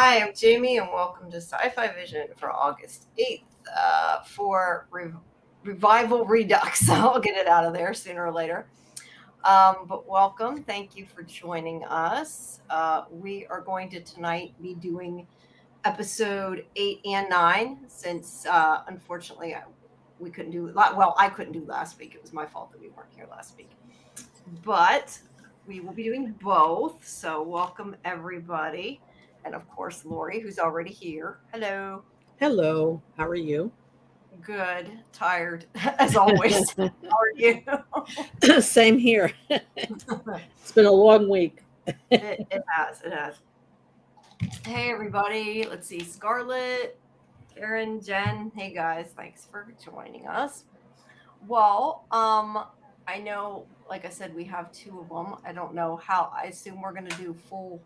Hi, I'm Jamie, and welcome to Sci-Fi Vision for August 8th for Revival Redux. I'll get it out of there sooner or later. But welcome. Thank you for joining us. We are going to tonight be doing episode 8 and 9 since, unfortunately, we couldn't do well. I couldn't do last week. It was my fault that we weren't here last week. But we will be doing both. So welcome, everybody. And of course, Lori, who's already here. Hello. Hello, how are you? Good. Tired, as always. How are you? Same here. It's been a long week. It has. It has. Hey, everybody. Let's see. Scarlett, Karen, Jen. Hey, guys. Thanks for joining us. Well, I know, like I said, we have two of them. I don't know how. I assume we're going to do full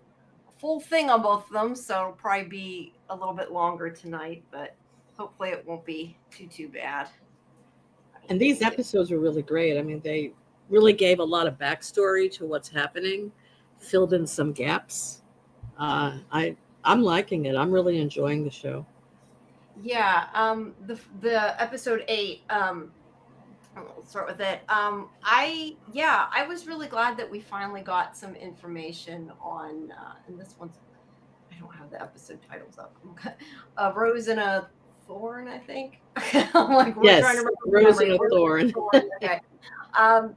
thing on both of them, so it'll probably be a little bit longer tonight, but hopefully it won't be too bad. And these episodes were really great. I mean, they really gave a lot of backstory to what's happening, filled in some gaps. I'm liking it. I'm really enjoying the show. Yeah, the episode 8, we'll start with it. I was really glad that we finally got some information on and this one's, I don't have the episode titles up. A Rose and a Thorn, I think. I'm like, we're trying Yes, to Rose remember. and a Thorn. Okay. Um,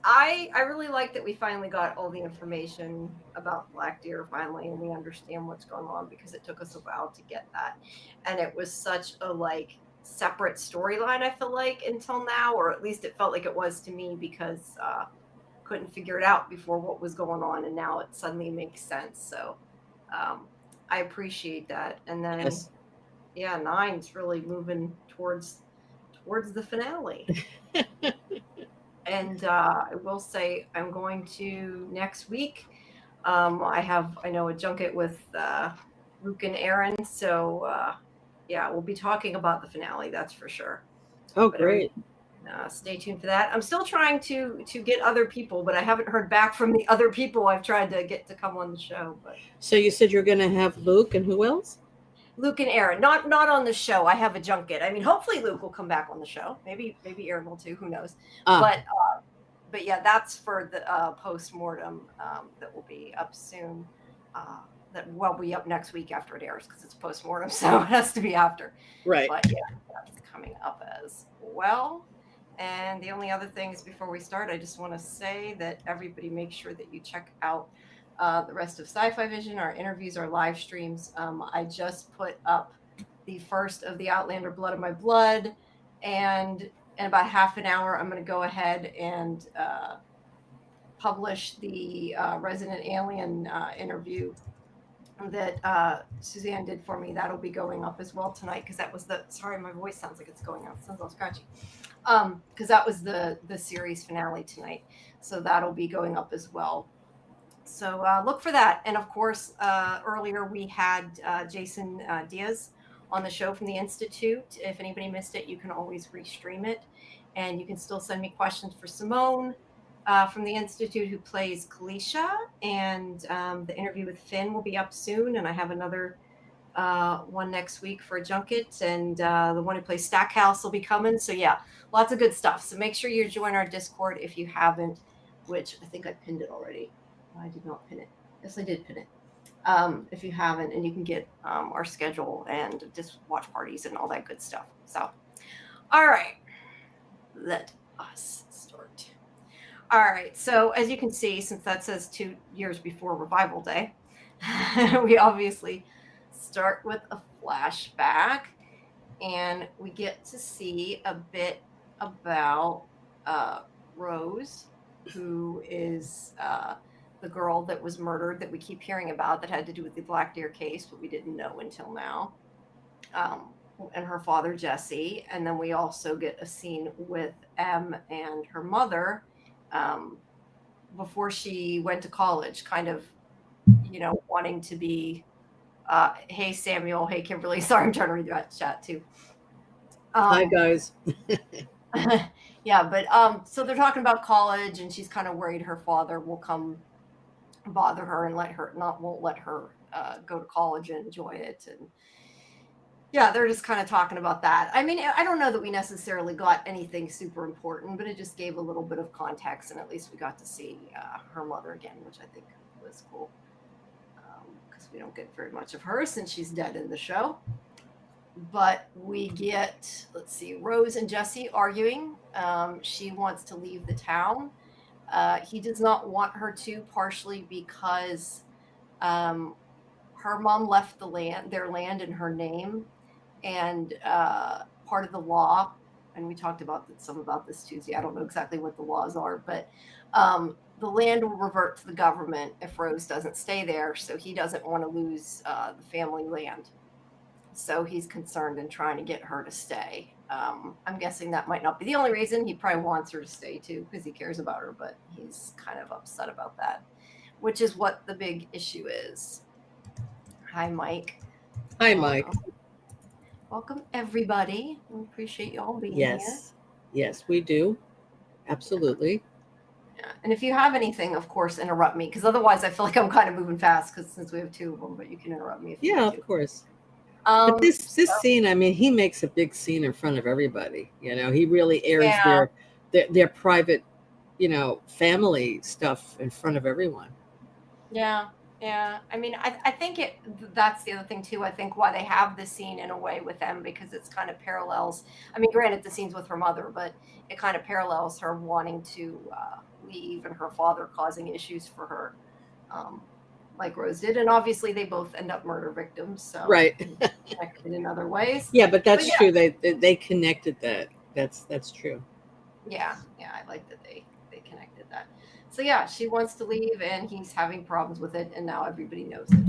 I really like that we finally got all the information about Black Deer finally, and we understand what's going on because it took us a while to get that, and it was such a separate storyline. I feel like until now, or at least it felt like it was to me because couldn't figure it out before what was going on, and now it suddenly makes sense. So I appreciate that, and then Yes. yeah, 9's really moving towards the finale. And I will say I'm going to next week. I know a junket with Luke and Aaron, so yeah, we'll be talking about the finale. That's for sure. Oh, But every great. stay tuned for that. I'm still trying to get other people, but I haven't heard back from the other people I've tried to get to come on the show. But So you said you're going to have Luke and who else? Luke and Aaron, not on the show. I have a junket. I mean, hopefully Luke will come back on the show. Maybe Aaron will too. Who knows? Ah, But yeah, that's for the post mortem that will be up soon. That will be up next week after it airs because it's post mortem, so it has to be after. right. But yeah, that's coming up as well. And the only other thing is before we start, I just want to say that everybody make sure that you check out the rest of Sci-Fi Vision, our interviews, our live streams. I just put up the first of the Outlander Blood of My Blood, and in about half an hour, I'm going to go ahead and publish the Resident Alien interview that Suzanne did for me. That'll be going up as well tonight because that was sorry, my voice sounds like it's going out. It sounds all scratchy. Because that was the series finale tonight. So that'll be going up as well. So look for that. And of course, earlier we had Jason Diaz on the show from the Institute. If anybody missed it, you can always restream it. And you can still send me questions for Simone from the Institute, who plays Kalisha. And the interview with Finn will be up soon. And I have another one next week for a junket. And the one who plays Stackhouse will be coming. So yeah, lots of good stuff. So make sure you join our Discord if you haven't, which I think I pinned it already. I did not pin it. Yes, I did pin it. If you haven't, and you can get our schedule and just watch parties and all that good stuff. So, all right, let us start. All right, so as you can see, since that says 2 years before Revival Day, we obviously start with a flashback, and we get to see a bit about Rose, who is the girl that was murdered that we keep hearing about that had to do with the Black Deer case, but we didn't know until now. And her father, Jesse. And then we also get a scene with Em and her mother before she went to college, kind of, wanting to be, hey, Samuel, hey, Kimberly. Sorry, I'm trying to read that chat too. Hi, guys. Yeah, but so they're talking about college, and she's kind of worried her father will come bother her and won't let her go to college and enjoy it. And yeah, they're just kind of talking about that. I mean, I don't know that we necessarily got anything super important, but it just gave a little bit of context, and at least we got to see her mother again, which I think was cool, because we don't get very much of her since she's dead in the show. But we get, let's see, Rose and Jesse arguing. She wants to leave the town. He does not want her to, partially because um, her mom left their land in her name, and part of the law, and we talked about some about this Tuesday. I don't know exactly what the laws are, but the land will revert to the government if Rose doesn't stay there. So he doesn't want to lose the family land. So he's concerned and trying to get her to stay. I'm guessing that might not be the only reason. He probably wants her to stay too because he cares about her, but he's kind of upset about that, which is what the big issue is. Hi, Mike. Hi, Mike. Welcome, everybody. We appreciate you all being here. Yes, we do. Absolutely. Yeah. And if you have anything, of course, interrupt me, because otherwise I feel like I'm kind of moving fast since we have two of them, but you can interrupt me if you want to. Of course. But this scene, I mean, he makes a big scene in front of everybody. You know, he really airs their private, family stuff in front of everyone. Yeah. Yeah. I mean, I think that's the other thing too. I think why they have this scene in a way with them, because it's kind of parallels. I mean, granted, the scene's with her mother, but it kind of parallels her wanting to leave and her father causing issues for her. Like Rose did, and obviously they both end up murder victims, so right, connected in other ways. Yeah, but that's true. They connected that. That's true. Yeah, I like that they connected that. So yeah, she wants to leave, and he's having problems with it, and now everybody knows it.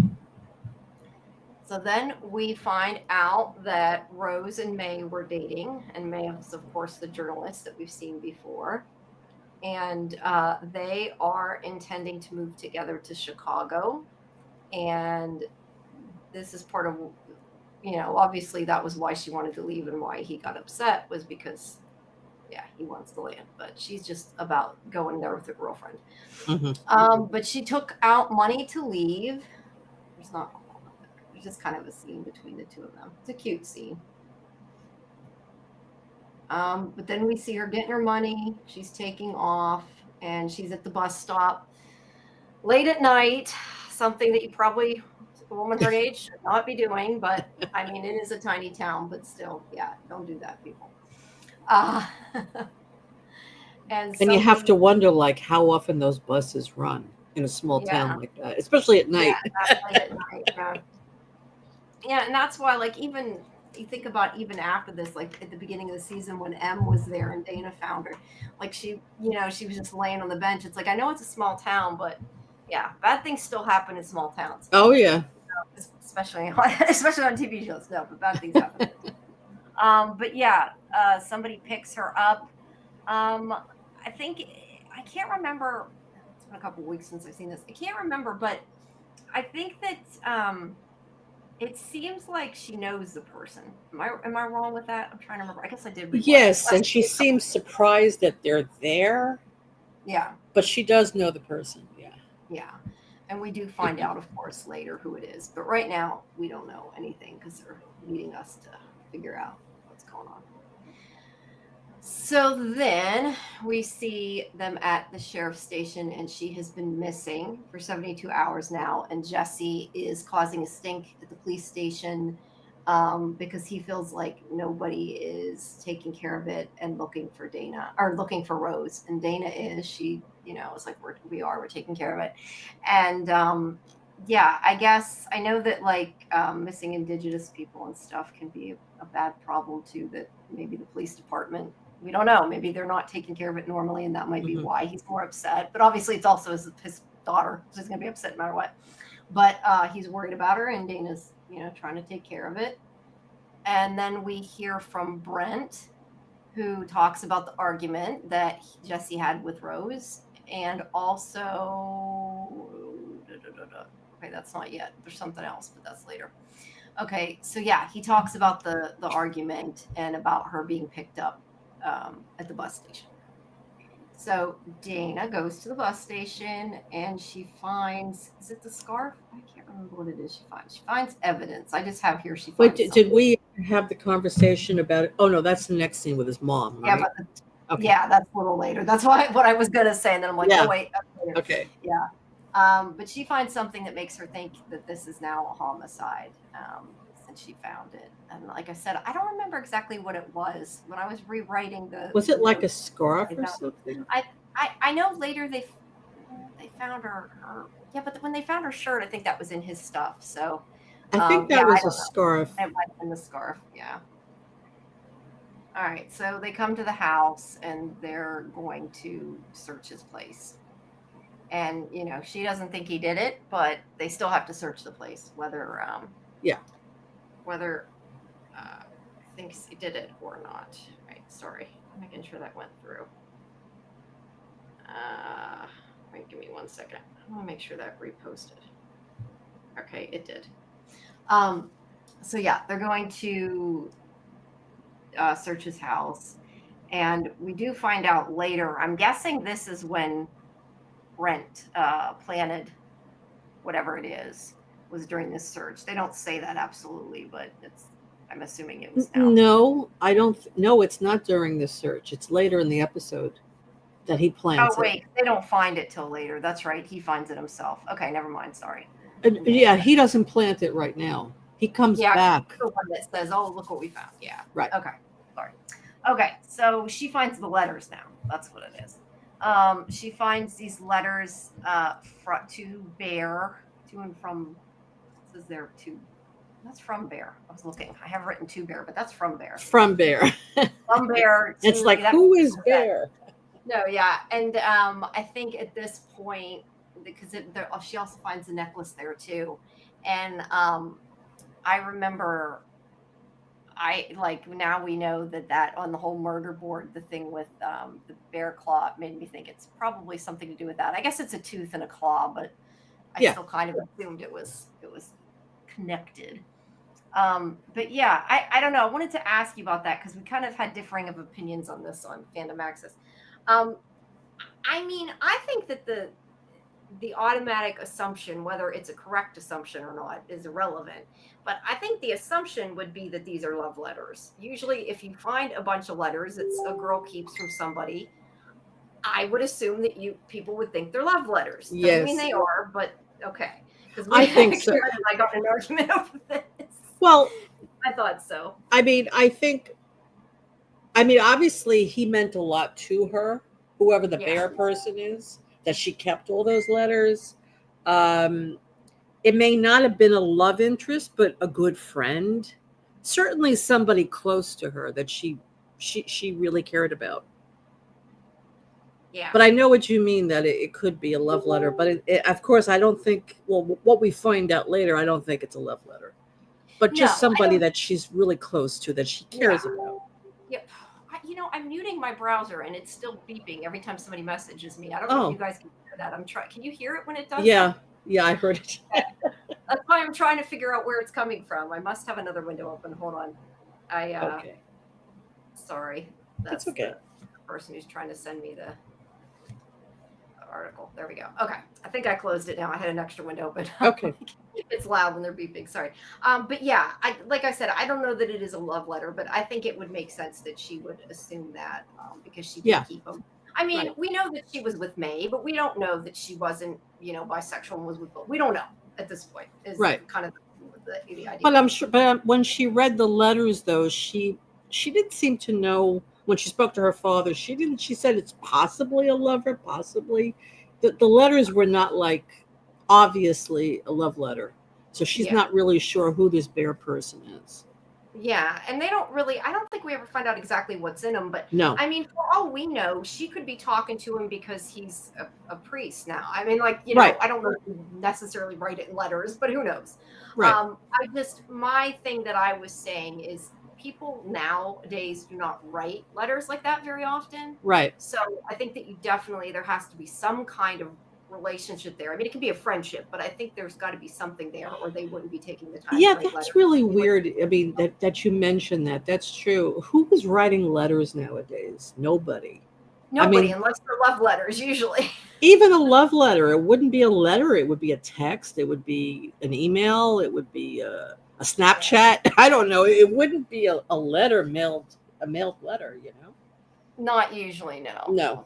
So then we find out that Rose and May were dating, and May is, of course, the journalist that we've seen before. And they are intending to move together to Chicago. And this is part of, obviously that was why she wanted to leave, and why he got upset was because, he wants the land. But she's just about going there with her girlfriend. Mm-hmm. But she took out money to leave. There's just kind of a scene between the two of them. It's a cute scene. But then we see her getting her money. She's taking off, and she's at the bus stop late at night, something that you probably, a woman her age, should not be doing. But I mean, it is a tiny town, but still, don't do that, people. And you have to wonder, like, how often those buses run in a small town like that, especially at night. At night, yeah, and that's why, like, even you think about even after this, like at the beginning of the season when Em was there and Dana found her, like she was just laying on the bench. It's like, I know it's a small town, but bad things still happen in small towns. Oh yeah, especially on TV shows. No, but bad things happen. But somebody picks her up. I think, I can't remember. It's been a couple of weeks since I've seen this. I can't remember, but I think that it seems like she knows the person. Am I wrong with that? I'm trying to remember. I guess I did. Yes, and she seems surprised that they're there. Yeah. But she does know the person. Yeah. Yeah. And we do find out, of course, later who it is. But right now, we don't know anything because they're leading us to figure out what's going on. So then we see them at the sheriff's station, and she has been missing for 72 hours now. And Jesse is causing a stink at the police station because he feels like nobody is taking care of it and looking for Rose. And Dana is, it's like, we're taking care of it. And I guess I know that like missing Indigenous people and stuff can be a bad problem too, that maybe the police department, we don't know, maybe they're not taking care of it normally, and that might be why he's more upset. But obviously it's also his daughter, so he's going to be upset no matter what. But he's worried about her, and Dana's trying to take care of it. And then we hear from Brent, who talks about the argument that Jesse had with Rose, and also okay, that's not yet, there's something else, but that's later. Okay, so he talks about the argument and about her being picked up at the bus station. So Dana goes to the bus station and she finds, is it the scarf? I can't remember what it is she finds. She finds evidence. I just have here she Wait, finds did something. we have the conversation about it? Oh no, that's the next scene with his mom, Yeah, right? Okay. yeah, that's a little later. That's why what I was gonna say, and then I'm like, no, Yeah. wait, that's later. Okay. Yeah. But she finds something that makes her think that this is now a homicide, since she found it. And like I said, I don't remember exactly what it was when I was rewriting Was the it like a notes. scarf I or found, something? I know later they found her yeah, but when they found her shirt, I think that was in his stuff. So I think yeah, that I was a don't know. scarf. It might have been the scarf. Yeah. All right, so they come to the house and they're going to search his place. And she doesn't think he did it, but they still have to search the place, Yeah. whether thinks he did it or not. Right? Sorry, making sure that went through. Uh, Wait, give me 1 second. I want to make sure that reposted. Okay, it did. Um, so yeah, they're going to search his house, and we do find out later. I'm guessing this is when Brent planted whatever it is was during this search. They don't say that absolutely, but I'm assuming it was now. No, I don't. No, it's not during the search. It's later in the episode that he Oh plants it. wait, they don't find it till later. That's right. He finds it himself. Okay, never mind. Sorry. And, yeah, he doesn't plant it right now. He comes Yeah, back. the one that says, "Oh, look what we found." Yeah. Right. Okay. Sorry. Okay, so she finds the letters now. That's what it is. She finds these letters to Bear, to and from. It says there to. That's from Bear. I was looking. I have written to Bear, but that's from Bear. From Bear. From Bear. It's to, like, that who is Bear? No, yeah, and I think at this point, because she also finds the necklace there too, and I remember I like now we know that on the whole murder board, the thing with the bear claw made me think it's probably something to do with that. I guess it's a tooth and a claw, but I Yeah. still kind of assumed it was connected. But yeah, I don't know. I wanted to ask you about that because we kind of had differing of opinions on this on Fandom Access. Um, I mean, I think that the automatic assumption, whether it's a correct assumption or not, is irrelevant. But I think the assumption would be that these are love letters. Usually, if you find a bunch of letters that a girl keeps from somebody, I would assume that people would think they're love letters. Doesn't mean Yes. they are, but okay. Because I think so. Karen and I got in an argument over this. Well, I thought so. I mean, obviously he meant a lot to her, whoever the Yeah. Bear person is, that she kept all those letters. Um, it may not have been a love interest, but a good friend. Certainly somebody close to her that she really cared about. Yeah. But I know what you mean, that it could be a love letter. But of course, I don't think, well, what we find out later, I don't think it's a love letter. But just No, somebody that she's really close to, that she cares about. Yep. I'm muting my browser and it's still beeping every time somebody messages me. I don't know if you guys can hear that. I'm trying. Can you hear it when it does? Yeah. That? Yeah, I heard it. That's why I'm trying to figure out where it's coming from. I must have another window open. Hold on. Okay. Sorry. That's okay. The person who's trying to send me the article. There we go. Okay. I think I closed it now. I had an extra window open. Okay. It's loud when they're beeping. Sorry. But yeah, like I said, I don't know that it is a love letter, but I think it would make sense that she would assume that because she did keep them. I mean, we know that she was with May, but we don't know that she wasn't, bisexual and was with both. We don't know at this point. Is kind of the idea. But I'm sure. But when she read the letters, though, she didn't seem to know. When she spoke to her father, she didn't. She said it's possibly a lover, possibly. The letters were not like obviously a love letter, so she's not really sure who this Bear person is. Yeah, and they don't really. I don't think we ever find out exactly what's in him. But no, I mean, for all we know, she could be talking to him because he's a priest now. I mean, like I don't know if you necessarily write it in letters, but who knows? Right. My thing that I was saying is, people nowadays do not write letters like that very often. Right. So I think that there has to be some kind of relationship there. I mean, it can be a friendship, but I think there's got to be something there, or they wouldn't be taking the time. Yeah, that's really weird. I mean, that you mentioned that. That's true. Who is writing letters nowadays? Nobody. Nobody, unless they're love letters, usually. even a love letter, it wouldn't be a letter. It would be a text. It would be an email. It would be a Snapchat. I don't know. It wouldn't be a letter mailed, a mailed letter, Not usually, no. No.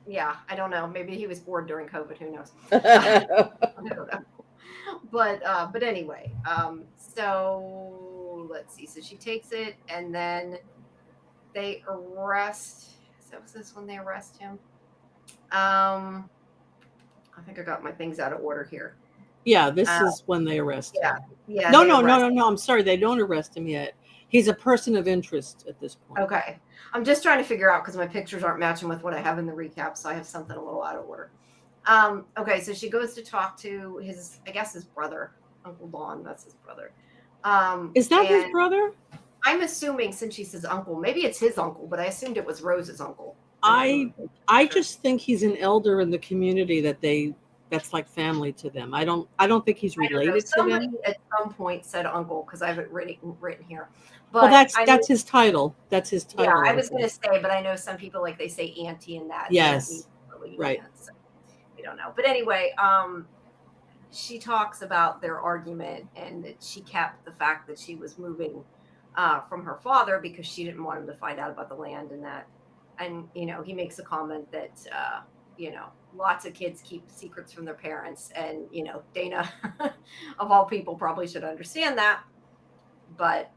Yeah, I don't know. Maybe he was bored during COVID. Who knows? I don't know. But anyway, so let's see. So she takes it, and then they arrest. So was this when they arrest him? I think I got my things out of order here. Yeah, this is when they arrest Yeah, him. yeah. No, they no, no, arrest no, no. I'm sorry. They don't arrest him yet. He's a person of interest at this point. Okay. I'm just trying to figure out because my pictures aren't matching with what I have in the recap, so I have something a little out of order. Okay, so she goes to talk to his, I guess his brother, Uncle Don. That's his brother. Is that his and brother? I'm assuming since she says uncle, maybe it's his uncle, but I assumed it was Rose's uncle. I just think he's an elder in the community that's like family to them. I don't think he's I don't know. related to Somebody them. at some point said uncle because I have it written here. Well, But that's his title. That's his title. yeah, I I was going to think. say, but I know some people like they say auntie and that. Yes. Really Right. aunt, so we don't know. But anyway, she talks about their argument and that she kept the fact that she was moving from her father because she didn't want him to find out about the land and that. And, he makes a comment that, lots of kids keep secrets from their parents. And, Dana, of all people, probably should understand that. But,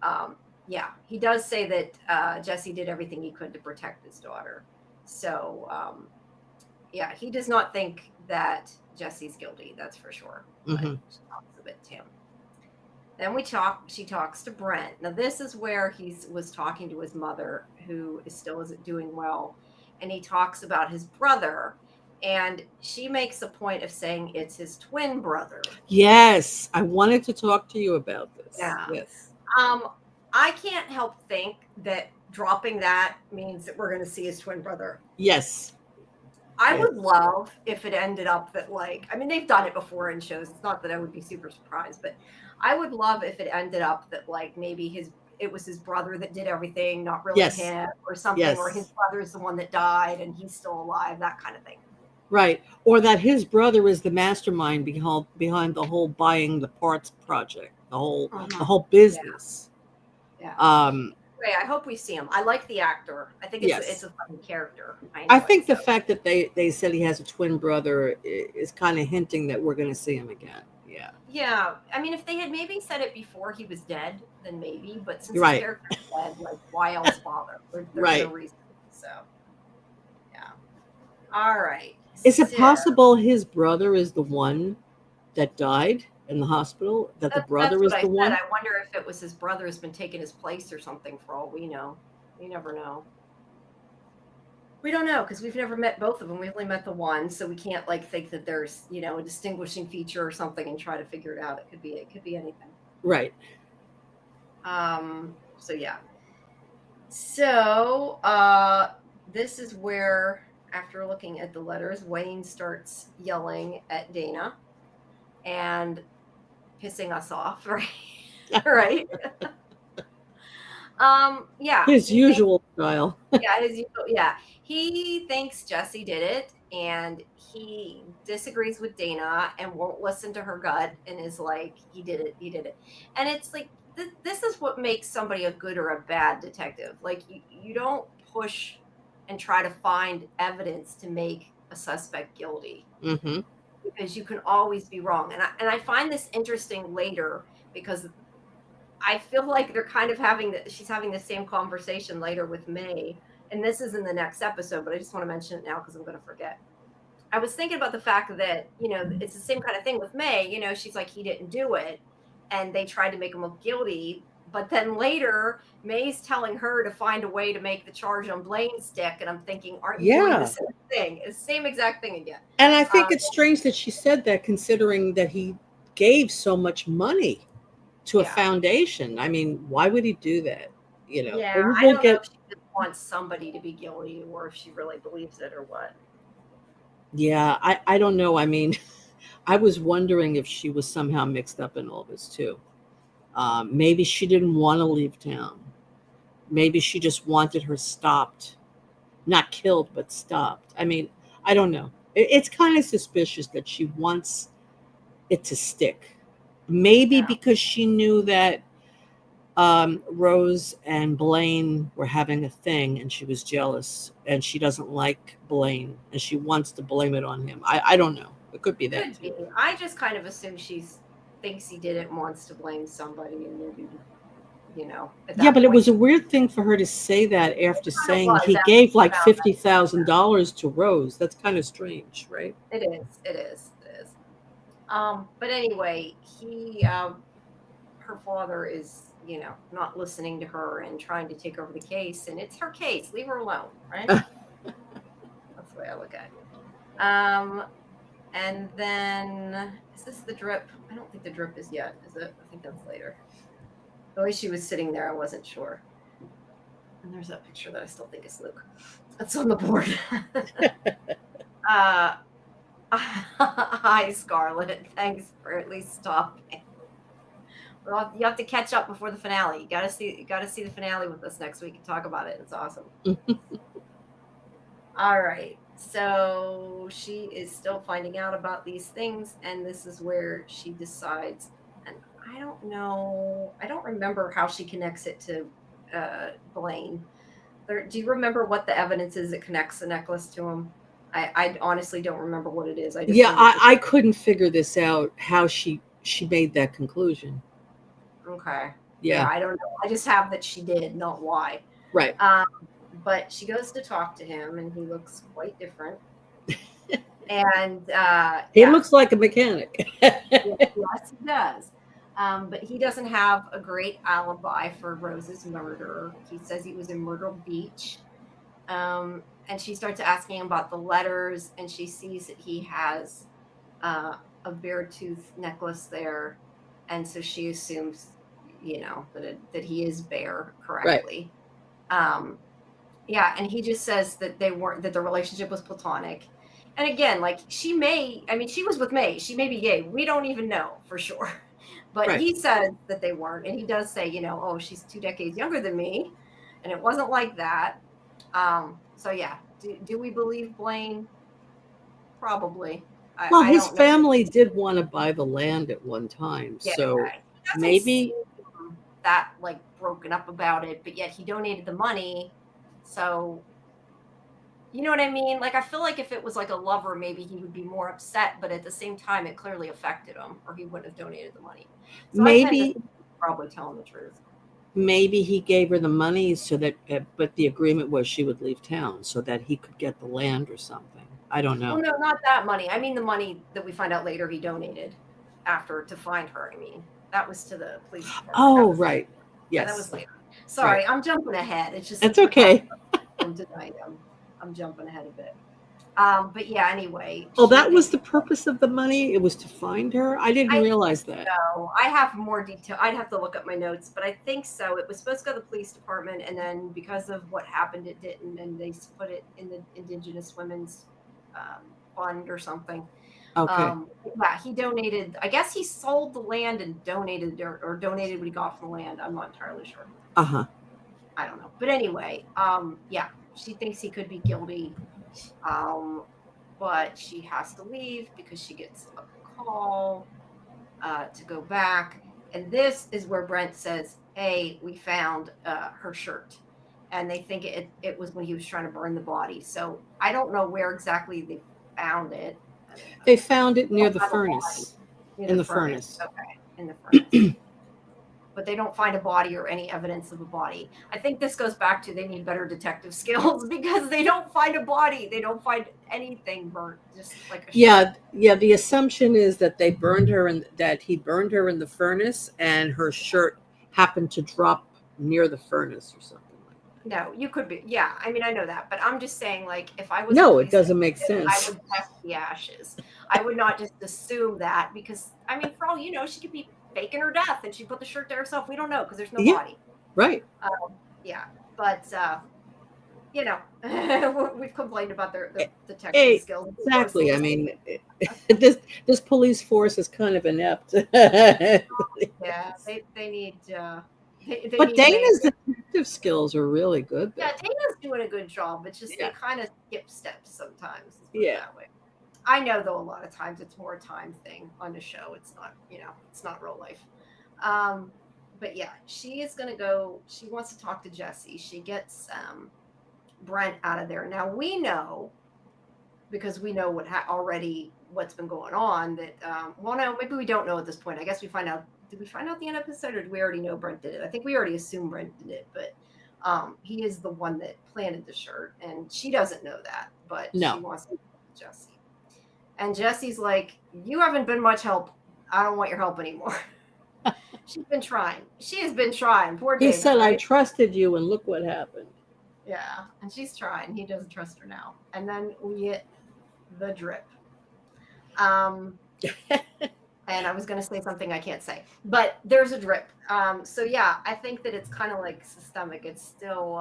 yeah, he does say that Jesse did everything he could to protect his daughter. So, yeah, he does not think that Jesse's guilty. That's for sure. But she talks a bit to him. Then she talks to Brent. Now, this is where he was talking to his mother, who still isn't doing well. And he talks about his brother. And she makes a point of saying it's his twin brother. Yes. I wanted to talk to you about this. Yeah. Yes. I can't help think that dropping that means that we're going to see his twin brother. Yes. I would love if it ended up that, they've done it before in shows. It's not that I would be super surprised, but I would love if it ended up that, maybe it was his brother that did everything, not really him or something, or his brother is the one that died and he's still alive, that kind of thing. Right. Or that his brother is the mastermind behind the whole buying the parts project, the whole business. Yeah. I hope we see him. I like the actor. I think it's a funny character. I think the fact that they said he has a twin brother is kind of hinting that we're going to see him again. Yeah. Yeah. If they had maybe said it before he was dead, then maybe. But since the character's dead, why else bother? There's no reason. So, yeah. All right. Is it possible his brother is the one that died in the hospital? That the brother is the one? I wonder if it was his brother has been taking his place or something. For all we know, we never know. We don't know because we've never met both of them. We've only met the one, so we can't think that there's a distinguishing feature or something and try to figure it out. It could be anything. Right. So yeah. So this is where, after looking at the letters, Wayne starts yelling at Dana and pissing us off, right? Right. Yeah. His usual style. Yeah. He thinks Jesse did it, and he disagrees with Dana and won't listen to her gut and is like, he did it. And it's like, this is what makes somebody a good or a bad detective. You don't push and try to find evidence to make a suspect guilty. Mm-hmm. Because you can always be wrong. And I find this interesting later because I feel like they're kind of she's having the same conversation later with May. And this is in the next episode, but I just want to mention it now because I'm going to forget. I was thinking about the fact that, it's the same kind of thing with May. She's like, he didn't do it. And they tried to make him look guilty. But then later, May's telling her to find a way to make the charge on Blaine stick. And I'm thinking, aren't you doing the same thing? It's the same exact thing again. And I think it's strange that she said that, considering that he gave so much money to a foundation. Why would he do that? Yeah, I don't know if she just wants somebody to be guilty or if she really believes it or what. Yeah, I don't know. I was wondering if she was somehow mixed up in all this too. Maybe she didn't want to leave town. Maybe she just wanted her stopped not killed, but stopped. I mean, I don't know. It's kind of suspicious that she wants it to stick. Maybe Yeah. because she knew that Rose and Blaine were having a thing and she was jealous and she doesn't like Blaine and she wants to blame it on him. I don't know. It could be that Could too. be. I just kind of assume she's thinks he did it and wants to blame somebody, and maybe, at Yeah, that but it point, was a weird thing for her to say that after kind of saying was he after gave she like found out. $50,000 to Rose. That's kind of strange, right? It is. It is. It is. But anyway, her father is, not listening to her and trying to take over the case, and it's her case. Leave her alone, right? That's the way I look at it. And then is this the drip? I don't think the drip is yet, is it? I think that's later. The way she was sitting there, I wasn't sure. And there's that picture that I still think is Luke. That's on the board. uh, hi, Scarlett. Thanks for at least stopping. Well, you have to catch up before the finale. You gotta see the finale with us next week and talk about it. It's awesome. All right. So she is still finding out about these things, and this is where she decides. And I don't know. I don't remember how she connects it to Blaine. Do you remember what the evidence is that connects the necklace to him? I honestly don't remember what it is. I just Yeah, know that I couldn't figure this out how she made that conclusion. okay. Yeah, Yeah, I don't know. I just have that she did, not why. right. But she goes to talk to him, and he looks quite different. And He yeah, looks like a mechanic. yes, he does. But he doesn't have a great alibi for Rose's murder. He says he was in Myrtle Beach. And she starts asking him about the letters, and she sees that he has a bear tooth necklace there. And so she assumes, that he is Bear Right. correctly. Yeah, and he just says that that the relationship was platonic. And again, like she was with May. She may be gay. We don't even know for sure. But Right. he says that they weren't. And he does say, oh, she's 2 decades younger than me. And it wasn't like that. So yeah, do we believe Blaine? Probably. Well, I his don't know. family did want to buy the land at one time, Yeah, so he doesn't maybe. seem that like broken up about it, but yet he donated the money. So you know what I mean? Like, I feel like if it was like a lover, maybe he would be more upset, but at the same time, it clearly affected him, or he wouldn't have donated the money. So I tend to Maybe think he's probably telling the truth. maybe he gave her the money so that, but the agreement was she would leave town so that he could get the land or something. I don't Well, know. no, not that money. I mean, the money that we find out later he donated after to find her. I mean, that was to the police department. Oh, right. Yeah, that was Yes. later. Right. Sorry, I'm jumping ahead. It's just That's since we're talking okay. about him tonight, I'm jumping ahead a bit. But yeah, anyway, Oh, she that was thinks the purpose of the money. It was to find her. I didn't I realize that. so. I have more detail. I'd have to look up my notes, but I think so. It was supposed to go to the police department, and then because of what happened, it didn't, and they put it in the Indigenous Women's Fund or something. Okay. Yeah, he donated. I guess he sold the land and donated, or donated what he got from the land. I'm not entirely sure. Uh-huh. I don't know, but anyway, yeah, she thinks he could be guilty. But she has to leave because she gets a call to go back. And this is where Brent says, hey, we found her shirt. And they think it was when he was trying to burn the body. So I don't know where exactly they found it. They found it They near don't the have a body furnace. near In the the furnace. furnace. Okay, in the furnace. But they don't find a body or any evidence of a body. I think this goes back to they need better detective skills because they don't find a body. They don't find anything burnt, just like a shirt. Yeah. The assumption is that they burned her and that he burned her in the furnace, and her shirt happened to drop near the furnace or something like that. No, you could be. Yeah, I mean, I know that, but I'm just saying, like, if I was a No, it police doesn't make detective, I sense. would test the ashes. I would not just assume that because, I mean, for all you know, she could be faking her death and she put the shirt there herself. We don't know because there's no Yeah, body. right. Yeah, but we've complained about their detective Hey, skills. exactly. I mean, this police force is kind of inept. Yeah, they need they But need May. detective skills are really good Yeah, there. Dana's doing a good job. It's just they Yeah. kind of skip steps sometimes. Let's put it Yeah. that way. I know though a lot of times it's more a time thing on the show. It's not, it's not real life. Um, but yeah, she is gonna go. She wants to talk to Jesse. She gets Brent out of there. Now we know because we know already what's been going on. That well, no, maybe we don't know at this point. I guess we find out. Did we find out the end of the episode, or did we already know Brent did it? I think we already assumed Brent did it, but he is the one that planted the shirt, and she doesn't know that, but she No. wants to talk to Jesse. And Jesse's like, "You haven't been much help. I don't want your help anymore." She's been trying. She has been trying. Poor He Dana, said, "I right? trusted you, and look what happened." Yeah, and she's trying. He doesn't trust her now. And then we get the drip. Um, and I was going to say something I can't say, but there's a drip. So yeah, I think that it's kind of like systemic. It's still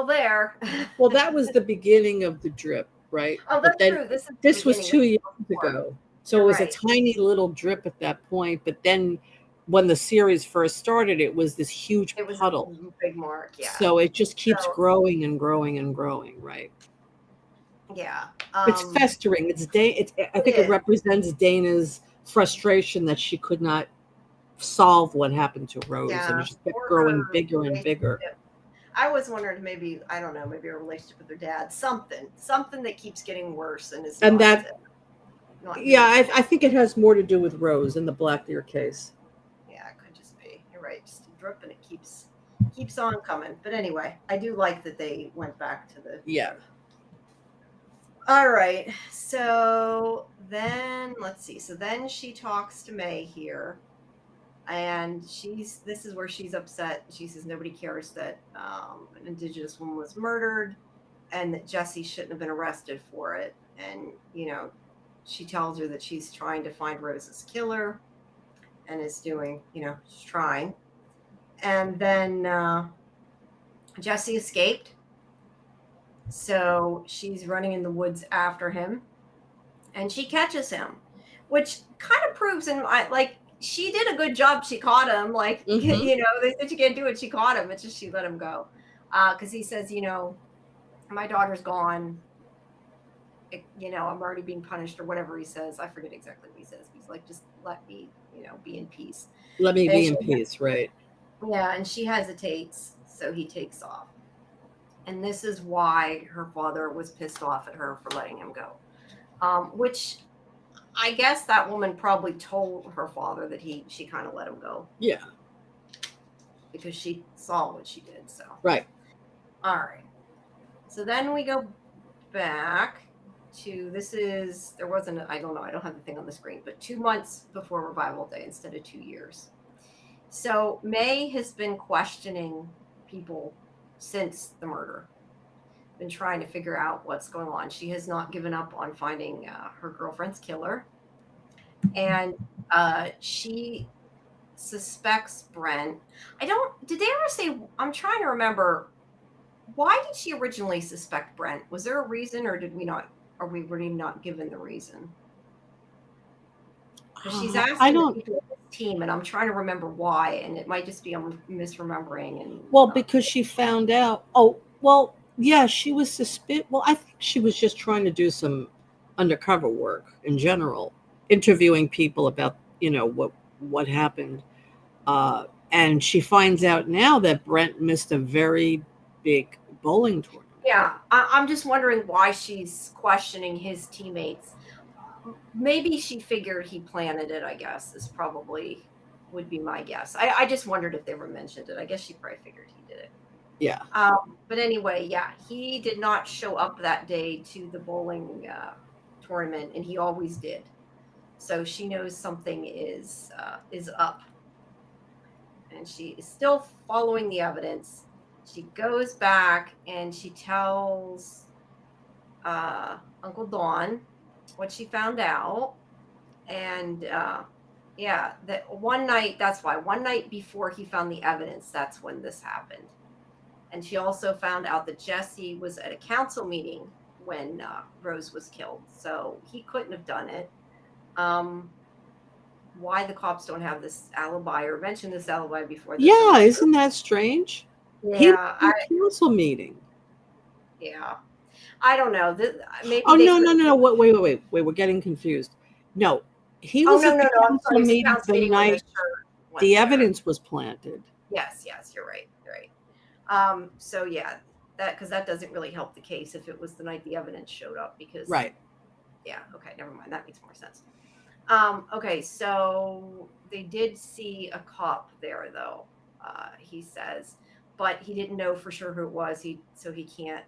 there. Well, that was the beginning of the drip, right? Oh, But that's then true. This is the this was beginning. 2 years Before. ago. So You're it was right. a tiny little drip at that point. But then when the series first started, it was this huge It was puddle. a big mark. Yeah. So it just keeps So, growing and growing and growing, right? yeah. It's festering. I think it represents Dana's frustration that she could not solve what happened to Rose, Yeah. and it just kept Or growing her bigger and bigger. relationship. I was wondering maybe, I don't know, maybe a relationship with her dad, something that keeps getting worse and is And not, that, not yeah, good. I think it has more to do with Rose in the Blacklear case. Yeah, it could just be. You're right. Just a drip and it keeps on coming. But anyway, I do like that they went back to the Yeah. drip. All right. So then let's see. So then she talks to May here. And this is where she's upset. She says nobody cares that an Indigenous woman was murdered and that Jesse shouldn't have been arrested for it. And, she tells her that she's trying to find Rose's killer and is doing, she's trying. And then Jesse escaped. So she's running in the woods after him and she catches him, which kind of proves she did a good job. She caught him. Like, they said you can't do it. She caught him. It's just she let him go. Because he says, my daughter's gone. I'm already being punished or whatever he says. I forget exactly what he says. He's like, just let me, be in peace. Let me be in peace, right? Yeah, and she hesitates. So he takes off. And this is why her father was pissed off at her for letting him go. Which I guess that woman probably told her father that she kind of let him go. Yeah. Because she saw what she did. So right. All right. So then we go back to there wasn't I don't know, I don't have the thing on the screen, but 2 months before Revival Day instead of 2 years. So May has been questioning people since the murder. Been trying to figure out what's going on. She has not given up on finding her girlfriend's killer. And she suspects Brent. Did they ever say, I'm trying to remember, why did she originally suspect Brent? Was there a reason or are we really not given the reason? Because she's asking the people of this team and I'm trying to remember why, and it might just be I'm misremembering. And because she found out, yeah, she was I think she was just trying to do some undercover work in general, interviewing people about, what happened. And she finds out now that Brent missed a very big bowling tournament. Yeah, I'm just wondering why she's questioning his teammates. Maybe she figured he planted it, I guess, would be my guess. I just wondered if they ever mentioned it. I guess she probably figured he did it. Yeah. But anyway, yeah, he did not show up that day to the bowling tournament, and he always did. So she knows something is up, and she is still following the evidence. She goes back and she tells Uncle Don what she found out, and that one night. That's why one night before he found the evidence, that's when this happened. And she also found out that Jesse was at a council meeting when Rose was killed. So he couldn't have done it. why the cops don't have this alibi or mention this alibi before this. I'm Yeah, not sure. isn't that strange? He was Yeah, in a council meeting. yeah. I don't know. Maybe Oh they no, could no, have. no, no! Wait! We're getting confused. No, he Oh was no, at no, the no. I'm council sorry. It's the meeting council the meeting when the night shirt went the there. evidence was planted. Yes, yes. You're right. You're right. So yeah, that because that doesn't really help the case if it was the night the evidence showed up because Right. yeah. Okay, never mind. That makes more sense. Okay, so they did see a cop there, though. He says, but he didn't know for sure who it was. He can't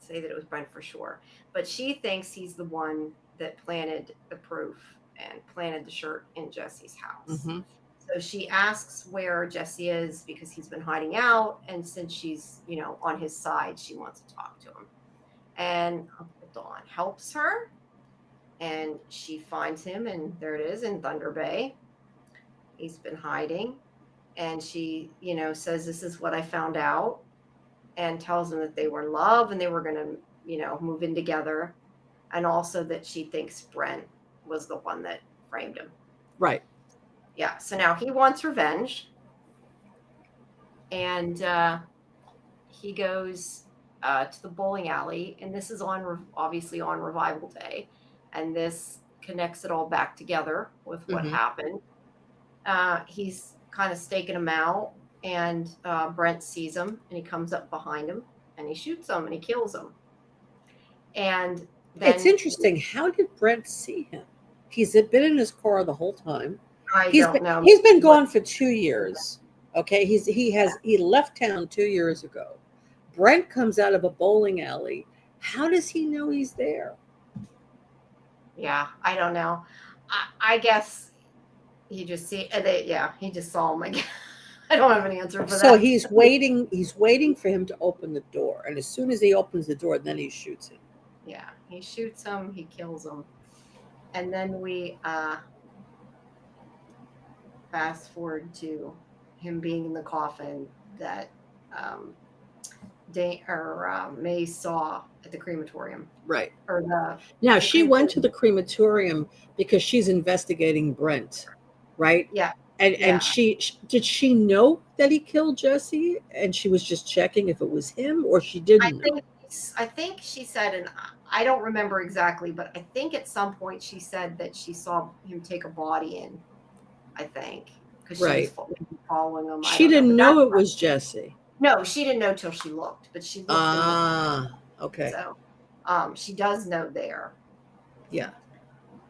say that it was Brent for sure. But she thinks he's the one that planted the proof and planted the shirt in Jesse's house. Hmm. So she asks where Jesse is because he's been hiding out, and since she's on his side, she wants to talk to him. And Uncle Dawn helps her and she finds him, and there it is in Thunder Bay. He's been hiding, and she says, this is what I found out, and tells him that they were in love and they were going to move in together, and also that she thinks Brent was the one that framed him. Right. Yeah, so now he wants revenge, and he goes to the bowling alley, and this is obviously on Revival Day, and this connects it all back together with what Hmm. happened. He's kind of staking him out, and Brent sees him, and he comes up behind him, and he shoots him, and he kills him. And It's then interesting. How did Brent see him? He's been in his car the whole time. I He's don't been know he's been what. gone for 2 years. Okay, he left town 2 years ago. Brent comes out of a bowling alley. How does he know he's there? Yeah, I don't know. I guess he just see. Yeah, he just saw him. I don't have an answer for So that. he's waiting. He's waiting for him to open the door, and as soon as he opens the door, then he shoots him. Yeah, he shoots him. He kills him, and then we fast forward to him being in the coffin that um, May saw at the crematorium, Right. or Now the she went to crematorium. the crematorium because she's investigating Brent, right? Yeah, And yeah. she did she know that he killed Jesse, and she was just checking if it was him, or she I didn't know. think I think she said, and I don't remember exactly, but I think at some point she said that she saw him take a body in. I think because she was Right. following him. I She don't know, didn't but that's know it was Jesse. no, she didn't know till she looked, but she looked in the Ah, okay. so she does know there, Yeah.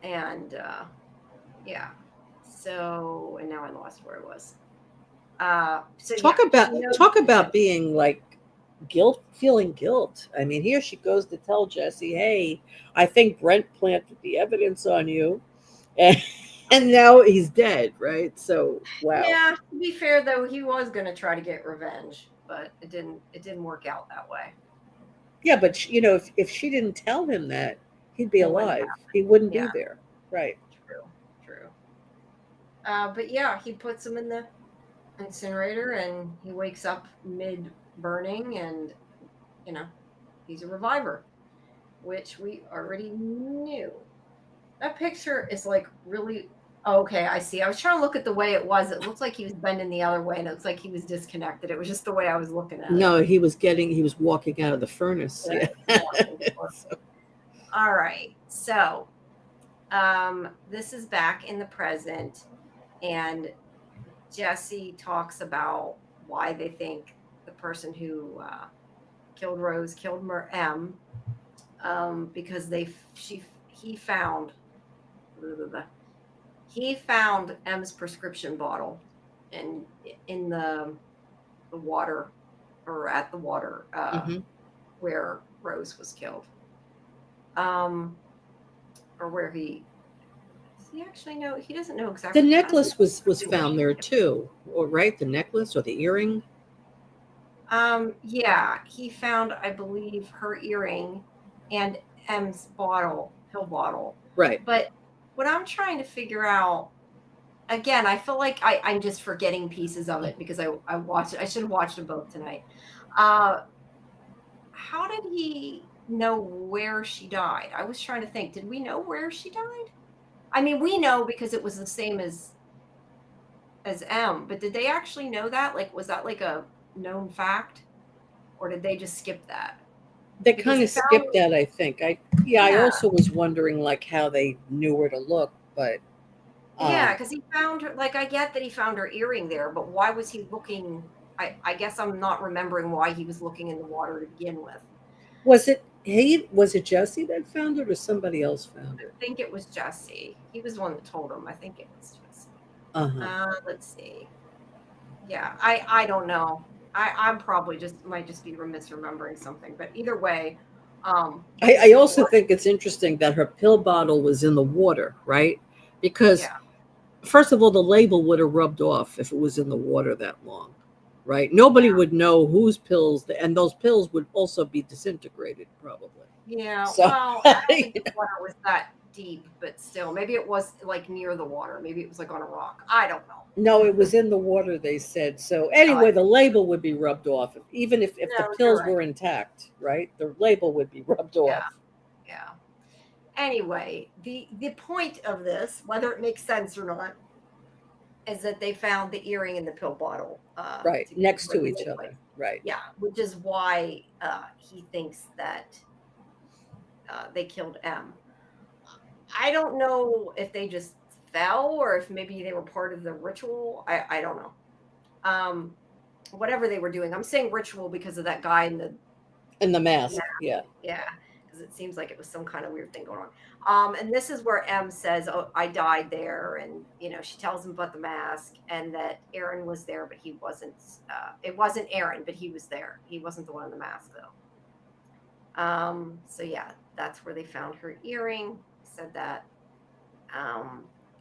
and yeah. So and now I lost where it was. So Talk yeah, about she knows talk it's him. about being like guilt, feeling guilt. I mean, here she goes to tell Jesse, "Hey, I think Brent planted the evidence on you," and, and now he's dead. Right? So, wow. Yeah, to be fair though, he was gonna try to get revenge, but it didn't work out that way. Yeah, but if she didn't tell him that, he'd be It wouldn't alive. happen. He wouldn't be Yeah, there. Right. true, true. But yeah, he puts him in the incinerator, and he wakes up mid burning, and you know he's a reviver, which we already knew. That picture is like really. Oh, okay, I see. I was trying to look at the way it was. It looked like he was bending the other way, and it looks like he was disconnected. It was just the way I was looking at it. No, he was walking out of the furnace. Right. Yeah. Walking. All right. So, this is back in the present, and Jesse talks about why they think the person who killed Rose killed M, because he found blah, blah, blah. He found M's prescription bottle in the water, or at the water Hmm. where Rose was killed, um, or where does he actually know? He doesn't know The exactly. How does he necklace was know where found she there was killed? too, or right? The necklace or the earring. Yeah, he found, I believe, her earring and M's pill bottle. Right. But what I'm trying to figure out, again, I feel like I'm just forgetting pieces of it because I watched it. I should have watched them both tonight. Uh, how did he know where she died? I was trying to think. Did we know where she died? I mean, we know because it was the same as M, but did they actually know that? Like, was that like a known fact, or did they just skip that? They Because kind he of found, skipped that, I think. I yeah, also was wondering like how they knew where to look, but yeah, um because he found her. Like, I get that he found her earring there, but why was he looking? I guess I'm not remembering why he was looking in the water to begin with. was it Jesse that found it or somebody else found I it? think it was Jesse. He was the one that told him. I think it was Jesse. Uh-huh. Let's see. Yeah, I don't know. I'm probably just might just be misremembering something, but either way, this I is also what. think it's interesting that her pill bottle was in the water, right? Because Yeah, first of all, the label would have rubbed off if it was in the water that long, right? Nobody yeah, would know whose pills, and those pills would also be disintegrated probably. yeah. So, Well, I don't think the water was that deep, but still, maybe it was like near the water. Maybe it was like on a rock. I don't no, know. it was in the water, they said. So anyway, the label would be rubbed off, even if the No, you're pills right. were intact, right? The label would be rubbed Yeah, off. yeah. Anyway, the point of this, whether it makes sense or not, is that they found the earring in the pill bottle Right, together, next like to in each one place. other. Right. Yeah, which is why he thinks that they killed M. I don't know if they just fell or if maybe they were part of the ritual. I don't know. Um, whatever they were doing, I'm saying ritual because of that guy in the And the mask. mask, yeah. Yeah, because it seems like it was some kind of weird thing going on. And this is where M says, "Oh, I died there," and she tells him about the mask and that Aaron was there, but he wasn't. It wasn't Aaron, but he was there. He wasn't the one in the mask though. So yeah, that's where they found her earring. Said that.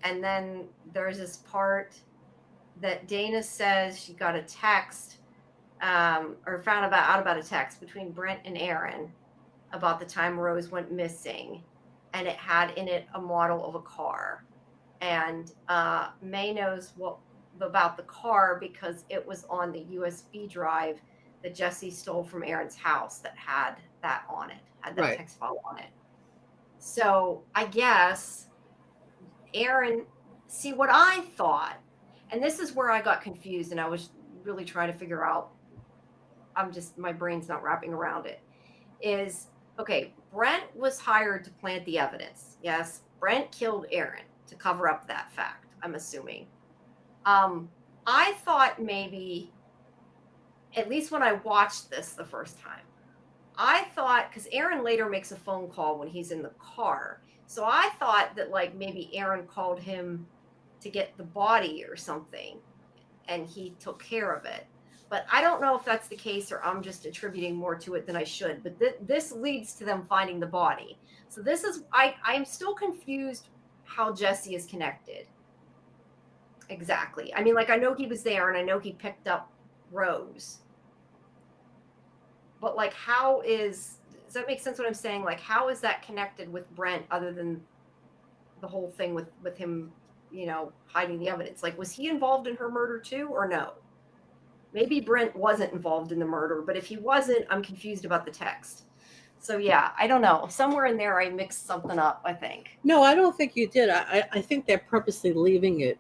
And then there's this part that Dana says she got a text, or found out about a text between Brent and Aaron about the time Rose went missing, and it had in it a model of a car. And May knows what about the car because it was on the USB drive that Jesse stole from Aaron's house that had that on it, had that Right. text file on it. So I guess Aaron, see what I thought, and this is where I got confused and I was really trying to figure out, my brain's not wrapping around it, is okay, Brent was hired to plant the evidence. Yes, Brent killed Aaron to cover up that fact, I'm assuming. Um, I thought maybe, at least when I watched this the first time, I thought because Aaron later makes a phone call when he's in the car. So I thought that like maybe Aaron called him to get the body or something and he took care of it. But I don't know if that's the case or I'm just attributing more to it than I should. But this leads to them finding the body. So this is, I'm still confused how Jesse is connected. Exactly. I mean, like, I know he was there and I know he picked up Rose. But like, does that make sense what I'm saying? Like, how is that connected with Brent other than the whole thing with him, hiding the evidence? Like, was he involved in her murder too, or no? Maybe Brent wasn't involved in the murder, but if he wasn't, I'm confused about the text. So yeah, I don't know. Somewhere in there, I mixed something up, I think. No, I don't think you did. I think they're purposely leaving it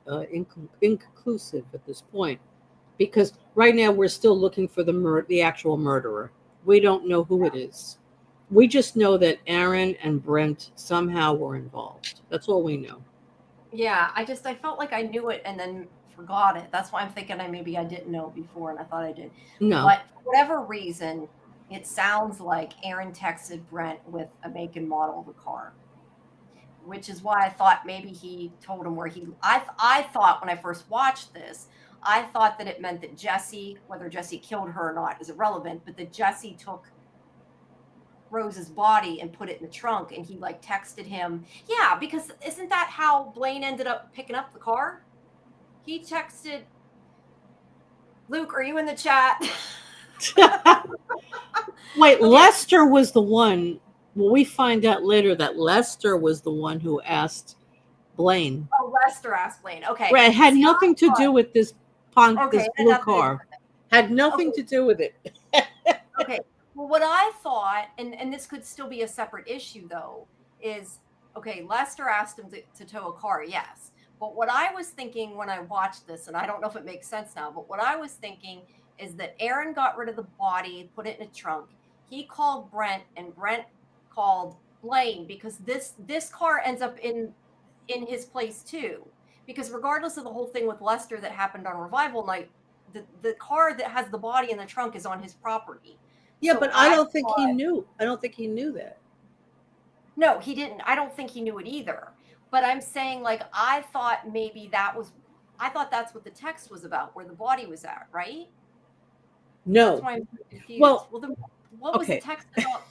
inconclusive at this point because right now we're still looking for the actual murderer. We don't know who it is. We just know that Aaron and Brent somehow were involved. That's all we know. Yeah, I felt like I knew it and then forgot it. That's why I'm thinking maybe I didn't know it before and I thought I did. No. But for whatever reason, it sounds like Aaron texted Brent with a make and model of a car, which is why I thought maybe he told him where I thought when I first watched this, I thought that it meant that Jesse, whether Jesse killed her or not is irrelevant, but that Jesse took Rose's body and put it in the trunk and he like texted him. Yeah, because isn't that how Blaine ended up picking up the car? He texted Luke, are you in the chat? Wait, Okay. Lester was the one. Well, we find out later that Lester was the one who asked Blaine. Oh, Lester asked Blaine. Okay. Right, it had See, nothing to do with okay, this it had blue nothing to do car. Had with nothing it. to do with it. Okay. Well, what I thought, and this could still be a separate issue though, is okay, Lester asked him to tow a car, yes. But what I was thinking when I watched this, and I don't know if it makes sense now, but what I was thinking is that Aaron got rid of the body, put it in a trunk. He called Brent, and Brent called Blaine because this car ends up in his place too. Because regardless of the whole thing with Lester that happened on Revival Night, the car that has the body in the trunk is on his property. Yeah, So but I I don't think he thought, knew. I don't think he knew that. no, he didn't. I don't think he knew it either. But I'm saying, like, I thought maybe I thought that's what the text was about, where the body was at, right? That's No. why I'm confused. Well, Well, then what was the okay. text about?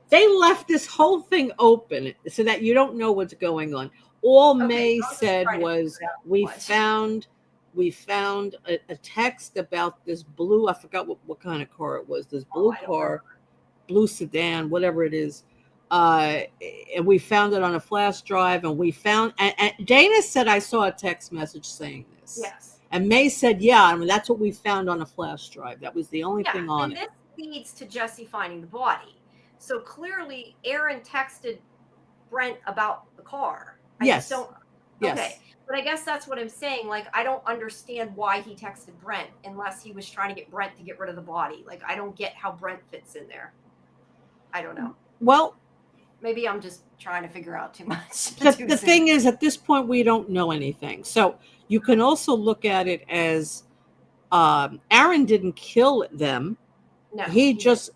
They left this whole thing open so that you don't know what's going on. All Okay, May I'm just said trying to was figure it out we much. found a text about this blue, I forgot what kind of car it was, this Oh, blue I don't remember. car, blue sedan, whatever it is. And we found it on a flash drive, and we found and Dana said I saw a text message saying this. Yes. And May said, yeah, I mean that's what we found on a flash drive. That was the only Yeah, thing on and it. this leads to Jesse finding the body. So clearly, Aaron texted Brent about the car. I just Yes. don't. Okay, Yes. but I guess that's what I'm saying. Like, I don't understand why he texted Brent unless he was trying to get Brent to get rid of the body. Like, I don't get how Brent fits in there. I don't know. Well, Maybe I'm just trying to figure out too much. the thing is, at this point, we don't know anything. So you can also look at it as Aaron didn't kill them. No, He just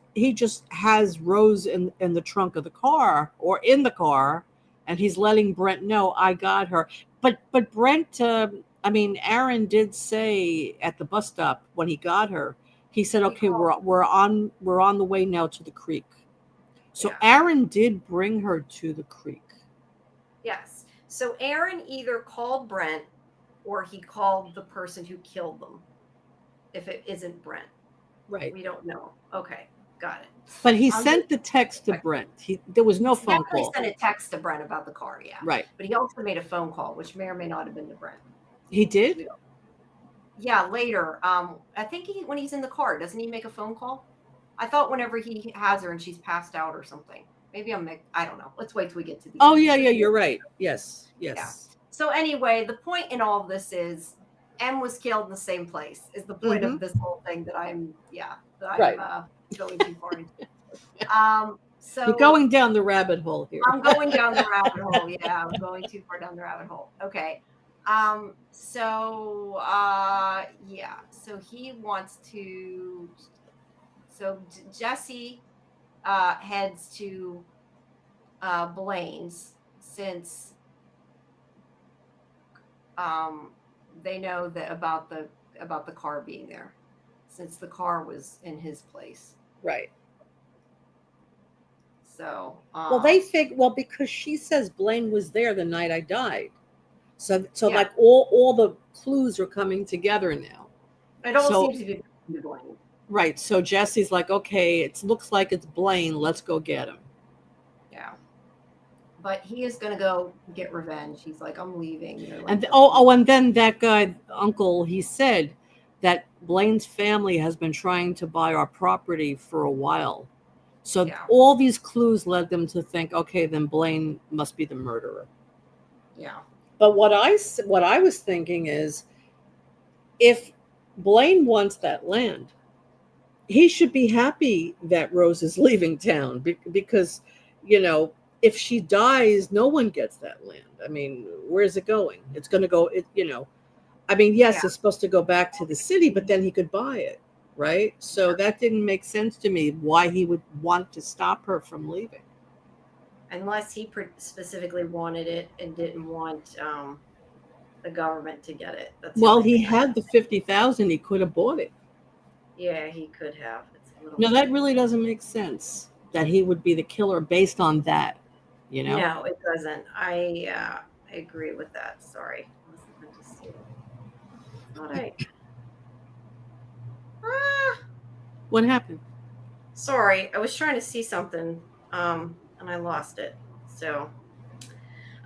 has Rose in the trunk of the car or in the car, and he's letting Brent know I got her. But Brent, I mean, Aaron did say at the bus stop when he got her, he said, he "Okay, called. we're on the way now to the creek." So Yeah. Aaron did bring her to the creek. Yes. So Aaron either called Brent or he called the person who killed them. If it isn't Brent, Right. we don't know. Okay, got it. But he I'm just sent the text to Brent. There was no He phone definitely call. sent a text to Brent about the car, yeah. Right. But he also made a phone call, which may or may not have been to Brent. He did? Yeah, later. I think when he's in the car, doesn't he make a phone call? I thought whenever he has her and she's passed out or something. Maybe I don't know. Let's wait till we get to the Oh, end. yeah, you're right. Yes. Yeah. Yes. So anyway, the point in all of this is M was killed in the same place. Is the point Mhm. of this whole thing that I'm Right. going too far into. So You're going down the rabbit hole here. I'm going down the rabbit hole. Yeah, I'm going too far down the rabbit hole. Okay. Yeah. So he wants to. So Jesse heads to Blaine's since they know that about the car being there, since the car was in his place. Right. So Well, they think because she says Blaine was there the night I died. So yeah, like all the clues are coming together now. it all So seems to be Blaine. right. So Jesse's like, okay, it looks like it's Blaine. Let's go get him. Yeah. But he is going to go get revenge. He's like, I'm leaving. Like, and then that guy, Uncle, he said that Blaine's family has been trying to buy our property for a while. So yeah. all these clues led them to think, okay, then Blaine must be the murderer. Yeah. But what I was thinking is, if Blaine wants that land, he should be happy that Rose is leaving town because, if she dies, no one gets that land. I mean, where's it going? It's going to go. I mean, yes, Yeah. it's supposed to go back to the city, but then he could buy it, right? So that didn't make sense to me. Why he would want to stop her from leaving? Unless he specifically wanted it and didn't want the government to get it. That's He had the 50,000. He could have bought it. Yeah, he could have. No, that really doesn't make sense. That he would be the killer based on that. No, it doesn't. I agree with that. Sorry. All right. What happened? Sorry, I was trying to see something, and I lost it. So,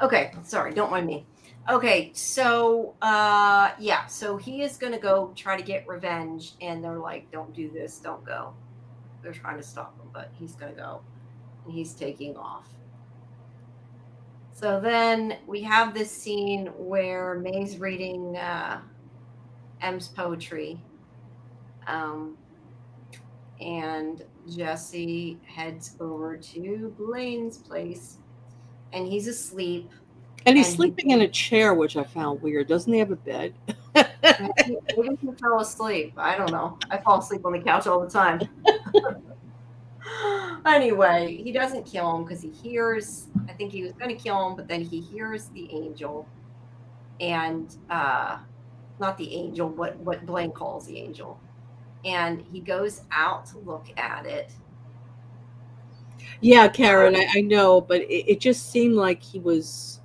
okay, sorry, don't mind me. Okay, so yeah, so he is gonna go try to get revenge, and they're like, "Don't do this, don't go." They're trying to stop him, but he's gonna go, and he's taking off. So then we have this scene where May's reading M's poetry, um, and Jesse heads over to Blaine's place, and he's asleep, And he's and sleeping in a chair, which I found weird. Doesn't he have a bed? maybe he fell asleep. I don't know. I fall asleep on the couch all the time. Anyway, he doesn't kill him because he hears. I think he was going to kill him, but then he hears the angel, and not the angel, what Blaine calls the angel, and he goes out to look at it. Yeah, Karen, I know, but it just seemed like he was.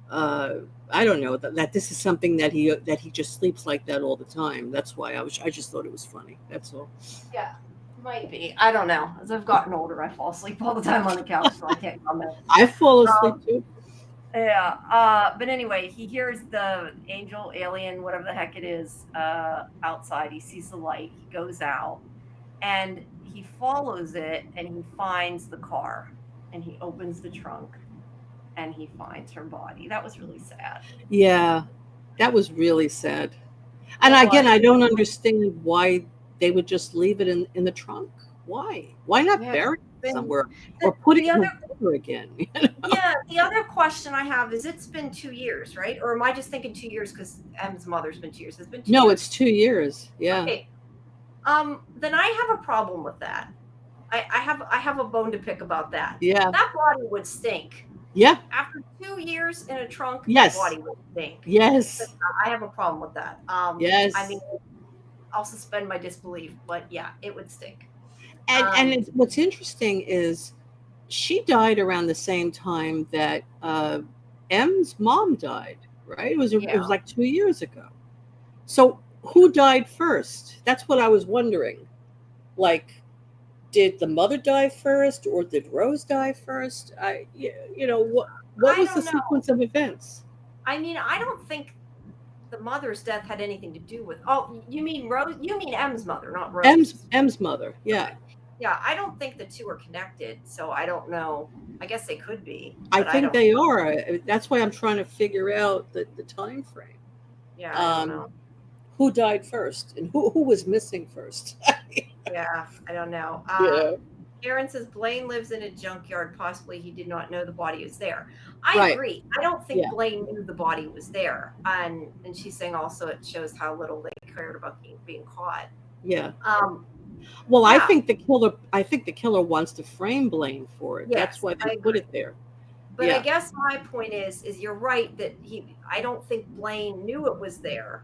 Uh, I don't know that this is something that he just sleeps like that all the time. That's why I just thought it was funny. That's all. Yeah, might be. I don't know. As I've gotten older, I fall asleep all the time on the couch, so I can't comment. I fall asleep Um, too. yeah. But anyway, he hears the angel, alien, whatever the heck it is, outside. He sees the light. He goes out, and he follows it, and he finds the car, and he opens the trunk, and he finds her body. That was really sad. Yeah, that was really sad. And It again, was. I don't understand why they would just leave it in the trunk. Why? Why not Yeah. bury it Been, somewhere or put it the in other the river again? Yeah, the other question I have is it's been 2 years, right? Or am I just thinking 2 years because M's mother's been 2 years? It's been two No, years. it's 2 years. Yeah. Okay. Then I have a problem with that. I have a bone to pick about that. Yeah. That body would stink. Yeah. After 2 years in a trunk, that Yes. body would stink. So Yes. I have a problem with that. I mean, Yes. I'll suspend my disbelief, but yeah, it would stink. And what's interesting is she died around the same time that M's mom died, right? It Yeah. was like 2 years ago. So who died first? That's what I was wondering. Like, did the mother die first, or did Rose die first? What I was the don't know. sequence of events? I mean, I don't think the mother's death had anything to do with. Oh, you mean Rose? You mean M's mother, not Rose's. M's mother. Yeah, Okay. Yeah, I don't think the two are connected, so I don't know. I guess they could be, I but I think don't. they are. That's why I'm trying to figure out the time frame. Yeah, I don't Um, know. who died first, and who was missing first? Yeah, I don't know. Yeah. Karen says Blaine lives in a junkyard. Possibly he did not know the body was there. I Right. agree. I don't think Yeah. Blaine knew the body was there, and she's saying also it shows how little they cared about being caught. Yeah. Um, Well, I yeah, think the killer. I think the killer wants to frame Blaine for it. That's yes, why I they put agree. it there. But I Yeah. guess my point is you're right that I don't think Blaine knew it was there.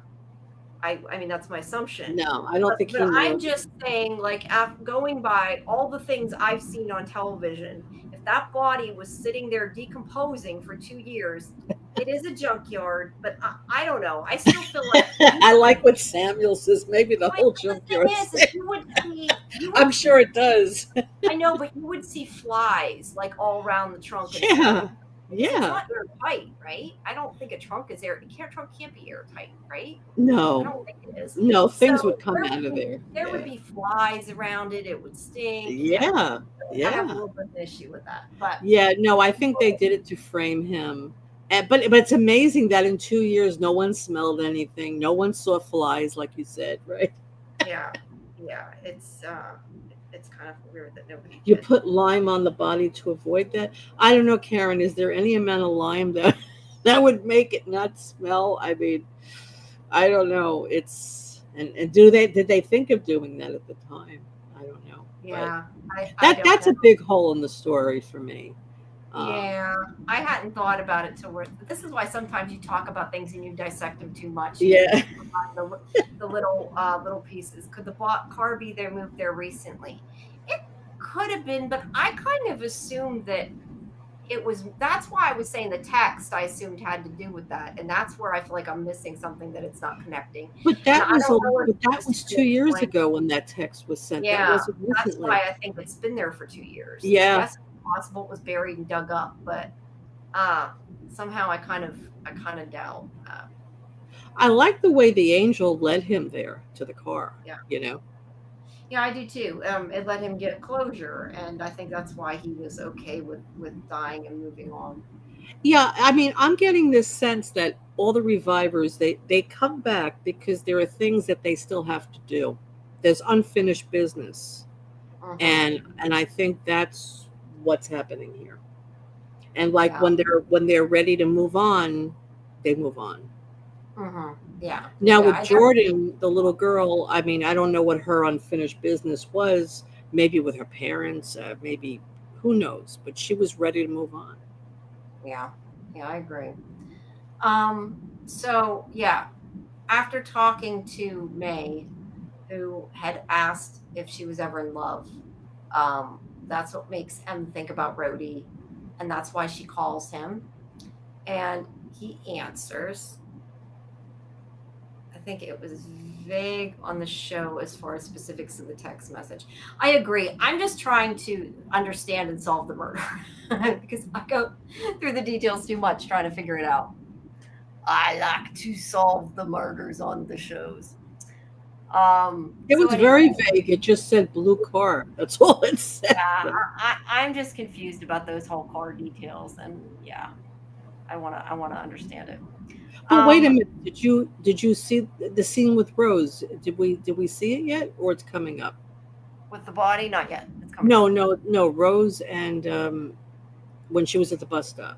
I mean that's my assumption. No, I don't think But he I'm knew. just saying, like, going by all the things I've seen on television, if that body was sitting there decomposing for 2 years, it is a junkyard. But I don't know. I still feel like I like what Samuel says. Maybe the whole the thing junkyard. is you I'm would sure see. it does. I know, but you would see flies like all around the trunk and stuff. Yeah. Because it's Yeah. not airtight, right? I don't think a trunk is air. Trunk can't be airtight, right? I No. don't think it is. No, So things would come out of there. there would Yeah. be flies around it. It would stink. Yeah, Yeah. I have a Yeah. little bit of an issue with that. But Yeah. No, I think they did it to frame him. But it's amazing that in 2 years no one smelled anything, no one saw flies, like you said, right? yeah, yeah, it's kind of weird that nobody You did. put lime on the body to avoid that. I don't know, Karen. Is there any amount of lime that that would make it not smell? I mean, I don't know. And did they think of doing that at the time? I don't know. But Yeah, I don't that's know. a big hole in the story for me. Yeah, I hadn't thought about it till we're. This is why sometimes you talk about things and you dissect them too much. And Yeah. you find the little pieces. Could the car be there moved there recently? It could have been, but I kind of assumed that it was. That's why I was saying the text I assumed had to do with that, and that's where I feel like I'm missing something that it's not connecting. But And that I was don't know if but that it's was just 2 years like, ago when that text was sent. That yeah, wasn't that's recently. why I think it's been there for 2 years. I Yeah. guess it's possible it was buried and dug up, but somehow I kind of doubt. I like the way the angel led him there to the car. Yeah, You know. yeah, I do too. It let him get closure, and I think that's why he was okay with dying and moving on. Yeah, I mean, I'm getting this sense that all the revivers they come back because there are things that they still have to do. There's unfinished business, Mm-hmm. and I think that's what's happening here. And like Yeah. when they're ready to move on, they move on. Mm-hmm. Yeah. Now Yeah. with I definitely. Jordan, the little girl, I mean, I don't know what her unfinished business was. Maybe with her parents, maybe who knows? But she was ready to move on. Yeah. Yeah. I agree. So yeah, after talking to May, who had asked if she was ever in love, that's what makes Em think about Rhodey, and that's why she calls him. And he answers. I think it was vague on the show as far as specifics of the text message. I agree. I'm just trying to understand and solve the murder because I go through the details too much trying to figure it out. I like to solve the murders on the shows. It So was anyway, very vague. It just said blue car. That's all it said. yeah, I'm just confused about those whole car details, and yeah, I wanna understand it. But wait a Um, minute. Did you see the scene with Rose? Did we see it yet, or it's coming up? with the body, not yet. It's coming No, up. no, no. Rose and when she was at the bus stop.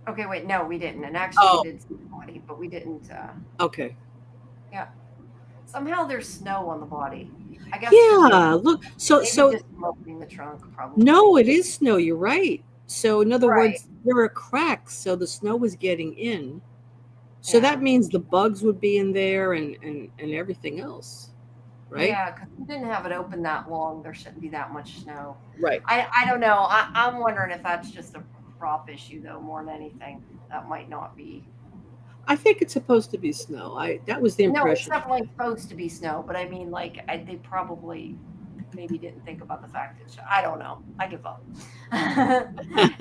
Okay, wait, no, we didn't. And actually, we Oh, did see the body, but we didn't. okay. Yeah, somehow there's snow on the body. I guess because Yeah. Look. So maybe so just from opening the trunk, no, probably. it is snow. You're right. So in other Right. words, there are cracks. So the snow was getting in. So that Yeah. means the bugs would be in there and everything else, right? Yeah, because we didn't have it open that long. There shouldn't be that much snow. Right. I don't know. I'm wondering if that's just a prop issue though, more than anything. That might not be. I think it's supposed to be snow. I That was the No, it's impression. definitely supposed to be snow, but I mean, like, they probably maybe didn't think about the fact that I don't know. I give up.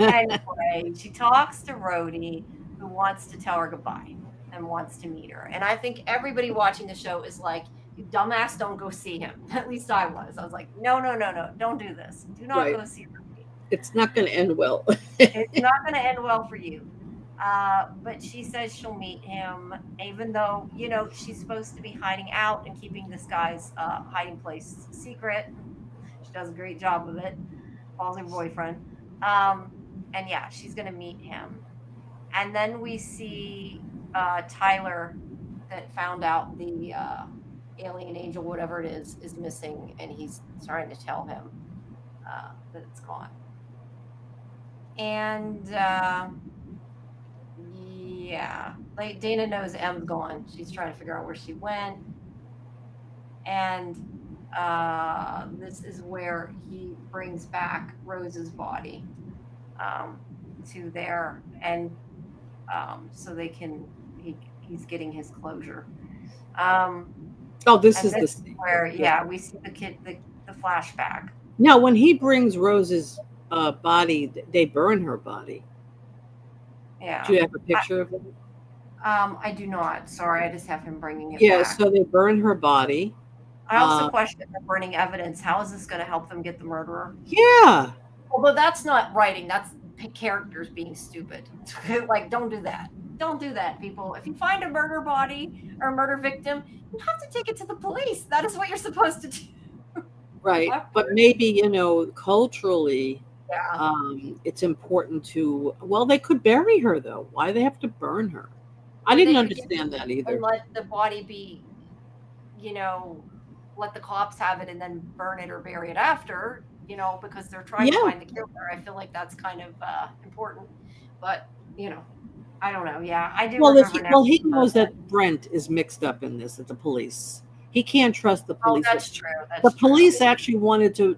Anyway, she talks to Rhodey, who wants to tell her goodbye and wants to meet her. And I think everybody watching the show is like, "You dumbass, don't go see him." At least I was. I was like, "No, no, no, no, don't do this. Do not Right. go see Rhodey. It's not going to end well. It's not going to end well for you." But she says she'll meet him, even though, she's supposed to be hiding out and keeping this guy's hiding place secret. She does a great job of it. Calls her boyfriend. Um, and yeah, she's going to meet him. And then we see Tyler that found out the alien angel, whatever it is missing, and he's trying to tell him that it's gone. And yeah, like Dana knows M's gone. She's trying to figure out where she went, and this is where he brings back Rose's body um, to there, and so they can he's getting his closure. Um, Oh, this and is this the is scene. where Yeah. yeah we see the flashback. Now, when he brings Rose's body, they burn her body. Do Yeah, you have a picture of it? I do not. Sorry, I just have him bringing it Yeah. back. So they burn her body. I also Uh, question the burning evidence. How is this going to help them get the murderer? yeah. Although that's not writing, that's characters being stupid. Like, don't do that. Don't do that, people. If you find a murder body or a murder victim, you have to take it to the police. That is what you're supposed to do. Right. What? But maybe culturally, Yeah. it's important to. Well, they could bury her though. Why do they have to burn her? I Or didn't they could get understand that and either. let the body be, you know, let the cops have it and then burn it or bury it after, because they're trying to Yeah. find the killer. I feel like that's kind of important. But, you know, I don't know. Yeah, I do Well, remember now. he knows that Brent is mixed up in this at the police. He can't trust the Oh, police. that's true. The That's true. police actually wanted to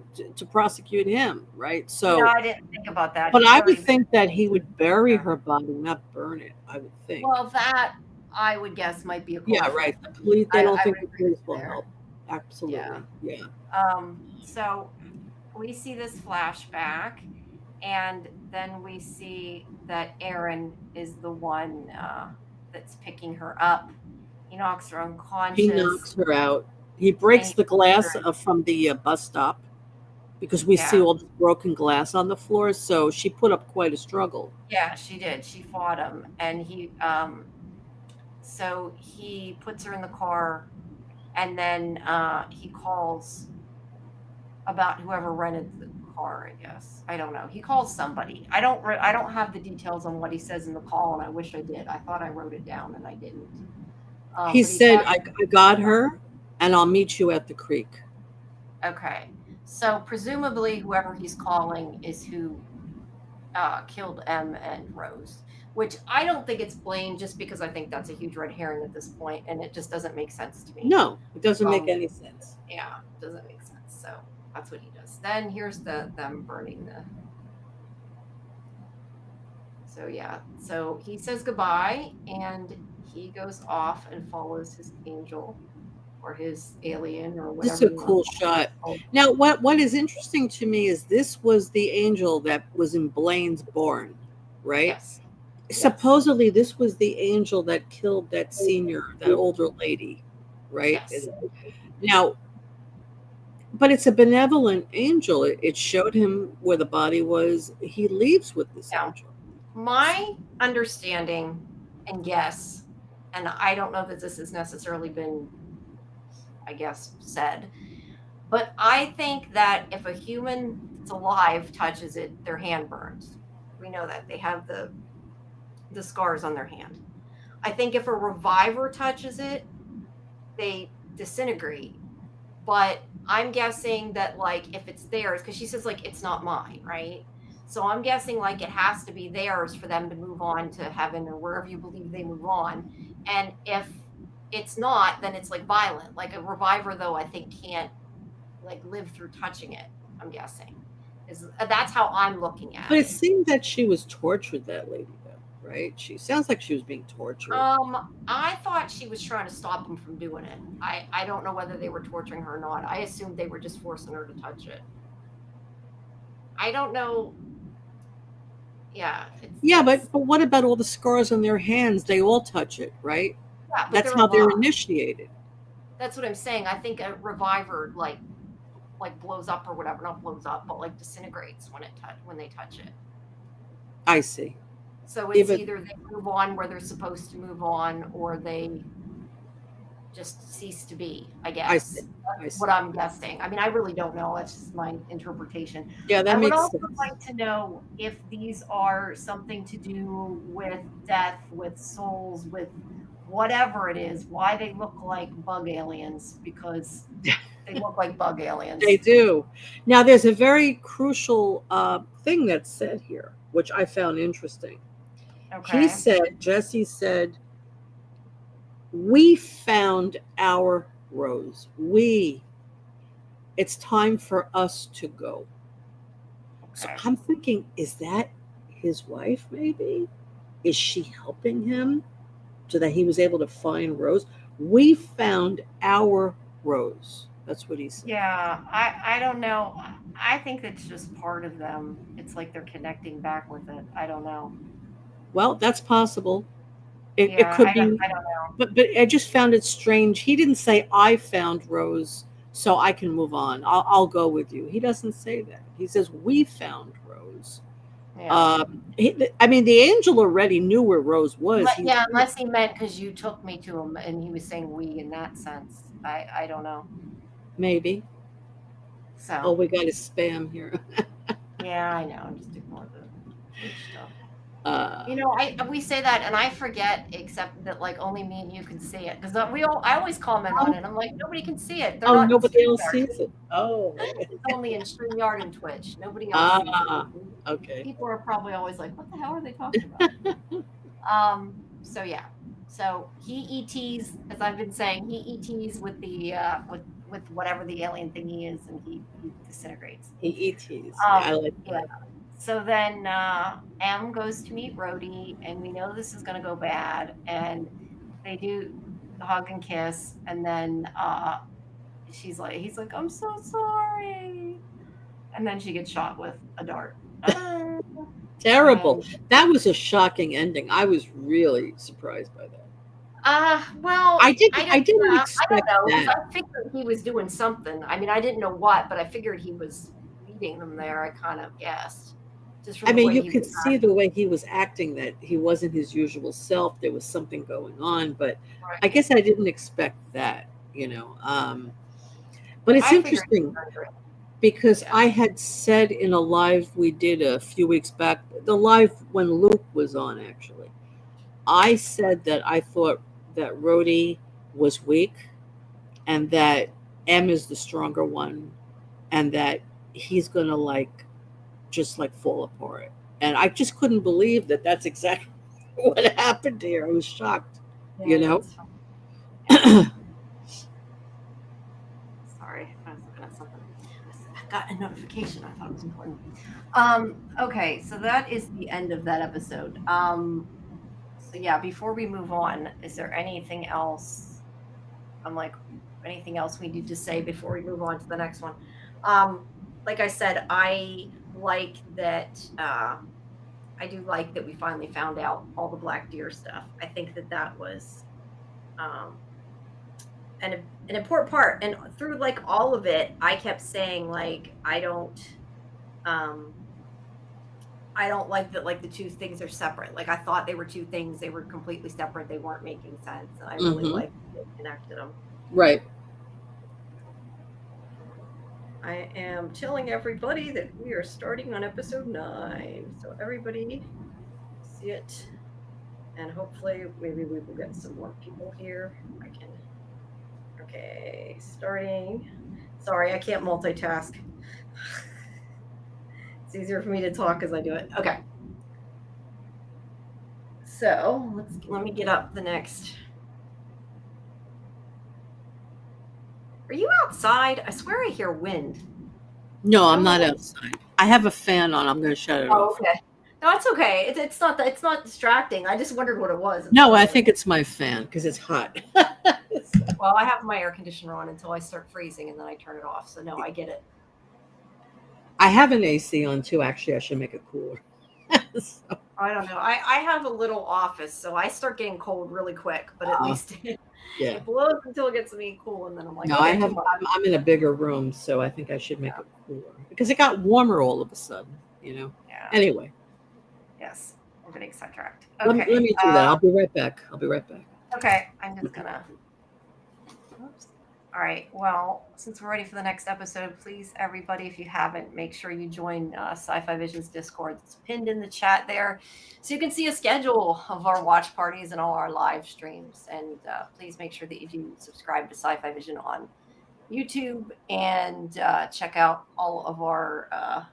prosecute him, right? So, I didn't think about that. but He's I would already been think that he would bury there. her body, not burn it. I would think. Well, that I would guess might be a Yeah, cultural right. thing. The police. They don't I think would the agree with police you will there. help. Yeah. Absolutely. Yeah. So we see this flashback, and then we see that Aaron is the one that's picking her up. He knocks her He unconscious, knocks her out. He and breaks he the puts glass her. from the bus stop. because we see Yeah. all this broken glass on the floor. So she put up quite a struggle. Yeah, she did. She fought him, and so he puts her in the car, and then he calls about whoever rented the car, I guess. I don't know. He calls somebody. I don't have the details on what he says in the call, and I wish I did. I thought I wrote it down and I didn't. He But he said, talks. I got her and I'll meet you at the creek. Okay. So presumably whoever he's calling is who killed M and Rose, which I don't think it's Blaine, just because I think that's a huge red herring at this point, and it just doesn't make sense to me. No, it doesn't make Um, any sense. yeah, doesn't make sense. So that's what he does. Then here's them burning the. So yeah, so he says goodbye and he goes off and follows his angel or his alien or This is whatever a you want cool to shot. call it. Now, what is interesting to me is this was the angel that was in Blaine's barn, right? Yes. Supposedly, this was the angel that killed that senior, that older lady, right? Yes. Now, but it's a benevolent angel. It showed him where the body was. He leaves with this Yeah. angel. My understanding and guess, and I don't know that this has necessarily been, I guess, said, but I think that if a human that's alive touches it, their hand burns. We know that they have the scars on their hand. I think if a reviver touches it, they disintegrate. But I'm guessing that like if it's theirs, because she says like it's not mine, right? So I'm guessing like it has to be theirs for them to move on to heaven or wherever you believe they move on. And if it's not, then it's like violent. Like a reviver, though, I think can't like live through touching it. I'm guessing is that's how I'm looking at But it it. seemed that she was tortured, that lady, though, right? She sounds like she was being tortured. I thought she was trying to stop them from doing it. I don't know whether they were torturing her or not. I assumed they were just forcing her to touch it. I don't know. Yeah, Yeah, but what about all the scars on their hands? They all touch it, right? yeah, but That's they're how they're alive. initiated. That's what I'm saying. I think a reviver like blows up or whatever, not blows up, but like disintegrates when they touch it. I see. So it's Even either they move on where they're supposed to move on, or they just cease to be. I I see. guess I that's see. what I'm guessing. I mean, I really don't know. That's just my interpretation. Yeah, I that would makes also sense. like to know if these are something to do with death, with souls, with whatever it is, why they look like bug aliens, because they look like bug They aliens. do. Now, there's a very crucial thing that's said here, which I found interesting. Okay. Jesse said, we found our Rose. It's time for us to go. So Okay. I'm thinking, is that his wife, maybe? Is she helping him so that he was able to find Rose? We found our Rose. That's what he said. Yeah, I don't know. I think it's just part of them. It's like they're connecting back with it. I don't know. Well, that's possible. It Yeah, could be, I don't know. but I just found it strange. He didn't say, I found Rose, so I can move on. I'll go with you. He doesn't say that. He says, we found Rose. Yeah. I mean, the angel already knew where Rose was. Yeah, unless he meant because you took me to him and he was saying we in that sense. I don't know. Maybe. Oh, So we got a spam here. yeah, I know. Just ignore the Twitch stuff. Uh, You know, we say that and I forget, except that like only me and you can see it because I always comment on it. I'm like nobody can see it. They're oh, not in nobody else StreamYard. sees it. Oh, It's only in StreamYard and Twitch. Nobody else sees it. ah, okay. People are probably always like, "What the hell are they talking about?" So yeah. So he ETs, as I've been saying, he ETs with the with whatever the alien thingy is, and he disintegrates. He ETs. Yeah, I like Yeah. that. So then M goes to meet Rhodey, and we know this is going to go bad, and they do the hug and kiss, and then he's like, "I'm so sorry," and then she gets shot with a dart. Terrible. And That was a shocking ending. I was really surprised by that. well, I didn't I don't expect know because that. I figured he was doing something. I mean, I didn't know what, but I figured he meeting them there, I kind of guessed. Just I from the mean, way you he could was see the way he was acting that he wasn't his usual self. There was something going on, but I right. guess I didn't expect that, But it's I figured he was interesting under it. because Yeah. I had said in a live we did a few weeks back, the live when Luke was on, actually, I said that I thought that Rhodey was weak and that M is the stronger one and that he's going to just fall apart. And I just couldn't believe that that's exactly what happened here. I was shocked, you Yeah, know? that's fine. Yeah. Sorry, I was looking at something. I got a notification. I thought it was important. Okay, so that is the end of that episode. So yeah, before we move on, is there anything else? I'm like, anything else we need to say before we move on to the next one? Um, like I said, like that. I do like that we finally found out all the black deer stuff. I think that that was um, an important part. And through like all of it, I kept saying like um, I don't like that like the two things are separate. Like I thought they were two things, they were completely separate. They weren't making sense, and I really Hmm. like that they connected them. Right. I am telling everybody that we are starting on episode 9, so everybody see it, and hopefully maybe we will get some more people here. I can. Okay, starting. Sorry, I can't multitask. It's easier for me to talk as I do it. Okay. So let me get up the next. Are you outside? I swear I hear wind. No, I I'm don't know not what. outside. I have a fan on. I'm going to shut it Oh, off. okay. No, it's okay. It's not distracting. I just wondered what it was. That's No, why I I was. think it's my fan because it's hot. Well, I have my air conditioner on until I start freezing, and then I turn it off. So no, I get it. I have an AC on too. Actually, I should make it cooler. So, I don't know. I have a little office, so I start getting cold really quick. But at uh, least yeah. it blows until it gets to be cool, and then I'm like, No, I okay, have. too much. I'm in a bigger room, so I think I should make it cooler because it got warmer all of a sudden. Yeah. Anyway, Yes. I'm getting sidetracked. let Okay. me do that. I'll be right back. I'll be right back. Okay. I'm just gonna. Oops. All right. Well, since we're ready for the next episode, please, everybody, if you haven't, make sure you join Sci-Fi Vision's Discord. It's pinned in the chat there, so you can see a schedule of our watch parties and all our live streams. And please make sure that you do subscribe to Sci-Fi Vision on YouTube and check out all of our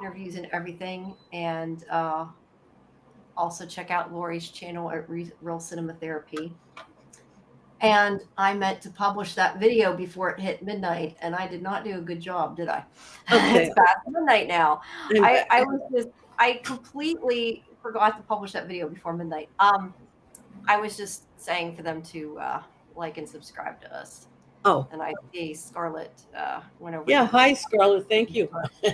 interviews and everything. And also check out Lori's channel at Real Cinema Therapy. And I meant to publish that video before it hit midnight, and I did not do a good job, did I? Okay, It's past midnight now. I'm I back. was just I completely forgot to publish that video before midnight. I was just saying for them to like and subscribe to us. Oh, And I see Scarlett went over yeah. to Hi, her. Scarlett. Thank you.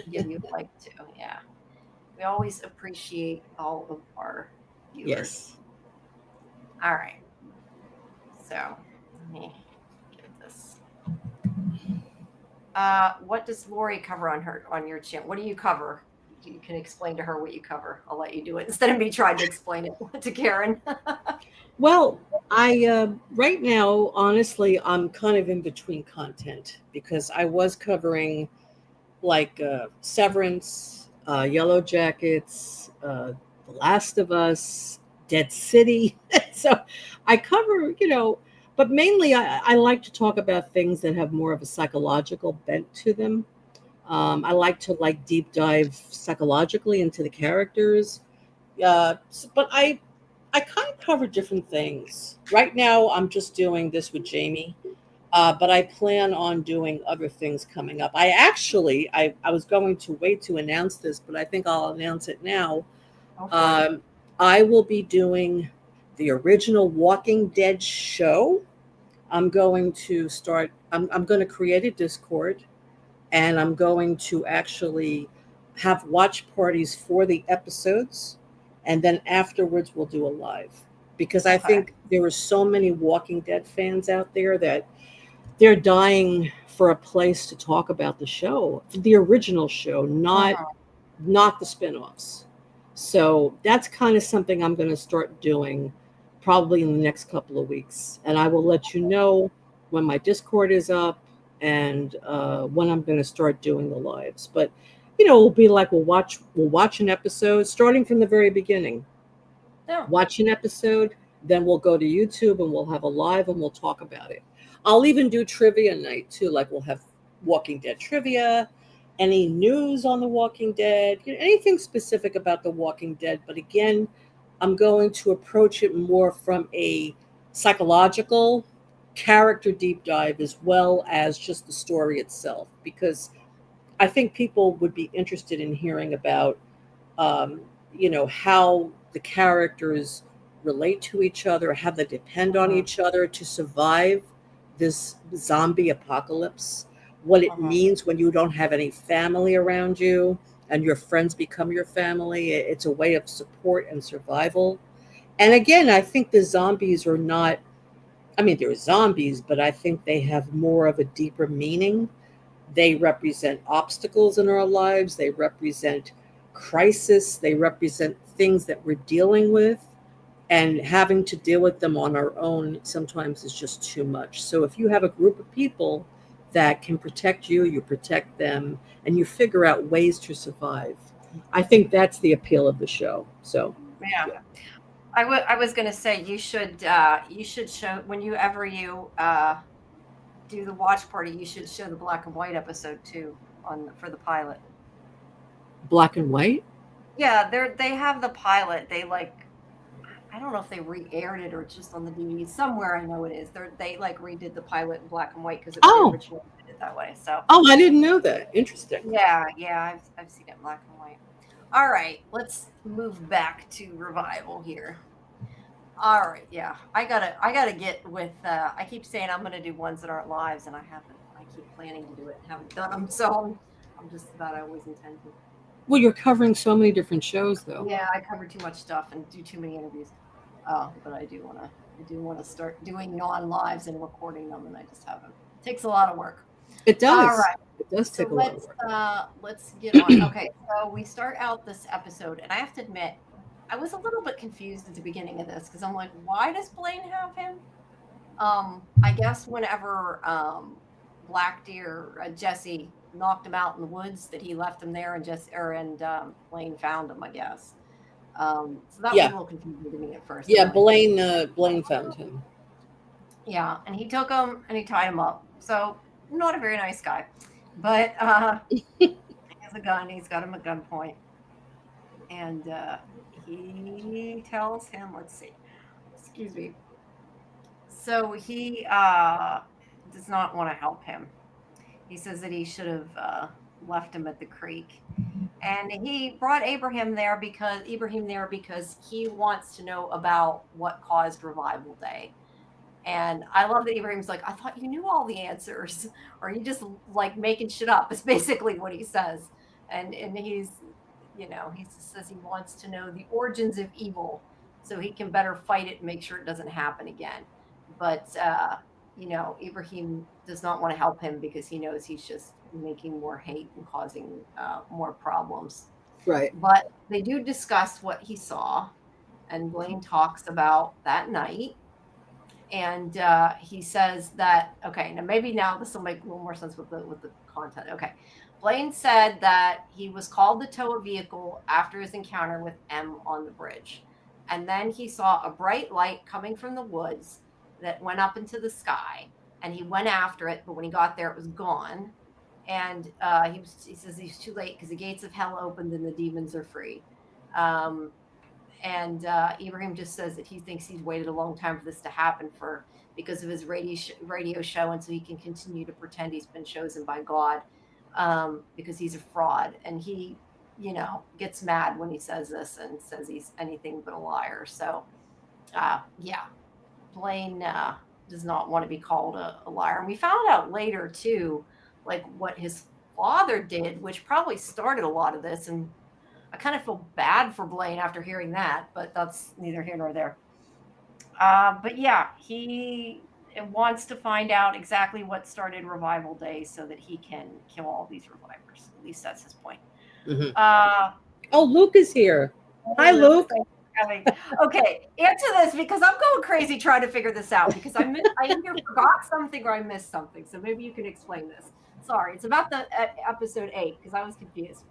Give you a like too. Yeah, we always appreciate all of our viewers. Yes. All right. So let me get this. What does Lori cover on your channel? What do you cover? You can explain to her what you cover. I'll let you do it instead of me trying to explain it to Karen. Well, I right now, honestly, I'm kind of in between content because I was covering Severance, Yellow Jackets, The Last of Us, Dead City. So I cover, but mainly I like to talk about things that have more of a psychological bent to them. I like to deep dive psychologically into the characters. But I kind of cover different things. Right now, I'm just doing this with Jamie. But I plan on doing other things coming up. I was going to wait to announce this, but I think I'll announce it now. Um, I will be doing the original Walking Dead show. I'm going to start. I'm going to create a Discord, and I'm going to actually have watch parties for the episodes, and then afterwards we'll do a live because I Okay. think there are so many Walking Dead fans out there that they're dying for a place to talk about the show, the original show, not the spin-offs. So that's kind of something I'm going to start doing probably in the next couple of weeks. And I will let you know when my Discord is up and when I'm going to start doing the lives. But it'll be like we'll watch an episode starting from the very beginning. Yeah. Watch an episode, then we'll go to YouTube and we'll have a live and we'll talk about it. I'll even do trivia night too. Like we'll have Walking Dead trivia, any news on the Walking Dead, anything specific about the Walking Dead. But again, I'm going to approach it more from a psychological character deep dive as well as just the story itself, because I think people would be interested in hearing about um, how the characters relate to each other, how they depend on Uh-huh. each other to survive this zombie apocalypse, what it Uh-huh. means when you don't have any family around you and your friends become your family. It's a way of support and survival. And again, I think the zombies are not, I mean, they're zombies, but I think they have more of a deeper meaning. They represent obstacles in our lives. They represent crisis. They represent things that we're dealing with, and having to deal with them on our own sometimes is just too much. So if you have a group of people that can protect you, you protect them, and you figure out ways to survive. I think that's the appeal of the show. So, Yeah. yeah. I was gonna say you should show whenever you do the watch party, you should show the black and white episode too for the pilot. Black and white. Yeah, they have the pilot. They like I don't know if they re-aired it or just on the DVD. Somewhere I know it is. They like redid the pilot in black and white because they Oh, originally did it that way. So I didn't know that. Interesting. yeah, I've seen it in black and white. All right, let's move back to Revival here. All right, yeah, I gotta get with. I keep saying I'm gonna do ones that aren't lives, and I haven't. I keep planning to do it and haven't done them. So I'm just about I always intend to. Well, you're covering so many different shows, though. Yeah, I cover too much stuff and do too many interviews. But I do wanna start doing non-lives and recording them, and I just haven't. It takes a lot of work. It All does. right. It does So take a lot of work. let's get on. Okay, so we start out this episode, and I have to admit, I was a little bit confused at the beginning of this because I'm like, why does Blaine have him? I guess whenever Black Deer Jesse knocked him out in the woods, that he left him there, and Blaine found him. I guess. So that was a Yeah. little confusing to me at first. I'm Yeah. like, Blaine found him. yeah, and he took him and he tied him up. So not a very nice guy, but he has a gun. He's got him at gunpoint, and he tells him, let's see, excuse me. So he does not want to help him. He says that he should have left him at the creek. And he brought Ibrahim there because he wants to know about what caused Revival Day. And I love that Ibrahim's like, I thought you knew all the answers, or you just like making shit up. It's basically what he says. And he just says he wants to know the origins of evil so he can better fight it and make sure it doesn't happen again. But Ibrahim does not want to help him because he knows he's just making more hate and causing more problems. Right. But they do discuss what he saw, and Blaine talks about that night. And he says that, okay, now maybe now this will make a little more sense with the content. Okay, Blaine said that he was called to tow a vehicle after his encounter with M on the bridge, and then he saw a bright light coming from the woods that went up into the sky, and he went after it, but when he got there, it was gone. And he says he's too late because the gates of hell opened and the demons are free. Um, and Ibrahim just says that he thinks he's waited a long time for this to happen because of his radio show, and so he can continue to pretend he's been chosen by God because he's a fraud. And he, gets mad when he says this and says he's anything but a liar. So, yeah, Blaine does not want to be called a liar. And we found out later too, like what his father did, which probably started a lot of this. And I kind of feel bad for Blaine after hearing that, but that's neither here nor there. But yeah, he wants to find out exactly what started Revival Day so that he can kill all these revivers. At least that's his point. Mhm. Uh, Oh, Luke is here. Hi, Luke, Luke. thanks for coming. Okay, answer this because I'm going crazy trying to figure this out because I either forgot something or I missed something. So maybe you can explain this. Sorry, it's about the episode 8 because I was confused.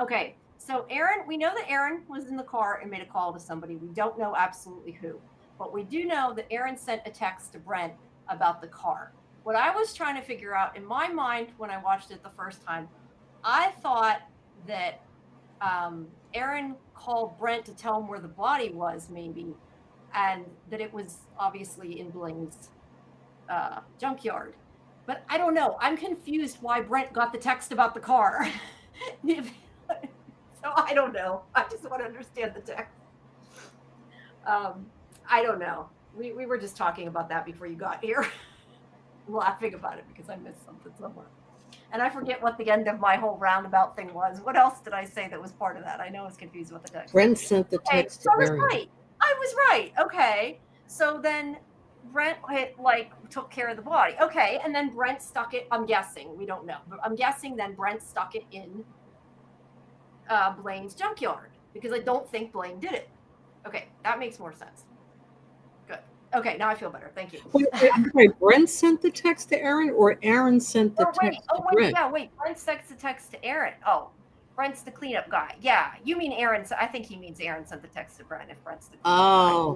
Okay, so Aaron, we know that Aaron was in the car and made a call to somebody. We don't know absolutely who, but we do know that Aaron sent a text to Brent about the car. What I was trying to figure out in my mind when I watched it the first time, I thought that Aaron called Brent to tell him where the body was, maybe, and that it was obviously in Blaine's junkyard. But I don't know. I'm confused why Brent got the text about the car. So I don't know. I just want to understand the text. Um, I don't know. We were just talking about that before you got here, laughing about it because I missed something somewhere. And I forget what the end of my whole roundabout thing was. What else did I say that was part of that? I know I was confused with the text. Brent sent the Okay, text so to I was Aaron. right. I was right. Okay. So then Brent took care of the body. Okay, and then Brent stuck it. I'm guessing we don't know, but I'm guessing then Brent stuck it in Blaine's junkyard because I don't think Blaine did it. Okay, that makes more sense. Good. Okay, now I feel better. Thank you. Wait, I'm sorry. Brent sent the text to Aaron, or Aaron sent the text to Brent? Yeah, wait. Brent sent the text to Aaron. Oh, Brent's the cleanup guy. Yeah, you mean Aaron? I think he means Aaron sent the text to Brent. If Brent's the cleanup Oh,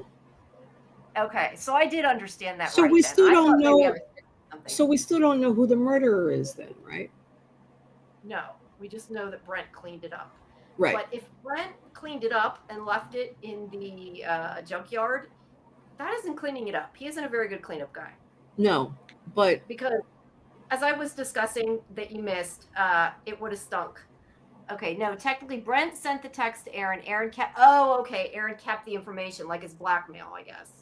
guy. Okay, so I did understand that so right. we Then still I don't thought maybe I know. was missing something. So we still don't know who the murderer is, then, right? No, we just know that Brent cleaned it up. Right. But if Brent cleaned it up and left it in the junkyard, that isn't cleaning it up. He isn't a very good cleanup guy. No, but Because as I was discussing that you missed, it would have stunk. Okay, no, technically Brent sent the text to Aaron. Aaron kept Aaron kept the information like it's blackmail, I guess.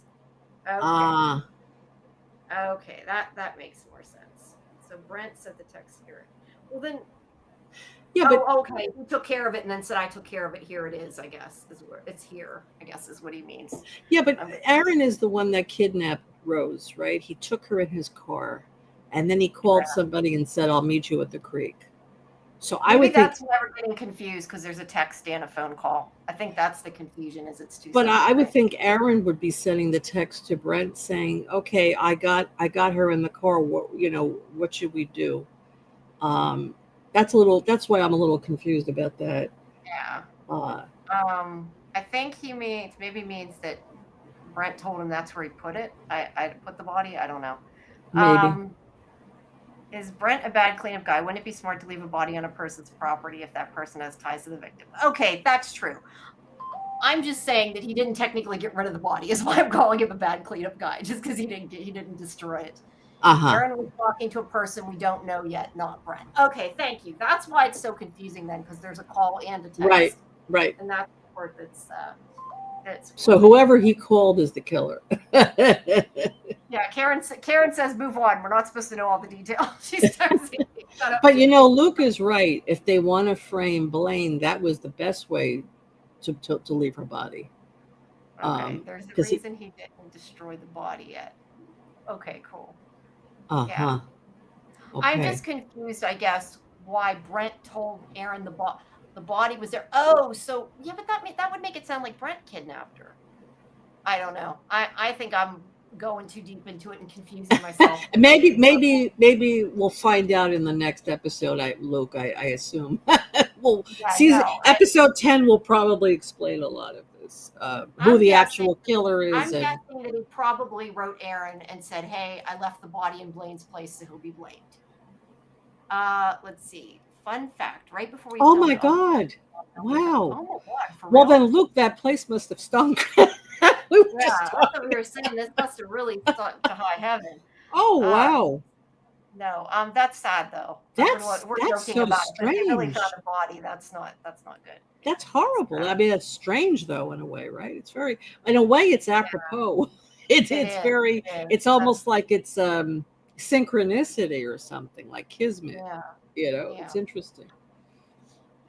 Okay. Okay, that makes more sense. So Brent sent the text to Aaron. Well then yeah, but okay. He took care of it and then said I took care of it. Here it is, I guess. Is where it's here, I guess is what he means. yeah, but Aaron is the one that kidnapped Rose, right? He took her in his car, and then he called somebody and said, "I'll meet you at the creek." So I would think that's why we're getting confused because there's a text and a phone call. I think that's the confusion. Is it's too. But I would think Aaron would be sending the text to Brent saying, "Okay, I got her in the car. What should we do?" That's why I'm a little confused about that. Yeah. I think he means that Brent told him that's where he put it. I put the body. I don't know. Maybe. Is Brent a bad cleanup guy? Wouldn't it be smart to leave a body on a person's property if that person has ties to the victim? Okay, that's true. I'm just saying that he didn't technically get rid of the body. Is why I'm calling him a bad cleanup guy, just because he didn't destroy it. Aaron was talking to a person we don't know yet, not Brent. Okay, thank you. That's why it's so confusing then, because there's a call and a text. Right. And that's the part that's so whoever he called is the killer. Yeah, Karen says move on. We're not supposed to know all the details. She's texting me. But Luke is right. If they want to frame Blaine, that was the best way to leave her body. Okay, there's a reason he didn't destroy the body yet. Okay, cool. Yeah. Okay. I'm just confused, I guess, why Brent told Aaron the body was there. Oh, so yeah, but that would make it sound like Brent kidnapped her. I don't know. I think I'm going too deep into it and confusing myself. maybe we'll find out in the next episode. Luke, I assume. Well, episode 10 will probably explain a lot of this. Who the actual killer is. I'm guessing that he probably wrote Aaron and said, "Hey, I left the body in Blaine's place, so he'll be blamed." Let's see. Fun fact: right before we. Oh my God! Wow. Oh my God! Well, then, Luke, that place must have stunk. That's what we were saying. This must have really stunk to high heaven. Oh wow! No, that's sad though. We're joking so about strange. It. They really found a body. That's not good. That's horrible. I mean, that's strange though, in a way, right? It's very, in a way, it's apropos. Yeah. It's almost like it's synchronicity or something, like kismet. Yeah. It's interesting.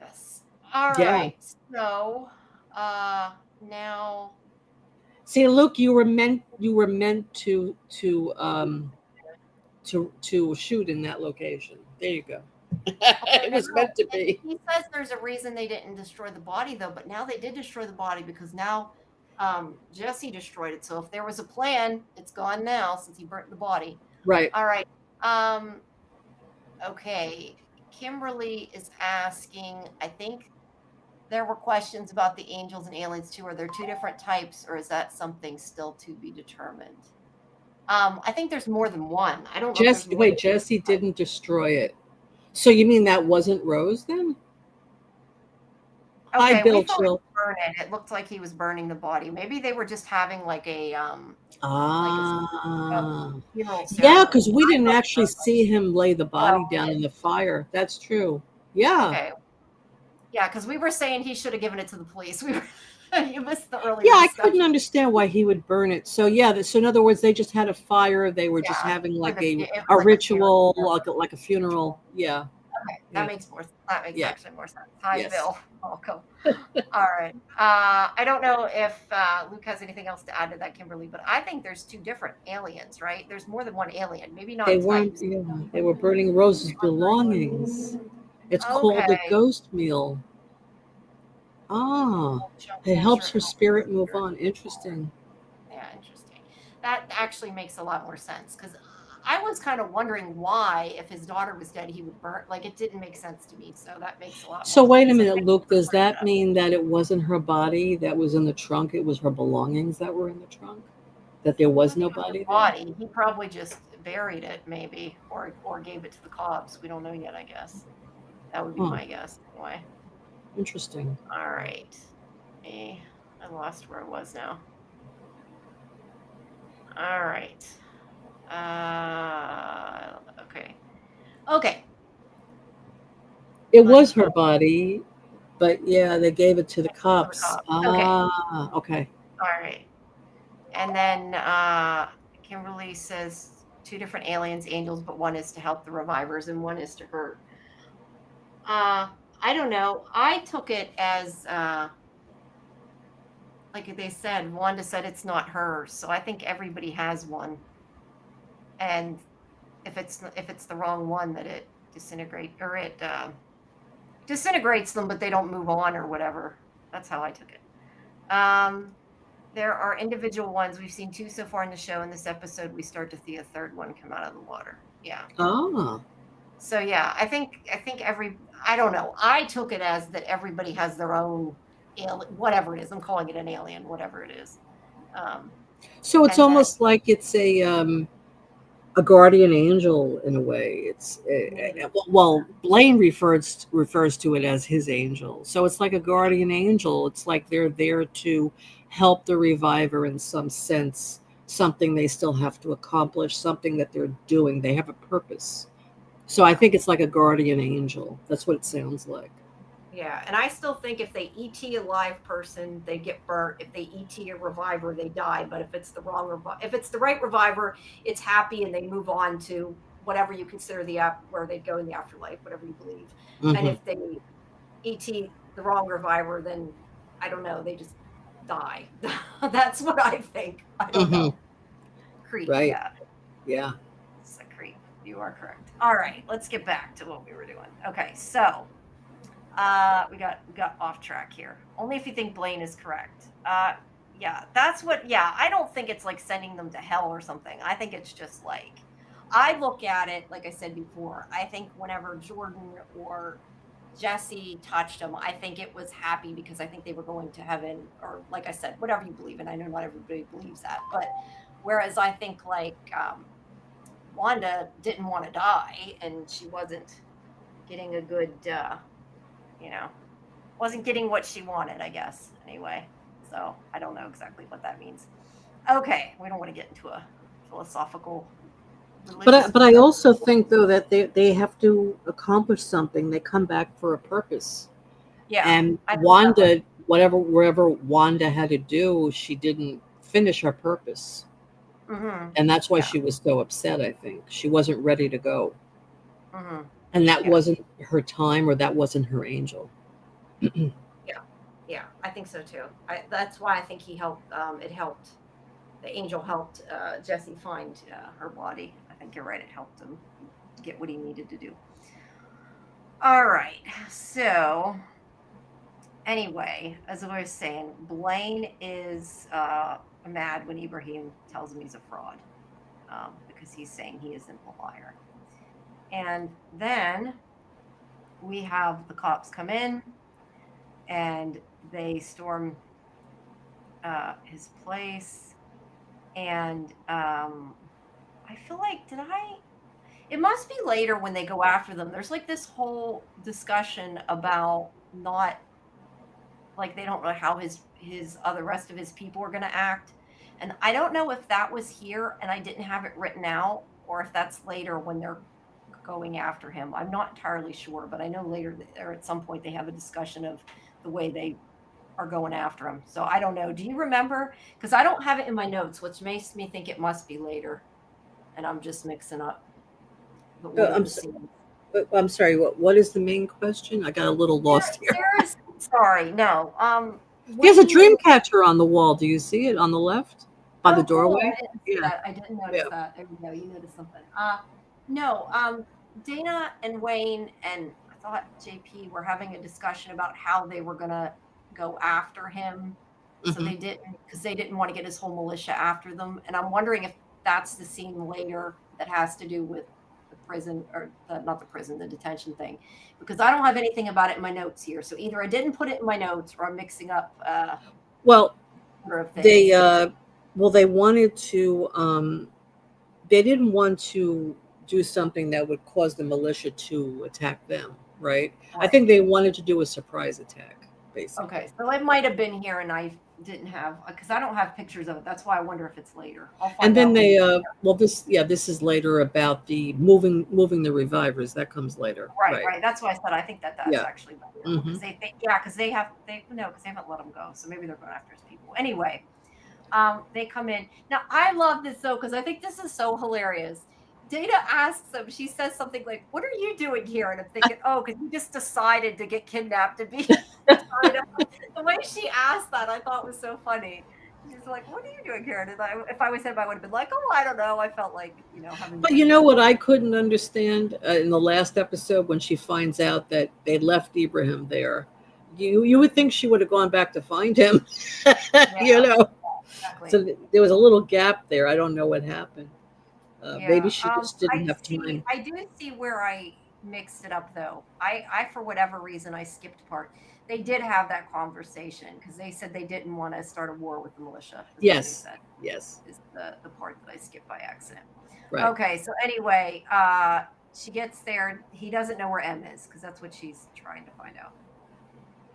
Yes. All right. So now See, Luke, you were meant to shoot in that location. There you go. I It don't was know. meant to And be. he says there's a reason they didn't destroy the body though, but now they did destroy the body because now Jesse destroyed it. So if there was a plan, it's gone now since he burnt the body. Right. All right. Um, okay. Kimberly is asking, I think there were questions about the angels and aliens too. Are there two different types, or is that something still to be determined? I think there's more than one. I don't know if there's more than Jesse one type. didn't destroy it. So you mean that wasn't Rose then? Hi, Okay, we Bill thought he Chill. was burning. It looked like he was burning the body. Maybe they were just having like a Ah, funeral yeah, ceremony. because we I didn't thought actually see him lay the well, body down in the fire. That's true. Yeah. okay. Yeah, because we were saying he should have given it to the police. We were you missed the Yeah, earlier I couldn't discussion. understand why he would burn it. So yeah, so in other words, they just had a fire. They were just Yeah, having for like the a it was a like a funeral ritual, ceremony. like a funeral. Ritual. Yeah, Okay, yeah, that makes yeah. actually more sense. Hi, Yes. Bill. Welcome. All right. I don't know if Luke has anything else to add to that, Kimberly, but I think there's two different aliens, right? There's more than one alien, maybe They not weren't. types. Yeah, they were burning Rose's belongings. It's called the Okay. ghost meal. Ah, Junk it helps measure. her spirit move on. Interesting. Yeah, interesting. That actually makes a lot more sense because I was kind of wondering why, if his daughter was dead, he would burn. Like it didn't make sense to me. So that makes a lot more So wait a sense. So minute, thank you Luke. for Does clearing that that up. mean that it wasn't her body that was in the trunk? It was her belongings that were in the trunk? That there I was don't no think it was body a there? body. He probably just buried it, maybe, or gave it to the cops. We don't know yet. I guess that would be Huh. my guess anyway. Interesting. All right. Eh, I lost where I was now. All right. Okay. Okay. It Let's was go her body, but yeah, they gave it to the to the cops. cops. Okay. Ah, okay. All right. And then Kimberly says two different aliens, angels, but one is to help the revivers and one is to hurt. Uh, I don't know. I took it as like they said, Wanda said it's not hers. So I think everybody has one. And if it's the wrong one, that it disintegrates them, but they don't move on or whatever. That's how I took it. Um, there are individual ones. We've seen two so far in the show. In this episode, we start to see a third one come out of the water. Yeah. Ah, So yeah, I think I don't know. I took it as that everybody has their own alien, whatever it is. I'm calling it an alien, whatever it is. Um, so it's and then almost like it's a guardian angel in a way. maybe Well, Blaine refers to it as his angel. So it's like a guardian angel. It's like they're there to help the reviver in some sense, something they still have to accomplish, something that they're doing. They have a purpose. So I yeah. think it's like a guardian angel. That's what it sounds like. Yeah, and I still think if they ET a live person, they get burnt. If they ET a reviver, they die. But if it's the if it's the right reviver, it's happy and they move on to whatever you consider where they go in the afterlife, whatever you believe. And Hmm. if they ET the wrong reviver, then I don't know, they just die. That's what I think. I don't Hmm. know. Creep, Right. yeah, Yeah. it's a creep. You are correct. All right, let's get back to what we were doing. Okay, so we got off track here. Only if you think Blaine is correct. Yeah, that's what. Yeah, I don't think it's like sending them to hell or something. I think it's just like I look at it like I said before. I think whenever Jordan or Jesse touched him, I think it was happy because I think they were going to heaven, or like I said, whatever you believe in. I know not everybody believes that, but whereas I think like Wanda didn't want to die, and she wasn't getting a good you know, wasn't getting what she wanted, I guess, anyway. So I don't know exactly what that means. Okay, we don't want to get into a philosophical, religious But I discussion. also think though that they have to accomplish something. They come back for a purpose. Yeah, And I think that was. Wanda, wherever Wanda had to do, she didn't finish her purpose. Hmm. And that's why Yeah. she was so upset, I think. She wasn't ready to go. Hmm. And that Yeah. wasn't her time or that wasn't her angel. Yeah. Yeah. I think so too. That's why I think he helped. It helped. The angel helped Jesse find her body. I think you're right. It helped him get what he needed to do. All right. So anyway, as I was saying, Blaine is mad when Ibrahim tells him he's a fraud because he's saying he isn't a liar. And then we have the cops come in and they storm his place. And I feel like, it must be later when they go after them. There's like this whole discussion about not, like, they don't know how his other rest of his people are going to act. And I don't know if that was here and I didn't have it written out, or if that's later when they're going after him. I'm not entirely sure, but I know later or at some point they have a discussion of the way they are going after him. So I don't know. Do you remember? Because I don't have it in my notes, which makes me think it must be later, and I'm just mixing up the order of the scene. I'm sorry. What is the main question? I got a little lost here. There's sorry, no. There's a dream catcher on the wall. Do you see it on the left by the doorway? Cool. I didn't notice that. There we go. You noticed something. No. Dana and Wayne and I thought JP were having a discussion about how they were gonna go after him. So they didn't, because they didn't want to get his whole militia after them. And I'm wondering if that's the scene later that has to do with the prison, or not the prison, the detention thing, because I don't have anything about it in my notes here. So either I didn't put it in my notes or I'm mixing up. Well, they wanted to. They didn't want to do something that would cause the militia to attack them, right? I think they wanted to do a surprise attack, basically. Okay, so it might have been here, and I didn't have, because I don't have pictures of it. That's why I wonder if it's later. And then they, this is later about the moving the revivers. That comes later. Right. That's why I said I think that's actually later. Because because they haven't let them go, so maybe they're going after his people. Anyway, they come in. Now I love this though, because I think this is so hilarious. Dana asks him, she says something like, "What are you doing here?" And I'm thinking, oh, because you just decided to get kidnapped to be. The way she asked that, I thought was so funny. She's like, "What are you doing here?" And if I was him, I would have been like, "Oh, I don't know." I felt like, having. But you know what I couldn't understand in the last episode when she finds out that they left Ibrahim there. You would think she would have gone back to find him. Exactly. So there was a little gap there. I don't know what happened. Maybe she just didn't have time. I do see where I mixed it up, though. I for whatever reason, I skipped part. They did have that conversation because they said they didn't want to start a war with the militia. Yes. Is the part that I skipped by accident. Right. Okay, so anyway, she gets there. He doesn't know where M is because that's what she's trying to find out.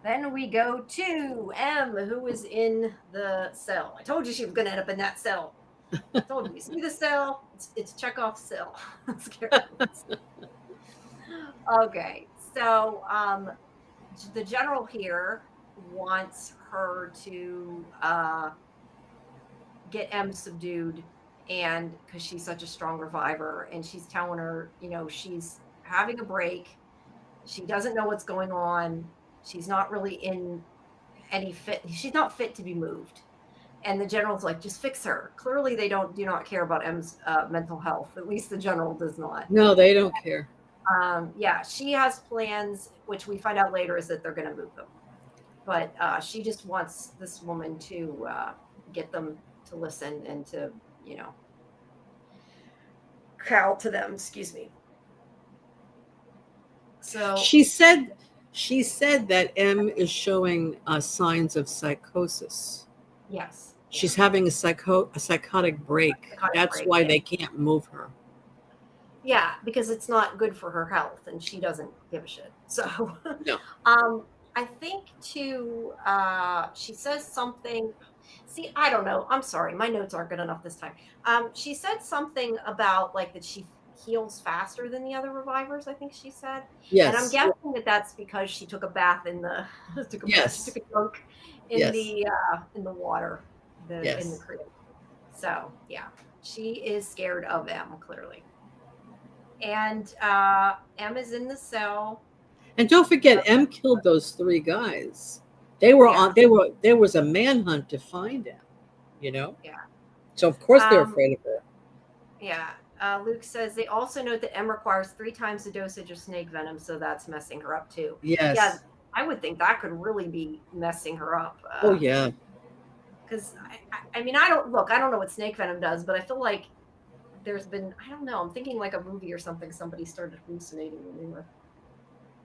Then we go to M, who is in the cell. I told you she was going to end up in that cell. I told you. See the cell? It's Chekhov's cell. Okay, so the general here wants her to get M subdued, and because she's such a strong reviver, and she's telling her, she's having a break. She doesn't know what's going on. She's not really in any fit. She's not fit to be moved. And the general's like, just fix her. Clearly, they do not care about M's mental health. At least the general does not. No, they don't care. She has plans, which we find out later is that they're going to move them. But she just wants this woman to get them to listen and to, cow to them. Excuse me. So she said that M is showing signs of psychosis. Yes. She's having a psychotic break. That's why they can't move her. Yeah, because it's not good for her health, and she doesn't give a shit. So, no. I think too. She says something. See, I don't know. I'm sorry, my notes aren't good enough this time. She said something about like that she heals faster than the other revivers. I think she said. Yes. And I'm guessing that that's because she took a bath in the. She took a dunk in the water. In the creek. So yeah, she is scared of M clearly. And M is in the cell. And don't forget, M killed those 3 guys. They were Yeah, on. They were. There was a manhunt to find him. You know. yeah. So of course they're Um, afraid of her. yeah. Luke says they also note that M requires 3 times the dosage of snake venom, so that's messing her up too. Yeah, Yes. I would think that could really be messing her up. Oh yeah. Because I mean, I don't look. I don't know what snake venom does, but I feel like there's been. I don't know. I'm thinking like a movie or something. Somebody started hallucinating when they were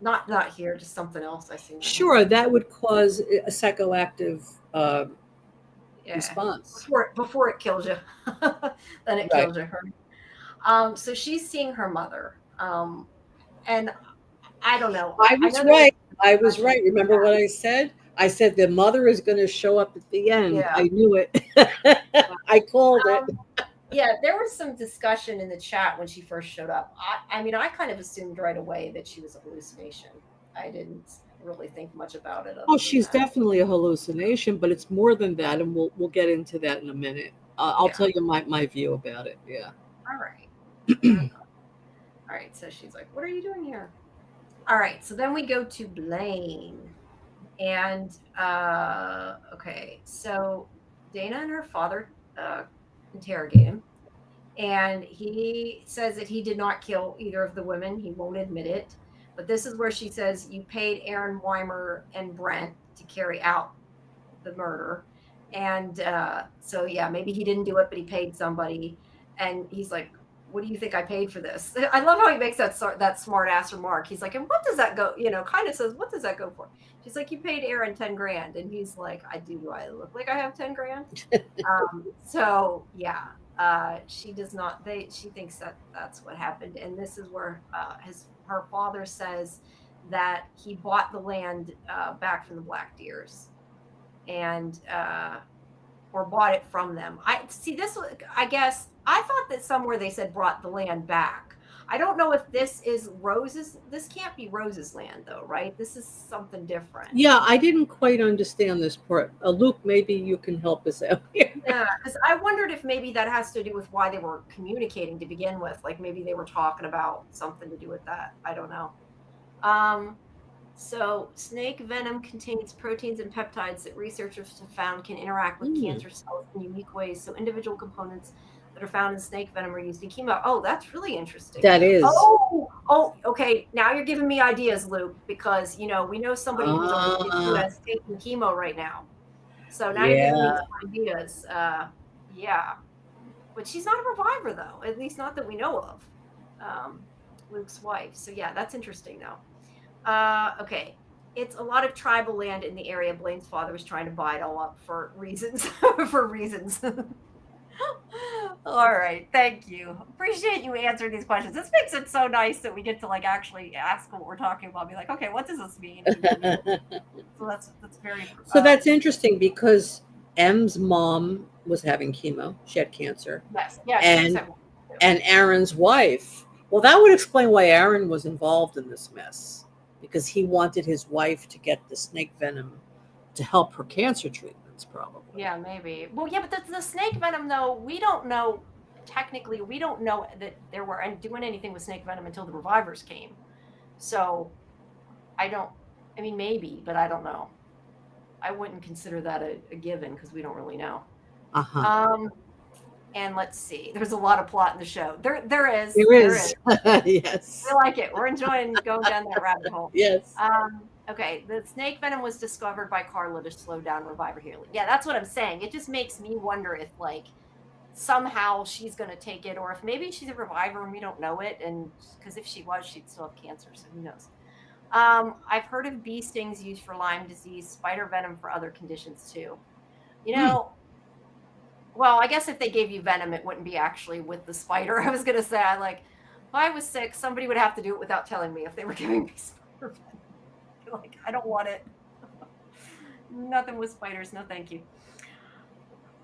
not here, just something else I seen on here. Sure, that would cause a psychoactive Yeah, response. before it kills you, then it Right. kills you. So she's seeing her mother, and I don't know. I I was know there was right. I was discussion. right. Remember what I said? I said the mother is going to show up at the end. Yeah, I knew it. yeah. I called it. Yeah, there was some discussion in the chat when she first showed up. I mean, I kind of assumed right away that she was a hallucination. I didn't really think much about it Oh, other than she's that. definitely a hallucination, but it's more than that, and we'll get into that in a minute. I'll Yeah. tell you my view about it. Yeah. All right. Uh, all right. So she's like, "What are you doing here?" All right. So then we go to Blaine, and okay. So Dana and her father interrogate him, and he says that he did not kill either of the women. He won't admit it. But this is where she says, "You paid Aaron Weimer and Brent to carry out the murder." And so, yeah, maybe he didn't do it, but he paid somebody. And he's like, "What do you think I paid for this?" I love how he makes that smart ass remark. He's like, "And what does that go?" Kind of says, "What does that go for?" She's like, "You paid Aaron 10 grand," and he's like, "I do. Do I look like I have 10 grand?" So yeah, she does not. She thinks that that's what happened, and this is where her father says that he bought the land back from the Black Deers, and or bought it from them. I see this. I guess I thought that somewhere they said brought the land back. I don't know if this is Rose's. This can't be Rose's land, though, right? This is something different. Yeah, I didn't quite understand this part. Luke, maybe you can help us out here. Yeah, because I wondered if maybe that has to do with why they were communicating to begin with. Like maybe they were talking about something to do with that. I don't know. Um, so snake venom contains proteins and peptides that researchers have found can interact with Hmm, cancer cells in unique ways. So individual components that are found in snake venom are used in chemo. Oh, that's really interesting. that is. Oh, okay. Now you're giving me ideas, Luke, because we know somebody who's on the Ah, U.S. taking chemo right now. So now you're giving me yeah. some ideas. Yeah, but she's not a reviver though, at least not that we know of. Um, Luke's wife. So yeah, that's interesting though. Okay. It's a lot of tribal land in the area. Blaine's father was trying to buy it all up for reasons. For reasons. All right. Thank you. Appreciate you answering these questions. This makes it so nice that we get to like actually ask what we're talking about. Be like, okay, what does this mean? And then we go. So that's very So that's interesting because M's mom was having chemo. She had cancer. yes. Yeah, she was And at one too. and Aaron's wife. Well, that would explain why Aaron was involved in this mess because he wanted his wife to get the snake venom to help her cancer treatments, probably. Yeah, maybe. Well, yeah, but the snake venom, though, we don't know. Technically, we don't know that there were doing anything with snake venom until the revivers came. So I don't. I mean, maybe, but I don't know. I wouldn't consider that a given because we don't really know. Uh-huh. Um, and let's see. There's a lot of plot in the show. There is. There There is. is. Yes. We like it. We're enjoying going down that rabbit hole. Yes. Okay, the snake venom was discovered by Carla to slow down reviver healing. Yeah, that's what I'm saying. It just makes me wonder if like somehow she's going to take it, or if maybe she's a reviver and we don't know it. And because if she was, she'd still have cancer. So who knows? I've heard of bee stings used for Lyme disease, spider venom for other conditions too. You Hmm. know, well, I guess if they gave you venom, it wouldn't be actually with the spider. I was going to say, if I was sick, somebody would have to do it without telling me if they were giving me spider venom. Like, I don't want it. Nothing with spiders. No, thank you.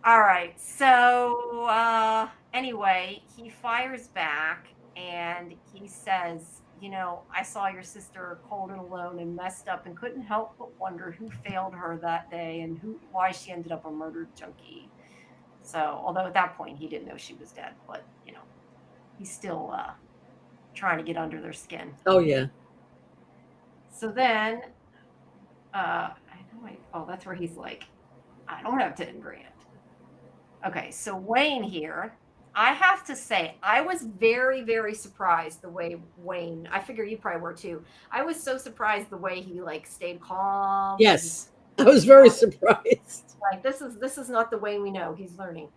All right. So anyway, he fires back and he says, I saw your sister cold and alone and messed up and couldn't help but wonder who failed her that day and why she ended up a murdered junkie. So, although at that point he didn't know she was dead, but he's still trying to get under their skin. Oh yeah. So then, I Oh, that's where he's like, I don't have 10 grand. Okay, so Wayne here, I have to say, I was very, very surprised the way Wayne, I figure you probably were too. I was so surprised the way he like stayed calm and just Yes, I was very surprised. like this is not the Wayne we know. He's learning.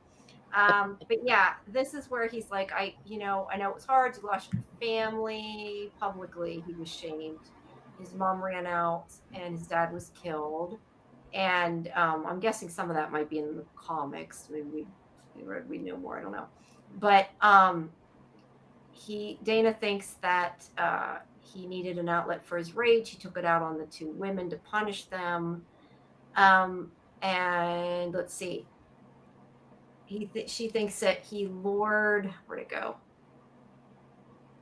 But yeah, this is where he's like, I know it was hard. You lost your family publicly. He was shamed. His mom ran out, and his dad was killed. And I'm guessing some of that might be in the comics. Maybe we know more. I don't know. But Dana thinks that he needed an outlet for his rage. He took it out on the two women to punish them. And let's see. She thinks that he lured, where'd it go?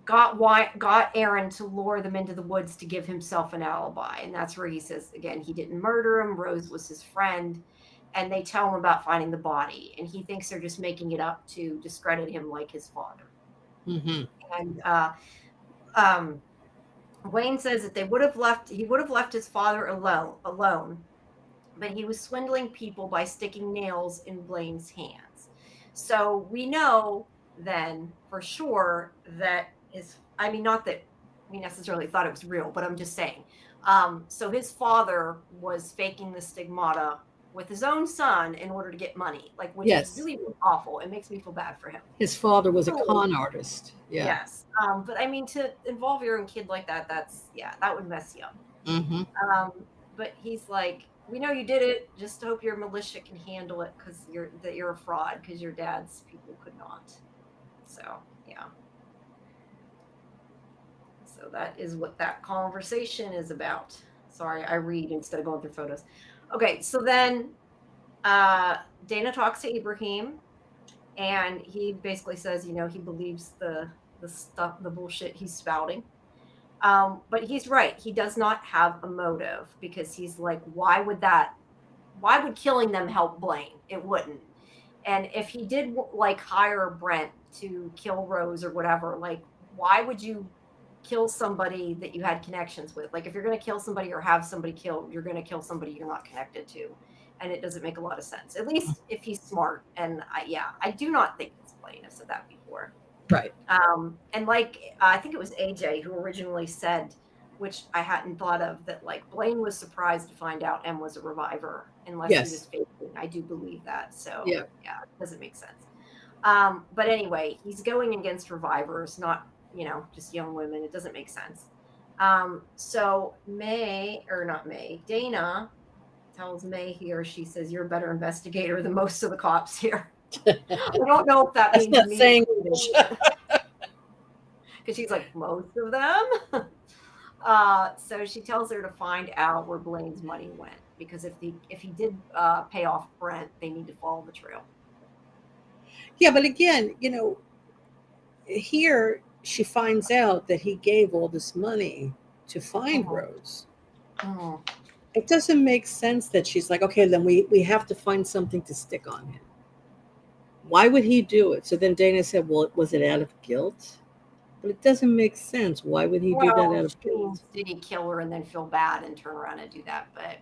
Got Aaron to lure them into the woods to give himself an alibi, and that's where he says again he didn't murder him. Rose was his friend, and they tell him about finding the body, and he thinks they're just making it up to discredit him like his father. Mm-hmm. And Wayne says that he would have left his father alone, but he was swindling people by sticking nails in Blaine's hands. So we know then for sure that not that we necessarily thought it was real, but I'm just saying. So his father was faking the stigmata with his own son in order to get money, like, which is really awful. It makes me feel bad for him. His father was a con artist. Yeah. Yes. But I mean, to involve your own kid like that, that would mess you up. Mm-hmm. But he's like, we know you did it. Just hope your militia can handle it because you're a fraud because your dad's people could not. So yeah. So that is what that conversation is about. Sorry, I read instead of going through photos. Okay, so then Dana talks to Ibrahim, and he basically says, he believes the bullshit he's spouting. But he's right. He does not have a motive because he's like, why would killing them help Blaine? It wouldn't. And if he did like hire Brent to kill Rose or whatever, like, why would you kill somebody that you had connections with? Like, if you're going to kill somebody or have somebody killed, you're going to kill somebody you're not connected to. And it doesn't make a lot of sense, at least if he's smart. And I do not think it's Blaine. I've said that before. Right. And like, I think it was AJ who originally said, which I hadn't thought of, that like Blaine was surprised to find out M was a reviver unless he was faking. I do believe that. So yeah, it doesn't make sense. But anyway, he's going against revivers, not, just young women. It doesn't make sense. So Dana tells May here, she says, you're a better investigator than most of the cops here. I don't know if that means me saying because she's like, most of them. So she tells her to find out where Blaine's money went, because if he did pay off Brent, they need to follow the trail. Yeah, but again, here she finds out that he gave all this money to find Rose. Oh. It doesn't make sense that she's like, okay, then we have to find something to stick on him. Why would he do it? So then Dana said, well, was it out of guilt? But it doesn't make sense. Why would he do that out of guilt? Did he kill her and then feel bad and turn around and do that? But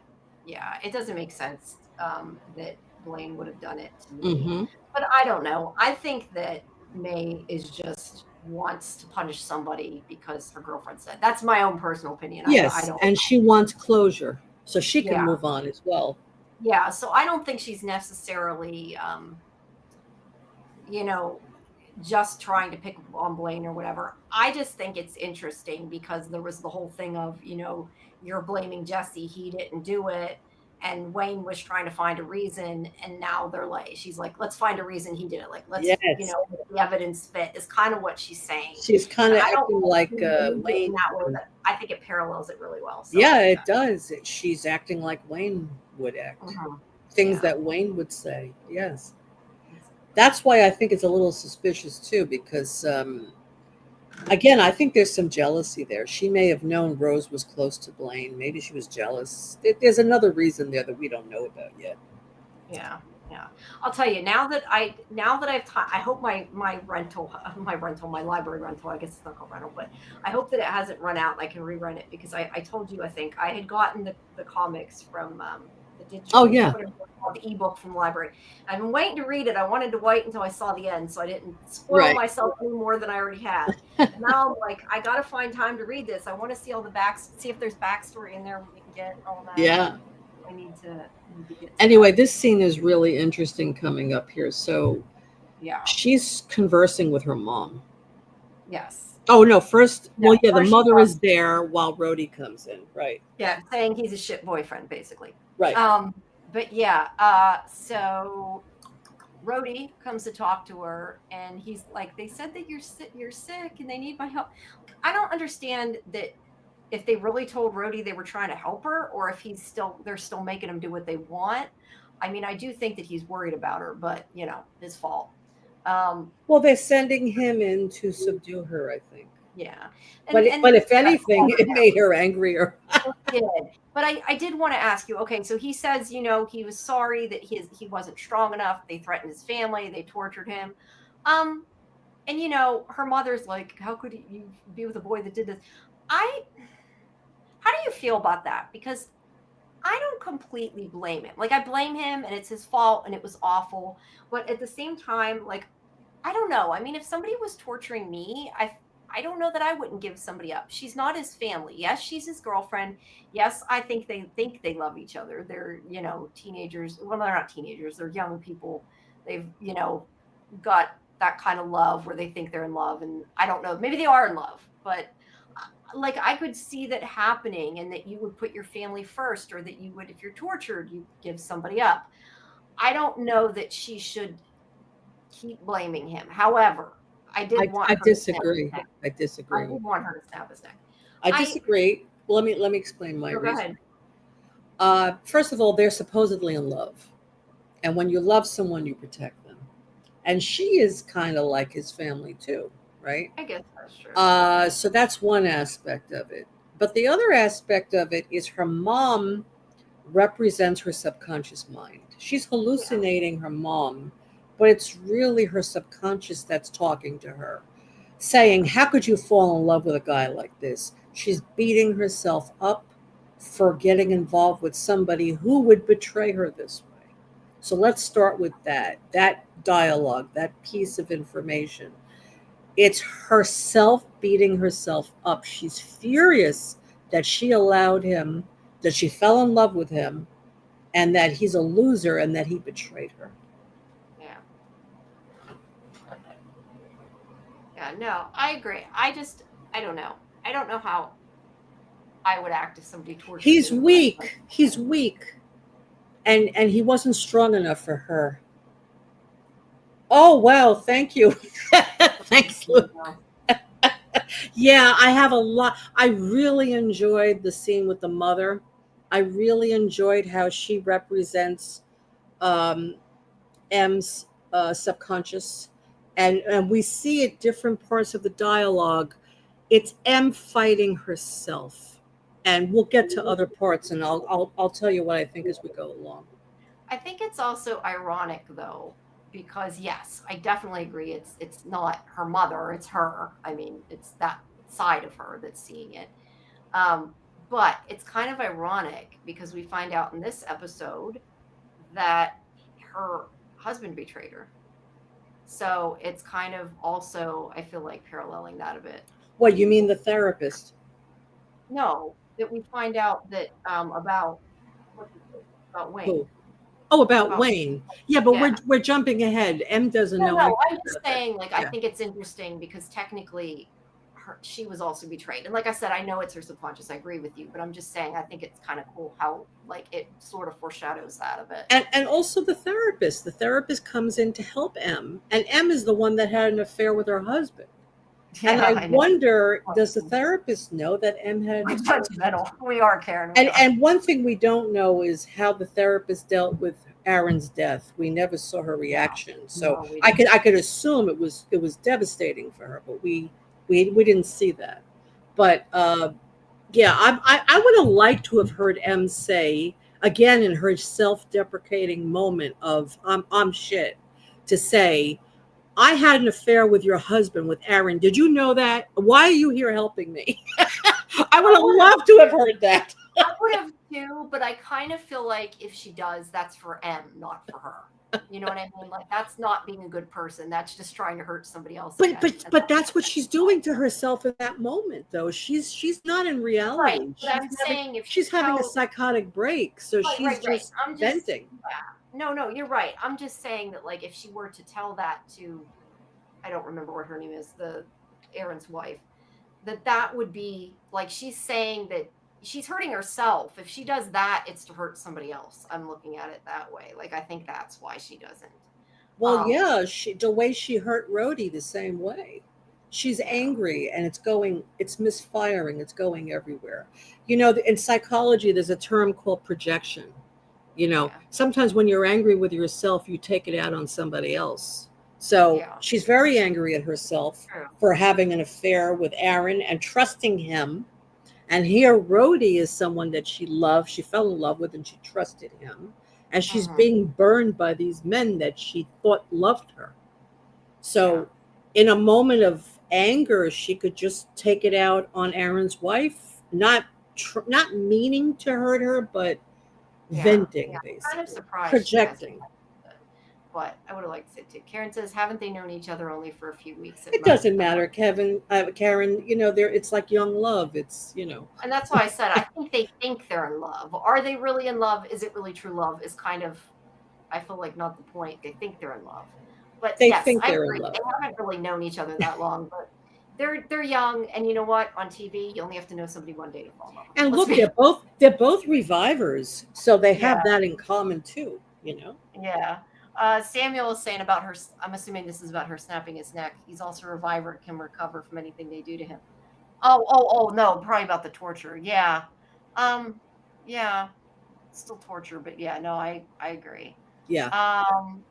yeah, it doesn't make sense that Blaine would have done it to me. Mm-hmm. But I don't know. I think that May is just wants to punish somebody because her girlfriend said. That's my own personal opinion. Yes, and she wants closure so she can move on as well. Yeah, so I don't think she's necessarily, just trying to pick on Blaine or whatever. I just think it's interesting because there was the whole thing of, you're blaming Jesse, he didn't do it. And Wayne was trying to find a reason, and now she's like, let's find a reason he did it. Like, let's, the evidence fit is kind of what she's saying. She's kind of acting like Wayne. I think it parallels it really well. So it does. She's acting like Wayne would act. Mm-hmm. Things that Wayne would say. Yes. That's why I think it's a little suspicious too, because again, I think there's some jealousy there. She may have known Rose was close to Blaine. Maybe she was jealous. There's another reason there that we don't know about yet. Yeah. Yeah, I'll tell you now that I've I hope my library rental, I guess it's not called rental, but I hope that it hasn't run out and I can rerun it because I told you I think I had gotten the comics from the Oh digital yeah, whatever it's called, the ebook from the library. I've been waiting to read it. I wanted to wait until I saw the end so I didn't spoil right. myself any more than I already had. And now I'm like I got to find time to read this. I want to see all the see if there's backstory in there we can get all that. Yeah. I need to get to Anyway, that. this scene is really interesting coming up here. So Yeah. she's conversing with her mom. Yes. Oh no, first, Yeah. well, yeah, the First she mother talks, is there while Rhodey comes in. Right. yeah, saying he's a shit boyfriend, basically. Right. Um, but yeah, so Rhodey comes to talk to her, and he's like, "They said that you're sick, and they need my help." I don't understand that if they really told Rhodey they were trying to help her, or if they're still making him do what they want. I mean, I do think that he's worried about her, but his fault. Um, Well, they're sending him in to subdue her, I think. yeah, But and if anything, calm her it down. made her angrier. It did. But I did want to ask you, okay, so he says, he was sorry that he wasn't strong enough. They threatened his family, they tortured him. Um, and her mother's like, how could you be with a boy that did this? I How do you feel about that? Because I don't completely blame him. Like I blame him and it's his fault and it was awful. But at the same time, like I don't know. I mean, if somebody was torturing me, I don't know that I wouldn't give somebody up. She's not his family. Yes, she's his girlfriend. Yes, I think they love each other. They're, teenagers. Well, they're not teenagers. They're young people. They've, got that kind of love where they think they're in love and I don't know. Maybe they are in love, but like I could see that happening and that you would put your family first or that you would if you're tortured, you give somebody up. I don't know that she should keep blaming him. However, I did want I her to snap his disagree. neck. I I disagree with did want her to snap his neck. I I disagree. Well, let me explain my No, go reason. ahead. First of all, they're supposedly in love, and when you love someone, you protect them. And she is kind of like his family too, right? I guess that's true. So that's one aspect of it. But the other aspect of it is her mom represents her subconscious mind. She's Yeah. hallucinating her mom, but it's really her subconscious that's talking to her, saying, how could you fall in love with a guy like this? She's beating herself up for getting involved with somebody who would betray her this way. So let's start with that dialogue, that piece of information. It's herself beating herself up. She's furious that she allowed him, that she fell in love with him, and that he's a loser and that he betrayed her. Yeah. Yeah. No, I agree. I don't know. I don't know how I would act if somebody tortured He's me, but weak. He's weak. And he wasn't strong enough for her. Oh wow, thank you. Thanks, Luke. Yeah, I have a lot. I really enjoyed the scene with the mother. I really enjoyed how she represents um, M's subconscious, and we see at different parts of the dialogue. It's M fighting herself, and we'll get to other parts, and I'll tell you what I think as we go along. I think it's also ironic though, because yes, I definitely agree. It's not her mother, it's her. I mean, it's that side of her that's seeing it. Um, but it's kind of ironic because we find out in this episode that her husband betrayed her. So it's kind of also, I feel like paralleling that a bit. What you mean, the therapist? No, that we find out that what's his name? About Wayne. Who? Oh, about About Wayne. Yeah, but yeah. we're jumping ahead. M doesn't No, know no, anything I'm just about that. saying, like, I Yeah. think it's interesting because technically she was also betrayed. And like I said, I know it's her subconscious. I agree with you, but I'm just saying I think it's kind of cool how like it sort of foreshadows that a bit. And also the therapist. The therapist comes in to help M, and M is the one that had an affair with her husband. And Yeah, I I know. wonder, does the therapist know that M had an We're affair with her judgmental. husband? We are, Karen. We are. And one thing we don't know is how the therapist dealt with Aaron's death. We never saw her reaction, so No, we I didn't. could assume it was devastating for her, but we didn't see that. But yeah, I would have liked to have heard M say, again in her self-deprecating moment of I'm shit, to say, I had an affair with your husband, with Aaron. Did you know that? Why are you here helping me? I would have loved to have heard that. I would have too, but I kind of feel like if she does, that's for M, not for her. You know what I mean? Like that's not being a good person. That's just trying to hurt somebody else But again. but And but that's what she's doing to herself in that moment, though. She's not in right. reality. But I'm saying if she She's having a tells psychotic break, so she's right. just I'm just venting. no, you're right. I'm just saying that like if she were to tell that to I don't remember what her name is, the Aaron's wife, that would be like she's saying that she's hurting herself. If she does that, it's to hurt somebody else. I'm looking at it that way. Like I think that's why she doesn't. Well, Um, yeah, the way she hurt Rhodey the same way. She's yeah, angry and it's misfiring, it's going everywhere. In psychology, there's a term called projection. yeah, Sometimes when you're angry with yourself, you take it out on somebody else. So yeah. she's very angry at herself True. for having an affair with Aaron and trusting him. And here, Rhodey is someone that she loved, she fell in love with, and she trusted him. And she's Hmm. being burned by these men that she thought loved her. Yeah, So, in a moment of anger, she could just take it out on Aaron's wife, not meaning to hurt her, but yeah. venting, I'm kind of basically, surprised she hasn't. projecting. But I would have liked to see it too. Karen says, haven't they known each other only for a few weeks? It It might doesn't have. matter, Karen. There. It's like young love. It's. And that's why I said I think they think they're in love. Are they really in love? Is it really true love? Is kind of I feel like not the point. They think they're in love. But They yes, think I they're in agree. They love. haven't really known each other that long, but they're young and you know what? On TV, you only have to know somebody one day to fall in love with them. And Let's look, be they're both revivers, so they yeah, have that in common too. yeah. Samuel is saying about her. I'm assuming this is about her snapping his neck. He's also a reviver and can recover from anything they do to him. Oh, no, probably about the torture. Yeah. Um, yeah, still torture, but yeah, no, I agree. Yeah, Um,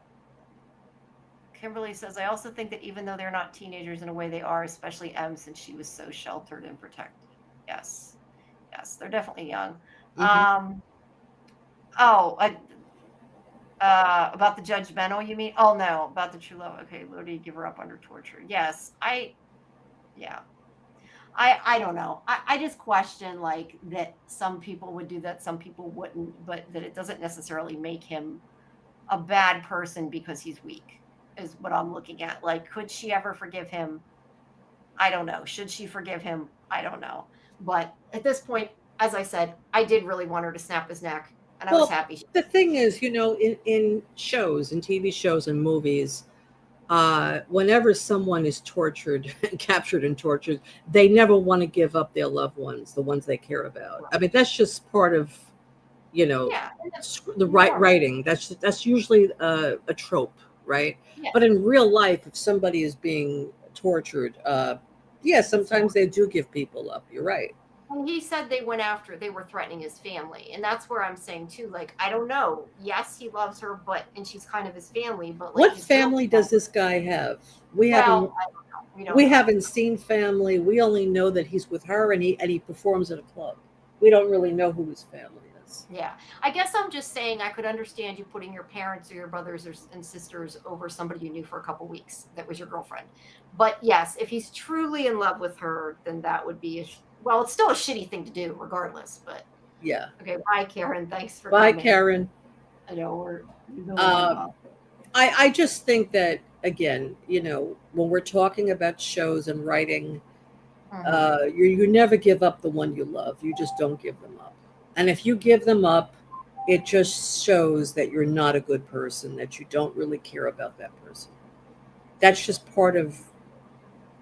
Kimberly says, I also think that even though they're not teenagers in a way they are, especially M since she was so sheltered and protected. Yes. Yes, they're definitely young. hmm Um, oh, about the judgmental, you mean? Oh no, about the true love. Okay, Lodi give her up under torture. Yes, yeah. I don't know. I just question like that some people would do that, some people wouldn't, but that it doesn't necessarily make him a bad person because he's weak, is what I'm looking at. Like, could she ever forgive him? I don't know. Should she forgive him? I don't know. But at this point, as I said, I did really want her to snap his neck, and I was Well, happy. the thing is, in shows, in TV shows and movies, whenever someone is tortured, captured and tortured, they never want to give up their loved ones, the ones they care about. I mean, that's just part of, you know, Yeah, and that's the normal. writing. That's usually a trope, right? Yeah, But in real life, if somebody is being tortured, yeah, it's sometimes they do give people up. You're right. and he said they were threatening his family. And that's where I'm saying too, like, I don't know. Yes, he loves her, and she's kind of his family, but like What his family girlfriend, does this guy have? We haven't well, I don't know. We don't we know. haven't seen family. We only know that he's with her and he performs at a club. We don't really know who his family is. Yeah. I guess I'm just saying I could understand you putting your parents or your brothers and sisters over somebody you knew for a couple weeks that was your girlfriend. But yes, if he's truly in love with her, then that would be well, it's still a shitty thing to do regardless, but Yeah. okay, bye Karen. Thanks for Bye, coming. Karen. I know we've been long Um, enough. I just think that again, when we're talking about shows and writing, Hmm. you never give up the one you love. You just don't give them up. And if you give them up, it just shows that you're not a good person, that you don't really care about that person. That's just part of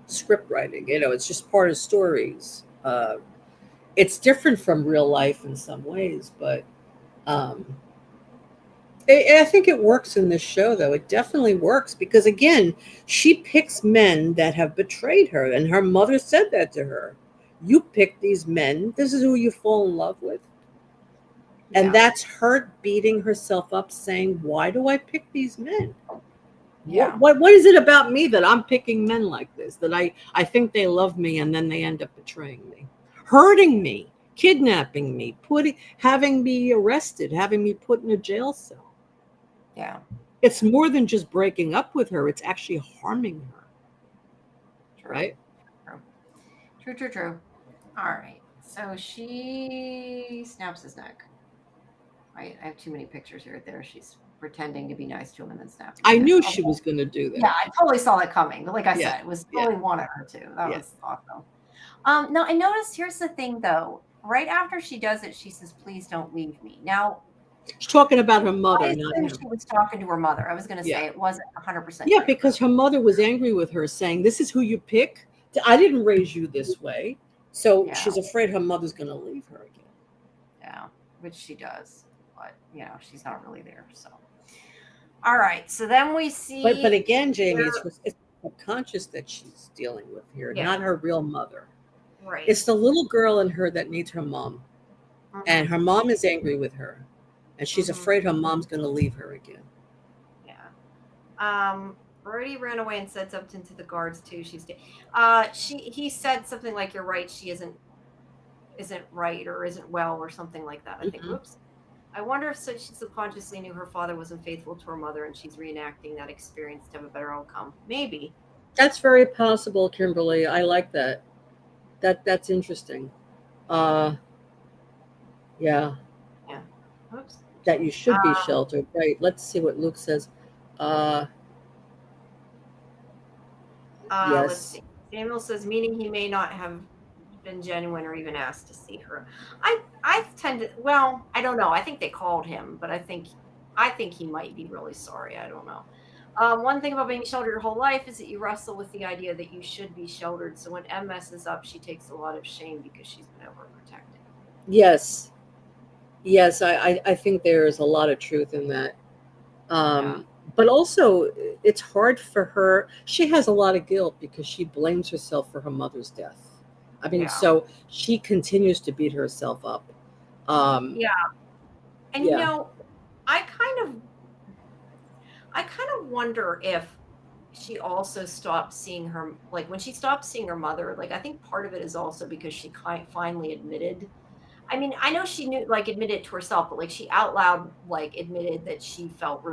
script writing. It's just part of stories. It's different from real life in some ways, but um, I think it works in this show, though. It definitely works because, again, she picks men that have betrayed her, and her mother said that to her. You pick these men. This is who you fall in love with. And Yeah. that's her beating herself up, saying, "Why do I pick these men? What, Yeah. what, what is it about me that I'm picking men like this? That I think they love me, and then they end up betraying me, hurting me." kidnapping me, having me arrested, having me put in a jail cell. Yeah. It's more than just breaking up with her, it's actually harming her, True. right? True. True. True. True. All right. So she snaps his neck. I have too many pictures here. There, she's pretending to be nice to him and then snapping his I neck. knew Oh, she was going to do yeah, that. I totally saw that coming. Like I Yeah, said, it was yeah, totally wanted her to. That yeah. was awesome. No, I noticed. Here's the thing, though. Right after she does it, she says, "Please don't leave me." Now, She's talking about her I mother, not assume him. she was talking to her mother. I was going to Yeah. say it wasn't 100% Yeah, clear, because her mother was angry with her, saying, "This is who you pick. I didn't raise you this way." So yeah, she's afraid her mother's going to leave her again. yeah, which she does, but she's not really there. So, all right. So then we But see, again, Jamie, where, it's subconscious that she's dealing with here, yeah, not her real mother. right. It's the little girl in her that needs her mom, and Mm-hmm, her mom is angry with her, and she's mm-hmm, afraid her mom's going to leave her again. yeah. Brody ran away and said something to the guards too. He said something like, "You're right. She isn't right or isn't well or something like that." I think. Mhm. Whoops. I wonder if she subconsciously knew her father wasn't faithful to her mother and she's reenacting that experience to have a better outcome. Maybe. That's very possible, Kimberly. I like that. That's interesting. Uh, yeah, Yeah. Oops. that you should be sheltered. Right. Let's see what Luke says. Uh, Let's yes. see. Samuel says, meaning he may not have been genuine or even asked to see her. I tend to, well, I don't know. I think they called him, but I think he might be really sorry. I don't know. One thing about being sheltered your whole life is that you wrestle with the idea that you should be sheltered. So when M messes up, she takes a lot of shame because she's been overprotected. Yes. Yes. I think there is a lot of truth in that. Yeah. But also, it's hard for her. She has a lot of guilt because she blames herself for her mother's death. I mean, Yeah. so she continues to beat herself up. Um, Yeah. And yeah. I kind of I kind of wonder if she also stopped seeing her, like when she stopped seeing her mother, like I think part of it is also because she finally admitted. I mean, I know she knew, like, admitted it to herself, but like she out loud, like, admitted that she felt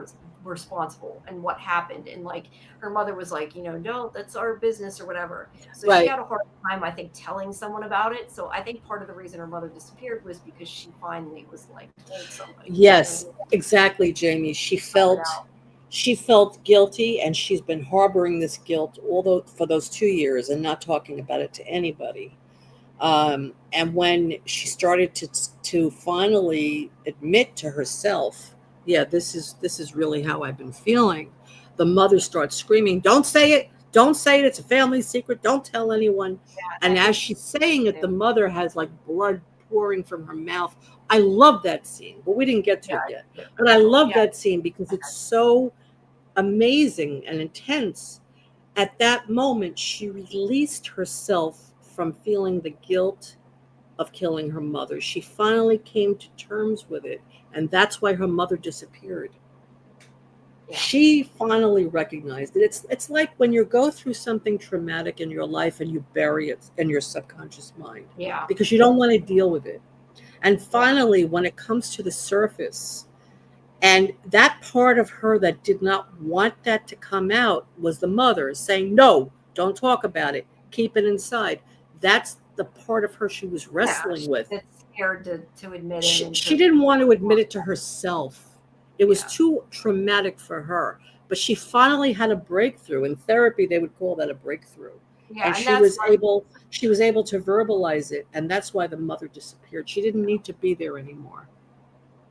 responsible and what happened. And like her mother was like, no, that's our business or whatever. So she Right. had a hard time, I think, telling someone about it. So I think part of the reason her mother disappeared was because she finally was like, told somebody. Yes, exactly, Jamie. Got it out. She felt guilty, and she's been harboring this guilt for those 2 years and not talking about it to anybody. And when she started to finally admit to herself, yeah, this is really how I've been feeling. The mother starts screaming, "Don't say it! Don't say it! It's a family secret! Don't tell anyone!" And And I as think she's saying it, yeah, the mother has like blood pouring from her mouth. I love that scene, but we didn't get to yeah, it yet. But I love yeah, that scene because it's so amazing and intense. At that moment, she released herself from feeling the guilt of killing her mother. She finally came to terms with it, and that's why her mother disappeared. yeah, She finally recognized it. It's like when you go through something traumatic in your life and you bury it in your subconscious mind yeah, because you don't want to deal with it. And yeah, finally, when it comes to the surface, and that part of her that did not want that to come out was the mother saying, "No, don't talk about it. Keep it inside." That's the part of her she was yeah. wrestling with. That's scared to admit it and She to, didn't want to admit it to herself. It was yeah, too traumatic for her. But she finally had a breakthrough. In therapy, they would call that a breakthrough. yeah, And and that's she was able to verbalize it, and that's why the mother disappeared. She didn't need to be there anymore.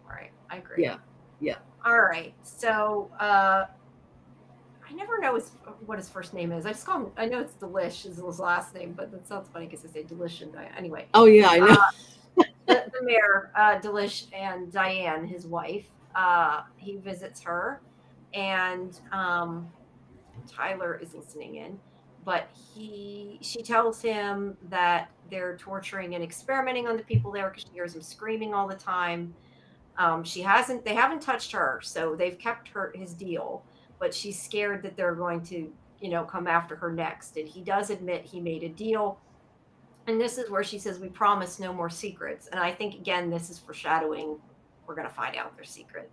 right. I agree. Yeah. Yeah. All right. So, I never know what his first name is. I just call him. I know it's Delish is his last name, but that sounds funny because I say Delish and Diane. Anyway, Oh yeah, I know. the mayor, Delish, and Diane, his wife. He visits her, and Tyler is listening in, but she tells him that they're torturing and experimenting on the people there because she hears him screaming all the time. They haven't touched her, so they've kept his deal, but she's scared that they're going to, come after her next. And he does admit he made a deal And this is where she says, "We promise no more secrets." And I think again, this is foreshadowing. We're going to find out their secret.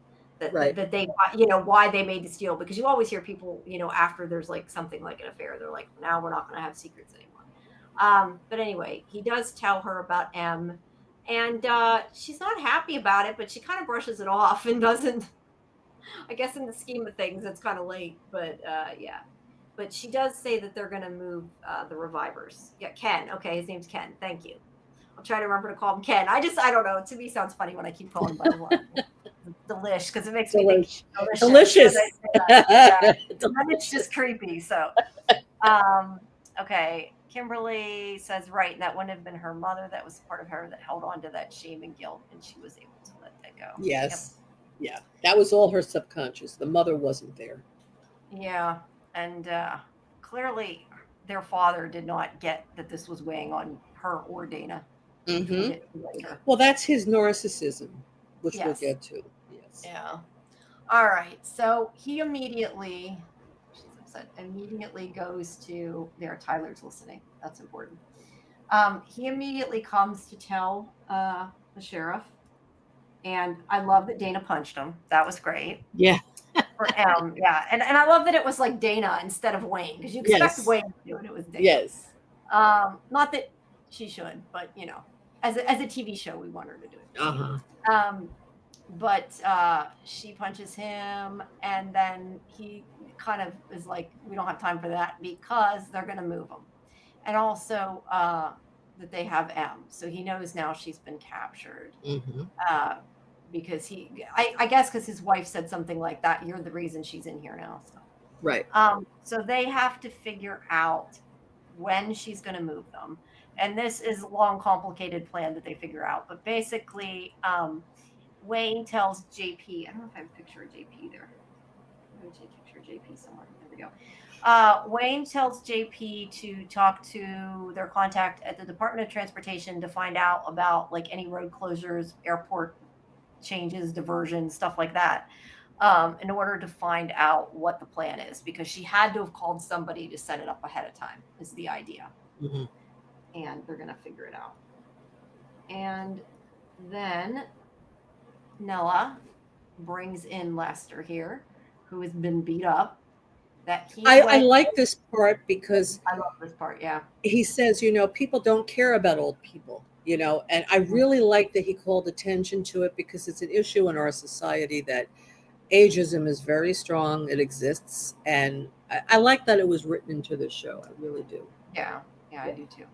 Right. That they, why they made this deal, because you always hear people, after there's like something like an affair, they're like, now we're not going to have secrets anymore. But anyway, he does tell her about M, and she's not happy about it, but she kind of brushes it off and doesn't. I guess in the scheme of things, it's kind of late, but yeah. But she does say that they're going to move the revivers. Yeah, Ken. Okay, his name's Ken. Thank you. I'll try to remember to call him Ken. I don't know. To me, sounds funny when I keep calling him by his last name. Delish, because it makes me think Delicious. Yeah, and then it's just creepy. So, okay. Kimberly says, right, and that wouldn't have been her mother. That was part of her that held on to that shame and guilt, and she was able to let that go. Yes. Yep. Yeah. That was all her subconscious. The mother wasn't there. Yeah. And clearly, their father did not get that this was weighing on her or Dana. Mm-hmm. Well, that's his narcissism, which we'll get to. Yes. Yeah. All right. So he immediately, she's upset, immediately goes to there. Tyler's listening. That's important. He immediately comes to tell the sheriff. And I love that Dana punched him. That was great. Yeah. For M, yeah. And I love that it was like Dana instead of Wayne, because you expect Wayne to do it. It was Dana. Yes. Not that she should, but as a TV show, we want her to do it. Uh-huh. But she punches him, and then he kind of is like, we don't have time for that, because they're going to move him. And also that they have M. So he knows now she's been captured. Mm-hmm. Because I guess because his wife said something like that, you're the reason she's in here now. So. Right. So they have to figure out when she's going to move them. And this is a long, complicated plan that they figure out. But basically, Wayne tells JP, I don't know if I have a picture of JP there. I have a picture of JP somewhere. There we go. Wayne tells JP to talk to their contact at the Department of Transportation to find out about like any road closures, airport changes, diversions, stuff like that, in order to find out what the plan is, because she had to have called somebody to set it up ahead of time, is the idea. Mm-hmm. And they're going to figure it out. And then Nella brings in Lester here, who has been beat up. I like this part because I love this part. Yeah. He says, people don't care about old people, and I really like that he called attention to it, because it's an issue in our society that ageism is very strong. It exists. And I like that it was written into the show. I really do. Yeah, I do too.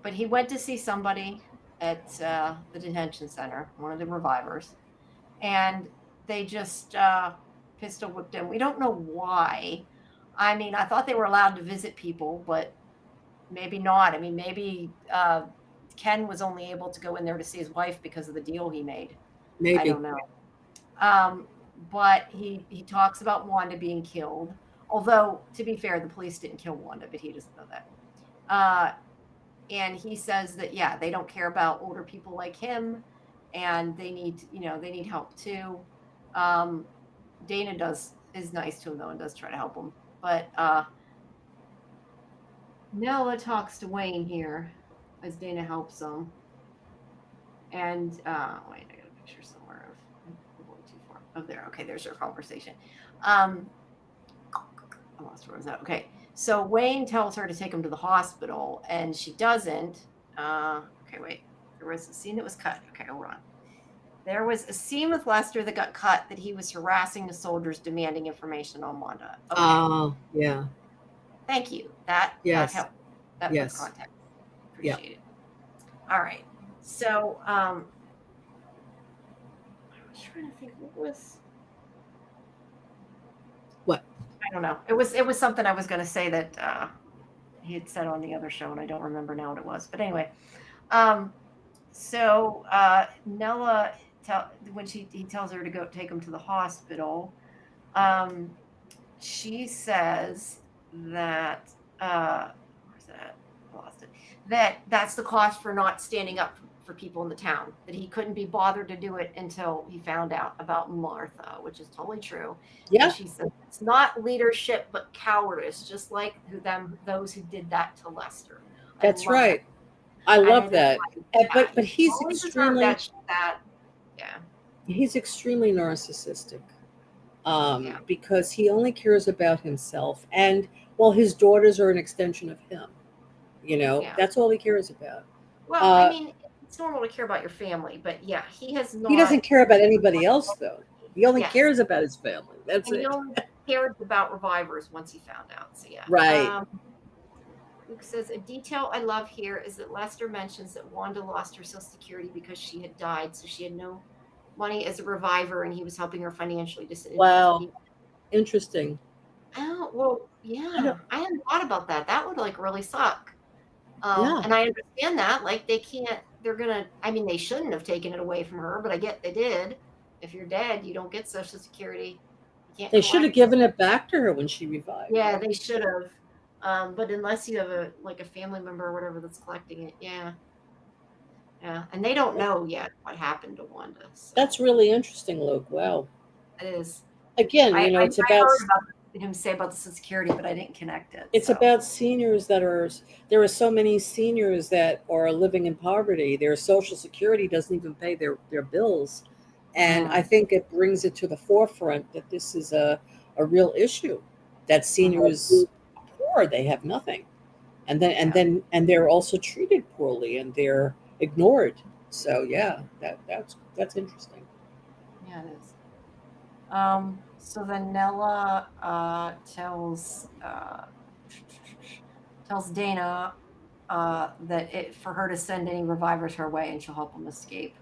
But he went to see somebody at the detention center, one of the revivers, and they just pistol whipped him. We don't know why. I mean, I thought they were allowed to visit people, but maybe not. I mean, maybe Ken was only able to go in there to see his wife because of the deal he made. Maybe. I don't know. But he talks about Wanda being killed. Although, to be fair, the police didn't kill Wanda, but he doesn't know that. And he says that, yeah, they don't care about older people like him, and they need help too. Dana is nice to him though, and does try to help him. But Nella talks to Wayne here as Dana helps him. And wait, I got a picture somewhere of going too far. Oh, there. Okay, there's their conversation. I lost where was that? Okay. So Wayne tells her to take him to the hospital, and she doesn't. Okay, wait. There was a scene that was cut. Okay, hold on. There was a scene with Lester that got cut that he was harassing the soldiers, demanding information on Wanda. Okay. Oh, yeah. Thank you. That helped. That was context. Appreciate it. All right. So I was trying to think what was. What? I don't know. It was something I was going to say that he had said on the other show, and I don't remember now what it was. But anyway, so Nella, when he tells her to go take him to the hospital, she says that where's that? I lost it. That's the cost for not standing up for people in the town. That he couldn't be bothered to do it until he found out about Martha, which is totally true. Yeah. And she said it's not leadership but cowardice, just like those who did that to Lester. That's right. I And love it is that. like, yeah, But you totally deserve that. That, yeah, he's extremely narcissistic. yeah, Because he only cares about himself, and well, his daughters are an extension of him. yeah. That's all he cares about. Well, I Uh, mean, it's normal to care about your family, but yeah, he has he not. doesn't care about anybody else, though. He only Yes, cares about his family. That's and he it. only cared about revivers once he found out. So yeah. Right. Luke says a detail I love here is that Lester mentions that Wanda lost her Social Security because she had died, so she had no money as a reviver, and he was helping her financially to invest. Wow. Interesting. Oh well, I don't. yeah, I hadn't thought about that. That would like really suck. Yeah. And I understand that. Like they can't. They're gonna. I mean, they shouldn't have taken it away from her, but I get they did. If you're dead, you don't get Social Security. You can't They should have collect it. given it back to her when she revived. Yeah, they should have. But unless you have a like a family member or whatever that's collecting it, yeah, yeah, and they don't know yet what happened to Wanda. So That's really interesting, Luke. Wow. it is. Again, I it's about heard about him say about the Social Security, but I didn't connect it. it's So about seniors that are there are so many seniors that are living in poverty. Their social security doesn't even pay their bills. And I think it brings it to the forefront that this is a real issue, that seniors are poor, they have nothing. yeah, And they're also treated poorly and they're ignored. So yeah, that's interesting. yeah, it is. So then Nella tells Dana that for her to send any revivers her way, and she'll help them escape.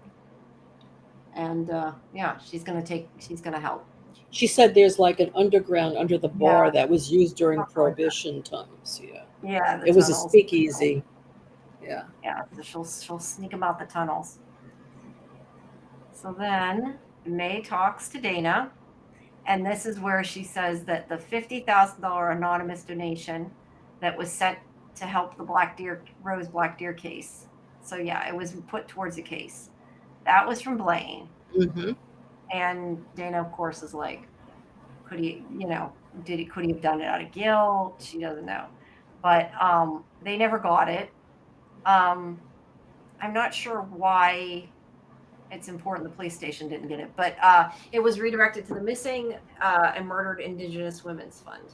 And yeah, she's gonna help. She said there's like an underground under the bar Yeah, that was used during something like that. prohibition times. Yeah. Yeah, the It was a tunnels. speakeasy. Yeah. Yeah, so she'll sneak them out the tunnels. So then May talks to Dana, and this is where she says that the $50,000 anonymous donation that was sent to help the Rose Black Deer case. So yeah, it was put towards the case. That was from Blaine, Hmm. and Dana, of course, is like, could he, could he have done it out of guilt? She doesn't know, but they never got it. Um, I'm not sure why it's important the police station didn't get it, but it was redirected to the Missing and Murdered Indigenous Women's Fund.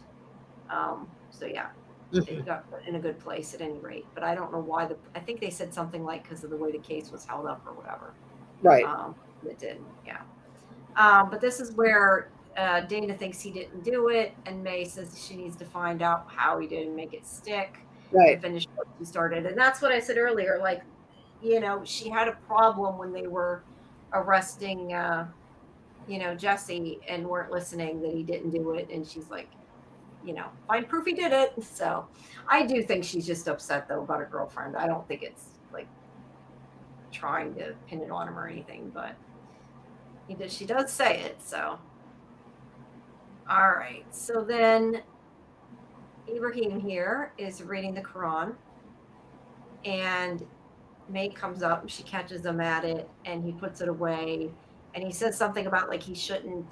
So yeah, Hmm. it got put in a good place at any rate, but I don't know why I think they said something like because of the way the case was held up or whatever. Right. It didn't, yeah. But this is where Dana thinks he didn't do it, and May says she needs to find out how he did and make it stick and Right. finish what she started. And that's what I said earlier. Like, she had a problem when they were arresting, Jesse and weren't listening that he didn't do it. And she's like, find proof he did it. So I do think she's just upset though about her girlfriend. I don't think it's like trying to pin it on him or anything, but she does say it. So all right. So then Ibrahim here is reading the Quran, and May comes up and she catches him at it, and he puts it away, and he says something about like he should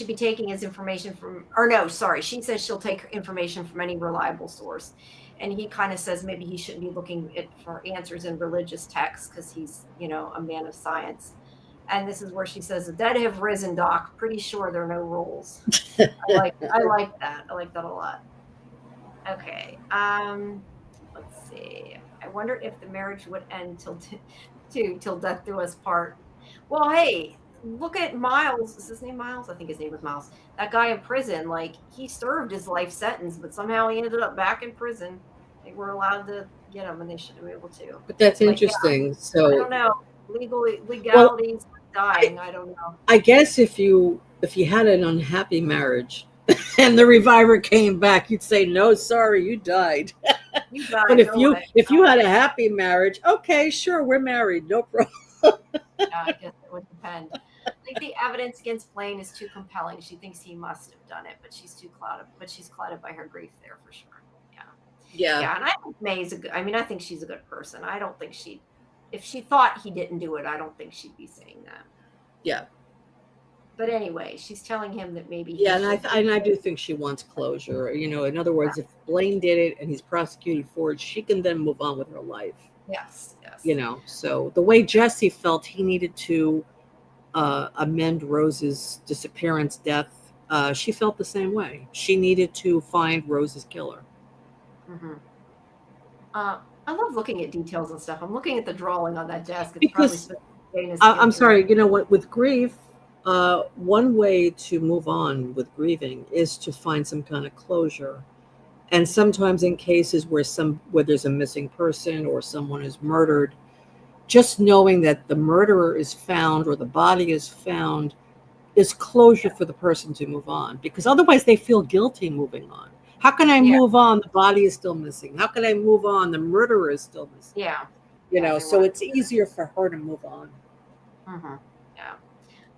be taking his information from, or no, sorry, she says she'll take information from any reliable source, and he kind of says maybe he shouldn't be looking for answers in religious texts because he's a man of science. And this is where she says the dead have risen, Doc. Pretty sure there are no rules. I like that. I like that a lot. Okay. Let's see. I wonder if the marriage would end till death do us part. Well, hey, look at Miles. Is his name Miles? I think his name was Miles. That guy in prison, like he served his life sentence, but somehow he ended up back in prison. They were allowed to get him, and they shouldn't be able to. But that's But yeah, interesting. I So, don't know. well, Legalities dying. I don't know. I guess if you had an unhappy marriage and the reviver came back, you'd say, "No, sorry, you died." You But died. Go away. if you had a happy marriage, okay, sure, we're married, no problem. Yeah, I guess it would depend. I think the evidence against Blaine is too compelling. She thinks he must have done it, but she's clouded by her grief there for sure. Yeah. Yeah. Yeah, and I think May's I think she's a good person. I don't think if she thought he didn't do it, I don't think she'd be saying that. Yeah. But anyway, she's telling him that maybe he Yeah, should. and I do think she wants closure. In other words, if Blaine did it and he's prosecuted for it, she can then move on with her life. Yes, yes. So the way Jesse felt he needed to amend Rose's disappearance, death, she felt the same way. She needed to find Rose's killer. Mm-hmm. I love looking at details and stuff. I'm looking at the drawing on that desk. It's probably Because supposed to be Dana's I'm cancer. sorry, what with grief, one way to move on with grieving is to find some kind of closure. And sometimes in cases where there's a missing person or someone is murdered, just knowing that the murderer is found or the body is found is closure for the person to move on, because otherwise they feel guilty moving on. How can I Yeah, move on? The body is still missing. How can I move on? The murderer is still missing. yeah, yeah. They So want it's easier for her to move on. to. Mm-hmm. Yeah.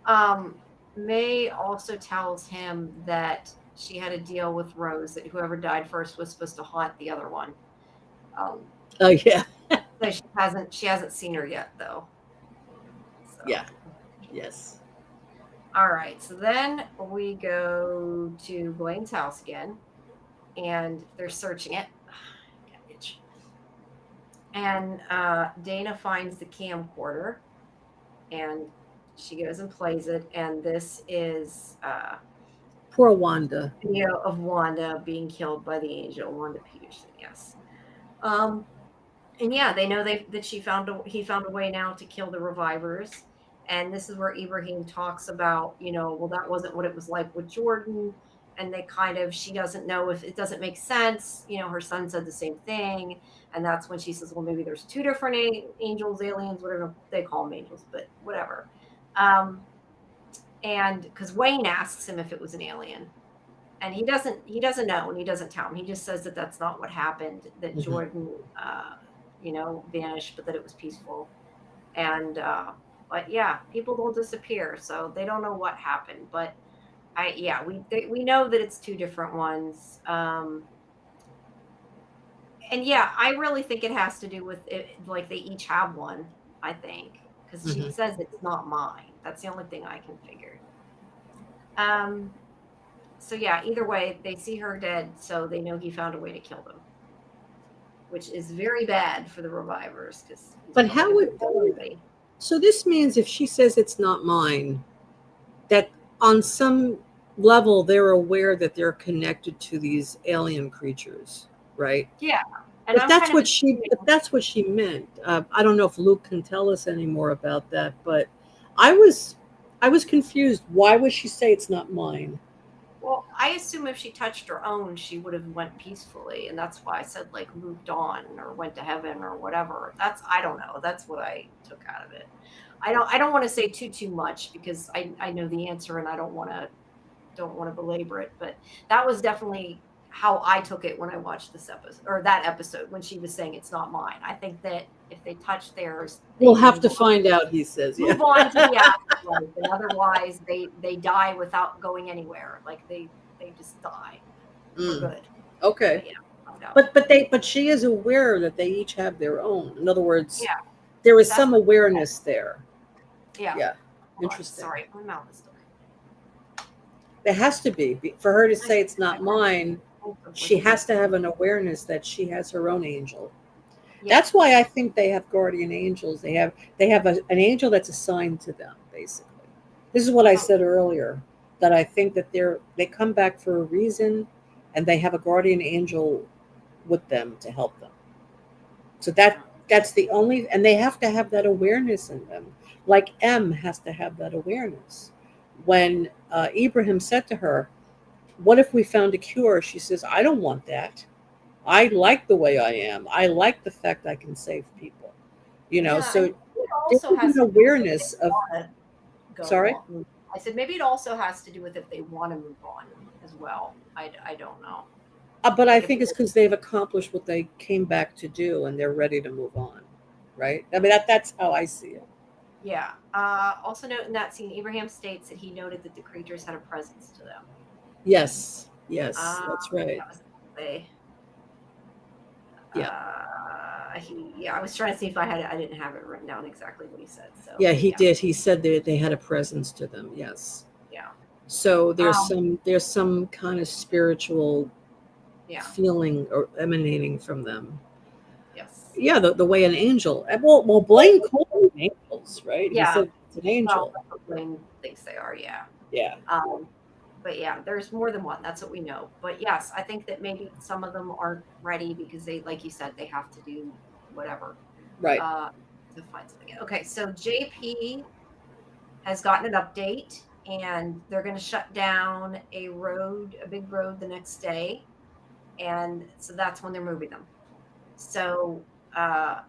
Um, May also tells him that she had a deal with Rose that whoever died first was supposed to haunt the other one. Oh yeah, So she hasn't seen her yet though. So yeah, yes. all right. So then we go to Blaine's house again, and they're searching it. And Dana finds the camcorder, and she goes and plays it. And this is Poor Wanda. video of Wanda being killed by the angel, Wanda Peterson. Yes. Um, and yeah, they know that he found a way now to kill the revivers. And this is where Ibrahim talks about, well, that wasn't what it was like with Jordan. And she doesn't know if it doesn't make sense. Her son said the same thing. And that's when she says, well, maybe there's two different angels, aliens, whatever they call them, angels, but whatever. And because Wayne asks him if it was an alien, and he doesn't know, and he doesn't tell him. He just says that that's not what happened, that Jordan vanished, but that it was peaceful. And but yeah, people don't disappear, so they don't know what happened. But we know that it's two different ones. And yeah, I really think it has to do with it, like they each have one, I think, because she says it's not mine. That's the only thing I can figure. So yeah, either way, they see her dead, so they know he found a way to kill them, which is very bad for the revivers. But how would everybody? So this means if she says it's not mine, that on some level they're aware that they're connected to these alien creatures, right? Yeah, and If that's what she meant. I don't know if Luke can tell us any more about that, but I was confused. Why would she say it's not mine? Well, I assume if she touched her own, she would have went peacefully, and that's why I said like moved on or went to heaven or whatever. I don't know. That's what I took out of it. I don't want to say too much because I know the answer and I don't want to belabor it. But that was definitely how I took it when I watched this episode, or that episode, when she was saying it's not mine. I think that if they touch theirs, we'll have to find out. He says, move on to the afterlife, and otherwise they die without going anywhere. Like they just die for good. Okay. But, yeah, But she is aware that they each have their own. In other words, yeah, there is some awareness there. Yeah. Yeah. Interesting. Sorry, my mouth is stuck. There has to be for her to say it's not mine. She has to have an awareness that she has her own angel. Yeah. That's why I think they have guardian angels. They have an angel that's assigned to them, basically. This is what I said earlier, that I think that they come back for a reason, and they have a guardian angel with them to help them. So that's the only, and they have to have that awareness in them. Like M has to have that awareness. When Ibrahim said to her, what if we found a cure? She says, I don't want that. I like the way I am. I like the fact I can save people. So there's an awareness of. Sorry? I said maybe it also has to do with if they want to move on as well. I don't know. But I think it's because they've accomplished what they came back to do and they're ready to move on. Right? I mean, that's how I see it. Yeah. Also note in that scene, Ibrahim states that he noted that the creatures had a presence to them. Yes, that's right. I was trying to see if I didn't have it written down exactly what he said. So yeah, he did. He said that they had a presence to them. Yes. So Um, there's some kind of spiritual yeah. feeling or emanating from them. Yes. Yeah, the way an angel. Well, Blaine called them angels, right? He Yeah. said it's an Well, angel. that's what Blaine thinks they are. Yeah. Yeah, Um, but yeah, there's more than one. That's what we know. But yes, I think that maybe some of them aren't ready because they, like you said, they have to do whatever right. uh, to find something. Okay, so JP has gotten an update, and they're going to shut down a road, a big road, the next day, and so that's when they're moving them. So I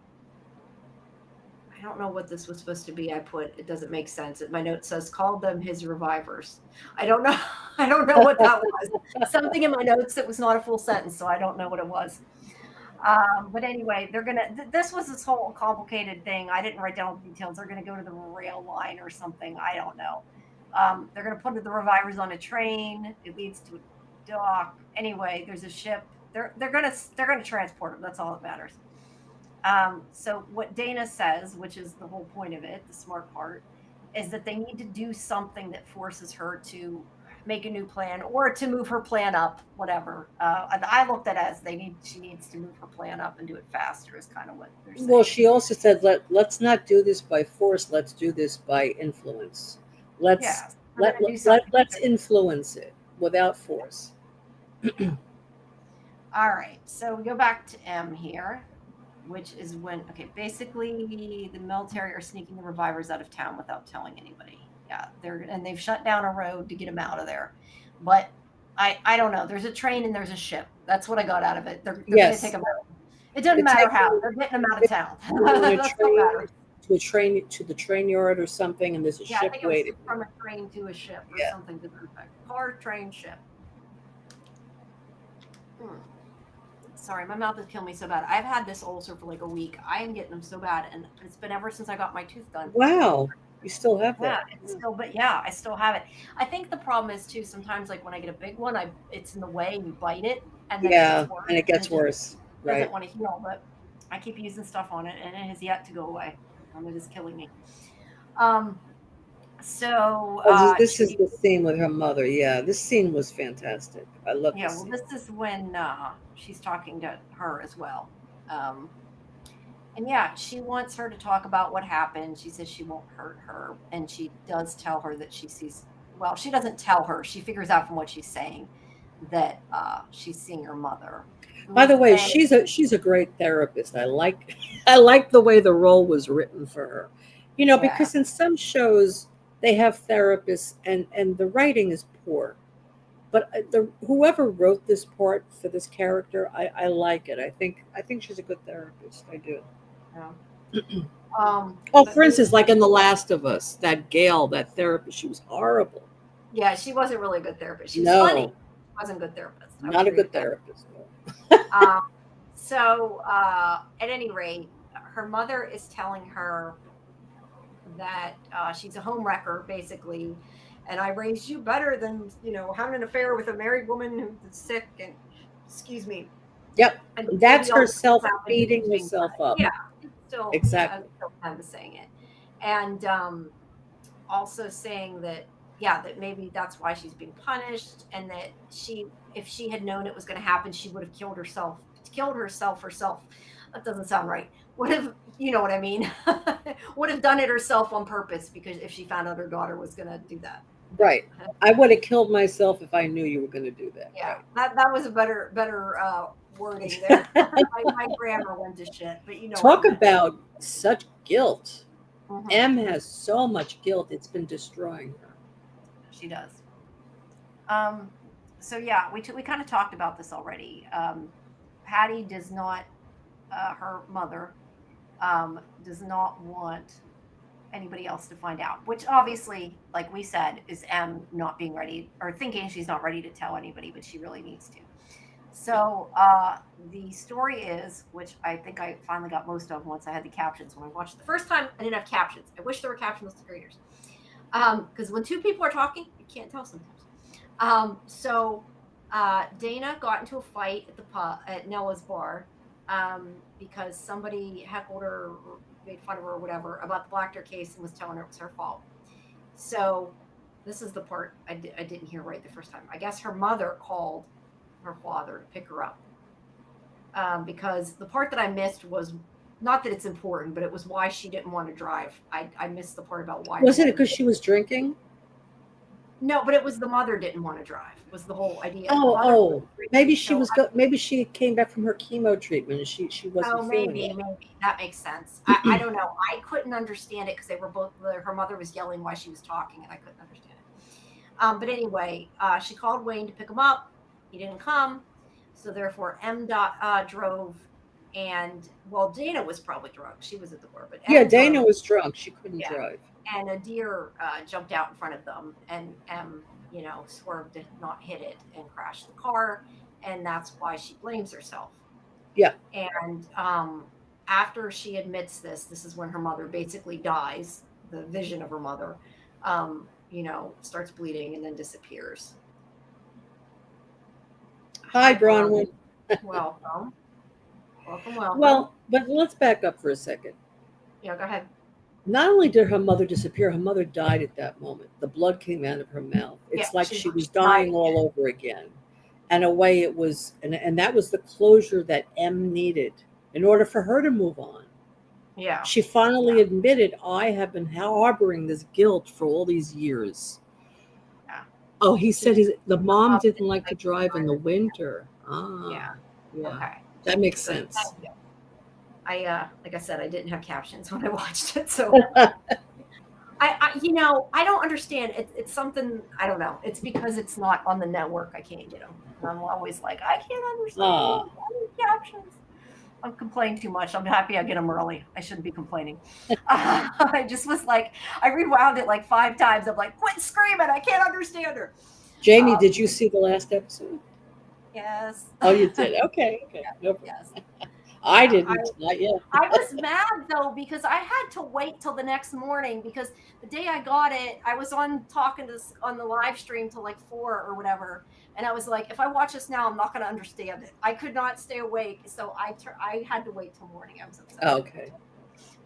don't know what this was supposed to be. I put it doesn't make sense. My note says called them his revivers. I don't know. I don't know what that was. Something in my notes that was not a full sentence, so I don't know what it was. But anyway, they're gonna. This was this whole complicated thing. I didn't write down all the details. They're gonna go to the rail line or something. I don't know. They're gonna put the revivers on a train. It leads to a dock. Anyway, there's a ship. They're gonna transport them. That's all that matters. So what Dana says, which is the whole point of it, the smart part, is that they need to do something that forces her to make a new plan or to move her plan up, whatever. And I looked at it as she needs to move her plan up and do it faster is kind of what they're Well, saying. she also said, let's not do this by force. Let's do this by influence. Let's Yes, we're going to do something. let's influence it without force. Yeah. All right. So we go back to M here, which is when, okay, basically the military are sneaking the revivers out of town without telling anybody. Yeah, they've shut down a road to get them out of there. But I don't know. There's a train and there's a ship. That's what I got out of it. They're going to take Yes, them out. It doesn't they're matter taking how. They're getting them out of town. on a That's what train matters. to the train yard or something, and there's a Yeah, I ship think it was waiting. from a train to a ship or Yeah. something to that effect. Car, train, ship. Hmm. Sorry, my mouth is killing me so bad. I've had this ulcer for like a week. I am getting them so bad, and it's been ever since I got my tooth done. Wow, you still have Yeah, that. it's still, but yeah, I still have it. I think the problem is too, sometimes like when I get a big one, it's in the way and you bite it and then it Yeah, gets worse and it and gets it just worse. doesn't Right. want to heal. But I keep using stuff on it and it has yet to go away. It is killing me. Um, so Oh, this is the scene with her mother. Yeah, this scene was fantastic. I love yeah, this well, scene. this is when she's talking to her as well. Um, and yeah, she wants her to talk about what happened. She says she won't hurt her. And she does tell her that she sees, well, she doesn't tell her. She figures out from what she's saying that she's seeing her mother. By Miss the way, Bay, she's a great therapist. I like I like the way the role was written for her. You know, yeah, because in some shows they have therapists and the writing is poor. But the whoever wrote this part for this character, I like it. I think she's a good therapist. I do. yeah. Oh, But for Miss, instance, like in The Last of Us, that Gail, that therapist, she was horrible. yeah, she wasn't really a good therapist. She was funny. No, She wasn't a good therapist. I would not a agree good with that. therapist. No. Um, so at any rate, her mother is telling her that she's a home wrecker, basically. And I raised you better than, having an affair with a married woman who's sick and, excuse me, Yep, and that's maybe all this herself happened because beating she's being herself punished. up. Yeah, it's still, yeah, Exactly. it's still kind of saying it. And also saying that, yeah, that maybe that's why she's being punished and that if she had known it was going to happen, she would have killed herself. That doesn't sound right. Would have, you know what I mean? Would have done it herself on purpose because if she found out her daughter was going to do that. Right. I would have killed myself if I knew you were going to do that. Yeah, Right. that was a better wording there. My grammar went to shit, but you know what I Talk meant. about such guilt. Mhm. M has so much guilt, it's been destroying her. She does. Um, so yeah, we kind of talked about this already. Patty does not, her mother, does not want anybody else to find out, which obviously, like we said, is M not being ready or thinking she's not ready to tell anybody, but she really needs to. So the story is, which I think I finally got most of once I had the captions. When I watched it the first time, I didn't have captions. I wish there were captions to graders. Because when two people are talking, you can't tell sometimes. So Dana got into a fight at the pub at Nella's bar because somebody heckled her, or made fun of her, or whatever about the Blackter case and was telling her it was her fault. So this is the part I didn't hear right the first time. I guess her mother called her father to pick her up, because the part that I missed was not that it's important, but it was why she didn't want to drive. I missed the part about why her Was it mother because didn't. she was drinking? No, but it was the mother didn't want to drive. Was the whole idea. The Oh, mother was oh, maybe drinking, she so was go. Maybe she came back from her chemo treatment and she wasn't oh, feeling maybe that makes sense. I well. don't know. I couldn't understand it because they were both. Her mother was yelling while she was talking, and I couldn't understand it. But anyway, she called Wayne to pick him up. He didn't come, so therefore M dot drove, and well, Dana was probably drunk. She was at the bar, but Yeah, M drove. Dana was drunk. She couldn't Yeah, drive. and a deer jumped out in front of them, and M, swerved to not hit it and crashed the car, and that's why she blames herself. Yeah. And after she admits this, this is when her mother basically dies. The vision of her mother, starts bleeding and then disappears. Hi, Hi, Veronica. Bronwyn. Welcome. Welcome, welcome. Well, but let's back up for a second. Yeah, go ahead. Not only did her mother disappear, her mother died at that moment. The blood came out of her mouth. Yeah, It's like she she was died. dying all over again. And a way it was, and that was the closure that M needed in order for her to move on. Yeah, She finally admitted, I have been harboring this guilt for all these years. yeah. Oh, he She said the mom didn't didn't like to like drive in the driving. winter. Yeah. Ah, yeah, Okay. that makes Good. sense. Thank you. Like I said, I didn't have captions when I watched it, so I don't understand. It's something I don't know. It's because it's not on the network. I can't get them. And I'm always like, I can't understand. Ah, I need captions. I'm complaining too much. I'm happy I get them early. I shouldn't be complaining. I just was like, I rewound it like 5 times. I'm like, quit screaming. I can't understand her. Jamie, Um, did you see the last episode? yes. Oh, you did. Okay, okay. No, Yes. I Yeah. didn't. Not yet. I was mad though because I had to wait till the next morning because the day I got it, I was on talking to on the live stream till like 4 or whatever, and I was like, if I watch this now, I'm not going to understand it. I could not stay awake, so I had to wait till morning. I was upset, I had to wait Okay. till,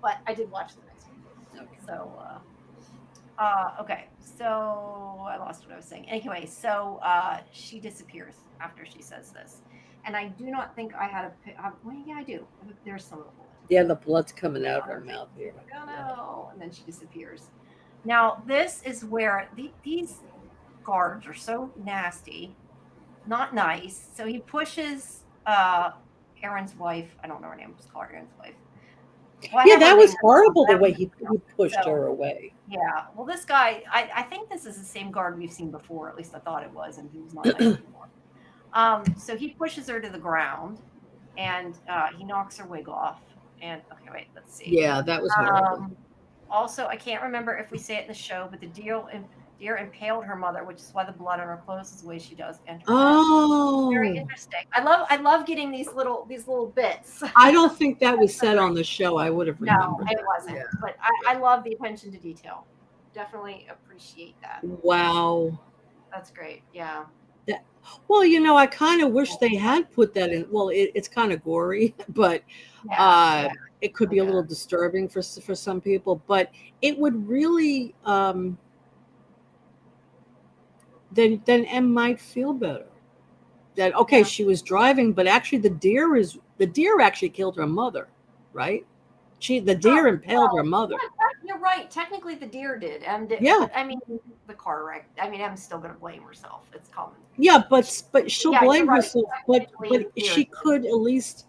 but I did watch the next one. Okay. So okay, so I lost what I was saying. Anyway, so she disappears after she says this, and I do not think I had a. Well, yeah, I do. There's some of the blood. Yeah, the blood's coming out of her mouth here. Like, oh no, and then she disappears. Now this is where these guards are so nasty, not nice. So he pushes Aaron's wife. I don't know her name. Just call her Aaron's wife. Well, I Yeah, have her that name was written down, horrible but I the don't way have he it down. pushed So her away. yeah, well, this guy, I think this is the same guard we've seen before. At least I thought it was, and he was not nice anymore. So he pushes her to the ground, and he knocks her wig off. And okay, wait, let's see. Yeah, that was horrible. Also, I can't remember if we say it in the show, but the deer impaled her mother, which is why the blood on her clothes is the way she does, and her head. Very Oh, interesting. I love getting these little bits. I don't think that was said on the show. I would have No, remembered it that. wasn't. Yeah. But I love the attention to detail. Definitely appreciate that. Wow. That's great. Yeah. That, well, I kind of wish they had put that in. Well, it's kind of gory, but Yeah. Yeah. it could be a Yeah. little disturbing for some people. But it would really then M might feel better. That okay, Yeah. she was driving, but actually the deer actually killed her mother, right? The deer impaled her mother. You're right. Technically, the deer did, Yeah, but I mean, the car wreck. I mean, I'm still gonna blame herself. It's common. yeah, but she'll Yeah, you're blame right. herself. Technically, But the deer she did. could at least,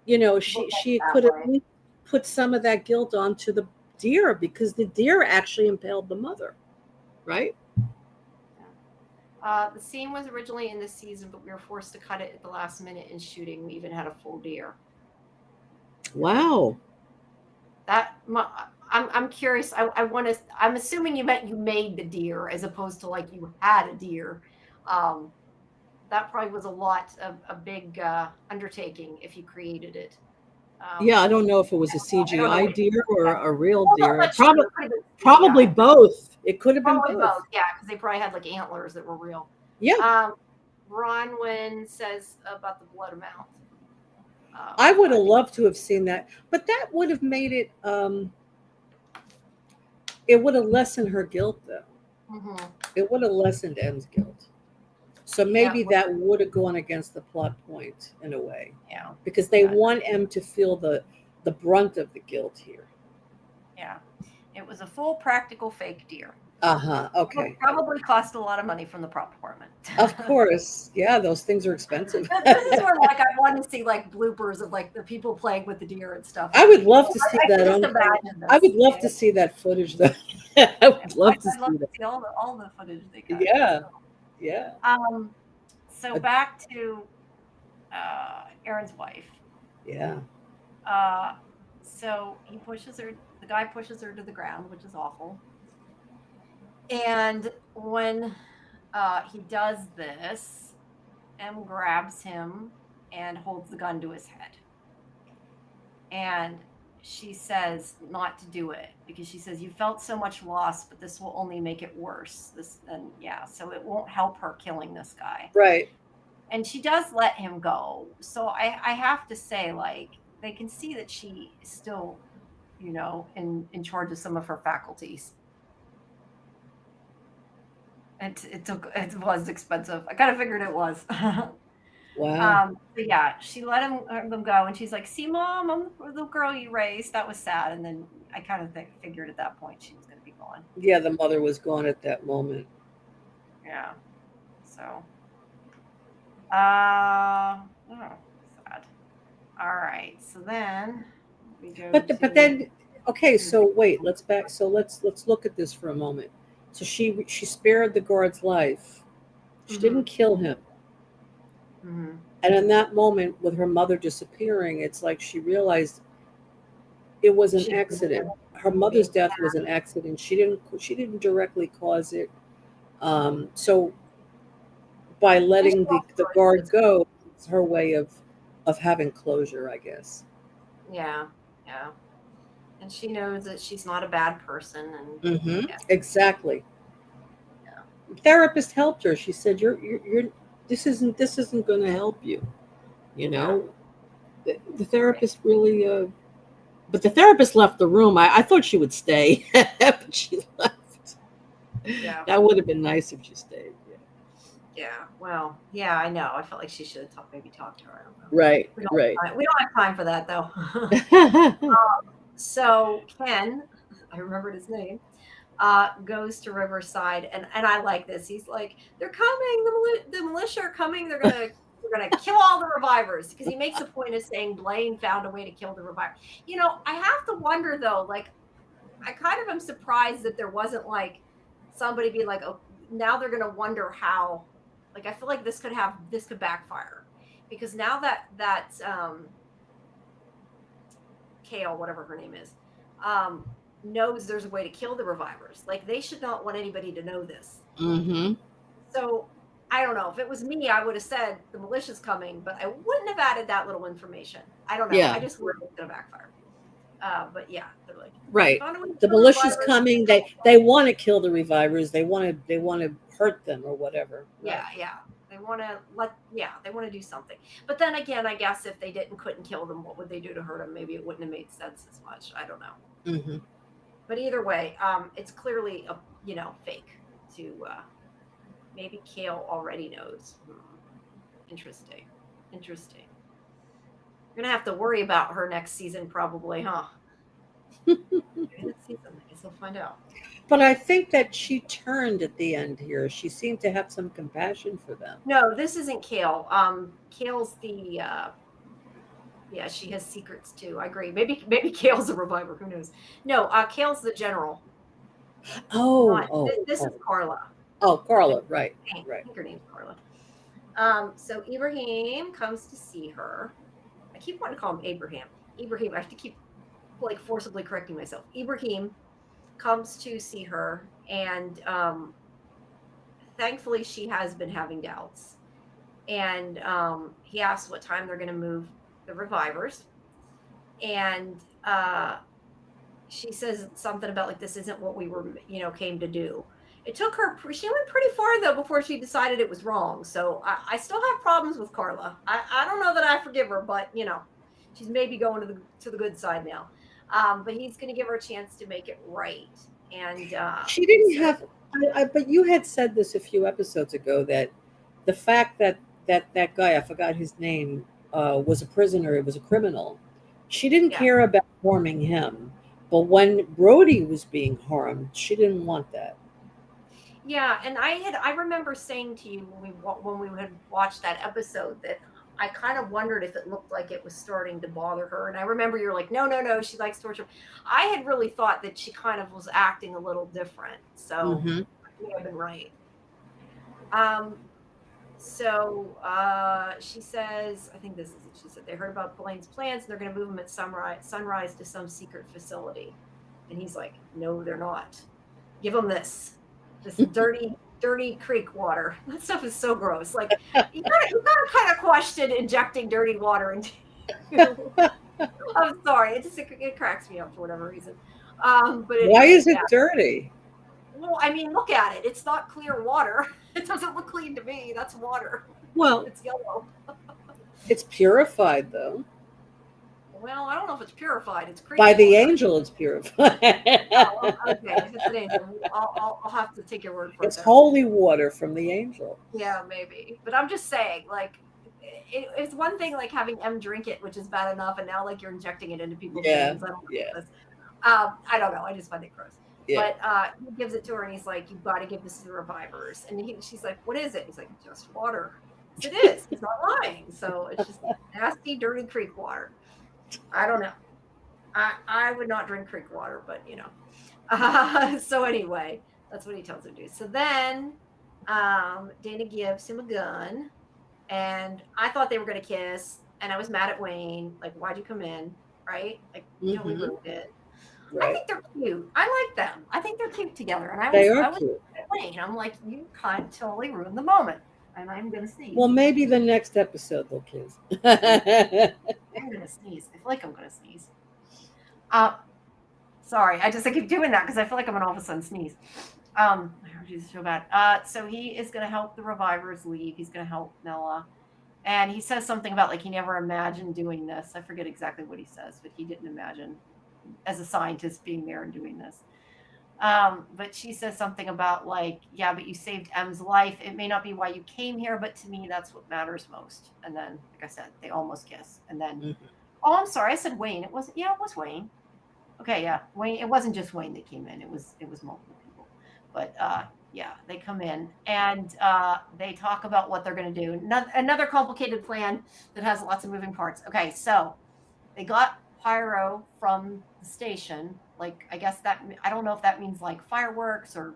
Look at it she that could at way. least put some of that guilt onto the deer because the deer actually impaled the mother, right? The scene was originally in this season, but we were forced to cut it at the last minute in shooting. We even had a full deer. Wow. I'm curious. I want to. I'm assuming you meant you made the deer as opposed to like you had a deer. Um, that probably was a big undertaking if you created it. Yeah, I don't know if it was a I don't know CGI what you deer or expect. a real Well, deer. that's true. It could have been Probably CGI. both. It could have been Probably both. both. Yeah, because they probably had like antlers that were real. Yeah. Bronwyn says about the blood amount. I would have loved to have seen that, but that would have made it. It would have lessened her guilt, though. Hmm. It would have lessened M's guilt. So Yeah. maybe that would have gone against the plot point in a way, Yeah. because they Yeah. want M to feel the brunt of the guilt here. Yeah. It was a full practical fake deer. Uh-huh. Okay. Probably cost a lot of money from the prop department. Of course. Yeah, those things are expensive. This is where like I want to see like bloopers of like the people playing with the deer and stuff. I would love to see I can that just on. imagine I this. would love to see that footage though. I would love to I'd love see to that. see all the footage they got. Yeah. Yeah. Um, so Uh, back to Aaron's wife. yeah. Uh, so he pushes her. The guy pushes her to the ground, which is awful. And when he does this, M grabs him and holds the gun to his head. And she says not to do it because she says you felt so much loss, but this will only make it worse. This and yeah, so it won't help her killing this guy. Right. And she does let him go. So I have to say, like, they can see that she is still, in charge of some of her faculties. It was expensive. I kind of figured it was. Wow. But yeah, she let them go, and she's like, "See, mom, I'm the girl you raised." That was sad, and then I kind of figured at that point she was going to be gone. Yeah, the mother was gone at that moment. Yeah. So, oh, sad. All right. So then we go But to. then okay, so wait, let's look at this for a moment. So she spared the guard's life. She Hmm. didn't kill him. Hmm. And in that moment with her mother disappearing, it's like she realized it was an She accident. Her mother's death was an accident. She didn't directly cause it. So by and she letting the also guard go, it's her way of having closure, I guess. yeah, yeah, and she knows that she's not a bad person, and yeah, Exactly. yeah, Therapist helped her. She said, "You're this isn't going to help you." You yeah, know, the right, therapist really. But the therapist left the room. I thought she would stay, but she left. yeah. That would have been nice if she stayed. Yeah. Yeah, well, yeah, I know. I felt like she should have maybe talked to her. I don't know. Right. We don't Right. have time. We don't have time for that though. So Ken, I remembered his name, goes to Riverside, and I like this. He's like, "They're coming. The militia are coming. They're gonna kill all the revivers," because he makes a point of saying Blaine found a way to kill the reviver. I have to wonder though. Like, I kind of am surprised that there wasn't like somebody be like, "Oh, now they're gonna wonder how." Like, I feel like this could backfire because now that Kale, whatever her name is, um, knows there's a way to kill the revivers. Like, they should not want anybody to know this. Mm-hmm. So I don't know. If it was me, I would have said the militia's coming, but I wouldn't have added that little information. I don't know. I Yeah. just worried it's gonna backfire. But yeah, they're like, Right. found a way to The kill the militia's revivers. coming. They want to kill the revivers. They want to hurt them or whatever. Yeah, Right. yeah. They want to do something. But then again, I guess if they couldn't kill them, what would they do to hurt them? Maybe it wouldn't have made sense as much. I don't know. Mm-hmm. But either way, it's clearly a fake. To maybe Kale already knows. Interesting, interesting. You're gonna have to worry about her next season, probably, huh? Maybe next season, I guess we'll find out. But I think that she turned at the end here. She seemed to have some compassion for them. No, this isn't Kale. Kale's the yeah, she has secrets too. I agree. Maybe Kale's a reviver. Who knows? No, Kale's the general. Oh, Not oh, this is oh, Carla. oh, I Carla. Right. think, Right. her name's Carla. So Ibrahim comes to see her. I keep wanting to call him Abraham. Ibrahim. I have to keep like forcibly correcting myself. Ibrahim comes to see her, and thankfully she has been having doubts. And he asks what time they're going to move the revivers, and she says something about like this isn't what we were came to do. It took her. She went pretty far though before she decided it was wrong. So I still have problems with Carla. I don't know that I forgive her, but she's maybe going to the good side now. But he's going to give her a chance to make it right. And She he didn't said, have. but you had said this a few episodes ago that the fact that that guy, I forgot his name, was a prisoner, it was a criminal. She didn't Yeah. care about harming him, but when Brody was being harmed, she didn't want that. Yeah, and I remember saying to you when we had watched that episode that I kind of wondered if it looked like it was starting to bother her. And I remember you're like, no, no, no, she likes torture. I had really thought that she kind of was acting a little different. So Hmm. I may have been right. Um, she says, I think this is it. She said they heard about Blaine's plans and they're going to move him at sunrise to some secret facility. And he's like, no, they're not. Give them this dirty creek water. That stuff is so gross. Like you gotta kind of question injecting dirty water into. I'm sorry, it cracks me up for whatever reason. But Why anyway, is it yeah. dirty? Well, I mean, look at it. It's not clear water. It doesn't look clean to me. That's water. Well, It's yellow. it's purified though. Well, I don't know if it's purified. It's creek By the water. angel, it's purified. Oh, okay. If it's an angel, I'll have to take your word for it. It's Then. holy water from the angel. Yeah, maybe. But I'm just saying, like, it's one thing like having M drink it, which is bad enough, and now like you're injecting it into people's Yeah, veins. I don't yeah, like this. I don't know. I just find it gross. yeah. But he gives it to her, and he's like, "You've got to give this to the revivers." And she's like, "What is it?" He's like, "Just water." It is. He's not lying. So it's just nasty, dirty creek water. I don't know. I would not drink creek water, but you know. So anyway, that's what he tells her to do. So then Dana gives him a gun, and I thought they were going to kiss, and I was mad at Wayne. Like, why'd you come in? Right? Like, totally Hmm. ruined it. I Right. think they're cute. I like them. I think they're cute together. And They I are was cute. mad at Wayne. I'm like, you can't totally ruin the moment. And I'm going to sneeze. Well, maybe the next episode they'll kiss. I'm going to sneeze. I feel like I'm going to sneeze. Sorry. I keep doing that because I feel like I'm going to all of a sudden sneeze. I heard you so bad. So he is going to help the revivers leave. He's going to help Nella. And he says something about like he never imagined doing this. I forget exactly what he says, but he didn't imagine as a scientist being there and doing this. But she says something about like, yeah, but you saved M's life. It may not be why you came here, but to me, that's what matters most. And then, like I said, they almost kiss. And then, oh, I'm sorry, I said Wayne. It was Wayne. Okay, yeah, Wayne. It wasn't just Wayne that came in. It was multiple people. But yeah, they come in and they talk about what they're going to do. Another complicated plan that has lots of moving parts. Okay, so they got pyro from the station. Like, I guess I don't know if that means like fireworks or,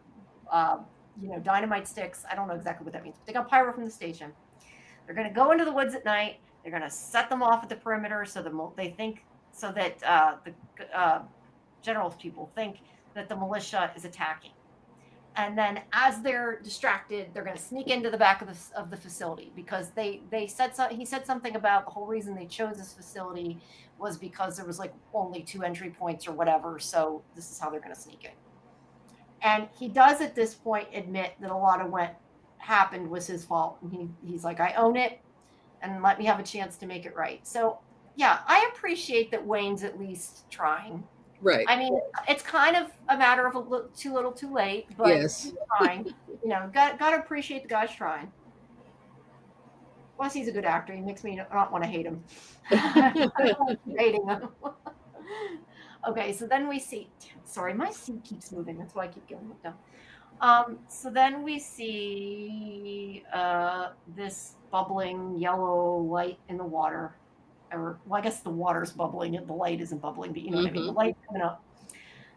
dynamite sticks. I don't know exactly what that means. But they got pyro from the station. They're going to go into the woods at night. They're going to set them off at the perimeter they think so that the general's people think that the militia is attacking. And then as they're distracted, they're going to sneak into the back of the facility because he said something about the whole reason they chose this facility was because there was like only 2 entry points or whatever. So this is how they're going to sneak in. And he does at this point admit that a lot of what happened was his fault. And he's like, I own it and let me have a chance to make it right. So yeah, I appreciate that Wayne's at least trying. Right. I mean, it's kind of a matter of too little, too late, but Yes. he's trying. Got to appreciate the guy's trying. Plus, he's a good actor. He makes me not want to hate him. I don't like hating him. Okay, so then we see. Sorry, my seat keeps moving. That's why I keep getting looked down. So then we see this bubbling yellow light in the water. Well, I guess the water's bubbling and the light isn't bubbling, but you know what I mean. The light's coming up.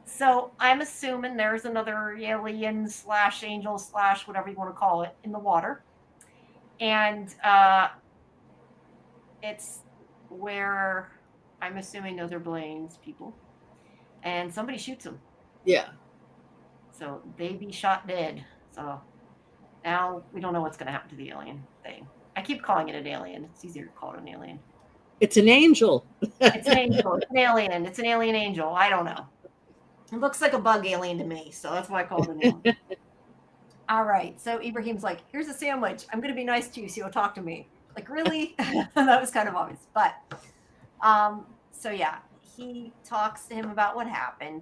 So I'm assuming there's another alien / angel / whatever you want to call it in the water. And it's where I'm assuming those are Blaine's people. And somebody shoots them. Yeah. So they be shot dead. So now we don't know what's going to happen to the alien thing. I keep calling it an alien. It's easier to call it an alien. It's an angel. It's an angel. It's an alien. It's an alien angel. I don't know. It looks like a bug alien to me, so that's why I call it an alien. All right. So Ibrahim's like, here's a sandwich. I'm going to be nice to you, so you'll talk to me. Like, really? That was kind of obvious. But, so yeah, he talks to him about what happened,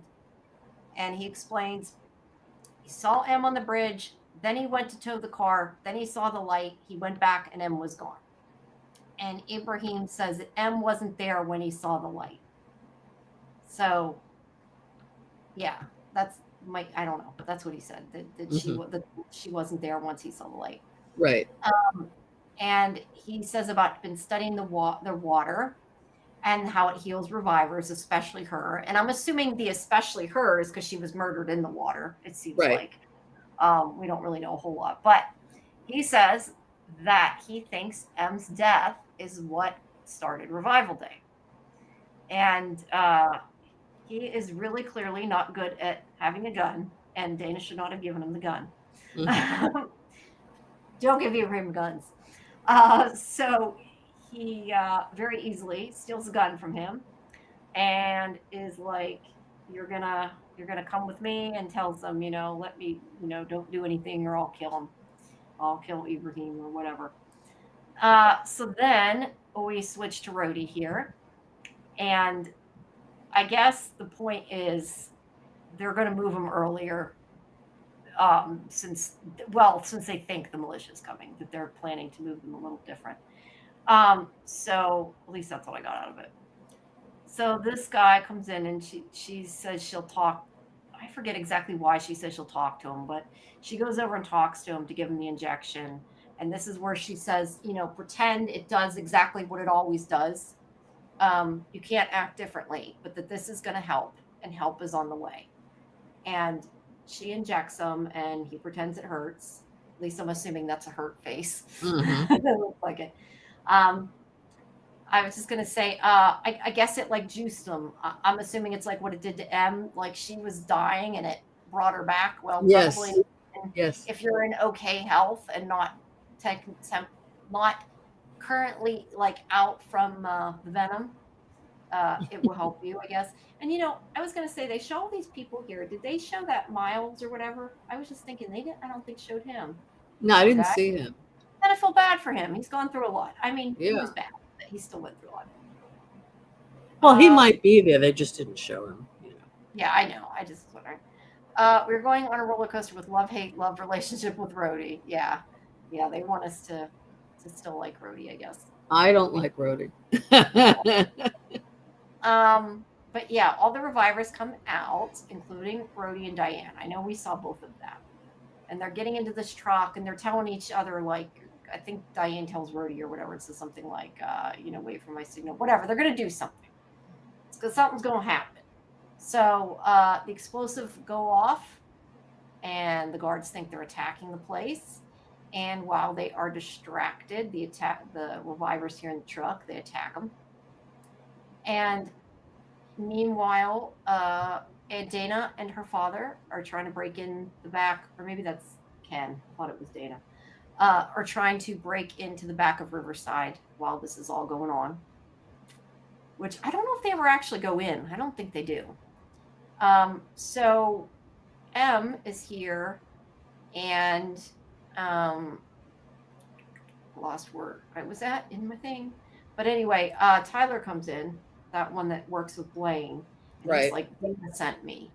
and he explains. saw M on the bridge. Then he went to tow the car. Then he saw the light. He went back and M was gone. And Ibrahim says that M wasn't there when he saw the light. So, yeah, that's I don't know. That's what he said, that she wasn't there once he saw the light. Right. And he says about been studying the water and how it heals revivers, especially her. And I'm assuming the especially her is because she was murdered in the water, it seems Right. like. We don't really know a whole lot. But he says that he thinks M's death is what started Revival Day. And he is really clearly not good at having a gun, and Dana should not have given him the gun. Mhm. Don't give Ibrahim guns. So he very easily steals a gun from him and is like, you're gonna come with me, and tells them, let me, don't do anything or I'll kill him. I'll kill Ibrahim or whatever. So then we switch to Rhodey here. And I guess the point is they're going to move him earlier, since they think the militia's coming, that they're planning to move them a little different. So at least that's what I got out of it. So this guy comes in and she says she'll talk. I forget exactly why she says she'll talk to him, but she goes over and talks to him to give him the injection. And this is where she says, pretend it does exactly what it always does. You can't act differently, but that this is going to help, and help is on the way. And she injects him, and he pretends it hurts. At least I'm assuming that's a hurt face. Mhm. It looks like it. I was just gonna say, I guess it like juiced him. I'm assuming it's like what it did to M. Like she was dying and it brought her back. Well, Yes. probably Yes. if you're in okay health and not not currently like out from the venom, it will help you, I guess. And I was gonna say they show all these people here. Did they show that Miles or whatever? I was just thinking they didn't. I don't think showed him. No, I Poor didn't guy. see him. And I feel bad for him. He's gone through a lot. I mean, he Yeah. was bad, but he still went through a lot. Well, he might be there. They just didn't show him. Yeah, I know. I just was wondering. We're going on a roller coaster with love relationship with Rhodey. Yeah, they want us to still like Rhodey, I guess. I don't like Rhodey. But yeah, all the revivers come out, including Rhodey and Diane. I know we saw both of them, and they're getting into this truck, and they're telling each other, like, I think Diane tells Rhodey or whatever, it says something like, wait for my signal, whatever. They're gonna do something. It's because something's gonna happen. So the explosives go off, and the guards think they're attacking the place. And while they are distracted, the revivers here in the truck, they attack them. And meanwhile, Dana and her father are trying to break in the back, or maybe that's Ken. I thought it was Dana. Are trying to break into the back of Riverside while this is all going on. Which I don't know if they ever actually go in. I don't think they do. So M is here, and lost word. I was that in my thing, but anyway, Tyler comes in, that one that works with Blaine, and Right. he's like, Blaine sent me.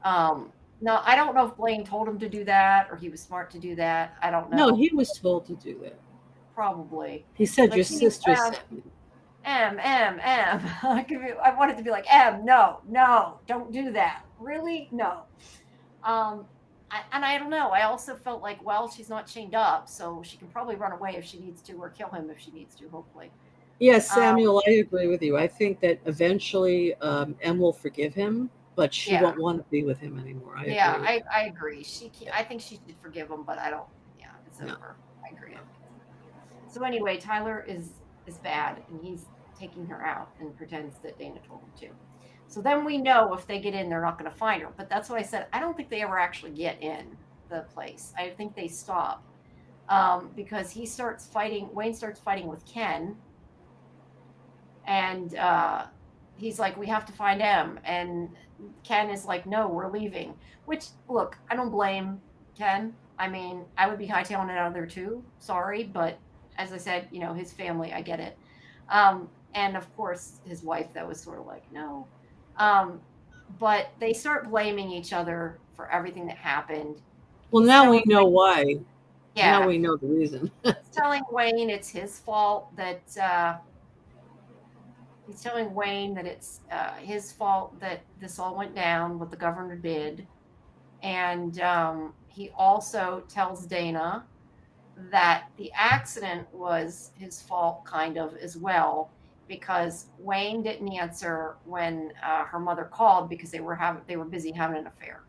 Now I don't know if Blaine told him to do that or he was smart to do that. I don't know. No, he was told to do that. Probably. He said But your he, sister sent me. M. I wanted to be like, M, no, don't do that. Really? No. And I don't know. I also felt like, well, she's not chained up, so she can probably run away if she needs to, or kill him if she needs to, hopefully. Yes, Samuel, I agree with you. I think that eventually Em will forgive him, but she won't want to be with him anymore. I agree. I agree. I think she should forgive him, but I don't. Yeah, it's over. I agree. So anyway, Tyler is bad, and he's taking her out and pretends that Dana told him to. So then we know if they get in, they're not going to find her. But that's what I said. I don't think they ever actually get in the place. I think they stop because Wayne starts fighting with Ken. And he's like, we have to find M. And Ken is like, no, we're leaving. Which, look, I don't blame Ken. I mean, I would be hightailing it out of there too. Sorry. But as I said, his family, I get it. And of course, his wife, that was sort of like, no. But they start blaming each other for everything that happened. Well, He's now we telling know why. Now yeah, we know the reason. he's telling Wayne it's his fault that his fault that this all went down, what the governor did. And he also tells Dana that the accident was his fault, kind of as well, because Wayne didn't answer when her mother called because they were busy having an affair.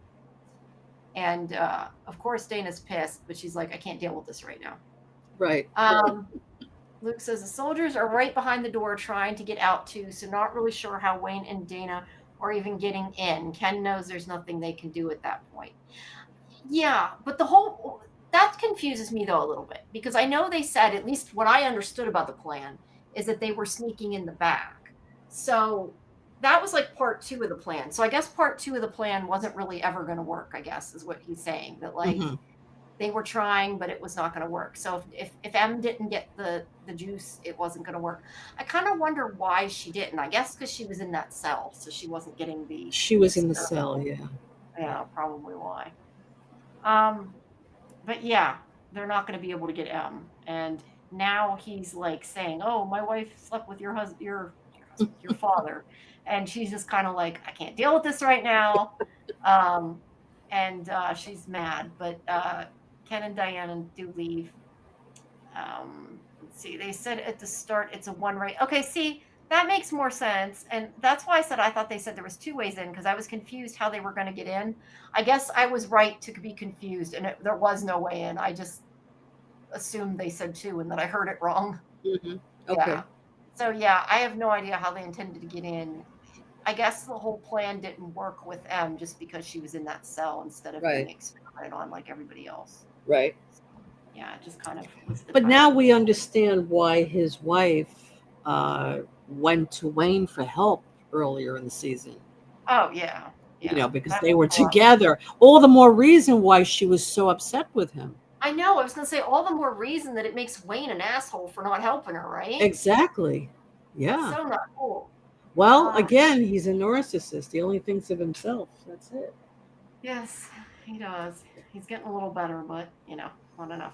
And of course, Dana's pissed, but she's like, I can't deal with this right now. Right. Luke says the soldiers are right behind the door trying to get out too, so not really sure how Wayne and Dana are even getting in. Ken knows there's nothing they can do at that point. Yeah, but that confuses me though a little bit because I know they said, at least what I understood about the plan is that they were sneaking in the back. So that was like part two of the plan. So I guess part two of the plan wasn't really ever going to work, I guess, is what he's saying. That like Hmm. they were trying, but it was not going to work. So if M didn't get the juice, it wasn't going to work. I kind of wonder why she didn't. I guess because she was in that cell, so she wasn't getting the She was in the experiment. cell, yeah. Yeah, probably why. Um, but yeah, they're not going to be able to get M. And now he's like saying, "Oh, my wife slept with your father," and she's just kind of like, "I can't deal with this right now," um, and she's mad. But Ken and Diana do leave. Let's see. They said at the start it's a one way. Okay, see, that makes more sense, and that's why I said I thought they said there was two ways in because I was confused how they were going to get in. I guess I was right to be confused, and there was no way in. I just assumed they said two, and that I heard it wrong. Hmm. Okay. Yeah. So yeah, I have no idea how they intended to get in. I guess the whole plan didn't work with M just because she was in that cell instead of being Right. experimented on like everybody else. Right. Yeah, it just kind of was the But now timing. we understand why his wife went to Wayne for help earlier in the season. Oh yeah, yeah. Because That they makes were a lot. together. All the more reason why she was so upset with him. I know. I was gonna say all the more reason that it makes Wayne an asshole for not helping her, right? Exactly. That's Yeah. so not cool. Well, Uh, again, he's a narcissist. He only thinks of himself. That's it. yes, he does. He's getting a little better, but not enough.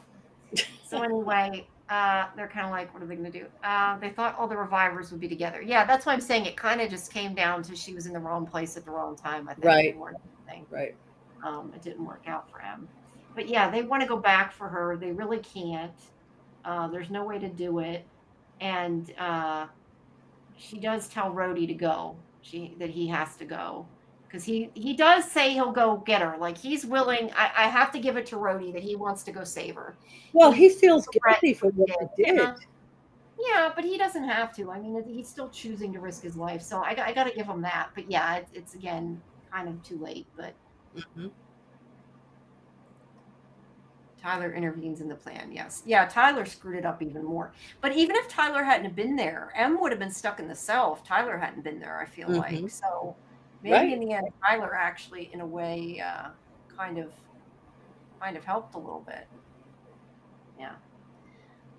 So anyway, they're kind of like, what are they going to do? They thought all the revivers would be together. Yeah, that's why I'm saying it kind of just came down to she was in the wrong place at the wrong time. I think Right. more than anything, Right. it didn't work out for him. But yeah, they want to go back for her. They really can't. There's no way to do it, and she does tell Rhodey to go. That he has to go because he does say he'll go get her. Like he's willing. I have to give it to Rhodey that he wants to go save her. Well, he He's feels regret guilty for what what he he did. did. Yeah, but he doesn't have to. I mean, he's still choosing to risk his life. So I got to give him that. But yeah, it's again kind of too late. But Hmm. Tyler intervenes in the plan. Yes. Yeah, Tyler screwed it up even more. But even if Tyler hadn't been there, M would have been stuck in the cell if Tyler hadn't been there, I feel Hmm. like. So maybe in Right. the end, Tyler actually, in a way, kind of helped a little bit. Yeah.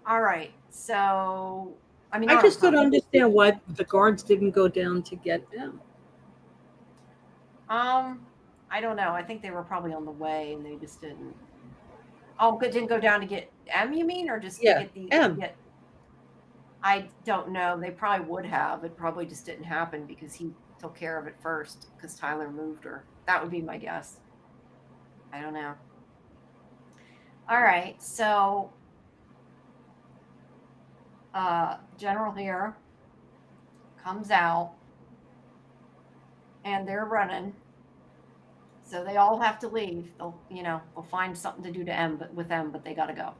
All right. So, I mean, I not on just don't purpose. understand why the guards didn't go down to get him. Um, I don't know. I think they were probably on the way and they just didn't. Oh, good, didn't go down to get M, you mean, or just to Yeah. get M. I don't know. They probably would have. It probably just didn't happen because he took care of it first because Tyler moved her. That would be my guess. I don't know. All right. So, General here comes out and they're running. So they all have to leave. They'll find something to do to M, but with them, but they got to go.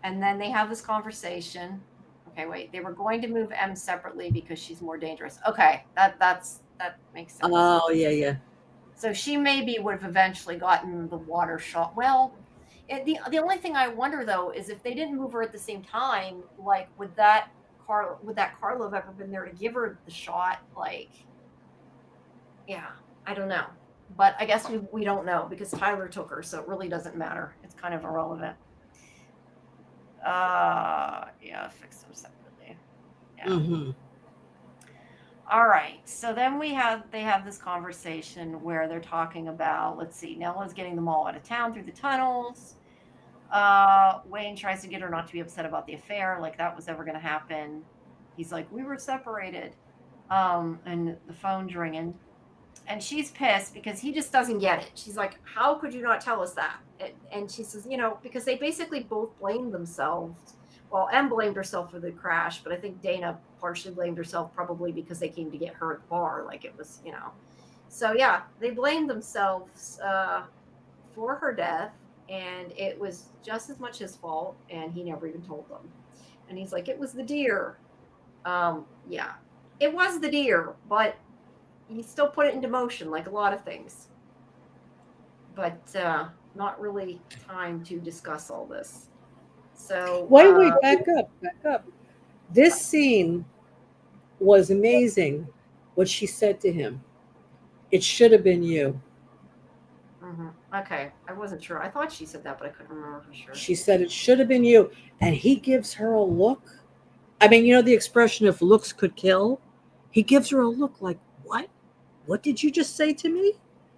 And then they have this conversation. Okay, wait. They were going to move M separately because she's more dangerous. Okay, that makes sense. Oh, yeah, yeah. So she maybe would have eventually gotten the water shot. Well, the only thing I wonder though is if they didn't move her at the same time, like would that Carla have ever been there to give her the shot? Like, yeah, I don't know. But I guess we don't know because Tyler took her, so it really doesn't matter. It's kind of irrelevant. Yeah, fix them separately. Yeah. Hmm. All right. So then they have this conversation where they're talking about, let's see, Nella's getting them all out of town through the tunnels. Wayne tries to get her not to be upset about the affair, like that was ever going to happen. He's like, we were separated. And the phone's ringing. And she's pissed because he just doesn't get it. She's like, how could you not tell us that? And she says, because they basically both blamed themselves. Well, Em blamed herself for the crash, but I think Dana partially blamed herself probably because they came to get her at the bar. Like it was, So yeah, they blamed themselves for her death, and it was just as much his fault, and he never even told them. And he's like, it was the deer. Yeah, it was the deer, but he still put it into motion like a lot of things. But not really time to discuss all this. So Wait, back up. This scene was amazing. What she said to him, it should have been you. Okay, I wasn't sure. I thought she said that, but I couldn't remember for sure. She said it should have been you, and he gives her a look. I mean, the expression "if looks could kill." He gives her a look like, "What? What did you just say to me?"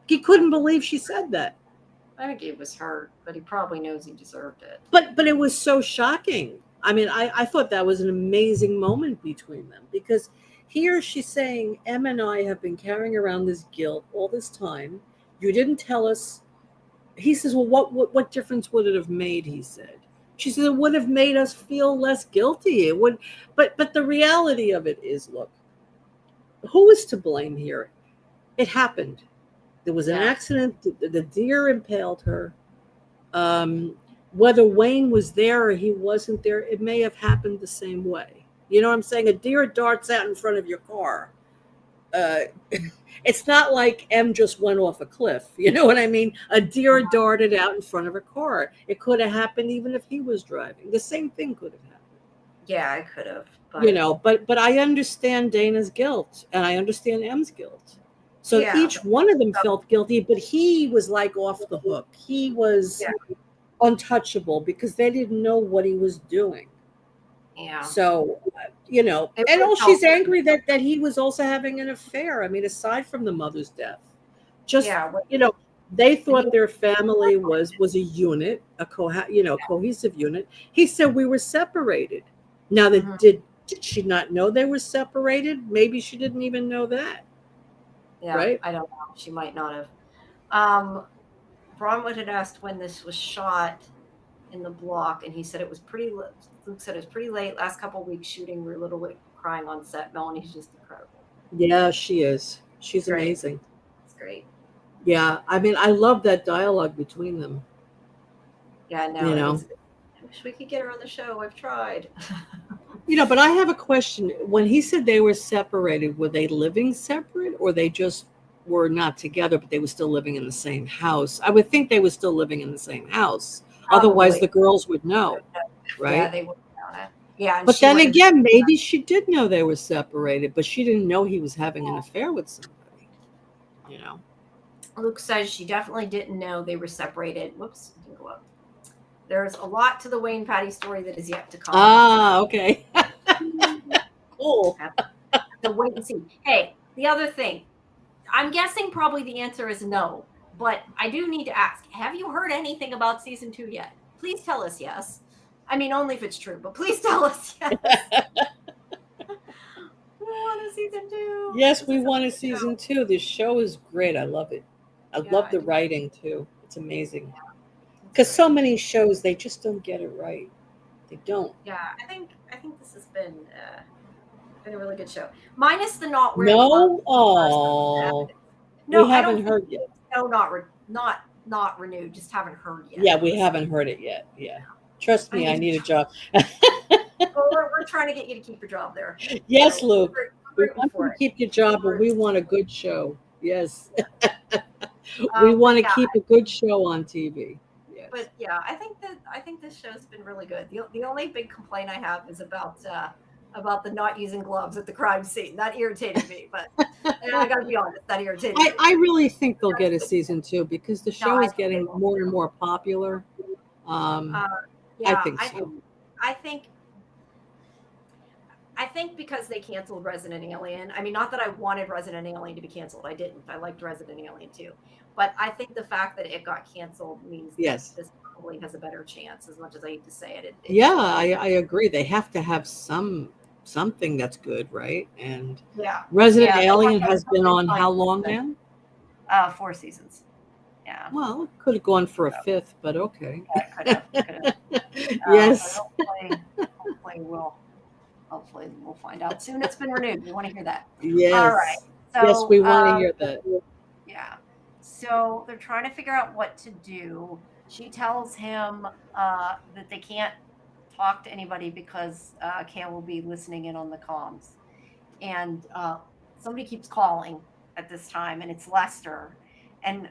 He couldn't believe she said that. I think he was hurt, but he probably knows he deserved it. But it was so shocking. I mean, I thought that was an amazing moment between them, because here she's saying, Em and I have been carrying around this guilt all this time. You didn't tell us. He says, well, what difference would it have made? He said. She said, it would have made us feel less guilty. It would, but the reality of it is, look, who is to blame here? It happened. There was an accident. The deer impaled her. Whether Wayne was there or he wasn't there, it may have happened the same way. You know what I'm saying? A deer darts out in front of your car. It's not like M just went off a cliff. You know what I mean? A deer darted out in front of her car. It could have happened even if he was driving. The same thing could have happened. Yeah, it could have. But, but I understand Dana's guilt, and I understand M's guilt. So each one of them felt guilty, but he was like off the hook. He was untouchable because they didn't know what he was doing. Yeah. So, and she's angry that he was also having an affair. I mean, aside from the mother's death, they thought their family was a unit, a cohesive unit. He said we were separated. Now, did she not know they were separated? Maybe she didn't even know that. Yeah, right? I don't know. She might not have. Bronwood had asked when this was shot in the block, and he said it was pretty. Luke said it was pretty late. Last couple of weeks shooting, we were literally crying on set. Melanie's just incredible. Yeah, she is. She's amazing. It's great. Yeah, I mean, I love that dialogue between them. Yeah, no. I wish we could get her on the show. I've tried. But I have a question. When he said they were separated, were they living separate, or they just were not together, but they were still living in the same house? I would think they were still living in the same house. Probably. Otherwise, the girls would know, right? Yeah, they would know it. Yeah, but then again, maybe she did know they were separated, but she didn't know he was having an affair with somebody. Luke says she definitely didn't know they were separated. Whoops, didn't go up. There's a lot to the Wayne Patty story that is yet to come. Ah, okay. Cool. So wait and see. Hey, the other thing, I'm guessing probably the answer is no, but I do need to ask, have you heard anything about season 2 yet? Please tell us yes. I mean, only if it's true, but please tell us yes. We want a season 2. Yes, we want a season 2. This show is great. I love it. I love the writing too. It's amazing. Because so many shows, they just don't get it right. They don't. Yeah, I think this has been a really good show. Minus the not really. No, oh, no, we haven't heard yet. No, not renewed. Just haven't heard yet. Yeah, we haven't heard it yet. Yeah, trust me, I need a job. we're trying to get you to keep your job there. Yes, so, Luke. We want you to keep your job, but we want a good show. Yes, we want to keep a good show on TV. Yes. But yeah, I think this show's been really good. The only big complaint I have is about the not using gloves at the crime scene. That irritated me, but I gotta be honest, that irritated me. I really think they'll get a season 2 because the show is getting more and more popular. I think so. I think because they canceled Resident Alien. I mean, not that I wanted Resident Alien to be canceled. I didn't. I liked Resident Alien too. But I think the fact that it got canceled means that Yes. this probably has a better chance. As much as I hate to say it, Yeah, I agree. They have to have something that's good, right? And yeah, Resident yeah. They have Alien to have has been something on how long fun. now? 4 seasons. Yeah. Well, it could have gone for a fifth, but okay. Yeah, could have. Could have. But Yes. hopefully we'll find out soon. It's been renewed. We want to hear that. All right. Yes. Yes, So we want to hear that. yeah. So they're trying to figure out what to do. She tells him that they can't talk to anybody because Cam will be listening in on the comms. And somebody keeps calling at this time, and it's Lester. And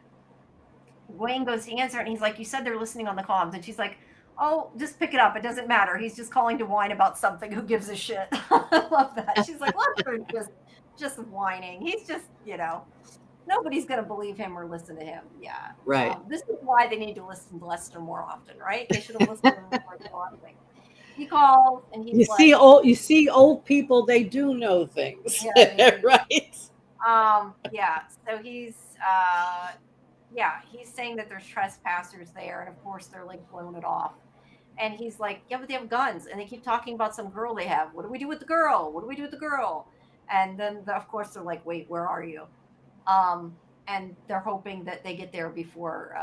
Wayne goes to answer, and he's like, "You said they're listening on the comms," and she's like, "Oh, just pick it up. It doesn't matter. He's just calling to whine about something. Who gives a shit?" I love that. She's like, "Lester's just whining. He's just, nobody's gonna believe him or listen to him." Yeah, Right. This is why they need to listen to Lester more often, right? They should have listened to him more often. He calls, and he's you see old people. They do know things, yeah, right? Yeah. So he's saying that there's trespassers there, and of course they're like blowing it off. And he's like, "Yeah, but they have guns, and they keep talking about some girl they have. What do we do with the girl? What do we do with the girl?" And then of course they're like, "Wait, where are you?" And they're hoping that they get there before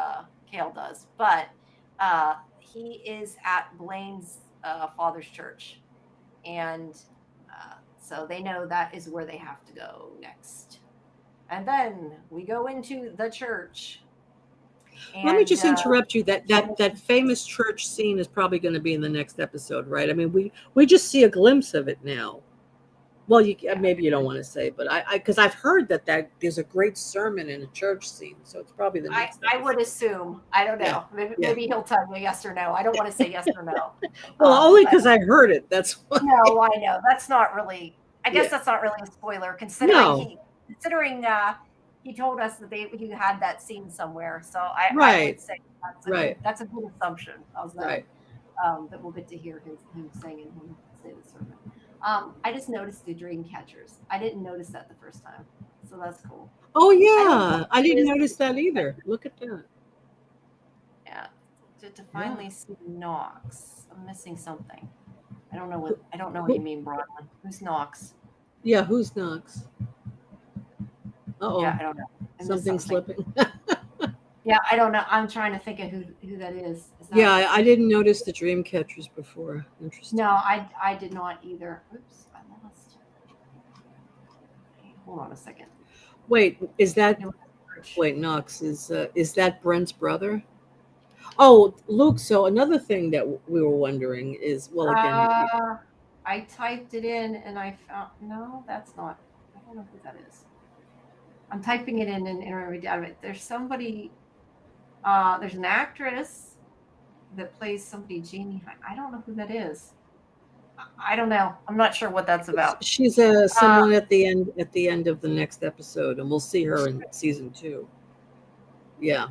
Kale does. But he is at Blaine's father's church, and so they know that is where they have to go next. And then we go into the church. Let me just interrupt you. That famous church scene is probably going to be in the next episode, right? I mean, we just see a glimpse of it now. Well, maybe you don't want to say, but because I've heard that there's a great sermon in a church scene, so it's probably the next. I would assume. I don't know. Yeah. Maybe he'll tell you yes or no. I don't want to say yes or no. Well, only because I heard it. That's why. No, I know. That's not really. I guess that's not really a spoiler, considering he told us that he had that scene somewhere. So I would say that's a good assumption. That we'll get to hear him sing and him say the sermon. I just noticed the dream catchers. I didn't notice that the first time, so that's cool. Oh yeah, I didn't notice that either. Look at that. Yeah, to finally see Knox. I'm missing something. I don't know what you mean, Bronwyn. Who's Knox? Yeah, who's Knox? Yeah, I don't know. Something's slipping. Yeah, I don't know. I'm trying to think of who that is. I didn't notice the dream catchers before. Interesting. No, I did not either. Oops, I lost. Hold on a second. Wait, is that? Wait, Knox is that Brent's brother? Oh, Luke. So another thing that we were wondering is, well, again, I typed it in and I found no, that's not. I don't know who that is. I'm typing it in Internet Database. There's somebody. There's an actress that plays somebody, Jamie. I don't know who that is. I don't know. I'm not sure what that's about. She's someone at the end of the next episode, and we'll see her in season 2. Yeah.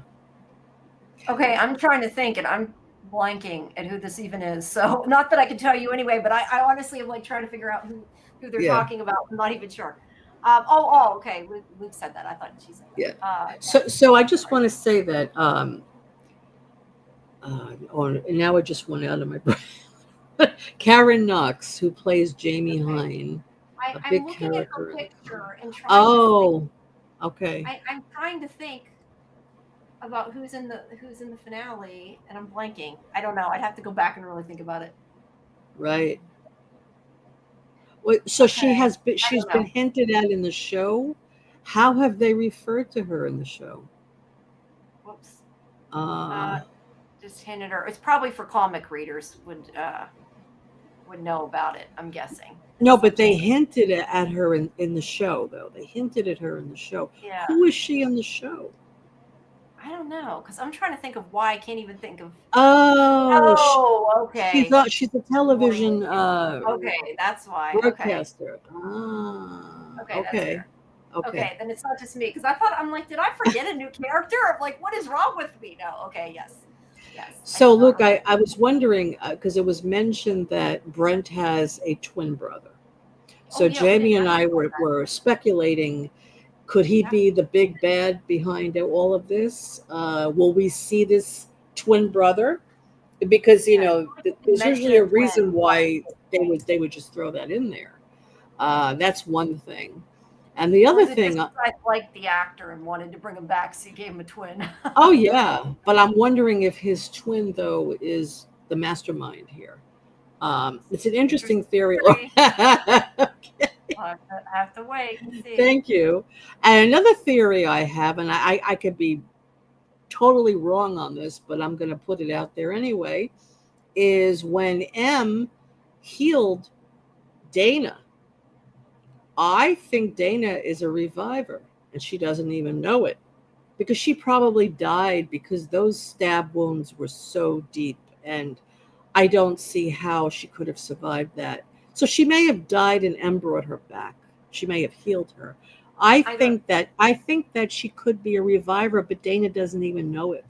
Okay, I'm trying to think, and I'm blanking at who this even is. So not that I can tell you anyway, but I honestly am like trying to figure out who they're talking about. I'm not even sure. Okay. Luke said that. I thought she said that. Yeah. So I just want to say that. Now I just went out of my brain. Karen Knox, who plays Jamie Hine, I'm looking at her picture and trying. Oh, okay. I'm trying to think about who's in the finale, and I'm blanking. I don't know. I'd have to go back and really think about it. Right. So she's been hinted at in the show. How have they referred to her in the show? Whoops. Just hinted her. It's probably for comic readers would know about it, I'm guessing. No, but they hinted at her in the show, though. They hinted at her in the show. Yeah. Who is she in the show? I don't know, because I'm trying to think of why I can't even think of. Okay. She's a television. Okay, that's why. Broadcaster. Okay. Okay, then it's not just me, because I'm like, did I forget a new character? I'm like, what is wrong with me? No. Okay. Yes. So look, I was wondering because it was mentioned that Brent has a twin brother. So Oh yeah, we Jamie didn't and ask I about were speculating, could he that. be the big bad behind all of this? Will we see this twin brother? Because Yeah, there's mention usually a a twin. reason why they would just throw that in there. That's one thing. And the Or other is it just thing, I liked the actor and wanted to bring him back, so you gave him a twin? oh yeah, but I'm wondering if his twin though is the mastermind here. It's an interesting Interesting theory. theory. I'll have to wait and see. Thank you. And another theory I have, and I could be totally wrong on this, but I'm going to put it out there anyway, is when M healed Dana, I think Dana is a reviver and she doesn't even know it because she probably died because those stab wounds were so deep, and I don't see how she could have survived that. So she may have died and M brought her back. She may have healed her. I I don't. think that she could be a reviver, but Dana doesn't even know it.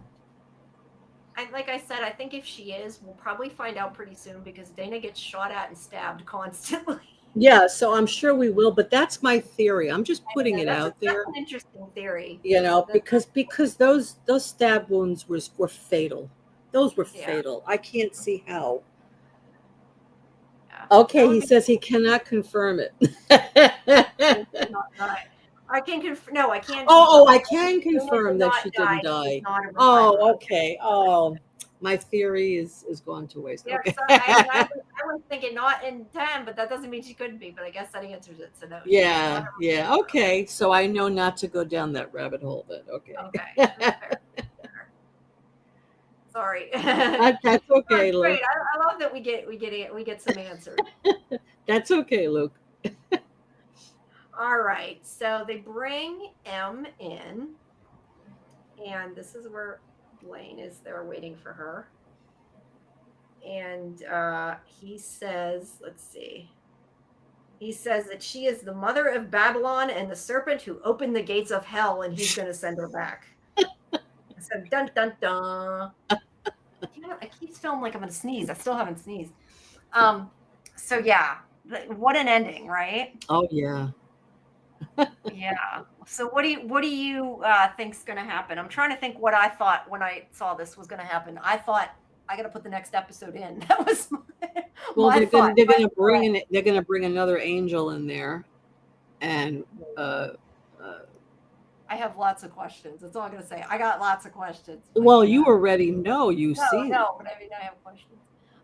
Like I said, I think if she is, we'll probably find out pretty soon because Dana gets shot at and stabbed constantly. Yeah, so I'm sure we will, but that's my theory. I'm just putting Yeah, it out that's there, an interesting theory. That, because those stab wounds were fatal. Those were yeah, fatal. I can't see how. yeah, that Okay, would he be says he cannot confirm it. not die. I can confirm. No, I can Oh, confirm I it. can Dana did confirm that not she die. didn't She's die. not a reviver. Oh, okay. Oh, my theory is gone to waste. Yeah, Okay. so I was thinking not in 10, but that doesn't mean she couldn't be. But I guess that answers it. So no, she is not Yeah, yeah. Okay. So I know not to go down that rabbit hole then. a. Okay. Okay, that's fair. Sorry. No, That's okay, it's great. Luke. I love that we get some answers. That's okay, Luke. All right, so they bring M in, and this is where Blaine is there waiting for her. And he says, let's see. He says that she is the mother of Babylon and the serpent who opened the gates of hell, and he's going to send her back. I said, dun dun dun. I keep feeling like I'm going to sneeze. I still haven't sneezed. So yeah, what an ending, right? Oh yeah. Yeah. So what do you think's going to happen? I'm trying to think what I thought when I saw this was going to happen. I thought I got to put the next episode in. That was Well, my thought. they're gonna bring another angel in there, and uh, uh, I have lots of questions. That's all I'm going to say. I got lots of questions. But well, yeah. you already know. You've No, seen it. no, but I mean, I have questions.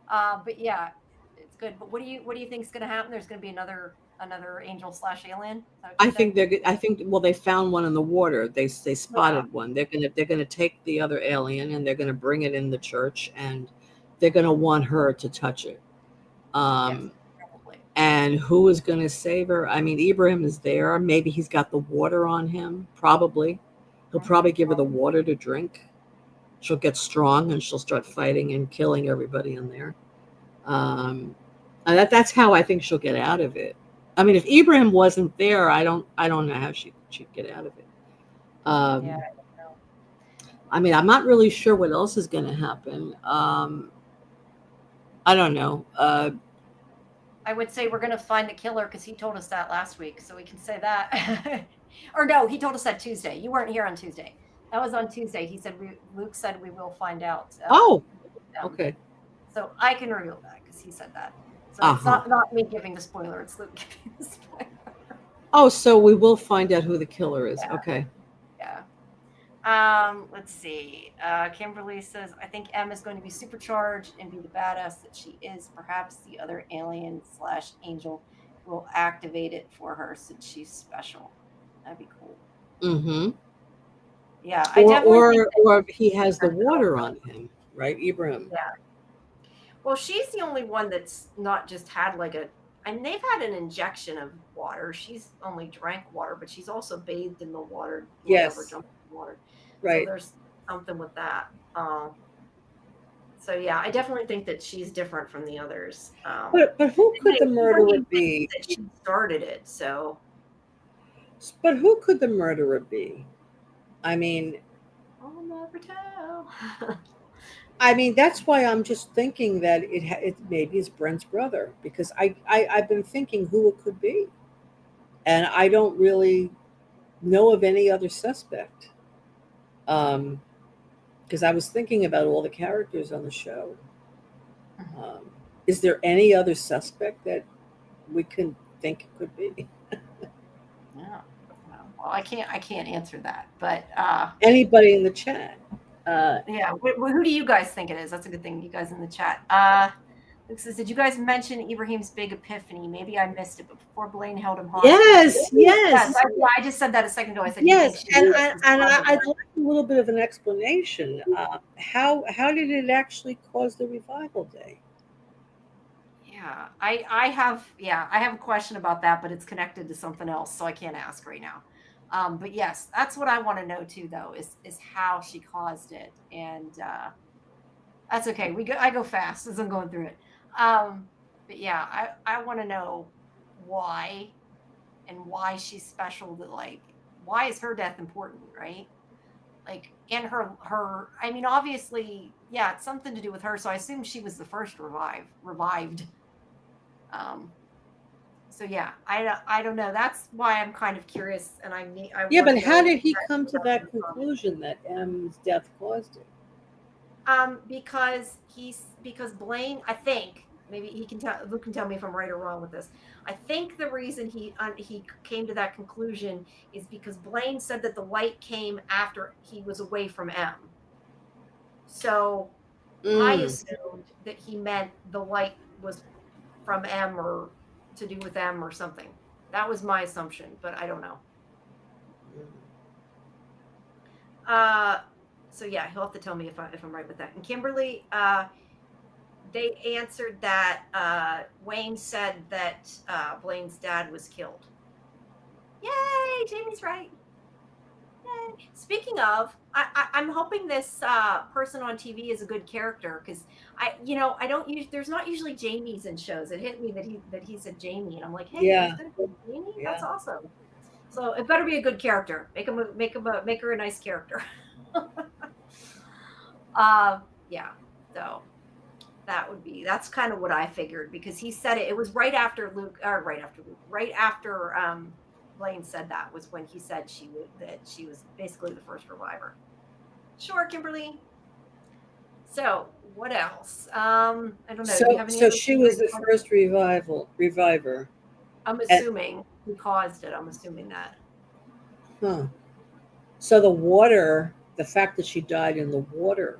But yeah, it's good. But what do you think is going to happen? There's going to be another angel slash alien. Is that what you I said? think they're. I think. Well, they found one in the water. They Yeah. spotted one. They're gonna take the other alien and they're gonna bring it in the church, and they're gonna want her to touch it. Yes. Um, Probably. and who is gonna save her? I mean, Ibrahim is there. Maybe he's got the water on him. Probably, he'll probably give her the water to drink. She'll get strong and she'll start fighting and killing everybody in there. Um, and that's how I think she'll get out of it. I mean, if Ibrahim wasn't there, I don't know how she'd get out of it. Yeah. Um, I don't know. I mean, I'm not really sure what else is going to happen. I don't know. I would say we're going to find the killer because he told us that last week, so we can say that. Or no, he told us that Tuesday. You weren't here on Tuesday. That was on Tuesday. He said Luke said we will find out. Oh, Um, okay. so I can reveal that because he said that. So Uh it's huh. not me giving the spoiler. It's Luke giving the spoiler. Oh, so we will find out who the killer is. Yeah. Okay. Yeah. Let's see. Kimberly says, I think M is going to be supercharged and be the badass that she is. Perhaps the other alien slash angel will activate it for her since she's special. That'd be cool. Mm-hmm. Yeah, I Or definitely think or or he has the water that. on him, right, Ibrahim? Yeah. Well, she's the only one that's not just had like a. I mean, they've had an injection of water. She's only drank water, but she's also bathed in the water, whatever, Yes. jumped in the water. So Right. there's something with that. So yeah, I definitely think that she's different from the others. But who could the murderer Ibrahim thinks be? that she started it. So But who could the murderer be? I mean, I'll never tell. I mean, that's why I'm just thinking that it maybe is Brent's brother because I've been thinking who it could be, and I don't really know of any other suspect. Um, because I was thinking about all the characters on the show. Mhm. Um, is there any other suspect that we can think it could be? Yeah. Well, I can't answer that, but Anybody in the chat? Uh, yeah. Who do you guys think it is? That's a good thing. You guys in the chat. Luke says, did you guys mention Ibrahim's big epiphany? Maybe I missed it, but before Blaine held him hostage. yes, Yes, yes, I just said that a second ago. I said, you think yes, she and was I'd responsible? like a little bit of an explanation. How did it actually cause the revival day? Yeah, I have a question about that, but it's connected to something else, so I can't ask right now. But yes, that's what I want to know too, though, is how she caused it, and that's okay. I go fast as I'm going through it. But yeah, I want to know why and why she's special. That like, why is her death important, right? Like, and her. I mean, obviously, yeah, it's something to do with her. So I assume she was the first revived. Um, so yeah, I don't know. That's why I'm kind of curious, and I Yeah, want but to how know did he exactly come what to that that came from. conclusion that M's death caused it? Because Blaine, I think maybe he can tell Luke can tell me if I'm right or wrong with this. I think the reason he came to that conclusion is because Blaine said that the light came after he was away from M. So I Mm. assumed that he meant the light was from M or to do with M or something. That was my assumption, but I don't know. Uh, so yeah, he'll have to tell me if I'm right with that. And Kimberly, they answered that Wayne said that Blaine's dad was killed. Yay, Jamie's right. Yay. Speaking of, I'm hoping this person on TV is a good character because I don't use there's not usually Jamies in shows. It hit me that he said Jamie, and I'm like, hey, there's Yeah, gonna be a Jamie. That's yeah. awesome. So it better be a good character. Make her a nice character. Yeah. So that's kind of what I figured because he said it. It was right after Luke, or right after Blaine said that was when he said that she was basically the first reviver. Sure, Kimberly. So what else? I don't know. Do you So have any so other she was theories? the first reviver. I'm And assuming who caused it. I'm assuming that. huh. So the water, the fact that she died in the water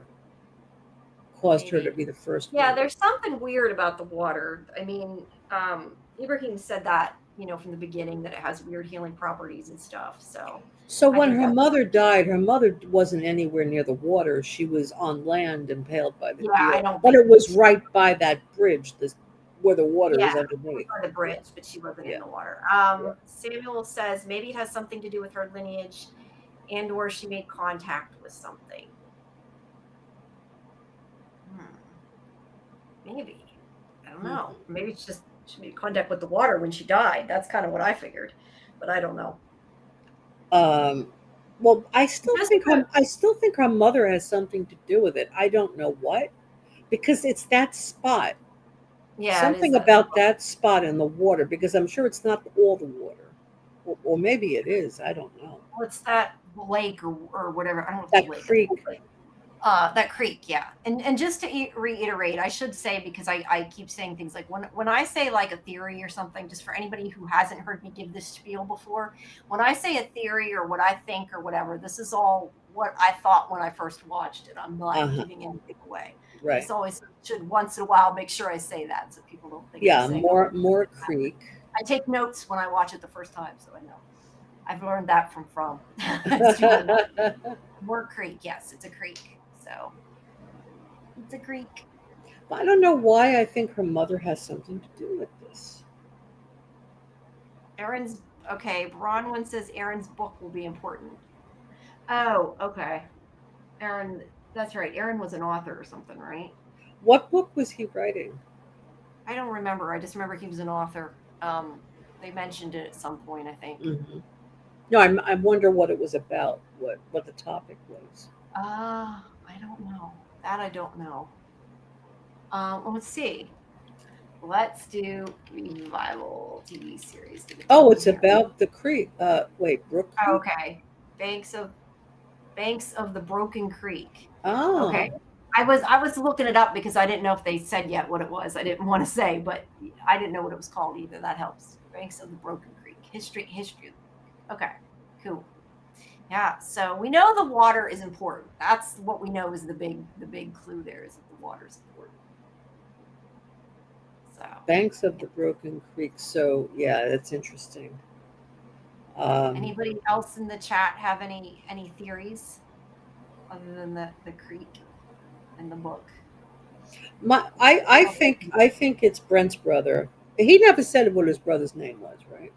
caused her to Maybe. be the first Yeah, one. there's something weird about the water. I mean, Ibrahim said that, from the beginning that it has weird healing properties and stuff. So So I when think her that, mother died, her mother wasn't anywhere near the water. She was on land impaled by the yeah, I deer. don't But think it was she, right by that bridge, this where the water yeah, is she was underneath. on the Yeah, bridge, but she wasn't yeah, in the water. yeah. Samuel says maybe it has something to do with her lineage and or she made contact with something. Hmm, maybe. I don't know. Mhm. Maybe it's just she made contact with the water when she died. That's kind of what I figured, but I don't know. Um, well, Just to, I still think her mother has something to do with it. I don't know what, because it's that spot. yeah, it is Something that. about that spot in the water, because I'm sure it's not all the water, or maybe it is. I don't know. What's that lake or whatever? I don't know if it's a That lake. I think creek. it's like that creek, yeah. And just to reiterate, I should say because I keep saying things like when I say like a theory or something, just for anybody who hasn't heard me give this spiel before, when I say a theory or what I think or whatever, this is all what I thought when I first watched it. I'm not Uh huh. giving anything away. I Right. just always should once in a while make sure I say that so people don't think I'm Yeah. saying, oh, More creek. I take notes when I watch it the first time, so I know. I've learned that from. It's too many. More creek, yes, it's a creek. So it's a creek. I don't know why I think her mother has something to do with this. Aaron's okay. Bronwyn says Aaron's book will be important. Oh, okay. Aaron, that's right. Aaron was an author or something, right? What book was he writing? I don't remember. I just remember he was an author. They mentioned it at some point, I think. Hmm. No, I wonder what it was about. What the topic was. I don't know. That I don't know. Let's see. Let's do Revival TV series. Get it Oh, going it's here. about the creek. Wait, Brook Creek? Okay. Banks of Banks of the Broken Creek. Okay. Oh, I was looking it up because I didn't know if they said yet what it was. I didn't want to say, but I didn't know what it was called either. That helps. Banks of the Broken Creek. History. Okay. Cool. Yeah. So we know the water is important. That's what we know is the big clue there is that the water is important. So banks of the Broken Creek. So yeah, that's interesting. Um, anybody else in the chat have any theories other than the creek and the book? I think it's Brent's brother. He never said what his brother's name was, right?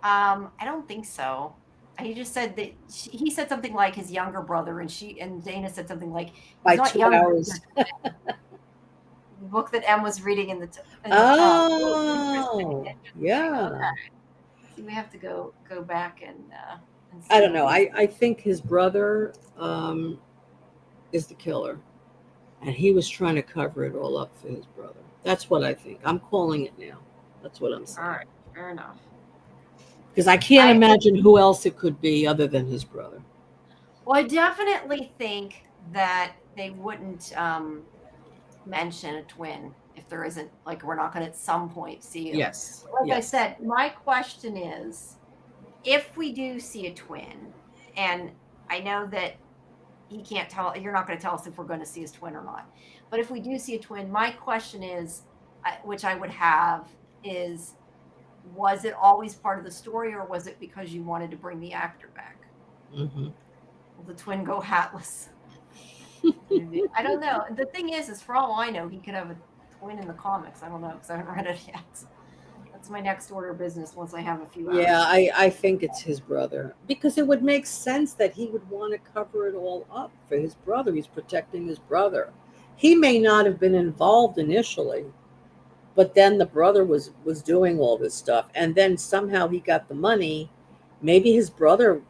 I don't think so. He just said that he said something like his younger brother, and Dana said something like he's By not two younger. hours. The book that Em was reading in the top. Oh, Oh, interesting. yeah. Okay, see, we have to go back and I see don't all know. these. I think his brother is the killer, and he was trying to cover it all up for his brother. That's what I think. I'm calling it now. That's what I'm All saying. right, fair enough. Because I can't I imagine who else it could be other than his brother. well, I definitely think that they wouldn't mention a twin if there isn't like we're not going to at some point see him. Yes. Like I Yes. said, my question is if we do see a twin, and I know that he can't tell, you're not going to tell us if we're going to see his twin or not. But if we do see a twin, my question is, which I would have, is was it always part of the story or was it because you wanted to bring the actor back? Hmm. Will the twin go hatless? I don't know. The thing is for all I know, he could have a twin in the comics. I don't know because I haven't read it yet. That's my next order of business once I have a few Yeah, hours. I think it's his brother because it would make sense that he would want to cover it all up for his brother. He's protecting his brother. He may not have been involved initially, but then the brother was doing all this stuff, and then somehow he got the money. Maybe his brother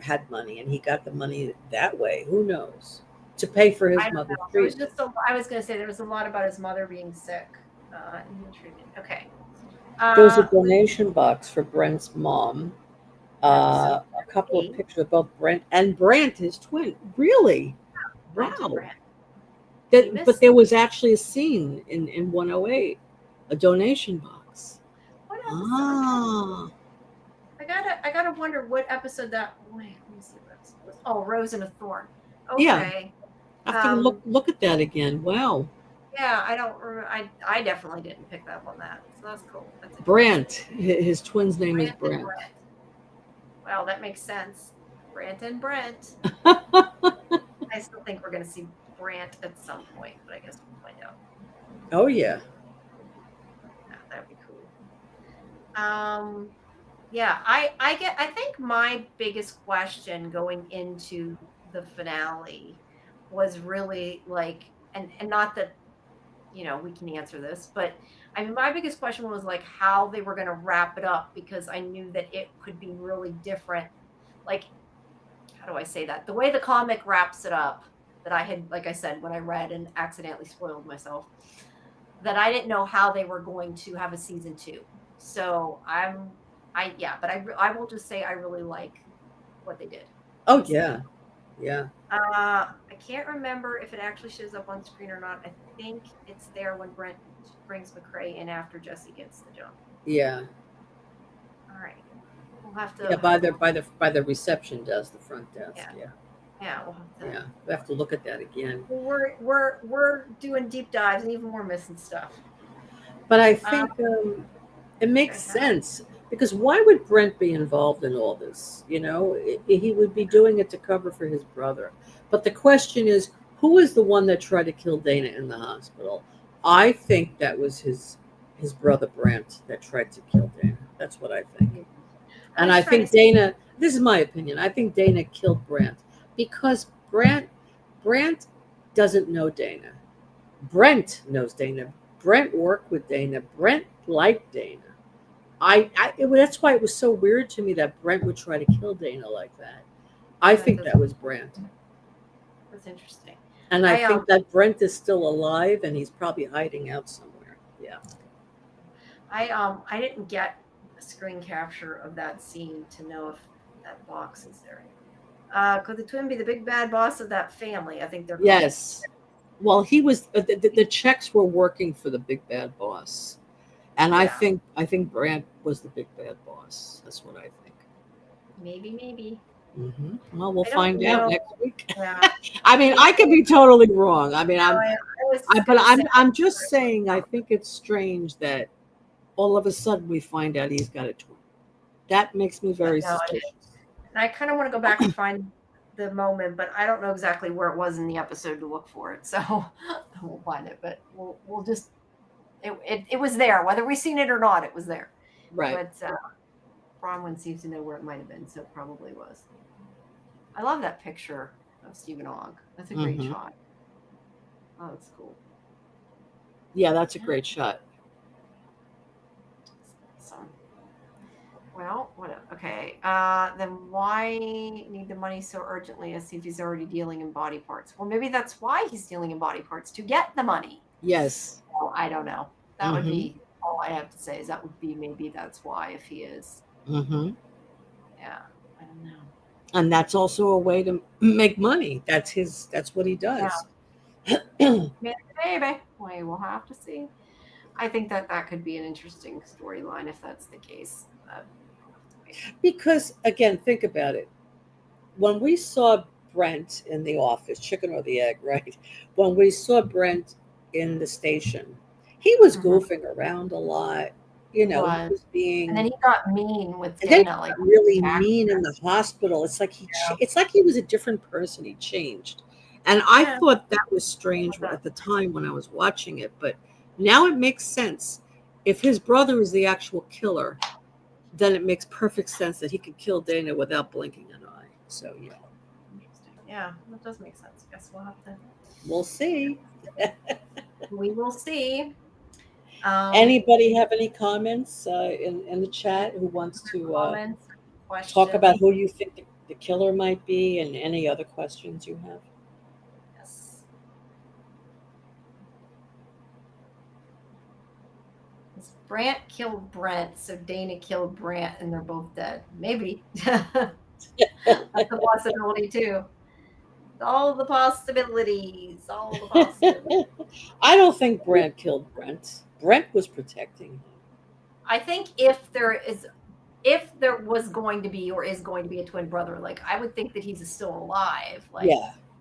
had money, and he got the money that way. Who knows? To pay for I his don't mother's know. There was treatment. just I was going to say there was a lot about his mother being sick in the treatment. Okay. There was a Let's donation box for Brent's mom. episode A couple of 8. pictures of both Brent and Brent, his twin. Really? Brent and Wow. Brent. But Famous. there was actually a scene in 108, a donation box. What episode? Ah, I gotta wonder what episode that. Wait, let me see what episode it was. Oh, Rose and a Thorn. yeah. Okay. I have to look Um. look at that again. Wow. Yeah, I don't remember. I definitely didn't pick up on that. So that's cool. That's interesting. Brant. His twin's name is Brant and Brant. Brent. Well, that makes sense. Brant and Brent. I still think we're gonna see Brant at some point, but I guess we'll find out. Oh yeah. Yeah, that'd be cool. Yeah, I think my biggest question going into the finale was really like, and not that we can answer this, but I mean my biggest question was like how they were going to wrap it up because I knew that it could be really different. Like, how do I say that? The way the comic wraps it up, that I had, like I said, when I read and accidentally spoiled myself, that I didn't know how they were going to have a season 2. So yeah, but I will just say I really like what they did, Oh basically. yeah. Yeah. I can't remember if it actually shows up on screen or not. I think it's there when Brent brings McCrae in after Jesse gets the jump. Yeah. All right, we'll have Yeah. to. By the reception desk, the front desk. Yeah, Yeah. yeah, we'll have to. Yeah. We have to look at that again. We're doing deep dives, and even more missing stuff. But I Um, think it makes okay, sense because why would Brent be involved in all this? He would be doing it to cover for his brother. But the question is, who is the one that tried to kill Dana in the hospital? I think that was his brother Brent that tried to kill Dana. That's what I think. I And was I trying to think see. Dana, this is my opinion, I think Dana killed Brent because Brent doesn't know Dana. Brent knows Dana. Brent worked with Dana. Brent liked Dana. That's why it was so weird to me that Brent would try to kill Dana like that. I That think does. that was Brent. That's interesting. And I I think that Brent is still alive and he's probably hiding out somewhere. Yeah. I didn't get a screen capture of that scene to know if that box is there. Could the twin be the big bad boss of that family? I think they're called. Yes. Well, he was the checks were working for the big bad boss. And Yeah, I think Brant was the big bad boss. That's what I think. maybe. Well, we'll I don't find out know. next week. Yeah, I mean, me I could too. be totally wrong. I mean, No, I was but gonna say. I'm just saying. I think it's strange that all of a sudden we find out he's got a twin. That makes me very No, suspicious. and I kind of want to go back and find the moment, but I don't know exactly where it was in the episode to look for it. So I won't find it, but we'll just it was there, whether we seen it or not. It was there, Right. but Bronwyn seems to know where it might have been, so it probably was. I love that picture of Stephen Ogg. That's a great shot. Oh, that's cool. Yeah, that's a great shot. Awesome. Well, what? Okay. Then why need the money so urgently as if he's already dealing in body parts? Well, maybe that's why he's dealing in body parts to get the money. Yes. Well, I don't know. That would be all I have to say. Is that would be maybe that's why if he is. Yeah, I don't know. And that's also a way to make money. That's what he does. Maybe we will have to see. I think that could be an interesting storyline if that's the case. Because again, think about it. When we saw Brent in the office, chicken or the egg, right? When we saw Brent in the station, he was goofing around a lot. You know, he was being, and then he got mean with and then he Dana, like got really mean in the hospital. It's like it's like he was a different person. He changed, and I thought that was strange at the time when I was watching it. But now it makes sense. If his brother is the actual killer, then it makes perfect sense that he could kill Dana without blinking an eye. So yeah. Interesting. Yeah, that does make sense. Guess we'll have to. We'll see. We will see. Anybody have any comments in the chat who wants to comments, talk about who you think the killer might be and any other questions you have? Yes. Brant killed Brent, so Dana killed Brant, and they're both dead. Maybe. That's a possibility too. All the possibilities. All the possibilities. I don't think Brent killed Brent. Brent was protecting him. I think if there was going to be or is going to be a twin brother, like I would think that he's still alive. Like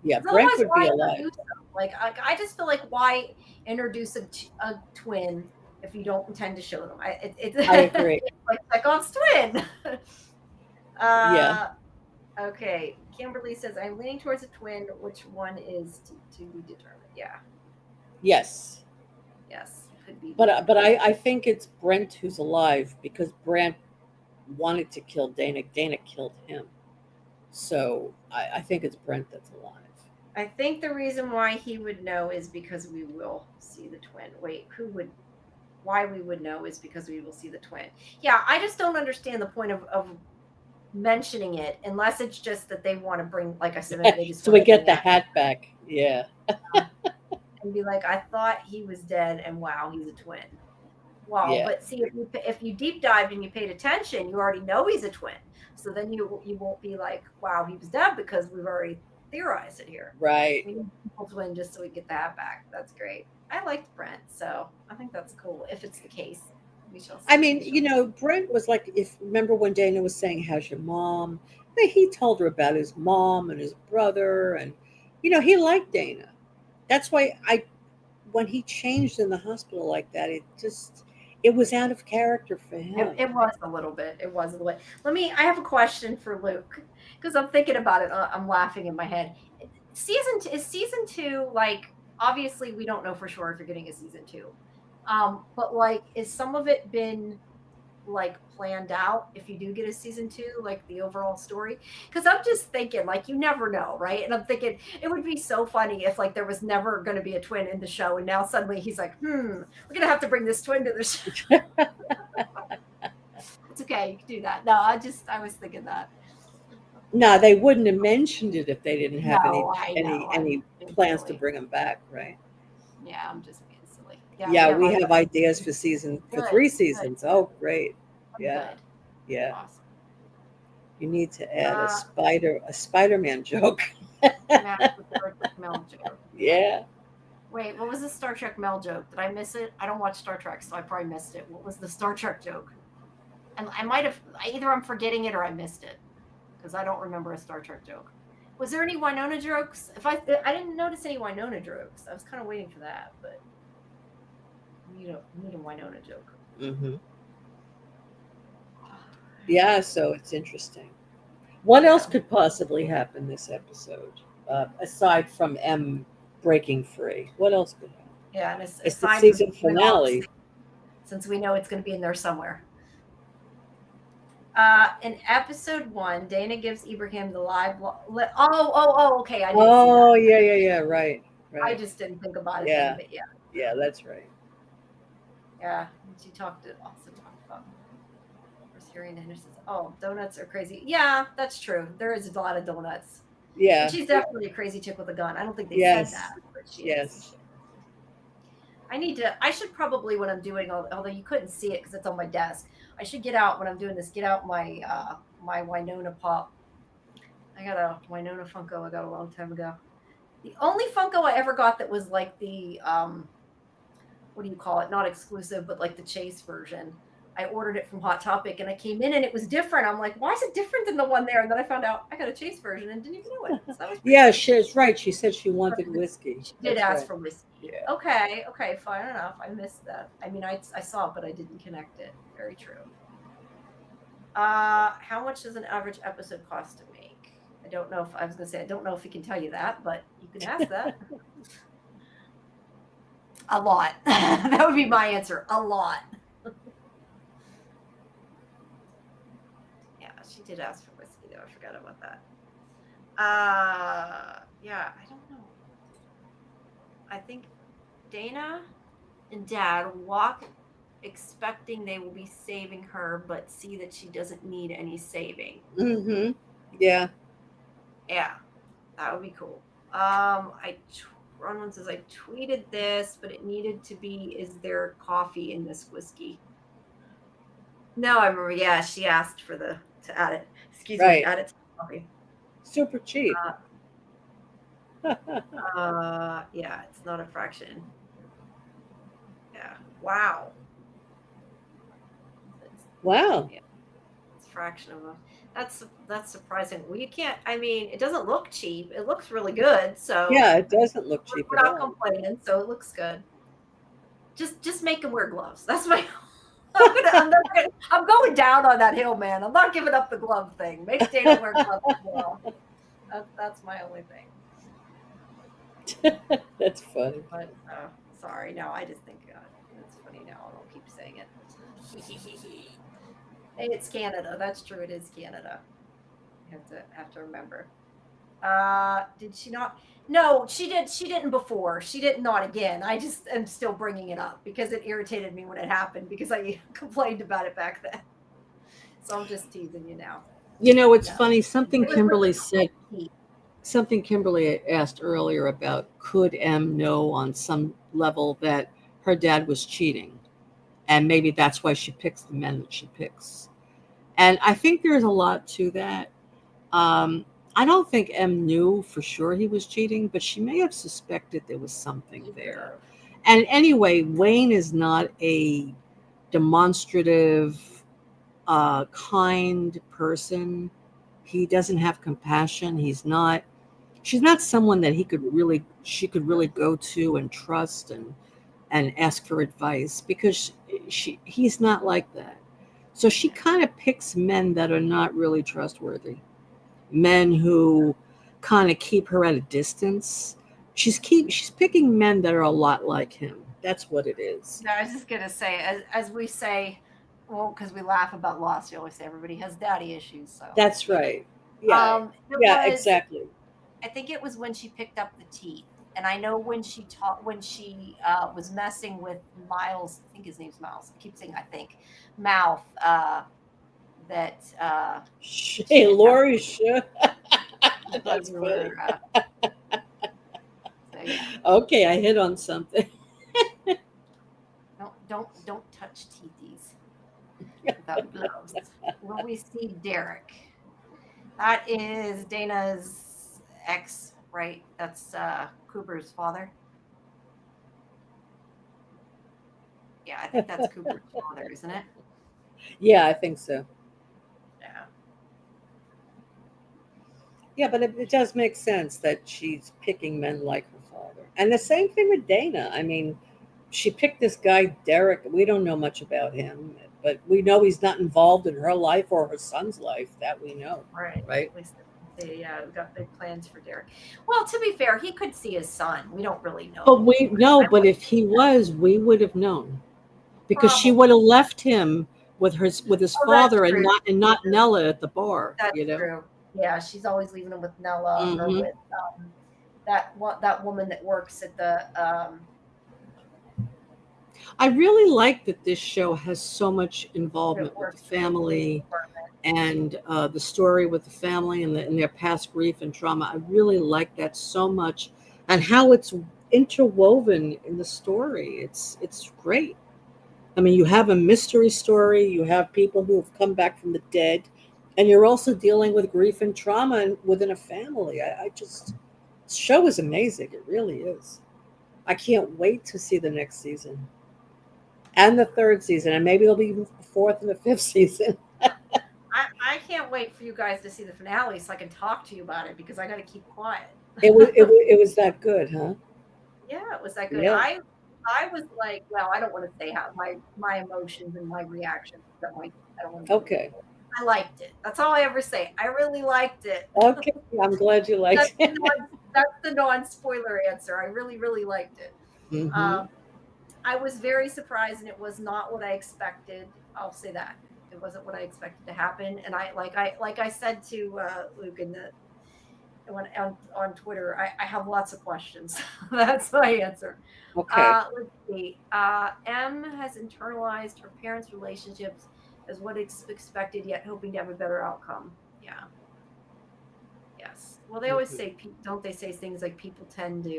yeah, Brent would be alive. Like I just feel like why introduce a twin if you don't intend to show them? I agree. It's like Chekhov's twin. Yeah. Okay. Kimberly says I'm leaning towards a twin. Which one is to be determined? Yeah. Yes. Yes. Could be. But I think it's Brent who's alive because Brent wanted to kill Dana. Dana killed him. So I think it's Brent that's alive. I think the reason why he would know is because we will see the twin. Wait, why we would know is because we will see the twin. Yeah, I just don't understand the point of mentioning it unless it's just that they want to bring, like I said, they just so we get the hat back. Yeah. And be like, I thought he was dead and wow, he's a twin. Well, yeah. But see, if you deep dived and you paid attention, you already know he's a twin. So then you won't be like, wow, he was dead because we've already theorized it here. Right. We need a twin just so we get that back. That's great. I liked Brent, so I think that's cool. If it's the case, we shall see. I mean, Brent was like, remember when Dana was saying, how's your mom? He told her about his mom and his brother. And, he liked Dana. That's why when he changed in the hospital like that, it was out of character for him. It was a little bit. It was a little bit. I have a question for Luke because I'm thinking about it. I'm laughing in my head. Is season 2, like, obviously we don't know for sure if you're getting a season 2. But like, is some of it been like planned out if you do get a season 2, like the overall story? Because I'm just thinking, like, you never know, right? And I'm thinking it would be so funny if like there was never going to be a twin in the show and now suddenly he's like, we're gonna have to bring this twin to the show. It's okay, you can do that. No, I was thinking that. No, they wouldn't have mentioned it if they didn't have plans to silly. bring him back, right? Yeah, I'm just being silly. Yeah, we Yeah, have we ideas. have ideas for Good, 3 good, seasons. Oh, great. I'm Yeah, good. yeah. Awesome. You need to add Uh, a Spider-Man joke. Matt with the Star Trek Mel joke. Yeah. Wait, what was the Star Trek Mel joke? Did I miss it? I don't watch Star Trek, so I probably missed it. What was the Star Trek joke? And I might have either I'm forgetting it or I missed it because I don't remember a Star Trek joke. Was there any Winona jokes? If I didn't notice any Winona jokes, I was kind of waiting for that, but need a Winona joke. Hmm. Yeah, so it's interesting. What else Yeah, could possibly happen this episode, aside from M breaking free? What else could happen? yeah, and It's the aside from season doing all the finale. since we know it's going to be in there somewhere. In episode 1, Dana gives Ibrahim the okay, I did see that. Oh, yeah, yeah, yeah. Right, I right. just didn't think about it then, Yeah, but yeah, yeah. That's right. yeah. And she also talked about first hearing Dana says, "Oh, donuts are crazy." Yeah, that's true. There is a lot of donuts, and Yeah. she's definitely a crazy chick with a gun. I don't think they said Yes. that, but she is. Yes. I should probably when I'm doing, although you couldn't see it because it's on my desk. I should get out when I'm doing this. Get out my Winona pop. I got a Winona Funko I got a long time ago. The only Funko I ever got that was like the what do you call it? Not exclusive, but like the Chase version. I ordered it from Hot Topic and I came in and it was different. I'm like, why is it different than the one there? And then I found out I got a Chase version and didn't even know it. So that was pretty Yeah, cool. she's right. She said she wanted whiskey. She did That's ask right. for whiskey. Yeah. Okay, okay, fine enough. I missed that. I mean, I saw it, but I didn't connect it. Very true. How much does an average episode cost to make? I don't know if I was gonna say I don't know if he can tell you that, but you can ask that. A lot. That would be my answer. A lot. Yeah, she did ask for whiskey though. I forgot about that. Yeah, I don't know. I think Dana and Dad walk expecting they will be saving her, but see that she doesn't need any saving. Mm-hmm. Yeah. Yeah, that would be cool. Ron says I tweeted this, but it needed to be. Is there coffee in this whiskey? No, I remember. Yeah, she asked for to add it. Excuse me, Right. add it to the coffee. Super cheap. Yeah, it's not a fraction. Yeah. Wow. Wow. Yeah, it's a fraction of a. That's surprising. Well, you can't. I mean, it doesn't look cheap. It looks really good. So Yeah, it doesn't look cheap we're at not all. complaining. So it looks good. Just make them wear gloves. That's my. I'm going down on that hill, man. I'm not giving up the glove thing. Make Dana wear gloves as well. That's my only thing. That's funny. But sorry, no, I just think it's funny now. I'll keep saying it. Hey, it's Canada. That's true. It is Canada. You have to remember. Did she not? No, she did. She didn't before. She did not again. I just am still bringing it up because it irritated me when it happened because I complained about it back then. So I'm just teasing you now. You know, it's No. funny. Something It was Kimberly really said. cool. Something Kimberly asked earlier about could M know on some level that her dad was cheating, and maybe that's why she picks the men that she picks. And I think there's a lot to that. Um, I don't think M knew for sure he was cheating, but she may have suspected there was something She could there. have. And anyway, Wayne is not a demonstrative, kind person. He doesn't have compassion. She's not someone that she could really go to and trust and ask for advice because he's not like that. So she kind of picks men that are not really trustworthy, men who kind of keep her at a distance. She's picking men that are a lot like him. That's what it is. No, I was just gonna say, as we say, well, because we laugh about loss, we always say everybody has daddy issues. So, That's right. Yeah. it Yeah, was. exactly. I think it was when she picked up the teeth, and I know when she was messing with Miles. I think his name's Miles. I keep saying I think mouth. That she Hey, didn't have Lori, sure. because That's we funny. were Okay, I hit on something. Don't touch teethies without gloves. Will we see Derek? That is Dana's ex, right? That's Cooper's father. Yeah, I think that's Cooper's father, isn't it? Yeah, I think so. Yeah. Yeah, but it does make sense that she's picking men like her father. And the same thing with Dana. I mean, she picked this guy, Derek. We don't know much about him, but we know he's not involved in her life or her son's life. That we know, Right. right? At least they got big plans for Derek. Well, to be fair, he could see his son. We don't really But know. we know, I but would if he was, we would have known because she would probably. have left him with his Oh, that's father true. and not Nella at the bar, That's you know. true. Yeah, she's always leaving him with Nella or Hmm. with that woman that works at the I really like that this show has so much that involvement with the works for the police family department. and the story with the family and their past grief and trauma. I really like that so much, and how it's interwoven in the story. It's great. I mean, you have a mystery story. You have people who have come back from the dead, and you're also dealing with grief and trauma within a family. I just the show is amazing. It really is. I can't wait to see the next season and the third season, and maybe there'll be even a fourth and a fifth season. I can't wait for you guys to see the finale so I can talk to you about it because I got to keep quiet. It was that good, huh? Yeah, it was that good. Yeah. I was like, well, I don't want to say how my emotions and my reactions. I don't want to give it. Okay. I liked it. That's all I ever say. I really liked it. Okay. I'm glad you That's liked the it. non-spoiler answer. I really, really liked it. Hmm. Um, I was very surprised, and it was not what I expected. I'll say that it wasn't what I expected to happen. And I said to Luke in the when on Twitter, I have lots of questions. That's my answer. Okay. Let's see. M has internalized her parents' relationships as what is expected, yet hoping to have a better outcome. Yeah. Yes. Well, they always Hmm. say, don't they say things like people tend to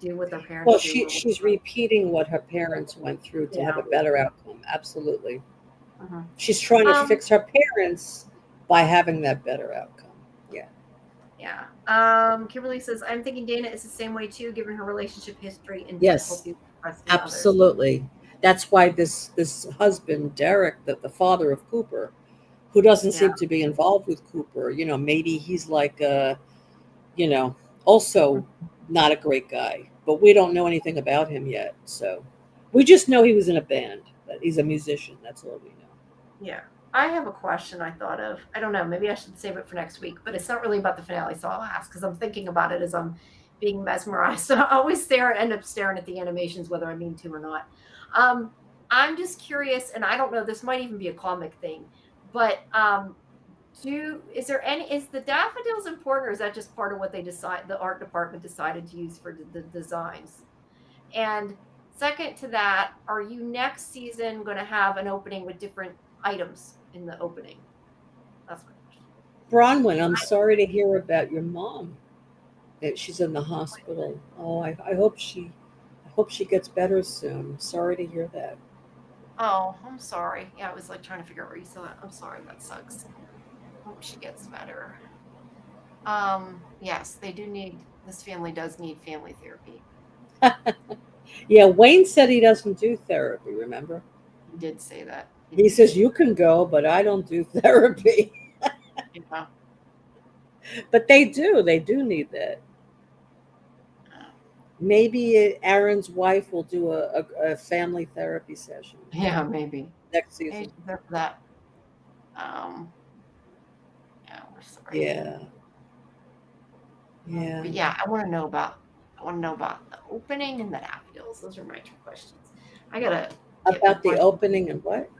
do what their Well, parents do or what, she's repeating what her parents went through to have yeah. a better outcome. Absolutely. Uh-huh. She's trying to Um, fix her parents by having that better outcome. Yeah. yeah. Kimberly says, I'm thinking Dana is the same way too, given her relationship history and Yes. difficulty trusting others. Absolutely. That's why this husband, Derek, the father of Cooper, who doesn't Yeah. seem to be involved with Cooper, maybe he's like you know, also not a great guy, but we don't know anything about him yet. So we just know he was in a band, that he's a musician. That's all we know. Yeah. I have a question I thought of. I don't know. Maybe I should save it for next week, but it's not really about the finale, so I'll ask because I'm thinking about it as I'm being mesmerized. So I always end up staring at the animations, whether I mean to or not. Um, I'm just curious, and I don't know. This might even be a comic thing, but is the daffodils important, or is that just part of what the art department decided to use for the designs? And second to that, are you next season going to have an opening with different items in the opening? That's my question. Bronwyn, I'm sorry to hear about your mom. That she's in the hospital. Oh, I hope she gets better soon. Sorry to hear that. Oh, I'm sorry. Yeah, I was like trying to figure out where you saw that. I'm sorry. That sucks. Hope she gets better. Yes, they do need. This family does need family therapy. Yeah, Wayne said he doesn't do therapy. Remember? He did say that. He He did says say you can go, but I don't do therapy. that. Yeah. But they do. They do need that. Maybe Aaron's wife will do a family therapy session Yeah, maybe. next Hey, season. she's there for that. Um, yeah, we're sorry. Yeah. Yeah. But yeah, I want to know about the opening and the daffodils. Those are my two questions. I gotta get my About the question. opening and what?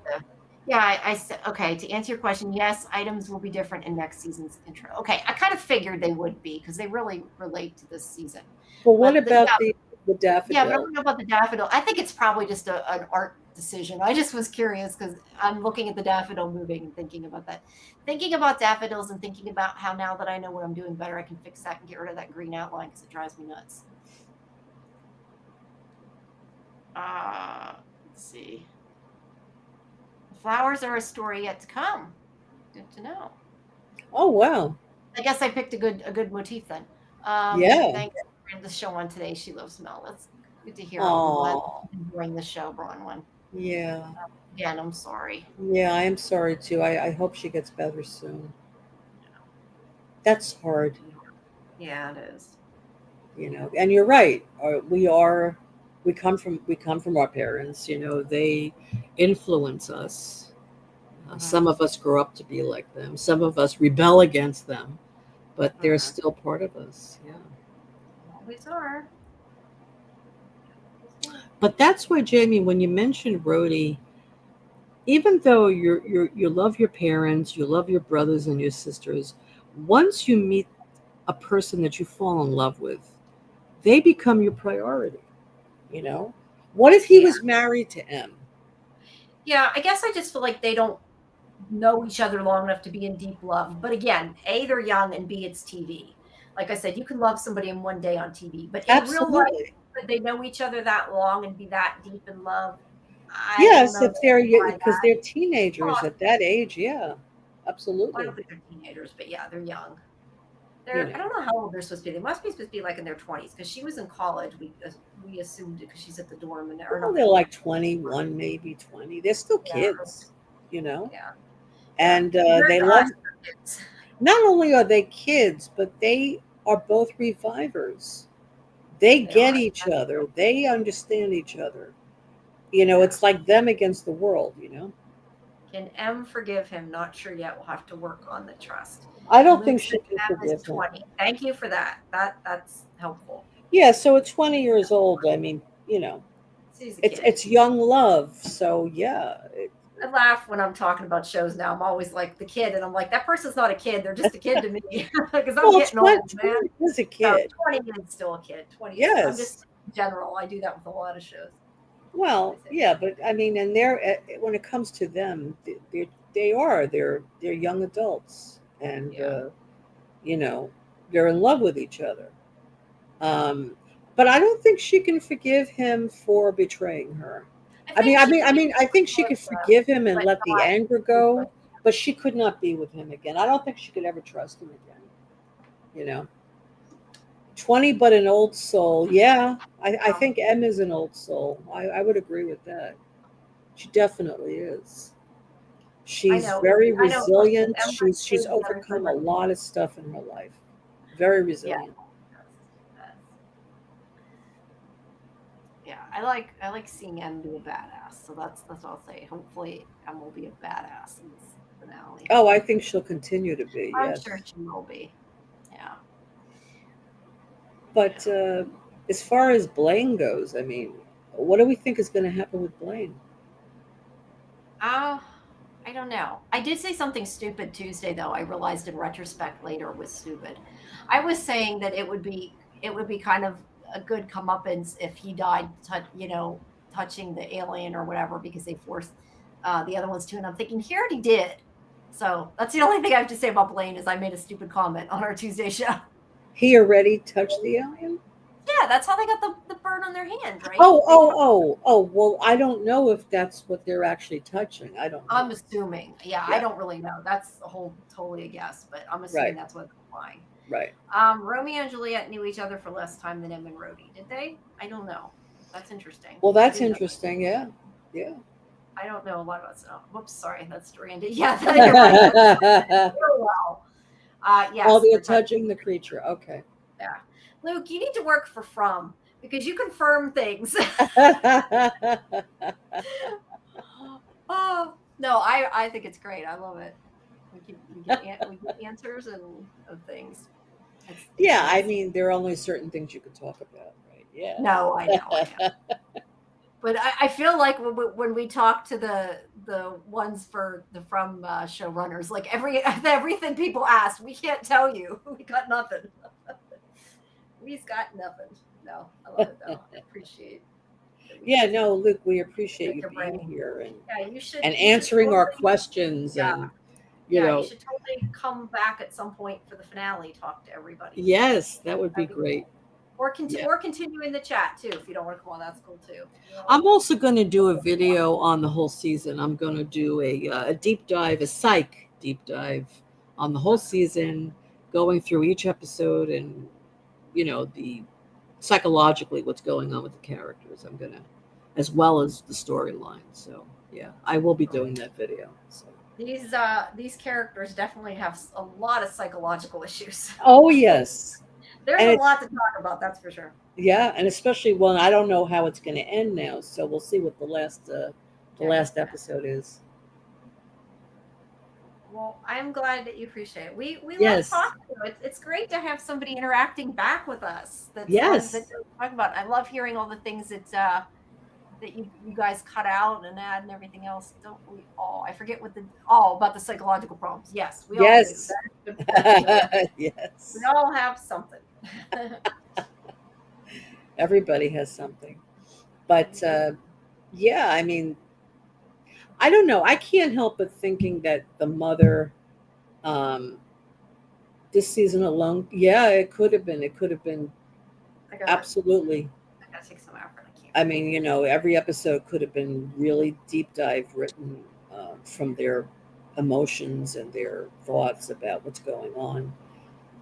Yeah, I said okay. To answer your question, yes, items will be different in next season's intro. Okay, I kind of figured they would be because they really relate to this season. Well, what But about yeah, the yeah, but I daffodil? don't know about the daffodil. I think it's probably just an art decision. I just was curious because I'm looking at the daffodil moving and thinking about that. Thinking about daffodils and thinking about how now that I know what I'm doing better, I can fix that and get rid of that green outline because it drives me nuts. Let's see. The flowers are a story yet to come. Good to know. Oh, wow. I guess I picked a good motif then. Yeah. Thanks for the show on today. She loves Mel. That's good to hear. I'm glad Oh, you're enjoying the show, Bronwyn. yeah. Again, I'm sorry. Yeah, I am sorry too. I hope she gets better soon. That's hard, Yeah, it is. And you're right. We come from our parents. They influence us. Mm-hmm. Some of us grow up to be like them. Some of us rebel against them, but they're Mm-hmm. still part of us. Yeah. Always are. But that's why, Jamie, when you mentioned Rhodey, even though you love your parents, you love your brothers and your sisters, once you meet a person that you fall in love with, they become your priority. You know, what if he Yeah. was married to M? Yeah, I guess I just feel like they don't know each other long enough to be in deep love. But again, A, they're young, and B, it's TV. Like I said, you can love somebody in one day on TV, but in real life, Absolutely. could they know each other that long and be that deep in love? I don't Yes, know if that I they're buy because that. they're teenagers Possibly. at that age. Yeah, Well, I absolutely. don't think they're teenagers, but yeah, they're young. You I know, don't know how old they're supposed to be. They must be supposed to be like in their 20s because she was in college. We assumed it because she's at the dorm and or well, not the they're dorm. like 21, maybe 20. They're still Yeah, kids. You know, yeah, yeah. and Compared they to love. us, they're kids. Not only are they kids, but they are both revivers. They They get are. each That's other. true. They understand each other. Yeah. It's like them against the world. Can M forgive him? Not sure yet. We'll have to work on the trust. I And don't Luke think said she can M is forgive him. 20. Thank you for that. That's helpful. Yeah, so at 20 years old, I mean, She's a it's kid. it's young love. So yeah, I laugh when I'm talking about shows now. I'm always like the kid, and I'm like, that person's not a kid. They're just a kid to me because I'm well, getting old, 20 man. is a No, kid. 20 is still a kid. 20 is, I'm Yes. just in general. I do that with a lot of shows. I Well, say, yeah, but I mean, and when it comes to them, they're young adults, and yeah. you know, they're in love with each other. Um, but I don't think she can forgive him for betraying her. I I mean, think I she mean, could I be mean, I think she with could forgive him and but let the not anger be go, with. but she could not be with him again. I don't think she could ever trust him again. You know, 20, but an old soul. Yeah, I think M is an old soul. I would agree with that. She definitely is. I She's know. very I know. Listen, if resilient. M would She's stay she's together, overcome a lot of stuff in her life. Very yeah. resilient. Yeah, I like seeing M be a badass. So that's what I'll say. Hopefully, M will be a badass in this finale. Oh, I think she'll continue to be. I'm sure Yes, she will be. Yeah, but yeah. as far as Blaine goes, I mean, what do we think is going to happen with Blaine? Uh, I don't know. I did say something stupid Tuesday, though. I realized in retrospect later was stupid. I was saying that it would be kind of a good comeuppance if he died, touching the alien or whatever because they forced the other ones to. And I'm thinking he already did. So that's the only thing I have to say about Blaine is I made a stupid comment on our Tuesday show. He already touched the alien? Yeah, that's how they got the bird on their hand, right? Oh, They oh, oh, oh. Well, I don't know if that's what they're actually touching. I don't I'm know. assuming. Yeah, I Yeah, don't really know. That's a whole totally a guess, but I'm assuming right, that's what they're implying. right. Romeo and Juliet knew each other for less time than Em and Rhodey, did they? I don't know. That's interesting. Well, I that's didn't know. interesting. Yeah, yeah. I don't know a lot about stuff. Whoops, sorry, that's Randy. Yeah, you're right. That's real well. Oh, Yes, they're they're touching. touching the creature. Okay. Yeah, Luke, you need to work for From because you confirm things. Oh no, I think it's great. I love it. We get answers and of things. It's Yeah, I nice. mean, there are only certain things you could talk about, right? Yeah. No, I know. But I feel like when we talk to the ones for the From showrunners, like everything people ask, we can't tell you. We got nothing. We've got nothing. No, I love it though. I appreciate that we Yeah, no, Luke, we appreciate Pick you your being brain. here Yeah, and you should answering our totally. questions Yeah, and you yeah, you know, should totally come back at some point for the finale. Talk to everybody. yes, that would be That'd be great. cool. Yeah. Or continue in the chat too if you don't want to come on. That's cool too. I'm also going to do a video on the whole season. I'm going to do a deep dive, a psych deep dive on the whole season, going through each episode and, the psychologically what's going on with the characters. I'm going to, as well as the storyline. So, yeah, I will be doing that video. So. These characters definitely have a lot of psychological issues. Oh, yes. There's And a it's, lot to talk about, that's for sure. yeah, and especially when I don't know how it's going to end now. So we'll see what the last episode is. Well, I'm glad that you appreciate it. We love Yes. talking to you. It's great to have somebody interacting back with us. That Yes. talking about. I love hearing all the things that you guys cut out and add and everything else. Don't we all? I forget what the all about the psychological problems. Yes, we all do. Yes. That's good. We Yes. all have something. Everybody has something. But yeah, I mean, I don't know. I can't help but thinking that the mother, um, this season alone, yeah, it could have been. It could have been absolutely. I gotta take some effort. I can't. I mean, every episode could have been really deep dive written from their emotions and their thoughts about what's going on.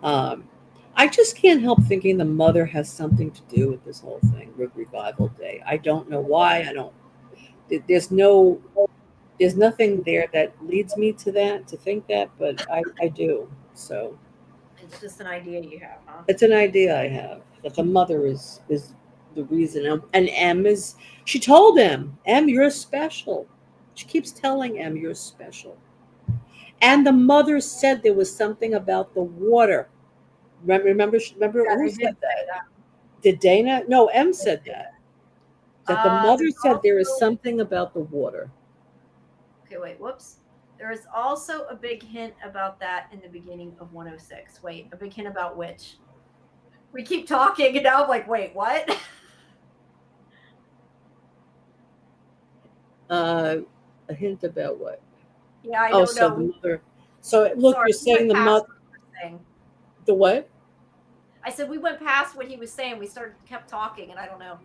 Um, I just can't help thinking the mother has something to do with this whole thing with Revival Day. I don't know why. I don't. There's no. There's nothing there that leads me to that to think that, but I do. So It's just an idea you have, huh? it's an idea I have that the mother is the reason, and M is. She told M, you're special. She keeps telling M, you're special. And the mother said there was something about the water. Remember Yeah, who they did said say that? that. Did Dana? No, M said that. That the mother There's said there is also something about the water. okay. Wait, whoops. There is also a big hint about that in the beginning of 106. Wait, a big hint about which? We keep talking, and now I'm like, wait, what? A hint about what? Yeah, I Oh, don't so know. the mother. So look, Sorry, you're we saying went the past mother. what you were saying. The what? I said we went past what he was saying. We kept talking, and I don't know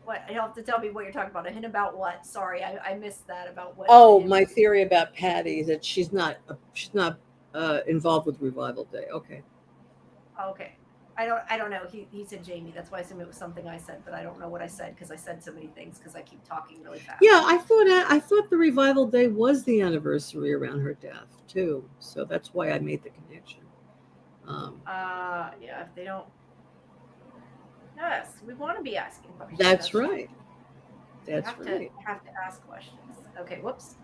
what. You'll have to tell me what you're talking about. A hint about what? Sorry, I missed that about what. Oh, my theory about Patty that she's not involved with Revival Day. Okay. Okay. I don't know. He said Jamie. That's why I assumed it was something I said, but I don't know what I said because I said so many things because I keep talking really fast. Yeah, I thought the Revival Day was the anniversary around her death too, so that's why I made the connection. Yeah. If they don't, yes, we want to be asking questions. That's right. That's right. Have to ask questions. Okay. Whoops.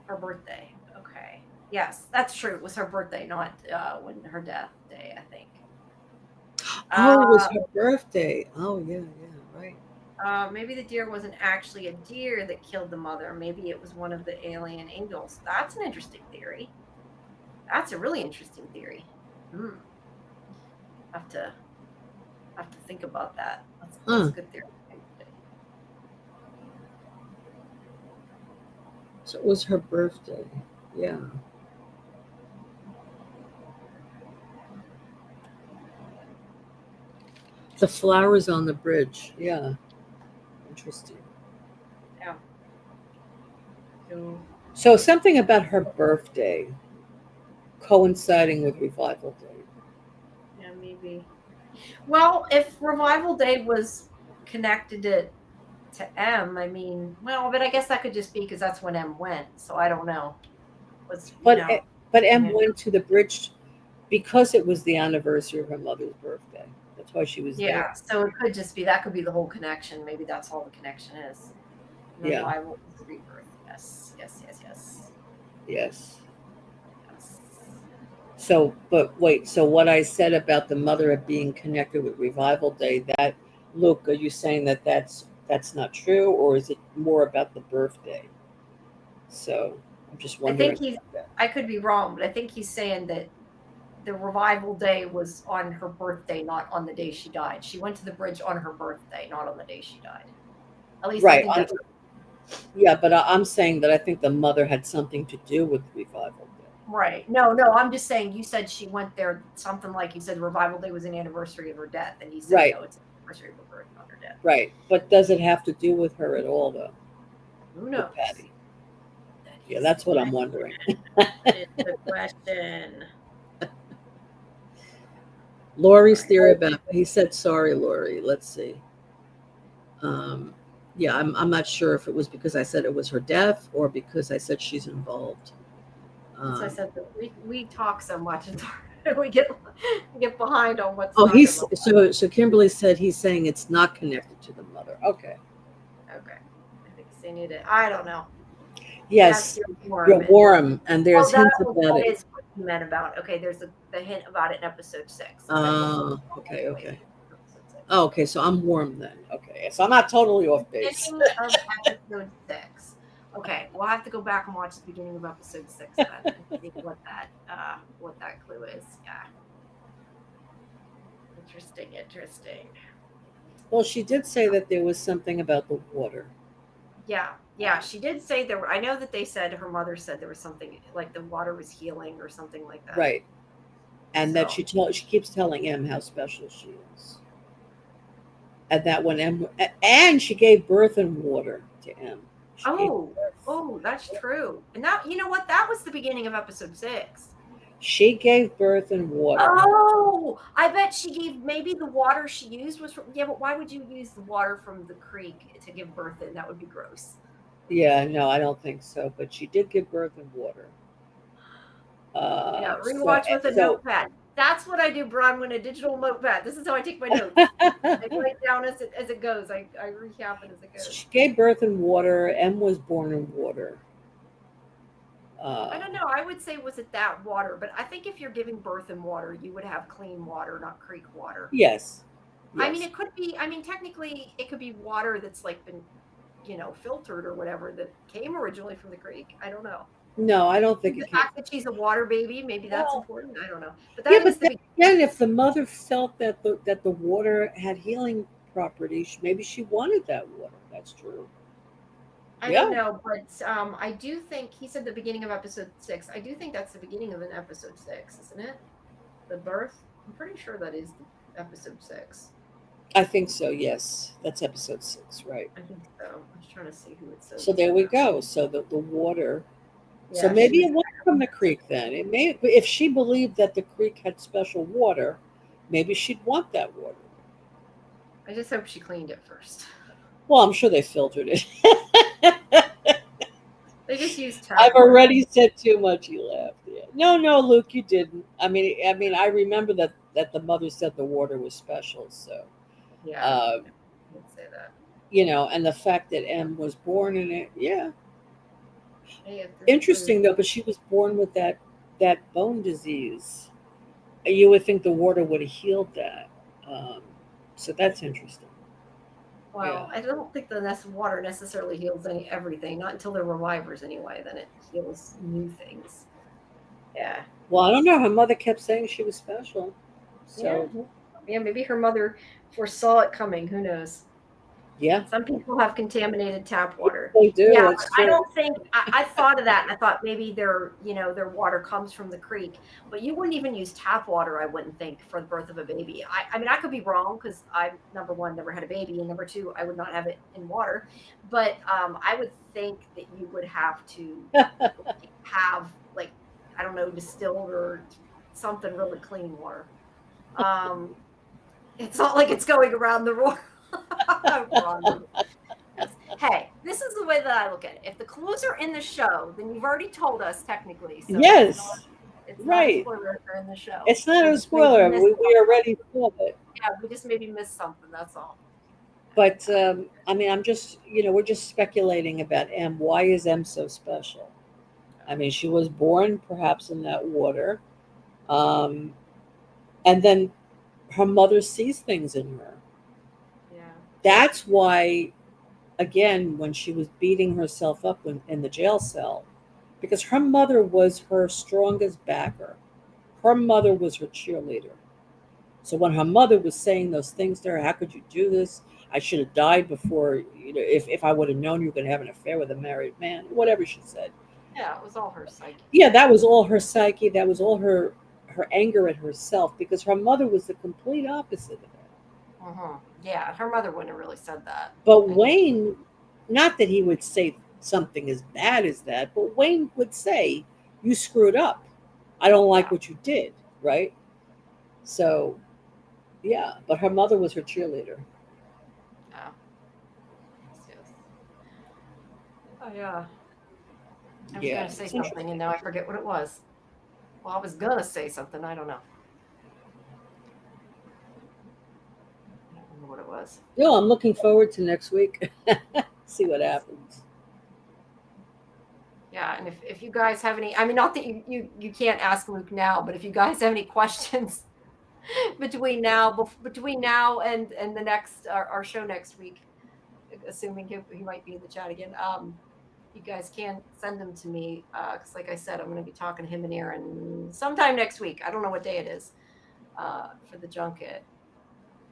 Her birthday. Okay. Yes, that's true. It was her birthday, not when her death day. I think. Oh, it was her birthday. Oh, yeah, right. Maybe the deer wasn't actually a deer that killed the mother. Maybe it was one of the alien angels. That's an interesting theory. That's a really interesting theory. Have to think about that. That's a good theory. So it was her birthday. Yeah. The flowers on the bridge. Yeah. Interesting. Yeah. So something about her birthday coinciding with Revival Day. Yeah, maybe. Well, if Revival Day was connected to M, I mean, well, but I guess that could just be because that's when M went. So I don't know. But M went to the bridge because it was the anniversary of her mother's birthday. That's why she was there. Yeah, so it could just be that could be the whole connection. Maybe that's all the connection is. Yeah. Revival is rebirth. Yes. So, but wait. So what I said about the mother being connected with Revival Day, that Luke, are you saying that that's not true, or is it more about the birthday? So I'm just wondering. I could be wrong, but I think he's saying that the Revival Day was on her birthday, not on the day she died. She went to the bridge on her birthday, not on the day she died. At least I Right. think that's Yeah, but I'm saying that I think the mother had something to do with Revival Day. right. No, I'm just saying. You said she went there. Something like you said, Revival Day was an anniversary of her death, and you said Right, no, it's an anniversary of her birth, not her death. right. But does it have to do with her at all, though, Who with knows? Patty? That Yeah, is the that's what I'm question. wondering. That is the question. All Lori's right. theory about he said sorry, Lori. Let's see. Um, yeah, I'm not sure if it was because I said it was her death or because I said she's involved. As I Um, said, that we talk so much, and we get behind on what's oh, talking he's about. so Kimberly said he's saying it's not connected to the mother. Okay. Okay, I think they need it. I don't know. Yes, Yes, you're you're warm, and warm, and there's hints about that it. is what you meant about. Okay, there's the hint about it in episode 6. Okay, we'll go all Okay, the way okay. to episode 6. Oh, okay, so I'm warm then. Okay, so I'm not totally off base. Beginning of episode 6. Okay, we'll have to go back and watch the beginning of episode 6 then and see what that clue is. Yeah. Interesting, interesting. Well, she did say that there was something about the water. Yeah, she did say there were. I know that they said her mother said there was something like the water was healing or something like that. Right. And that So she keeps telling M how special she is. And that when M and she gave birth in water to M. She gave oh, birth. that's true. And that you know what? That was the beginning of episode 6. She gave birth in water. Oh, I bet she gave maybe the water she used was from yeah, but why would you use the water from the creek to give birth in? That would be gross. Yeah, no, I don't think so. But she did give birth in water. Yeah, So rewatch with a so notepad. That's what I do, Brian, when a digital notepad. This is how I take my notes. I write down as it goes. I recap it as it so goes. she gave birth in water. M was born in water. I Uh, don't know. I would say was it that water, but I think if you're giving birth in water, you would have clean water, not creek water. yes, I mean, yes. it could be. I mean, technically, it could be water that's like been, filtered or whatever that came originally from the creek. I don't know. No, I don't think The it came. fact that she's a water baby, maybe that's Well, important. I don't know. But yeah, that is but the then beginning. again, if the mother felt that the water had healing properties, maybe she wanted that water. That's true. I don't Yeah, know, but I do think he said the beginning of episode 6. I do think that's the beginning of an episode 6, isn't it? The birth. I'm pretty sure that is the episode 6. I think so. Yes, that's episode 6, right? I think so. I was trying to see who it says. So there we go. So the water. So Yeah, she maybe was. it was from the creek then. It may if she believed that the creek had special water, maybe she'd want that water. I just hope she cleaned it first. Well, I'm sure they filtered it. They just used tap I've water. already said too much. You laughed. Yeah. No, no, Luke, you didn't. I mean, I remember that the mother said the water was special. So, Yeah, uh, I did say that. and the fact that M was born in it, yeah, Hey, if this interesting clue, though. But she was born with that bone disease. You would think the water would have healed that. Um, so that's interesting. Yeah. well, I don't think the water necessarily heals everything. Not until they're revivers, anyway. Then it heals new things. Yeah. Well, I don't know. Her mother kept saying she was special. Yeah. So Yeah, maybe her mother foresaw it coming. Who knows? yeah, Some people have contaminated tap water. they do. Yeah, That's but I true. don't think I thought of that and I thought maybe their water comes from the creek. But you wouldn't even use tap water, I wouldn't think, for the birth of a baby. I mean I could be wrong because I number one never had a baby and number two I would not have it in water. But I would think that you would have to have like I don't know distilled or something really clean water. Um, it's not like it's going around the world. Hey, this is the way that I look at it. If the clues are in the show, then you've already told us technically. So Yes, it's not a right. spoiler if they're in the show. It's not We a just maybe spoiler. missed We something. already saw it. Yeah, we just maybe missed something. That's all. But I mean, I'm just, we're just speculating about M. Why is M so special? I mean, she was born perhaps in that water. Um, and then her mother sees things in her. Yeah. That's why, again, when she was beating herself up in the jail cell, because her mother was her strongest backer. Her mother was her cheerleader. So when her mother was saying those things to her, how could you do this? I should have died before, if I would have known you were going to have an affair with a married man, whatever she said. Yeah, it was all her psyche. Yeah, that was all her psyche. That was all her anger at herself, because her mother was the complete opposite of that. Yeah, her mother wouldn't have really said that. But And Wayne, not that he would say something as bad as that, but Wayne would say, "You screwed up. I don't like yeah, what you did." Right? So, yeah, but her mother was her cheerleader. yeah, yes. Oh yeah. I was Yeah, going to say it's something and interesting. now I forget what it was. Well, I was going to say something. I don't know. I don't remember what it was. No, I'm looking forward to next week. See what Yes. happens. Yeah, and if you guys have any, I mean, not that you can't ask Luke now, but if you guys have any questions between now and the next our show next week, assuming he might be in the chat again, you guys can send them to me because, like I said, I'm going to be talking to him and Aaron sometime next week. I don't know what day it is for the junket,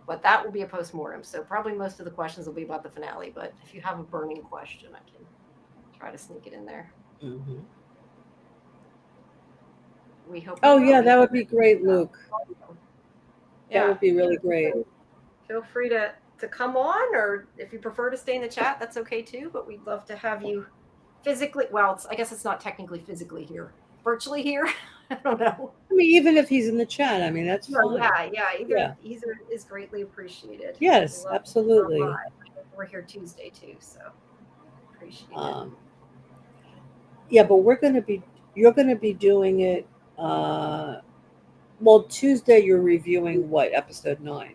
but that will be a post-mortem. So probably most of the questions will be about the finale. But if you have a burning question, I can try to sneak it in there. Hmm. We hope you Oh, will. yeah, that would be great, Luke. That Yeah, would be really great. feel free to come on, or if you prefer to stay in the chat, that's okay too. But we'd love to have you physically. Well, I guess it's not technically physically here, virtually here. I don't know. I mean, even if he's in the chat, I mean, that's Well, fine. yeah. Yeah. Either is greatly appreciated. We Yes, love to drop absolutely. by. We're here Tuesday too, so appreciate it. Um, yeah, but you're going to be doing it. Uh, well, Tuesday, you're reviewing what, episode 9?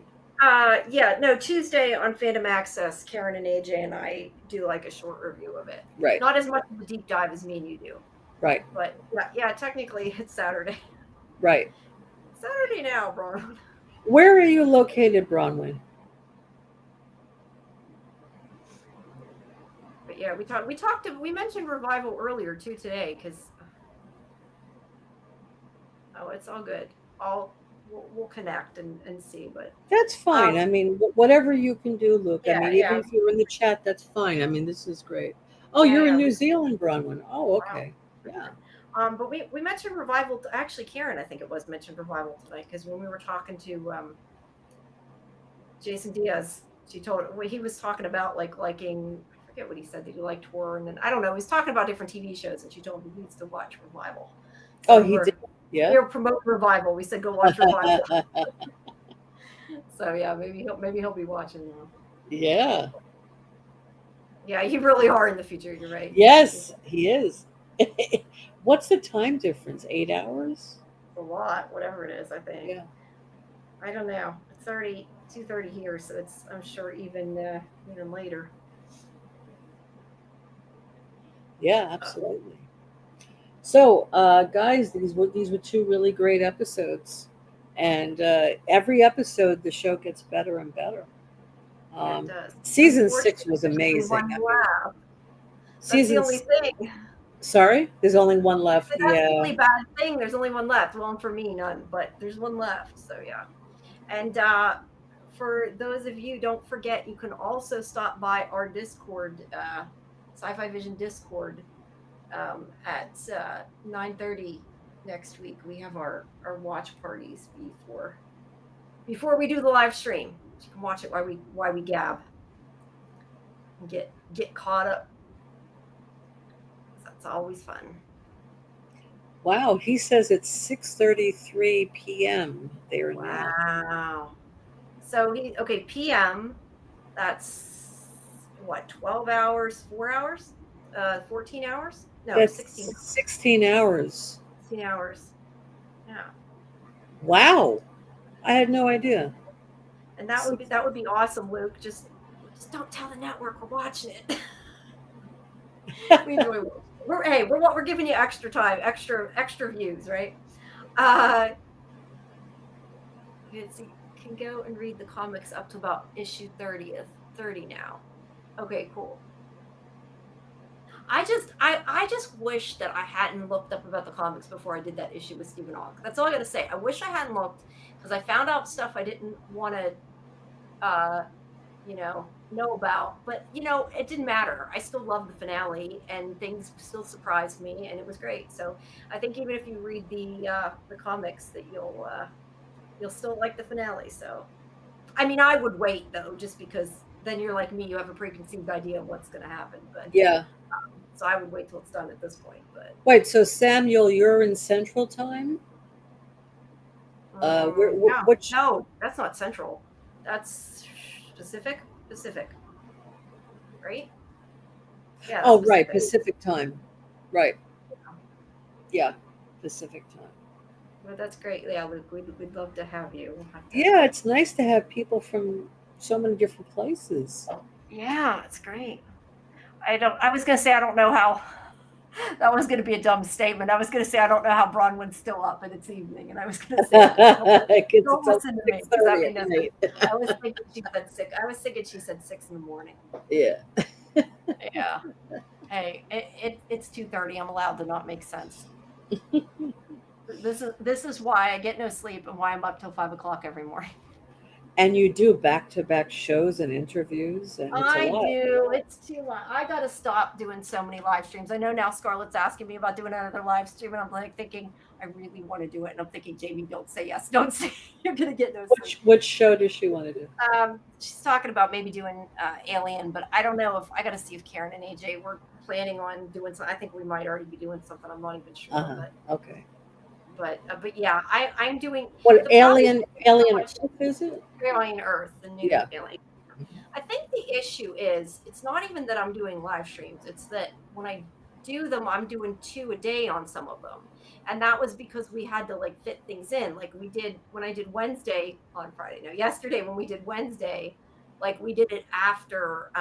Yeah, no, Tuesday on Fandom Access, Karen and AJ and I do like a short review of it. Right, Not as much of a deep dive as me and you do, right, but yeah, technically it's Saturday. right. Saturday now, bro. Where are you located, Bronwyn? But yeah, we mentioned Revival earlier too today because it's all good. We'll connect and see, but That's fine. um I mean, whatever you can do, Luke. I mean, even yeah, if you're in the chat, that's fine. I mean, this is great. Oh, you're in yeah. New Zealand, Bronwyn. Oh, Wow. okay. Yeah. But we mentioned Revival. Actually, Karen, I think it was mentioned Revival tonight because when we were talking to Jason Diaz, she told well, he was talking about liking. I forget what he said that he liked horror, and then I don't know. He was talking about different TV shows, and she told him he needs to watch Revival. So Oh, he did. Yeah. we were promoting Revival. We said go watch Revival. So yeah, maybe he'll be watching now. Yeah. Yeah, you really are in the future. You're right. Yes, he is. What's the time difference? 8 hours? It's a lot, whatever it is. I think. Yeah. I don't know. It's already 2:30 here, so it's I'm sure even later. Yeah, absolutely. So, guys, these were 2 really great episodes, and every episode the show gets better and better. Yeah, it does. Season 6 Unfortunately, was there's only amazing. one I mean, left. That's the season. only thing. Sorry, there's only one left. That's the Yeah. only bad thing. There's only one left. Well, for me, none, but there's one left. So yeah. And for those of you, don't forget you can also stop by our Discord, Sci-Fi Vision Discord, at 9:30 next week. We have our watch parties before we do the live stream. You can watch it while we gab and get caught up. That's always fun. Wow, he says it's 6:33 p.m. there now. Wow. So PM. That's what 12 hours, 4 hours, 14 hours. No, That's 16. 16 hours. 16 hours. Yeah. Wow, I had no idea. And that would be awesome, Luke. Just don't tell the network we're watching it. We enjoy. We're giving you extra time, extra views, right? You can go and read the comics up to about issue 30 now. Okay, cool. I just wish that I hadn't looked up about the comics before I did that issue with Stephen Hawking. That's all I gotta say. I wish I hadn't looked because I found out stuff I didn't want to know about. But it didn't matter. I still loved the finale, and things still surprised me, and it was great. So I think even if you read the comics, that you'll still like the finale. So I mean, I would wait though, just because then you're like me, you have a preconceived idea of what's going to happen. But Yeah. so I would wait till it's done at this point. But Wait, so Samuel, you're in Central Time? no, Which? no, that's not Central. That's Pacific, right? Yeah, that's Oh, right, Pacific. Pacific Time. Right. Yeah, Pacific Time. But that's great. Yeah, we'd love to have you. We'll have to. Yeah, it's nice to have people from so many different places. Yeah, it's great. I was gonna say I don't know how. That was going to be a dumb statement. I was going to say I don't know how Bronwyn's still up and it's evening, and I was going to say that. Because Don't it's only listen to me because that 6:30 means at night. I was thinking she said six. I was thinking she said 6 in the morning. Yeah. Yeah. Hey, it's 2:30. I'm allowed to not make sense. This is why I get no sleep and why I'm up till 5 o'clock every morning. And you do back-to-back shows and interviews, and it's a I lot. do. It's too much. I gotta stop doing so many live streams. I know now Scarlett's asking me about doing another live stream, and I'm like thinking I really want to do it, and I'm thinking Jamie, don't say yes. Don't say you're gonna get no sleep. Which show does she want to do? She's talking about maybe doing Alien, but I don't know if I gotta see if Karen and AJ were planning on doing something. I think we might already be doing something. I'm not even sure, Okay. but yeah, I'm doing What the problem. Alien Earth is it? Alien Earth, the new Yeah. Alien. I think the issue is it's not even that I'm doing live streams. It's that when I do them, I'm doing 2 a day on some of them. And that was because we had to like fit things in. Like we did when I did Wednesday on Friday. No, yesterday when we did Wednesday, like we did it after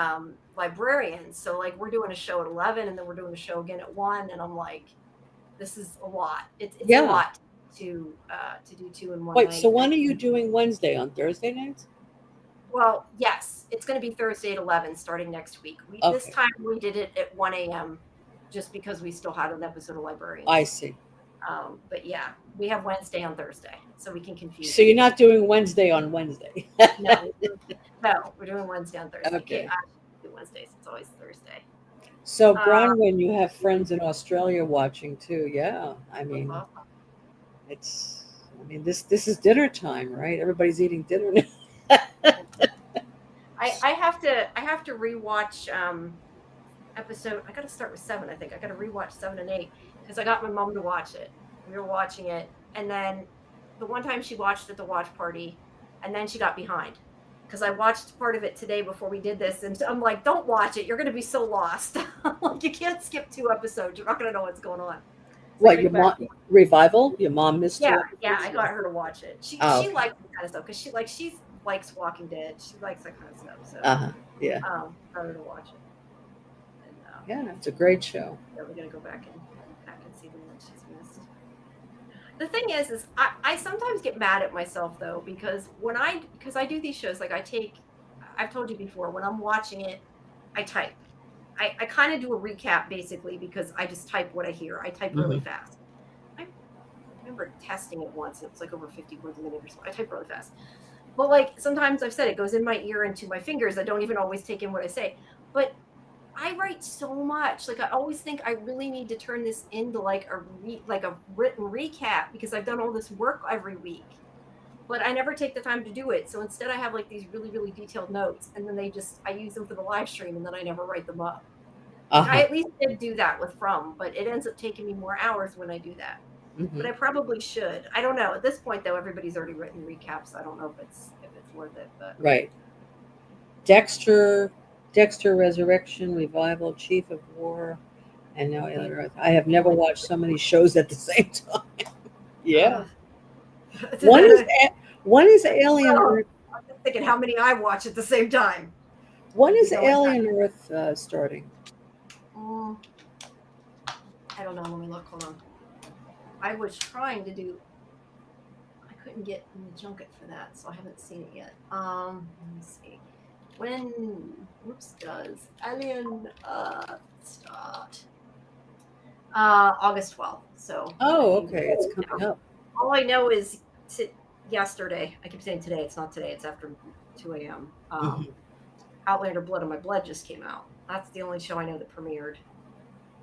librarians. So like we're doing a show at 11 and then we're doing a show again at 1. And I'm like, this is a lot. It's a Yeah. lot to do two in one Wait, night. so when are you doing Wednesday? On Thursday nights? Well, yes, it's going to be Thursday at 11 starting next week. This Okay. time we did it at 1 a.m. just because we still had an episode of Librarians. I see. But yeah, we have Wednesday on Thursday, so we can confuse So it. you're not doing Wednesday on Wednesday. No, we're doing Wednesday on Thursday. Okay. I do Wednesdays. It's always Thursday. So, Bronwyn, you have friends in Australia watching too. Yeah. Awesome. This is dinner time, right? Everybody's eating dinner now. I have to rewatch episode. I got to start with 7. I think I got to rewatch 7 and 8 because I got my mom to watch it. We were watching it, and then the one time she watched at the watch party, and then she got behind because I watched part of it today before we did this, and I'm like, "Don't watch it. You're going to be so lost. Like you can't skip 2 episodes. You're not going to know what's going on." What, your mom Revival? Your mom missed Yeah, you? yeah. I got her to watch it. She okay. likes that kind of stuff because she likes Walking Dead. She likes that kind of stuff. So Yeah. got her to watch it. And, Yeah, it's a great show. yeah, we're gonna go back and see the one she's missed. The thing is I sometimes get mad at myself though because because I do these shows like I've told you before when I'm watching it I type. I kind of do a recap basically because I just type what I hear. I type really fast. I remember testing it once and it was like over 50 words a minute or something. I type really fast. But like sometimes I've said it goes in my ear into my fingers. I don't even always take in what I say. But I write so much. Like I always think I really need to turn this into like a written recap because I've done all this work every week. But I never take the time to do it. So instead I have like these really, really detailed notes and then I use them for the live stream and then I never write them up. I at least did do that with From, but it ends up taking me more hours when I do that. But I probably should. I don't know. At this point though, everybody's already written recaps. I don't know if it's worth it, but right. Dexter Resurrection, Revival, Chief of War, and now Alien Earth. I have never watched so many shows at the same time. Yeah. When is Alien Earth? I'm just thinking how many I watch at the same time. When is Alien Earth starting? I don't know. Let me look. Hold on. I was trying to do. I couldn't get in the junket for that, so I haven't seen it yet. Let me see. When does Alien start? August 12th. So. Okay, it's coming up. All I know is yesterday. I keep saying today. It's not today. It's after 2 a.m. Outlander Blood on My Blood just came out. That's the only show I know that premiered.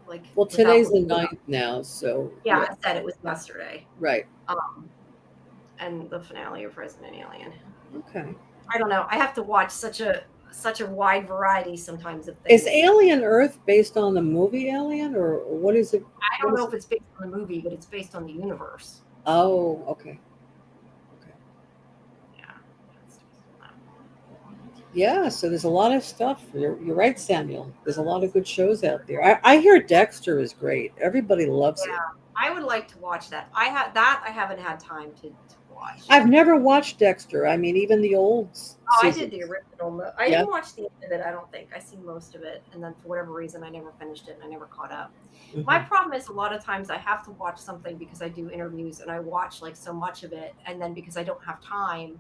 Like Well, without today's the looking it up. 9th now, so Yeah, yeah, I said it was yesterday. right. Um, and the finale of Resident Alien. Okay. I don't know. I have to watch such a wide variety sometimes of Is things. Alien Earth based on the movie Alien, or what is it? I What don't know is if it? it's based on the movie, but it's based on the universe. Oh, okay. Okay. Yeah. It's based on that. Yeah, so there's a lot of stuff. You're right, Samuel. There's a lot of good shows out there. I hear Dexter is great. Everybody loves it. Yeah, I would like to watch that. I haven't had time to watch. I've never watched Dexter. I mean, even the old Oh, I did the seasons. original. I Yeah. didn't watch the end of it. I don't think I seen most of it, and then for whatever reason, I never finished it and I never caught up. My Hmm. problem is a lot of times I have to watch something because I do interviews and I watch like so much of it, and then because I don't have time,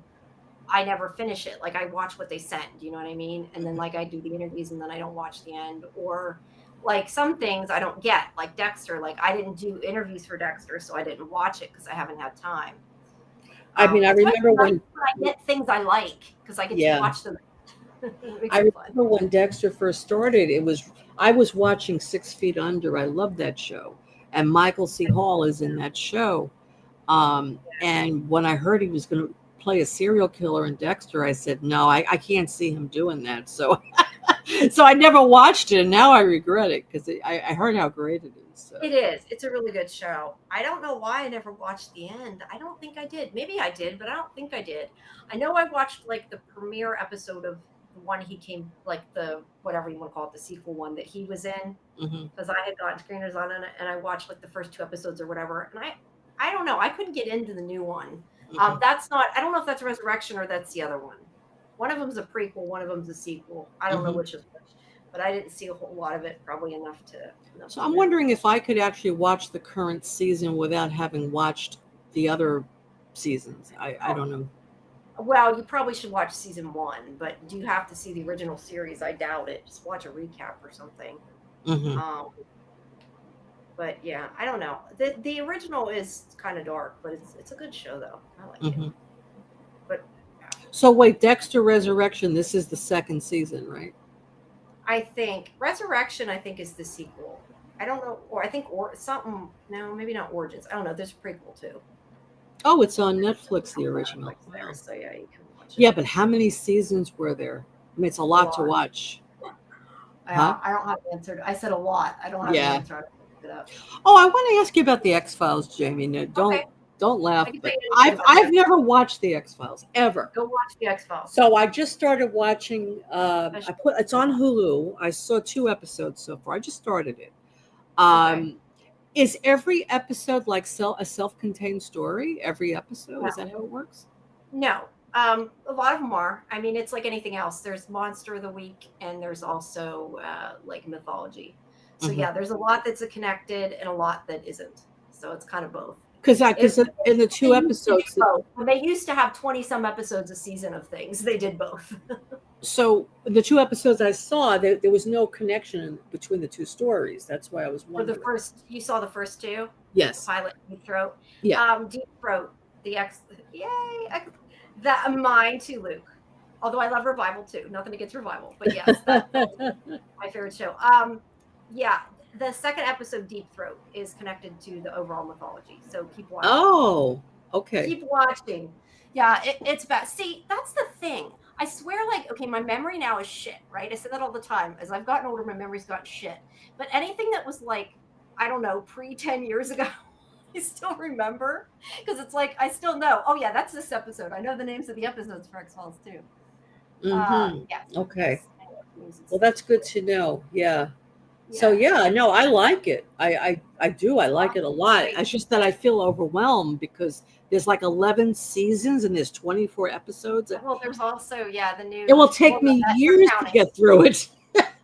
I never finish it. Like I watch what they send, you know what I mean? And then like I do the interviews and then I don't watch the end, or like some things I don't get, like Dexter. Like I didn't do interviews for Dexter, so I didn't watch it because I haven't had time. I mean, I It's always remember nice when, when I get things I like because I get to yeah, watch them. It makes I it fun. remember when Dexter first started. I was watching 6 Feet Under. I love that show, and Michael C. Hall is in that show. And when I heard he was going to play a serial killer in Dexter, I said, no, I can't see him doing that. So, so I never watched it, and now I regret it because I heard how great it is. So. It is. It's a really good show. I don't know why I never watched the end. I don't think I did. Maybe I did, but I don't think I did. I know I watched like the premiere episode of the one he came, like the whatever you want to call it, the sequel one that he was in, Hmm. because I had gotten screeners on it and I watched like the first two episodes or whatever. And I don't know. I couldn't get into the new one. Hmm. That's not. I don't know if that's Resurrection or that's the other one. One of them's a prequel. One of them's a sequel. I don't know Hmm. which is which, but I didn't see a whole lot of it. Probably enough So to I'm know. wondering if I could actually watch the current season without having watched the other seasons. I don't know. Well, you probably should watch season one, but do you have to see the original series? I doubt it. Just watch a recap or something. Hmm. Um, but yeah, I don't know. The original is kind of dark, but it's a good show though. I like it. Hmm. But yeah, So wait, Dexter Resurrection. This is the second season, right? I think Resurrection. I think is the sequel. I don't know, or I think or something. No, maybe not Origins. I don't know. There's a prequel too. Oh, it's on Netflix, the On original. Netflix there, Wow. so yeah, you can watch it. Yeah, but how many seasons were there? I mean, it's a A lot to lot. watch. Huh? Yeah, I don't have the answer. I said a lot. I don't have the Yeah. answer. I looked it up. Oh, I want to ask you about the X Files, Jamie. No, Okay, don't I laugh, can tell but you anything about the I've X never Files. watched the X Files ever. Go watch the X Files. So I just started watching. Especially I put it's on Hulu. I saw 2 episodes so far. I just started it. okay. Um, is every episode like a self-contained story? Every episode, No, is that how it works? no. A lot of them are. I mean, it's like anything else. There's Monster of the Week, and there's also like mythology. So Hmm. yeah, there's a lot that's connected and a lot that isn't. So it's kind of both. Because It, in the they two used to do episodes, both. When they used to have 20 some episodes a season of things, they did both. so the 2 episodes I saw, there was no connection between the two stories. That's why I was For the wondering. first, you saw the first two, the Yes. pilot, Deep Throat. Yeah. Deep Throat, the X, yay, that mine too, Luke. Although I love Revival too. Nothing against Revival, but yes, that's my favorite show. Yeah, the second episode, Deep Throat, is connected to the overall mythology. So keep watching. Oh, okay. Keep watching. Yeah, it's bad. See, that's the thing. I swear, like, okay, my memory now is shit, right? I say that all the time. As I've gotten older, my memory's gotten shit. But anything that was like, I don't know, pre 10 years ago, I still remember because it's like I still know. Oh yeah, that's this episode. I know the names of the episodes for X Files too. Mm-hmm. Yes, Okay. yes. I know the names and Well, stuff. that's good to know. Yeah. So Yeah, yeah, no, I like it. I do. I like it a lot. great. It's just that I feel overwhelmed because there's like 11 seasons and there's 24 episodes. Well, there's also the It new. will Well, take me that you're years to counting. get through it.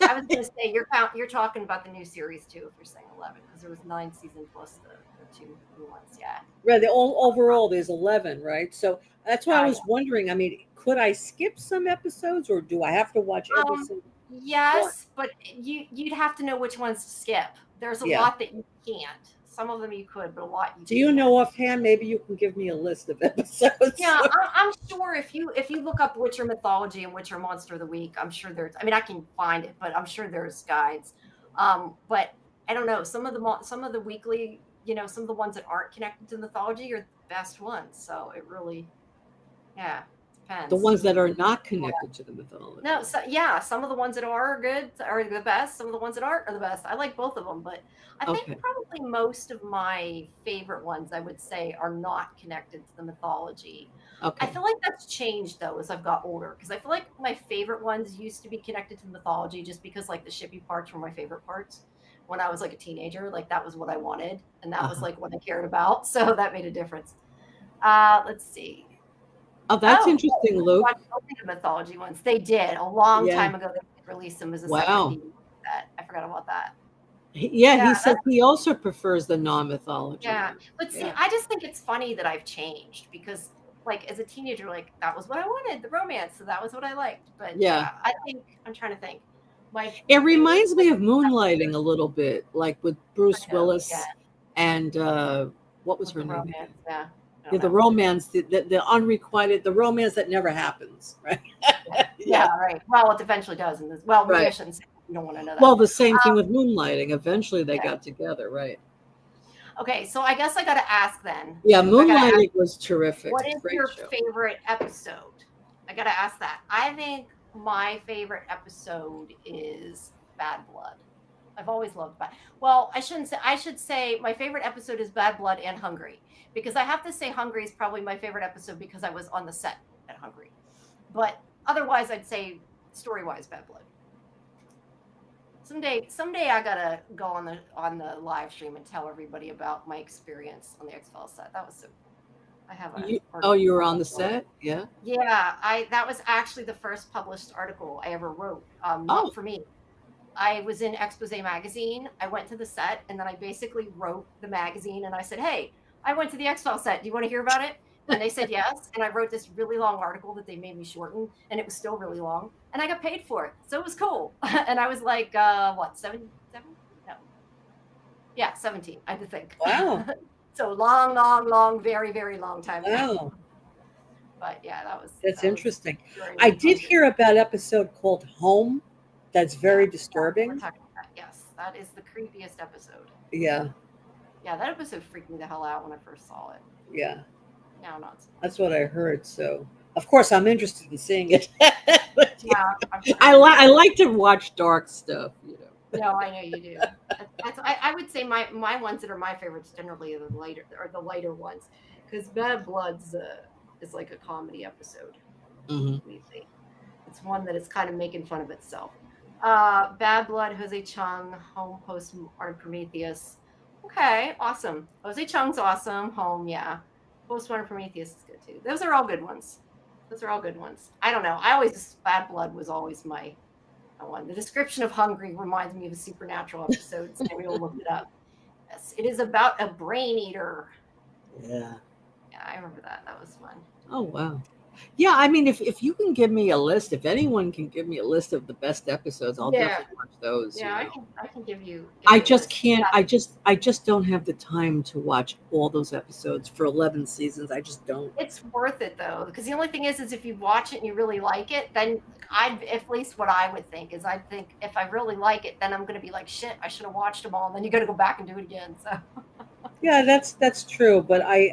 I was going to say you're talking about the new series too. If you're saying 11, because there was 9 seasons plus the two new ones. Yeah. Right, overall there's 11, right? So that's why I Yeah. was wondering. I mean, could I skip some episodes, or do I have to watch every Um, single one? yes, but you'd have to know which ones to skip. There's a Yeah. lot that you can't. Some of them you could, but a lot you Do you can't. know offhand? Maybe you can give me a list of episodes. Yeah, I'm sure if you look up Witcher mythology and Witcher monster of the week, I'm sure there's. I mean, I can find it, but I'm sure there's guides. But I don't know. Some of the weekly, some of the ones that aren't connected to mythology are the best ones. So it really, yeah, The depends. ones that are not connected to the mythology. No, so yeah, some of the ones that are good are the best. Some of the ones that aren't are the best. I like both of them, but I think Okay. probably most of my favorite ones I would say are not connected to the mythology. I Okay. feel like that's changed though as I've got older because I feel like my favorite ones used to be connected to the mythology just because like the shippy parts were my favorite parts when I was like a teenager. Like that was what I wanted and that was Uh-huh. like what I cared about. So that made a difference. Let's see. Oh, that's Oh, interesting, yeah, Luke. watch the mythology ones. They did a long Yeah. time ago. They released them as a separate Wow. DVD set. I forgot about that. Yeah, Yeah, he says he also prefers the non-mythology yeah. one. But see, Yeah. I just think it's funny that I've changed because, like, as a teenager, like that was what I wanted, the romance, so that was what I liked. But Yeah. yeah, I think I'm trying to think. My It favorite reminds me of moonlighting a little bit, like with Bruce kind of, yeah, Willis and what was with her the name romance. again? Yeah, I Yeah, don't the know. romance, the unrequited, the romance that never happens, right? Yeah, Yeah, right. Well, it eventually does in this. Well, maybe I right. shouldn't say you don't want to know that. Well, the same thing with moonlighting. Eventually they Yeah. got together, right? Okay, so I guess I got to ask then. Yeah, I got to ask. moonlighting was terrific. What is Great your show. favorite episode? I gotta ask that. I think my favorite episode is Bad Blood. I've always loved Bad. Well, I shouldn't say. I should say my favorite episode is Bad Blood and Hungry because I have to say Hungry is probably my favorite episode because I was on the set at Hungry. But otherwise, I'd say story wise, Bad Blood. Someday I gotta go on the live stream and tell everybody about my experience on the X Files set. That was so cool. I have a Oh, article you were on on that the story. set? Yeah. Yeah, I that was actually the first published article I ever wrote. Oh, Not for me. I was in Expose magazine. I went to the set and then I basically wrote the magazine and I said, "Hey, I went to the X Files set. Do you want to hear about it?" And they said yes. And I wrote this really long article that they made me shorten, and it was still really long. And I got paid for it, so it was cool. And I was like, what, 7? No, yeah, 17. I had to think. wow. So long, long, long, very, very long time ago. Wow. But yeah, That's that was interesting. during I did Hungry. hear about episode called Home. That's Yeah, very yeah, we're disturbing. talking about that. Yes, that is the creepiest episode. Yeah, Yeah, that episode freaked me the hell out when I first saw it. yeah. Now not so That's much. what I heard. So, of course, I'm interested in seeing it. But, yeah, Yeah, I'm sure you I will. like to watch dark stuff, you know. No, I know you do. I would say my ones that are my favorites generally are the lighter ones, because Bad Bloods is like a comedy episode. Hmm. Completely, it's one that is kind of making fun of itself. Bad Blood, Jose Chung, Home Post Modern Prometheus. Okay, awesome. Jose Chung's awesome. Home, yeah. Postmodern Prometheus is good too. Those are all good ones. Those are all good ones. I don't know. I always Bad Blood was always my one. The description of Hungry reminds me of a supernatural episode, so maybe we'll look it up. Yes, it is about a brain eater. Yeah. Yeah, I remember that. That was fun. Oh, wow. Yeah, I mean, if you can give me a list, if anyone can give me a list of the best episodes, I'll Yeah, definitely watch those, you yeah, know. I can give I you a just list. can't. Yeah, I just don't have the time to watch all those episodes for 11 seasons. I just don't. it's worth it though, because the only thing is if you watch it and you really like it, then I'd at least what I would think is I'd think if I really like it, then I'm gonna be like shit, I should have watched them all, and then you got to go back and do it again. So Yeah, that's true, but I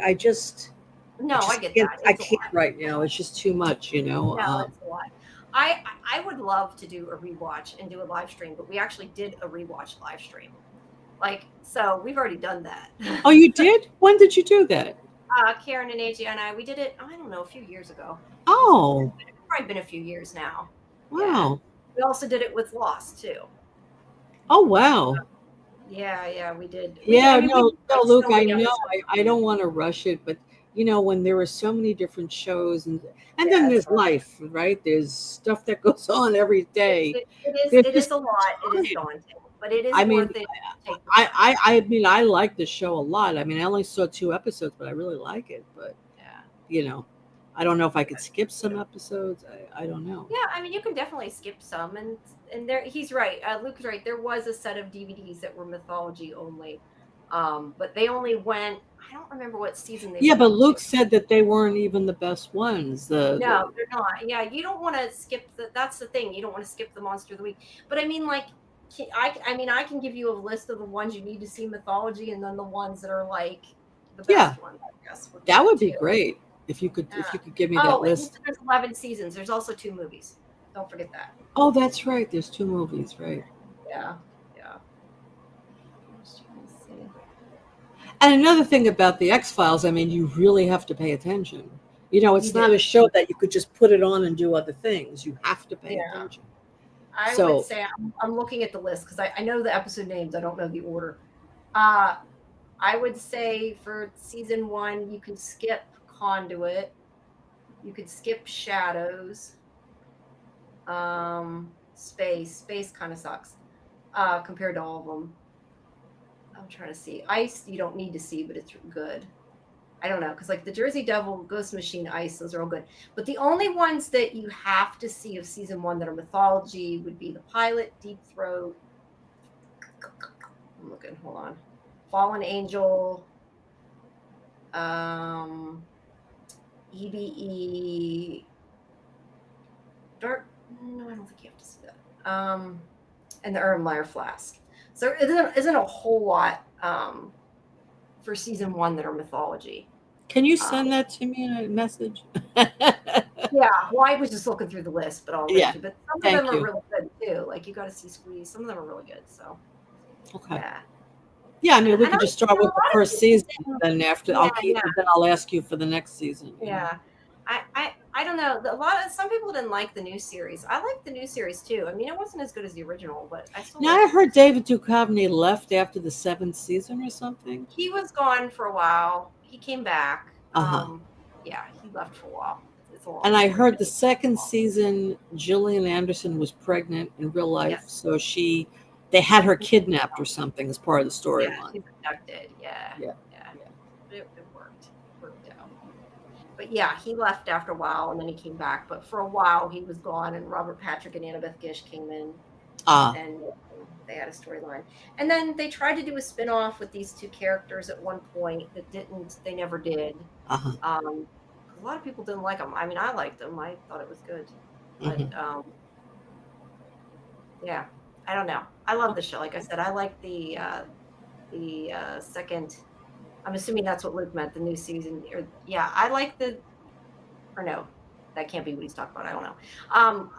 no, I just get can't. that. I It's a can't lot. right now. It's just too much, you know. No, it's a lot. I would love to do a rewatch and do a live stream, but we actually did a rewatch live stream. Like, so we've already done that. Oh, you did? When did you do that? Karen and AJ and I, we did it, I don't know, a few years ago. Oh, It's probably been a few years now. Yeah. wow. We also did it with Lost too. Oh, wow. Yeah, we did. Yeah, We no, no, watched Luke, so I many know episodes. I don't want to rush it, but you know, when there are so many different shows and then Yeah, it's there's hard. life, right? There's stuff that goes on every day. There's It is just a lot. It is time. daunting, but it is I mean, worth it to take the time. I mean, I like the show a lot. I mean, I only saw 2 episodes, but I really like it. But Yeah. you know, I don't know if I could skip some episodes. I don't know. Yeah, I mean, you can definitely skip some, and there he's right. Luke's right. There was a set of DVDs that were mythology only. But they only went. I don't remember what season they Yeah, went but up to. Luke said that they weren't even the best ones. No, they're not. Yeah, you don't want to skip the. That's the thing. You don't want to skip the monster of the week. But I mean, like, I mean, I can give you a list of the ones you need to see mythology, and then the ones that are like the yeah, best ones. I guess would be that the would be two. great Yeah. if you could give me that Oh, and list. there's 11 seasons. There's also 2 movies. Don't forget that. Oh, that's right. There's 2 movies, right? Yeah, yeah. I was trying to see. And another thing about the X Files, I mean, you really have to pay attention. You know, You it's do. not a show that you could just put it on and do other things. You have to pay Yeah. attention. I would So, say I'm looking at the list because I know the episode names. I don't know the order. Uh, I would say for season 1, you can skip Conduit. You could skip Shadows. Space kind of sucks compared to all of them. I'm trying to see. Ice, you don't need to see, but it's good. I don't know, because like the Jersey Devil, Ghost Machine, Ice, those are all good. But the only ones that you have to see of season 1 that are mythology would be the pilot, Deep Throat. I'm looking, hold on. Fallen Angel, um, EBE, Dark. No, I don't think you have to see that. And the Erlenmeyer Flask. So it isn't a whole lot for season 1 that are mythology. can you Um, send that to me in a message? yeah, well, I was just looking through the list, but I'll Yeah, eventually. But some of them thank are you. really good too. Like you got to see Squeeze. Some of them are really good. So Okay. yeah, Yeah, I mean, we and could I, just start a with the lot of first people season, didn't. then after Yeah, yeah, then I'll ask you for the next season. You know. yeah. I don't know. A lot of some people didn't like the new series. I like the new series too. I mean, it wasn't as good as the original, but I still Now like I the new. heard David Duchovny left after the 7th season or something. He was gone for a while. He came back. Uh huh. Yeah, he left for a while. It's a long And I story. heard the second season, Gillian Anderson was pregnant in real Yeah, life, so they had her kidnapped or something as part of the yeah, storyline. he's abducted. Yeah, Yeah, yeah. yeah. It worked out. But yeah, he left after a while and then he came back. But for a while he was gone, and Robert Patrick and Annabeth Gish came in, Ah, and they had a storyline. And then they tried to do a spin-off with these two characters at one point that didn't. They never did. uh huh. 'Cause a lot of people didn't like them. I mean, I liked them. I thought it was good, but Hmm. yeah, I don't know. I love the show. Like I said, I like the second. I'm assuming that's what Luke meant. The new season, or yeah, I like the. Or no, that can't be what he's talking about. I don't know.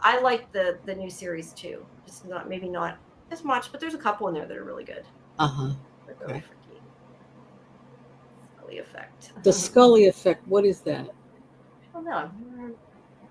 I like the new series too. Just not maybe not as much, but there's a couple in there that are really good. Uh huh. They're really Okay. freaky. Scully effect. The I Scully effect. What is that? don't know.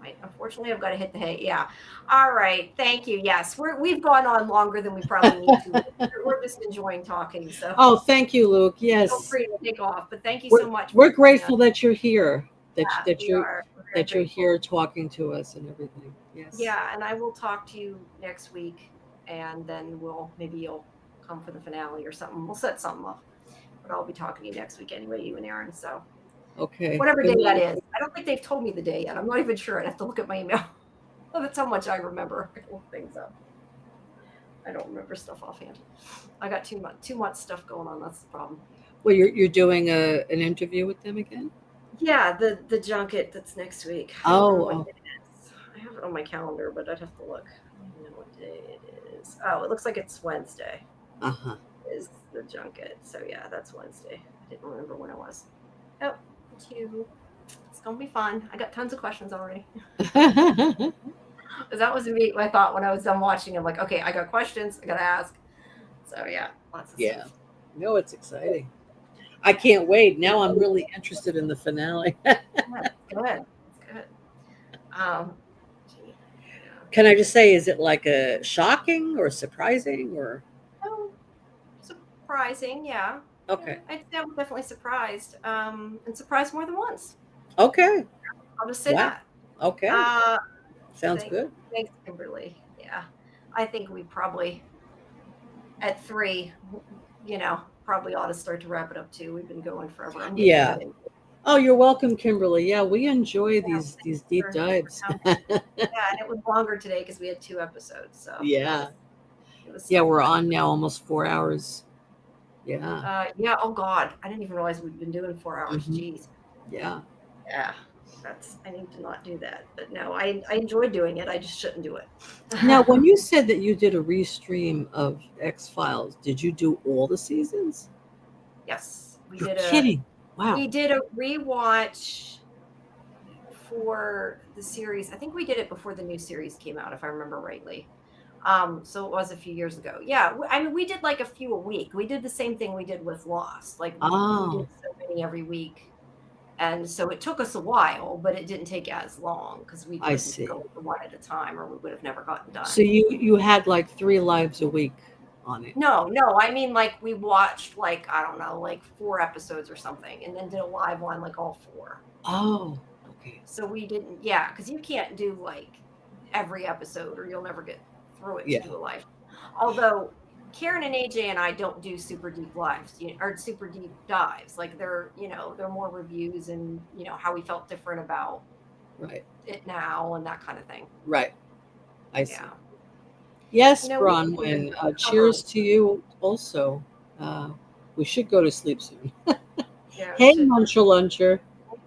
Right. Unfortunately, I've got to hit the hay. Yeah. All right. Thank you. Yes, we've gone on longer than we probably need to. We're just enjoying talking. So Oh, thank you, Luke. feel Yes, free to take off. But thank you we're so much for we're joining us. grateful that you're here. Yeah, we are. We're very That you're grateful. here talking to us and everything. Yes. Yeah, and I will talk to you next week, and then maybe you'll come for the finale or something. We'll set something up. But I'll be talking to you next week anyway, you and Aaron. So Okay. whatever Good day that night. is, I don't think they've told me the day yet. I'm not even sure. I'd have to look at my email. That's how much I remember. I look things up. I don't remember stuff offhand. I got too much stuff going on. That's the problem. Well, you're doing an interview with them again? Yeah, the junket that's next week. I don't remember what Oh, day it is. I have it on my calendar, but I'd have to look. I don't even know what day it is. Oh, it looks like it's Wednesday. uh Is the junket. So yeah, that's Wednesday. I didn't remember when it was. Oh, you. It's gonna be fun. I got tons of questions already. huh. Because that was me. I thought when I was done watching, I'm like, okay, I got questions. I gotta ask. So yeah, lots of Yeah. stuff. No, it's exciting. I can't wait. Now I'm really interested in the finale. Yeah, it's good. It's good. Um, gee, yeah. Can I just say, is it like a shocking or surprising or Oh, surprising. Yeah. Yeah, okay? I'd say I was definitely surprised. And surprised more than once. Okay. I'll just say Wow. that. Okay. Uh, Sounds good. thanks, Kimberly. Yeah, I think we probably at 3, probably ought to start to wrap it up too. We've been going forever. I'm getting Yeah. kind of Oh, you're welcome, Kimberly. Yeah, we enjoy yeah, these deep thanks for dives. coming. Yeah, and it was longer today because we had 2 episodes. So Yeah. it was Yeah, super we're fun. on now almost 4 hours. Yeah. Yeah. Oh God, I didn't even realize we'd been doing 4 hours. Hmm. Jeez. Yeah. Yeah. I need to not do that. But no, I enjoy doing it. I just shouldn't do it. Now, when you said that you did a restream of X Files, did you do all the seasons? Yes, You're kidding. Wow. we did a rewatch for the series. I think we did it before the new series came out, if I remember rightly. So it was a few years ago. Yeah, I mean, we did like a few a week. We did the same thing we did with Lost. Like we did Oh, so many every week, and so it took us a while, but it didn't take as long because we I couldn't see. go one at a time, or we would have never gotten So done. you had like 3 lives a week on it. No, no, I mean like we watched like I don't know, like 4 episodes or something, and then did a live one like all four. Oh, okay. So we didn't, yeah, because you can't do like every episode or you'll never get through it to Yeah. do a live. Although Karen and AJ and I don't do super deep lives, or super deep dives. Like they're more reviews and how we felt different about Right. it now and that kind of thing. Right. I see. Yeah. Yes, We can even Bronwyn. cover. Cheers to you also. Uh, we should go to sleep soon. Yeah, we Hey, should. Muncher Luncher.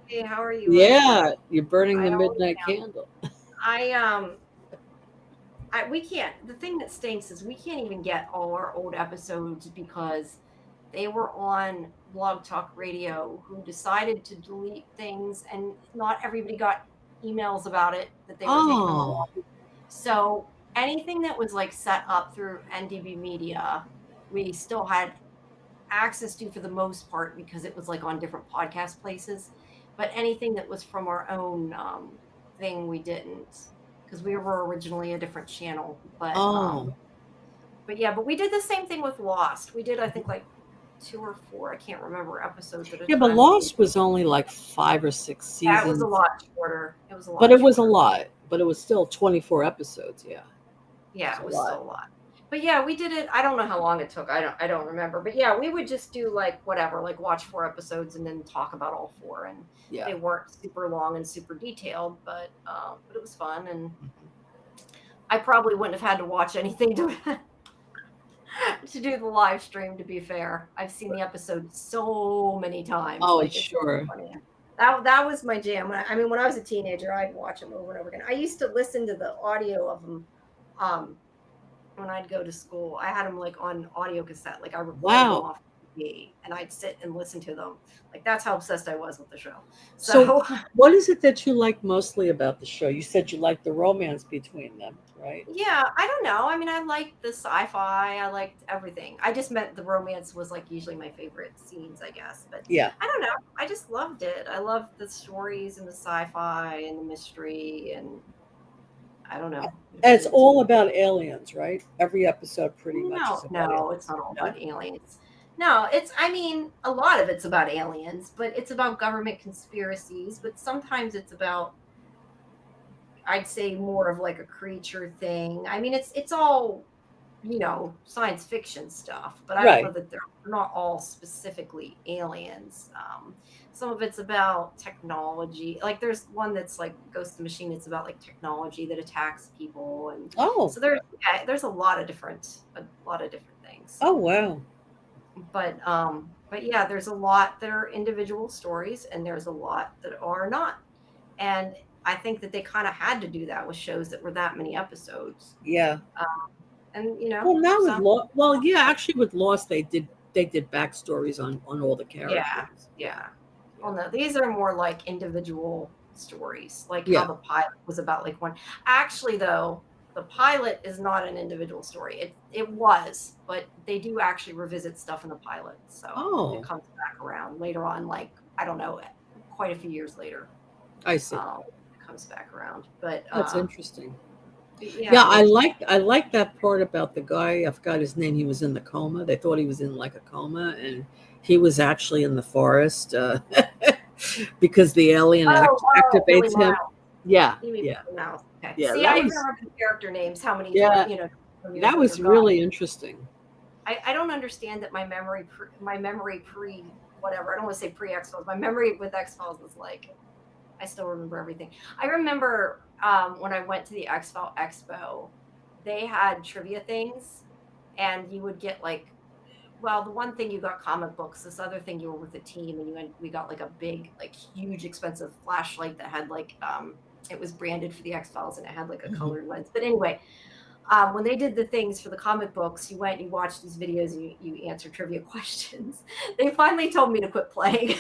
Hey, how are you, Muncher? Yeah, you're burning I the always midnight candle. I we can't. The thing that stinks is we can't even get all our old episodes because they were on Blog Talk Radio, who decided to delete things, and not everybody got emails about it that they were taking them Oh, away. So anything that was like set up through NDB Media, we still had access to for the most part because it was like on different podcast places. But anything that was from our own thing, we didn't because we were originally a different channel. oh. But yeah, but we did the same thing with Lost. We did I think like 2 or 4, I can't remember, episodes at a Yeah, but time. Lost was only like 5 or 6 Yeah, it was a seasons, lot shorter. It was a but lot it was a shorter. lot. But it was still 24 episodes. Yeah, Yeah, it's a it was lot. still a lot. But yeah, we did it. I don't know how long it took. I don't remember. But yeah, we would just do like whatever, like watch 4 episodes and then talk about all four. And Yeah. they weren't super long and super detailed, but it was fun. And I probably wouldn't have had to watch anything to to do the live stream. To be fair, I've seen the episode so many times. Oh, Like it's so sure. funny. That was my jam. I mean, when I was a teenager, I'd watch them over and over again. I used to listen to the audio of them. Um, when I'd go to school. I had them like on audio cassette. Like I recorded them Wow. off TV and I'd sit and listen to them. Like that's how obsessed I was with the show. So, So what is it that you like mostly about the show? You said you like the romance between them, right? yeah, I don't know. I mean, I liked the sci-fi. I liked everything. I just meant the romance was like usually my favorite scenes, I guess. But Yeah. I don't know. I just loved it. I loved the stories and the sci-fi and the mystery and I don't know. And it's all about aliens, right? Every episode pretty much No, is about no, aliens. it's not all No? about aliens. No, I mean, a lot of it's about aliens, but it's about government conspiracies, but sometimes it's about, I'd say more of like a creature thing. I mean, it's all, science fiction stuff, but I don't know Right. that they're not all specifically aliens. Some of it's about technology. Like there's one that's like Ghost of the Machine. It's about like technology that attacks people, and Oh. so there's a lot of different things. Oh, wow. But yeah, there's a lot that are individual stories, and there's a lot that are not. And I think that they kind of had to do that with shows that were that many episodes. Yeah. And Well, not with some Lost. Well, yeah, actually, with Lost, they did backstories on all the yeah, characters. yeah. Yeah. Well, no, these are more like individual stories, like how Yeah. the pilot was about like one. Actually, though, the pilot is not an individual story. It was, but they do actually revisit stuff in the pilot, so it Oh, comes back around later on. Like I don't know, quite a few years later, I see. it comes back around. But That's interesting. Yeah, yeah, I like that part about the guy. I forgot his name. He was in the coma. They thought he was in like a coma, and he was actually in the forest because the alien Billy activates him. Miles. Yeah, You mean yeah, Billy Miles? Okay. yeah. See, That I even was remember the character names. How many, yeah, some years that later. was God, really interesting. I don't understand that my memory pre whatever. I don't want to say pre X Files. My memory with X Files is like I still remember everything. I remember when I went to the X File Expo, they had trivia things, and you would get like well, the one thing you got comic books. This other thing you were with a team, and we got like a big, like huge, expensive flashlight that had like it was branded for the X-Files and it had like a Mhm. colored lens. But anyway, when they did the things for the comic books, you went and you watched these videos and you answered trivia questions. They finally told me to quit playing.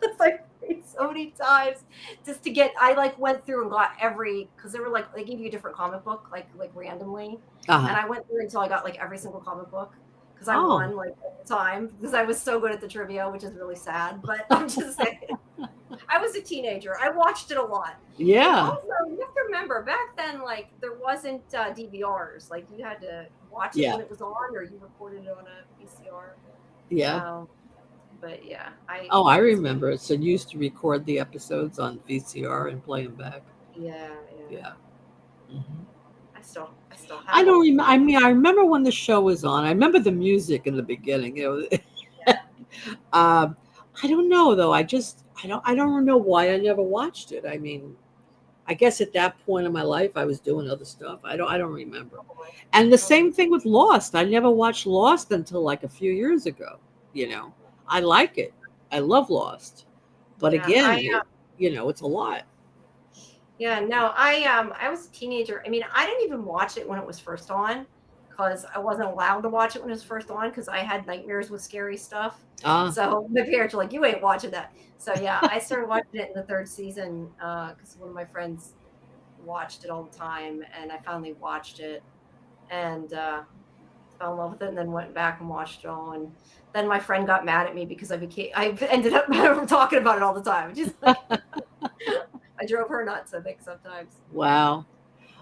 It's like so many times just to get. I like went through and got every because they were like they gave you a different comic book like randomly, and Uh-huh. I went through until I got like every single comic book because I Oh, won like at the time because I was so good at the trivia, which is really sad. But I'm just saying, I was a teenager. I watched it a lot. And yeah. also, you have to remember back then, like there wasn't DVRs. Like you had to watch it Yeah. when it was on, or you recorded it on a VCR. Yeah. Um, but yeah, I Oh, I it's remember. So you used to record the episodes on VCR and play them back. yeah. Yeah. Mhm. I still I have don't them. remember. I mean, I remember when the show was on. I remember the music in the beginning. Um, I don't know though. I don't know why I never watched it. I mean, I guess at that point in my life I was doing other stuff. I don't remember. Probably, And the probably. same thing with Lost. I never watched Lost until like a few years ago. You know, I like it. I love Lost. But Yeah, again, it's a lot. yeah, no, I was a teenager. I mean, I didn't even watch it when it was first on because I wasn't allowed to watch it when it was first on because I had nightmares with scary stuff. Ah, So my parents were like, "You ain't watching that." So yeah, I started watching it in the third season because one of my friends watched it all the time, and I finally watched it and fell in love with it, and then went back and watched it all. And then my friend got mad at me because I ended up talking about it all the time. Just like I drove her nuts, I think sometimes. wow.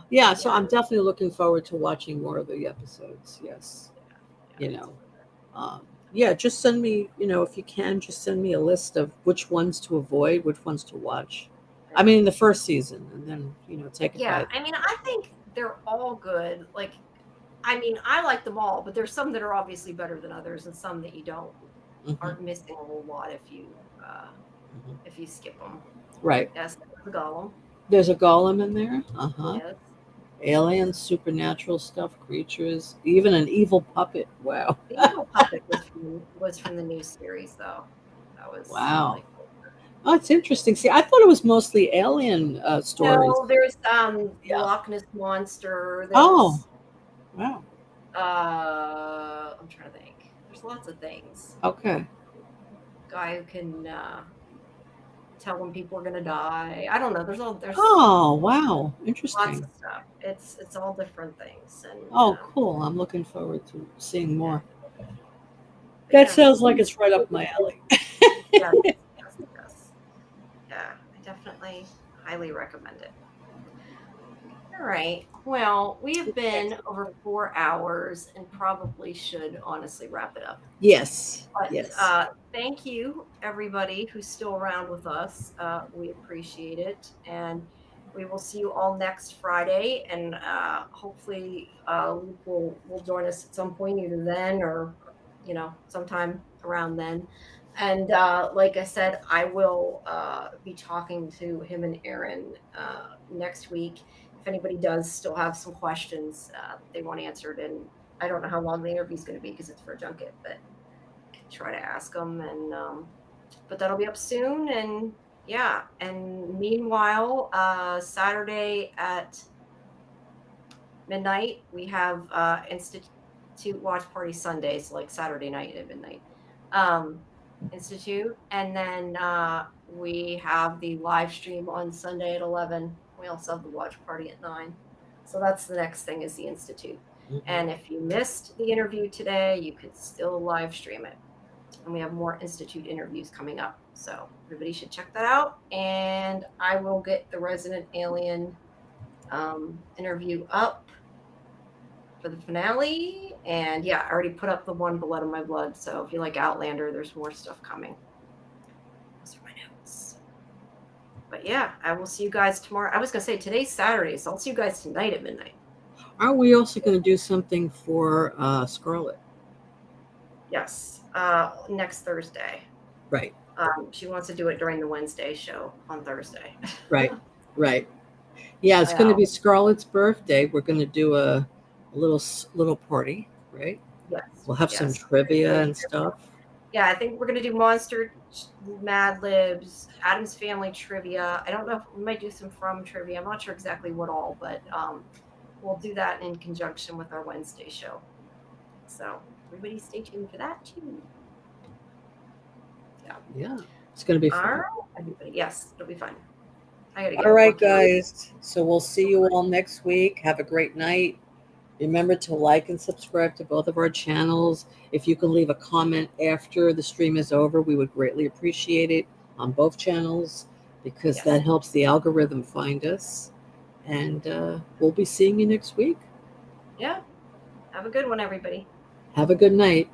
Yeah, so Yeah, I'm definitely looking forward to watching more of the episodes. Yes. yeah, You it's know. really good. Yeah, just send me, if you can, just send me a list of which ones to avoid, which ones to watch. I Yeah. mean, the first season, and then, take it Yeah, by. I mean, I think they're all good. Like, I mean, I like them all, but there's some that are obviously better than others, and some that you don't Hmm. aren't missing a whole lot uh, Hmm. if you skip them. Right. Yes, the Golem. There's a golem in there. Uh huh. Yes, Aliens, supernatural stuff, creatures, even an evil puppet. Wow. the evil puppet was from the new series, though. That was Wow. really cool. Oh, it's interesting. See, I thought it was mostly alien stories. No, there's the Yeah. Loch Ness monster. Oh, There's wow. I'm trying to think. There's lots of things. Okay. Guy who can tell when people are gonna die. I don't know. There's Oh, wow. lots Interesting. of stuff. It's all different things, and Oh, cool. I'm looking forward to seeing yeah, more. but That yeah, sounds like it's right up my alley. yes, yes. Yeah, I definitely highly recommend it. All right. Well, we have been over 4 hours and probably should honestly wrap it up. Yes. But Yes. thank you, everybody who's still around with us. We appreciate it. And we will see you all next Friday. And hopefully, Luke will join us at some point, either then or, sometime around then. And like I said, I will be talking to him and Aaron next week. If anybody does still have some questions they want answered, and I don't know how long the interview is going to be because it's for a junket, but try to ask them. And but that'll be up soon. And yeah, and meanwhile, Saturday at midnight we have institute watch party Sundays, like Saturday night at midnight, um institute. And then we have the live stream on Sunday at 11. We also have the watch party at 9. So that's the next thing, is the institute. Mhm. And if you missed the interview today, you could still live stream it, and we have more institute interviews coming up. So everybody should check that out. And I will get the resident alien interview up for the finale. And yeah, I already put up the one Blood of My Blood. So if you like Outlander, there's more stuff coming. Those are my notes. But yeah, I will see you guys tomorrow. I was gonna say today's Saturday, so I'll see you guys tonight at midnight. Aren't we also going to do something for Scarlet? Yes, next Thursday. Right. She wants to do it during the Wednesday show on Thursday. Right. Right. Yeah, it's going to Well, be Scarlet's birthday. We're going to do a little party, right? Yes. We'll have some yes. trivia and stuff. Yeah, I think we're gonna do Monster Mad Libs, Adam's Family trivia. I don't know if we might do some From trivia. I'm not sure exactly what all, but we'll do that in conjunction with our Wednesday show. So everybody stay tuned for that too. Yeah, it's going to be All fun. right, everybody. Yes, it'll be fun. I gotta All get right, working on it. guys. So we'll see you all next week. Have a great night. Remember to like and subscribe to both of our channels. If you can leave a comment after the stream is over, we would greatly appreciate it on both channels because Yes. that helps the algorithm find us. And we'll be seeing you next week. Yeah. Have a good one, everybody. Have a good night.